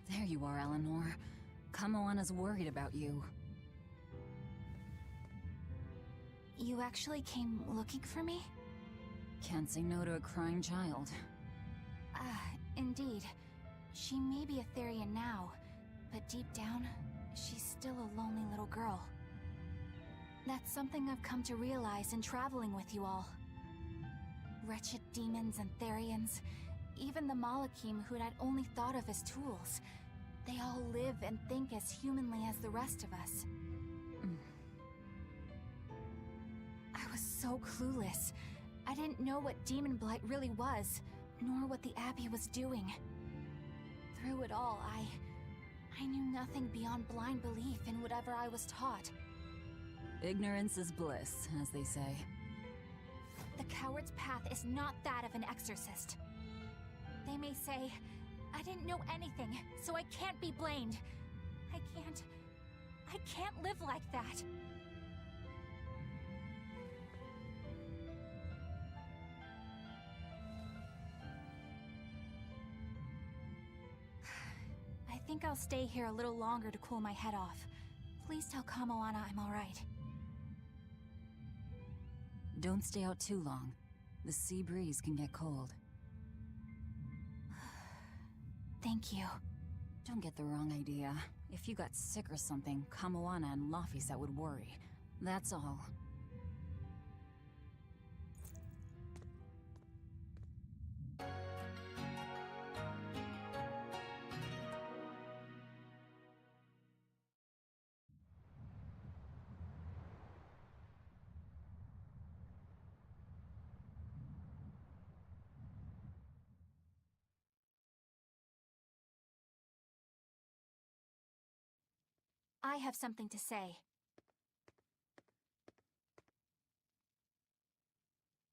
There you are, Eleanor. Kamoana's worried about you. You actually came looking for me? Can't say no to a crying child. Indeed. She may be a Therian now, but deep down, she's still a lonely little girl. That's something I've come to realize in traveling with you all. Wretched demons and Therians, even the Malakim who I'd only thought of as tools, they all live and think as humanly as the rest of us. I was so clueless. I didn't know what Demon Blight really was, nor what the Abbey was doing. Through it all, I knew nothing beyond blind belief in whatever I was taught. Ignorance is bliss, as they say. The coward's path is not that of an exorcist. They may say, I didn't know anything, so I can't be blamed. I can't live like that. I think I'll stay here a little longer to cool my head off. Please tell Kamoana I'm alright. Don't stay out too long. The sea breeze can get cold. Thank you. Don't get the wrong idea. If you got sick or something, Kamoana and Laphicet would worry. That's all. I have something to say.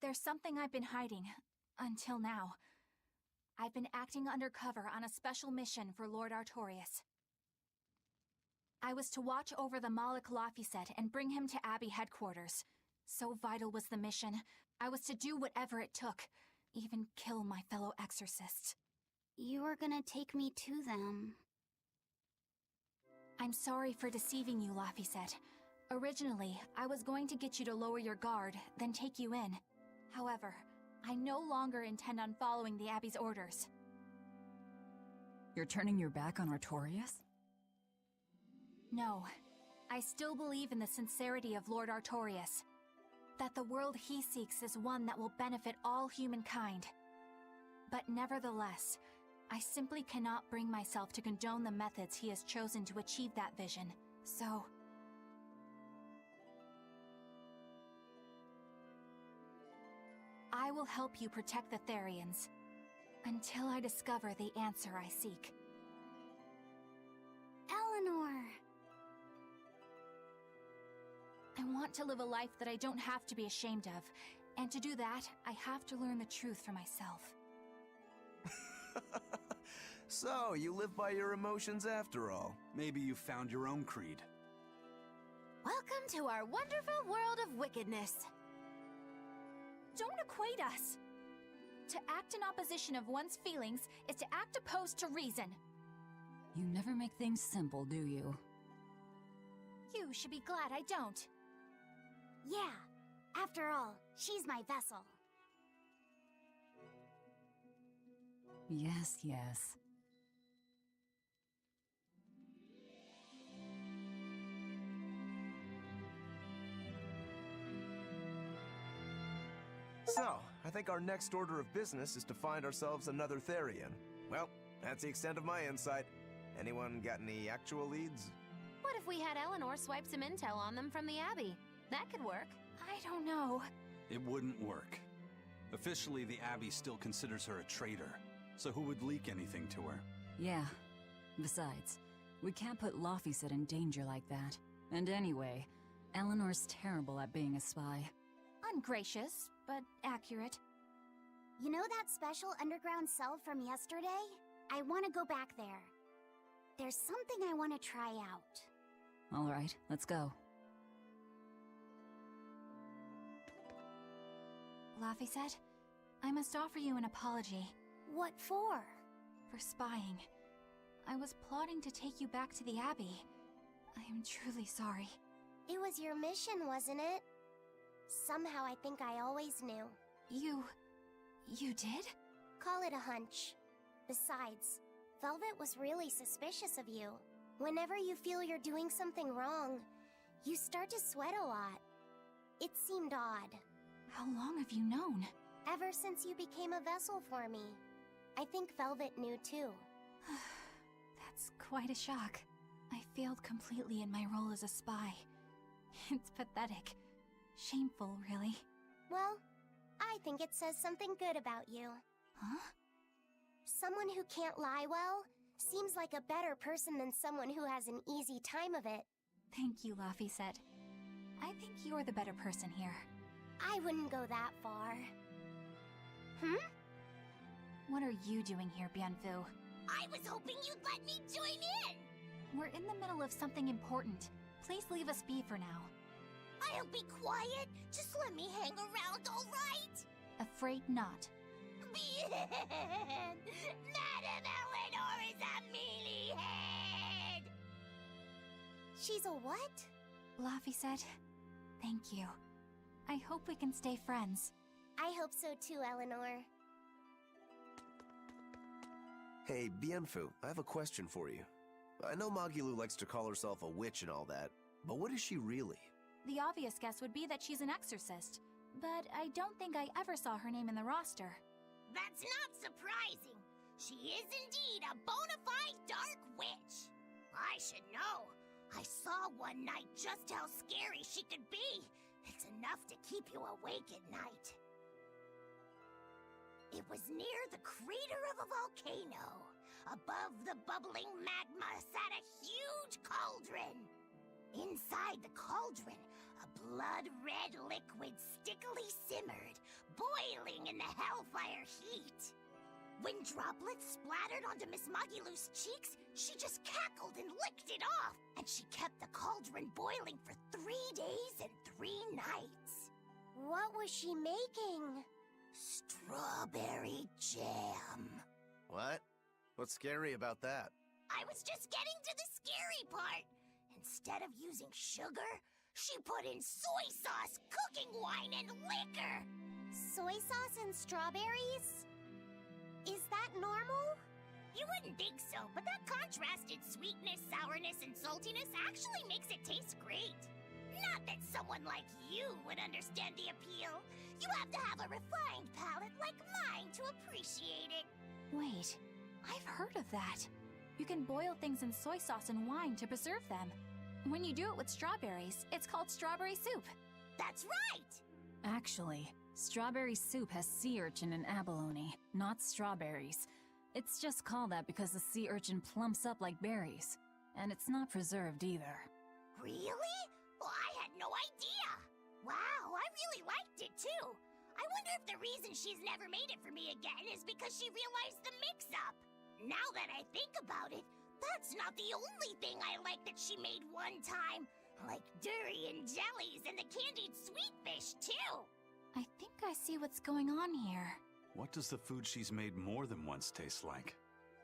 There's something I've been hiding, until now. I've been acting undercover on a special mission for Lord Artorias. I was to watch over the Malik Laphicet and bring him to Abbey headquarters. So vital was the mission, I was to do whatever it took, even kill my fellow exorcists. You were gonna take me to them. I'm sorry for deceiving you, Laphicet. Originally, I was going to get you to lower your guard, then take you in. However, I no longer intend on following the Abbey's orders. You're turning your back on Artorias? No. I still believe in the sincerity of Lord Artorias. That the world he seeks is one that will benefit all humankind. But nevertheless, I simply cannot bring myself to condone the methods he has chosen to achieve that vision, so... I will help you protect the Therians, until I discover the answer I seek. Eleanor! I want to live a life that I don't have to be ashamed of, and to do that, I have to learn the truth for myself. So, you live by your emotions after all. Maybe you found your own creed. Welcome to our wonderful world of wickedness. Don't equate us! To act in opposition of one's feelings is to act opposed to reason. You never make things simple, do you? You should be glad I don't. Yeah, after all, she's my vessel. Yes, yes. So, I think our next order of business is to find ourselves another Therian. Well, that's the extent of my insight. Anyone got any actual leads? What if we had Eleanor swipe some intel on them from the Abbey? That could work. I don't know. It wouldn't work. Officially, the Abbey still considers her a traitor. So who would leak anything to her? Yeah. Besides, we can't put Laphicet in danger like that. And anyway, Eleanor's terrible at being a spy. Ungracious, but accurate. You know that special underground cell from yesterday? I want to go back there. There's something I want to try out. All right, let's go. Laphicet, I must offer you an apology. What for? For spying. I was plotting to take you back to the Abbey. I am truly sorry. It was your mission, wasn't it? Somehow I think I always knew. You did? Call it a hunch. Besides, Velvet was really suspicious of you. Whenever you feel you're doing something wrong, you start to sweat a lot. It seemed odd. How long have you known? Ever since you became a vessel for me. I think Velvet knew too. That's quite a shock. I failed completely in my role as a spy. It's pathetic. Shameful, really. Well, I think it says something good about you. Huh? Someone who can't lie well seems like a better person than someone who has an easy time of it. Thank you, Laphicet. I think you're the better person here. I wouldn't go that far. What are you doing here, Bienfu? I was hoping you'd let me join in! We're in the middle of something important. Please leave us be for now. I'll be quiet. Just let me hang around, all right? Afraid not. Bien! Madame Eleanor is a mealyhead! She's a what? Laphicet, thank you. I hope we can stay friends. I hope so too, Eleanor. Hey, Bienfu, I have a question for you. I know Magilou likes to call herself a witch and all that, but what is she really? The obvious guess would be that she's an exorcist, but I don't think I ever saw her name in the roster. That's not surprising. She is indeed a bona fide dark witch. I should know. I saw one night just how scary she could be. It's enough to keep you awake at night. It was near the crater of a volcano. Above the bubbling magma sat a huge cauldron. Inside the cauldron, a blood-red liquid stickily simmered, boiling in the hellfire heat. When droplets splattered onto Miss Magilou's cheeks, she just cackled and licked it off, and she kept the cauldron boiling for 3 days and 3 nights. What was she making? Strawberry jam. What? What's scary about that? I was just getting to the scary part. Instead of using sugar, she put in soy sauce, cooking wine, and liquor. Soy sauce and strawberries? Is that normal? You wouldn't think so, but that contrasted sweetness, sourness, and saltiness actually makes it taste great. Not that someone like you would understand the appeal. You have to have a refined palate like mine to appreciate it. Wait, I've heard of that. You can boil things in soy sauce and wine to preserve them. When you do it with strawberries, it's called strawberry soup. That's right! Actually, strawberry soup has sea urchin and abalone, not strawberries. It's just called that because the sea urchin plumps up like berries. And it's not preserved either. Really? Well, I had no idea. Wow, I really liked it too. I wonder if the reason she's never made it for me again is because she realized the mix-up. Now that I think about it, that's not the only thing I like that she made one time. Like durian jellies and the candied sweet fish too. I think I see what's going on here. What does the food she's made more than once taste like?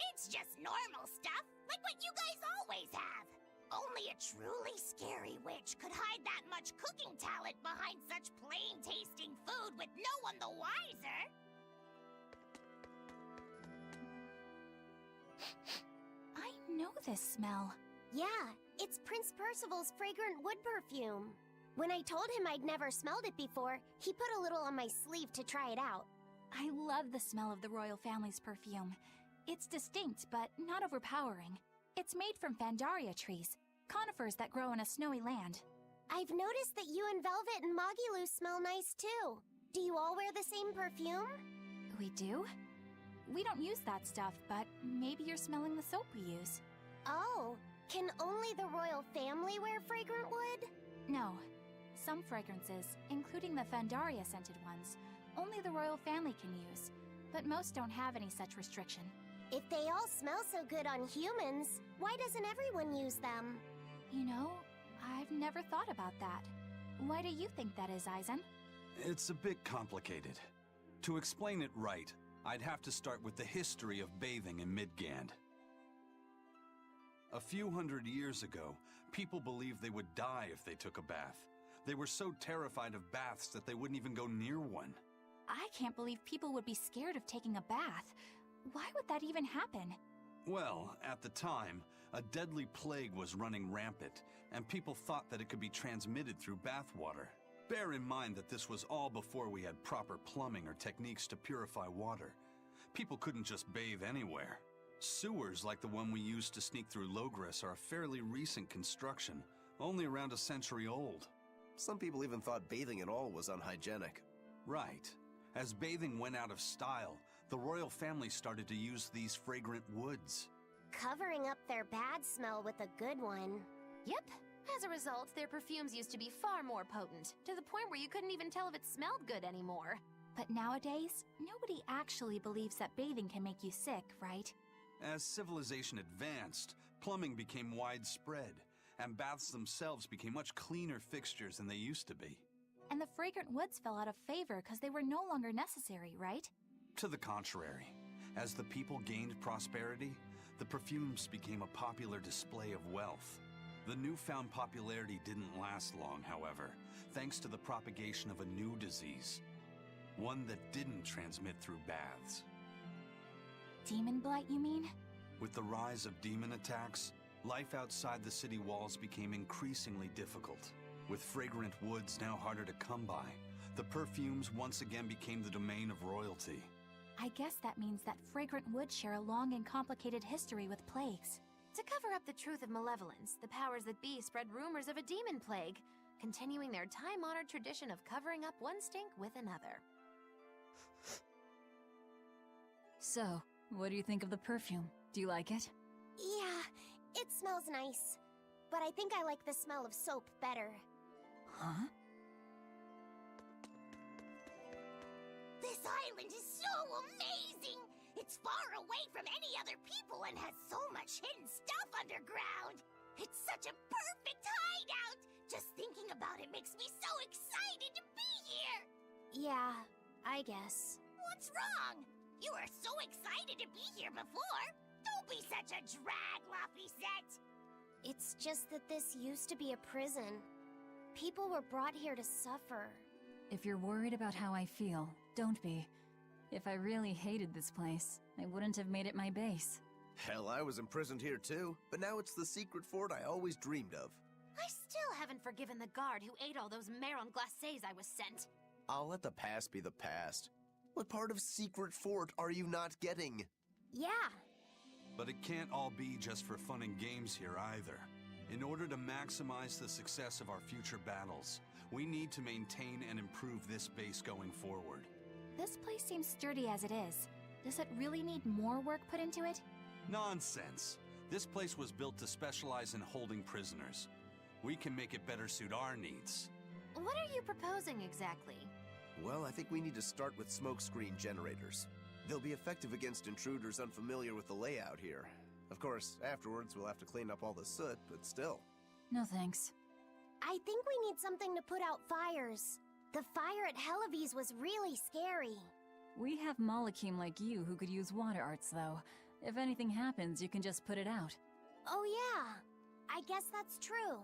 It's just normal stuff, like what you guys always have. Only a truly scary witch could hide that much cooking talent behind such plain-tasting food with no one the wiser. I know this smell. Yeah, it's Prince Percival's fragrant wood perfume. When I told him I'd never smelled it before, he put a little on my sleeve to try it out. I love the smell of the royal family's perfume. It's distinct, but not overpowering. It's made from Fandaria trees, conifers that grow in a snowy land. I've noticed that you and Velvet and Magilou smell nice too. Do you all wear the same perfume? We do? We don't use that stuff, but maybe you're smelling the soap we use. Oh, can only the royal family wear fragrant wood? No. Some fragrances, including the Fandaria scented ones, only the royal family can use, but most don't have any such restriction. If they all smell so good on humans, why doesn't everyone use them? You know, I've never thought about that. Why do you think that is, Aizen? It's a bit complicated. To explain it right, I'd have to start with the history of bathing in Midgand. A few hundred years ago, people believed they would die if they took a bath. They were so terrified of baths that they wouldn't even go near one. I can't believe people would be scared of taking a bath. Why would that even happen? Well, at the time, a deadly plague was running rampant, and people thought that it could be transmitted through bathwater. Bear in mind that this was all before we had proper plumbing or techniques to purify water. People couldn't just bathe anywhere. Sewers like the one we used to sneak through Logres are a fairly recent construction, only around a century old. Some people even thought bathing at all was unhygienic. Right. As bathing went out of style, the royal family started to use these fragrant woods. Covering up their bad smell with a good one. Yep. As a result, their perfumes used to be far more potent, to the point where you couldn't even tell if it smelled good anymore. But nowadays, nobody actually believes that bathing can make you sick, right? As civilization advanced, plumbing became widespread, and baths themselves became much cleaner fixtures than they used to be. And the fragrant woods fell out of favor because they were no longer necessary, right? To the contrary, as the people gained prosperity, the perfumes became a popular display of wealth. The newfound popularity didn't last long, however, thanks to the propagation of a new disease. One that didn't transmit through baths. Demon blight, you mean? With the rise of demon attacks, life outside the city walls became increasingly difficult. With fragrant woods now harder to come by, the perfumes once again became the domain of royalty. I guess that means that fragrant woods share a long and complicated history with plagues. To cover up the truth of malevolence, the powers that be spread rumors of a demon plague, continuing their time-honored tradition of covering up one stink with another. So, what do you think of the perfume? Do you like it? Yeah, it smells nice. But I think I like the smell of soap better. Huh? This island is so amazing! It's far away from any other people and has so much hidden stuff underground! It's such a perfect hideout! Just thinking about it makes me so excited to be here! Yeah, I guess. What's wrong? You were so excited to be here before! Don't be such a drag, Laphicet! It's just that this used to be a prison. People were brought here to suffer. If you're worried about how I feel, don't be. If I really hated this place, I wouldn't have made it my base. Hell, I was imprisoned here too, but now it's the secret fort I always dreamed of. I still haven't forgiven the guard who ate all those marron glacés I was sent. I'll let the past be the past. What part of secret fort are you not getting? Yeah. But it can't all be just for fun and games here either. In order to maximize the success of our future battles, we need to maintain and improve this base going forward. This place seems sturdy as it is. Does it really need more work put into it? Nonsense. This place was built to specialize in holding prisoners. We can make it better suit our needs. What are you proposing exactly? Well, I think we need to start with smokescreen generators. They'll be effective against intruders unfamiliar with the layout here. Of course, afterwards we'll have to clean up all the soot, but still. No thanks. I think we need something to put out fires. The fire at Helavi's was really scary. We have Malakim like you who could use water arts, though. If anything happens, you can just put it out. Oh yeah, I guess that's true.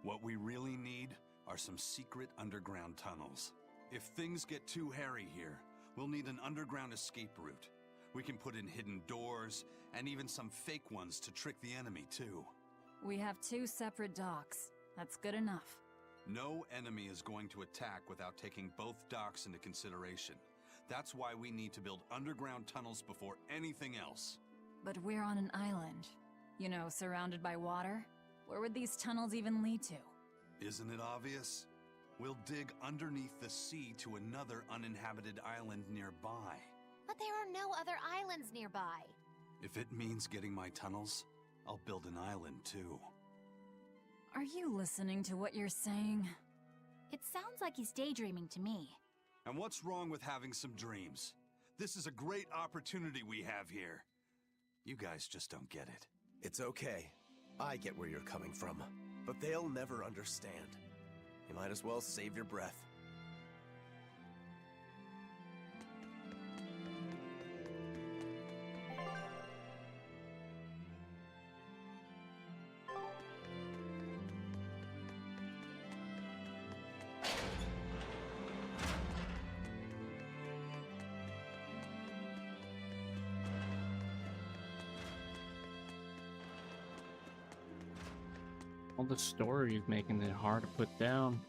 What we really need are some secret underground tunnels. If things get too hairy here, we'll need an underground escape route. We can put in hidden doors, and even some fake ones to trick the enemy, too. We have 2 separate docks. That's good enough. No enemy is going to attack without taking both docks into consideration. That's why we need to build underground tunnels before anything else. But we're on an island. You know, surrounded by water. Where would these tunnels even lead to? Isn't it obvious? We'll dig underneath the sea to another uninhabited island nearby. But there are no other islands nearby. If it means getting my tunnels, I'll build an island too. Are you listening to what you're saying? It sounds like he's daydreaming to me. And what's wrong with having some dreams? This is a great opportunity we have here. You guys just don't get it. It's okay. I get where you're coming from. But they'll never understand. You might as well save your breath. All the story is making it hard to put down.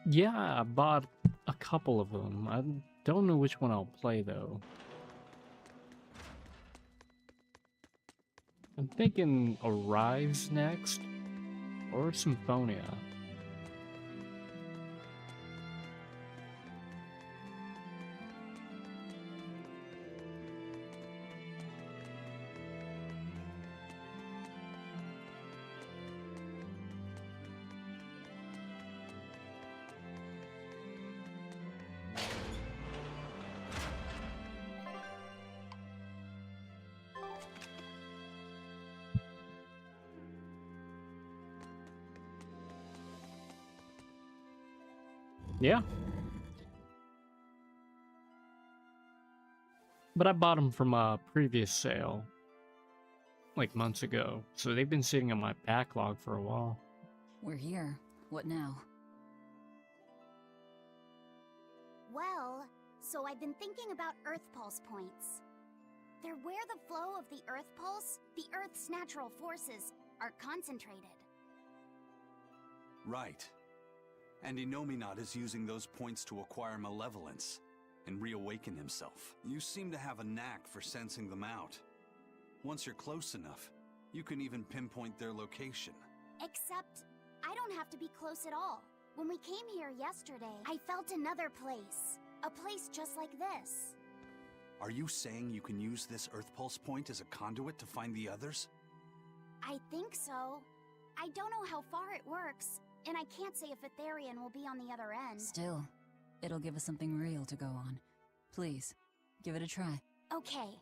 Yeah, I bought a couple of them. I don't know which one I'll play, though. I'm thinking Arrives next, or Symphonia. Yeah. But I bought them from a previous sale, like months ago, so they've been sitting in my backlog for a while. We're here. What now? Well, so I've been thinking about Earth Pulse points. They're where the flow of the Earth Pulse, the Earth's natural forces, are concentrated. Right. And Inominat is using those points to acquire malevolence and reawaken himself. You seem to have a knack for sensing them out. Once you're close enough, you can even pinpoint their location. Except, I don't have to be close at all. When we came here yesterday, I felt another place. A place just like this. Are you saying you can use this Earth Pulse point as a conduit to find the others? I think so. I don't know how far it works, and I can't say if Etherian will be on the other end. Still, it'll give us something real to go on. Please, give it a try. Okay.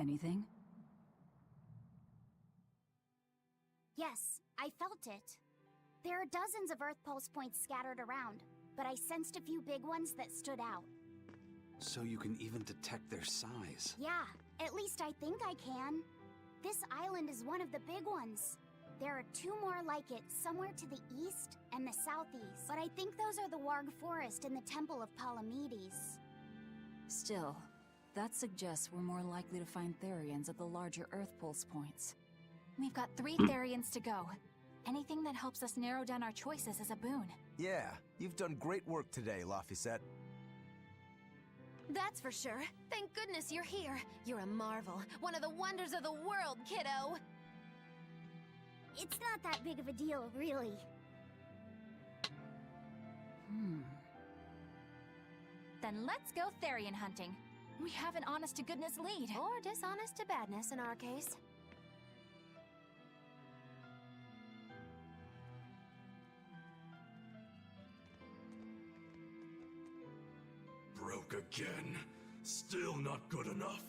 Anything? Yes, I felt it. There are dozens of Earth Pulse points scattered around, but I sensed a few big ones that stood out. So you can even detect their size. Yeah, at least I think I can. This island is one of the big ones. There are two more like it somewhere to the east and the southeast, but I think those are the Warg Forest and the Temple of Palamedes. Still, that suggests we're more likely to find Therians at the larger Earth Pulse points. We've got 3 Therians to go. Anything that helps us narrow down our choices is a boon. Yeah, you've done great work today, Laphicet. That's for sure. Thank goodness you're here. You're a marvel. One of the wonders of the world, kiddo. It's not that big of a deal, really. Then let's go Therian hunting. We have an honest-to-goodness lead. Or dishonest to badness in our case. Broke again. Still not good enough.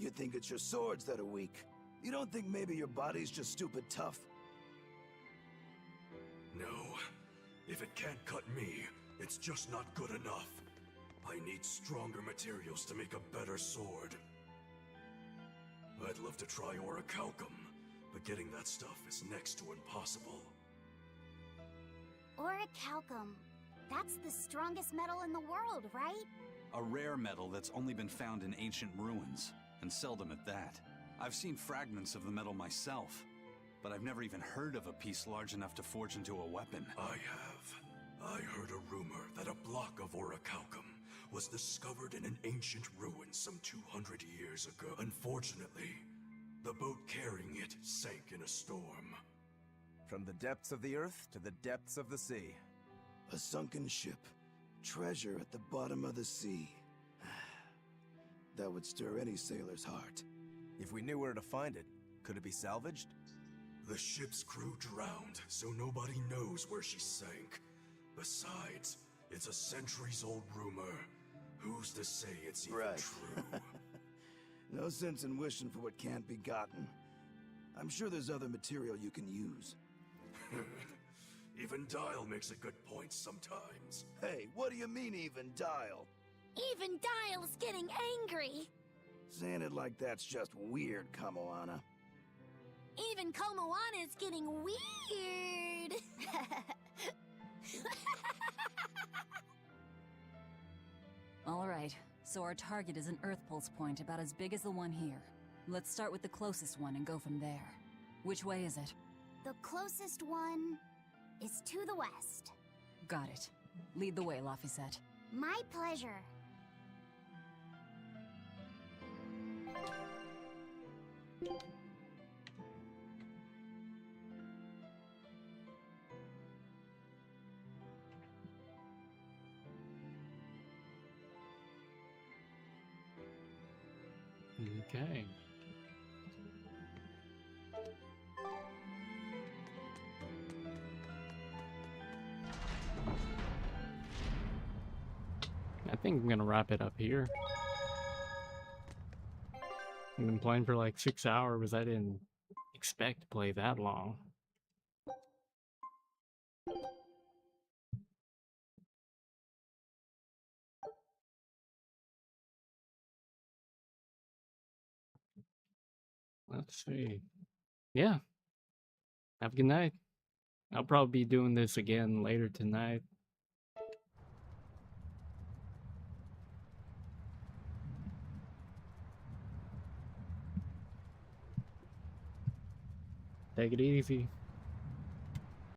You think it's your swords that are weak. You don't think maybe your body's just stupid tough? No. If it can't cut me, it's just not good enough. I need stronger materials to make a better sword. I'd love to try orichalcum, but getting that stuff is next to impossible. Orichalcum. That's the strongest metal in the world, right? A rare metal that's only been found in ancient ruins, and seldom at that. I've seen fragments of the metal myself, but I've never even heard of a piece large enough to forge into a weapon. I have. I heard a rumor that a block of orichalcum was discovered in an ancient ruin some 200 years ago. Unfortunately, the boat carrying it sank in a storm. From the depths of the earth to the depths of the sea. A sunken ship. Treasure at the bottom of the sea. That would stir any sailor's heart. If we knew where to find it, could it be salvaged? The ship's crew drowned, so nobody knows where she sank. Besides, it's a centuries-old rumor. Who's to say it's even true? No sense in wishing for what can't be gotten. I'm sure there's other material you can use. Even Dial makes a good point sometimes. Hey, what do you mean, even Dial? Even Dial's getting angry! Saying it like that's just weird, Kamoana. Even Komoana is getting weird. Alright, so our target is an Earth Pulse point about as big as the one here. Let's start with the closest one and go from there. Which way is it? The closest one is to the west. Got it. Lead the way, Laphicet. My pleasure. Okay. I think I'm gonna wrap it up here. I've been playing for like 6 hours. I didn't expect to play that long. Let's see. Yeah. Have a good night. I'll probably be doing this again later tonight. Take it easy.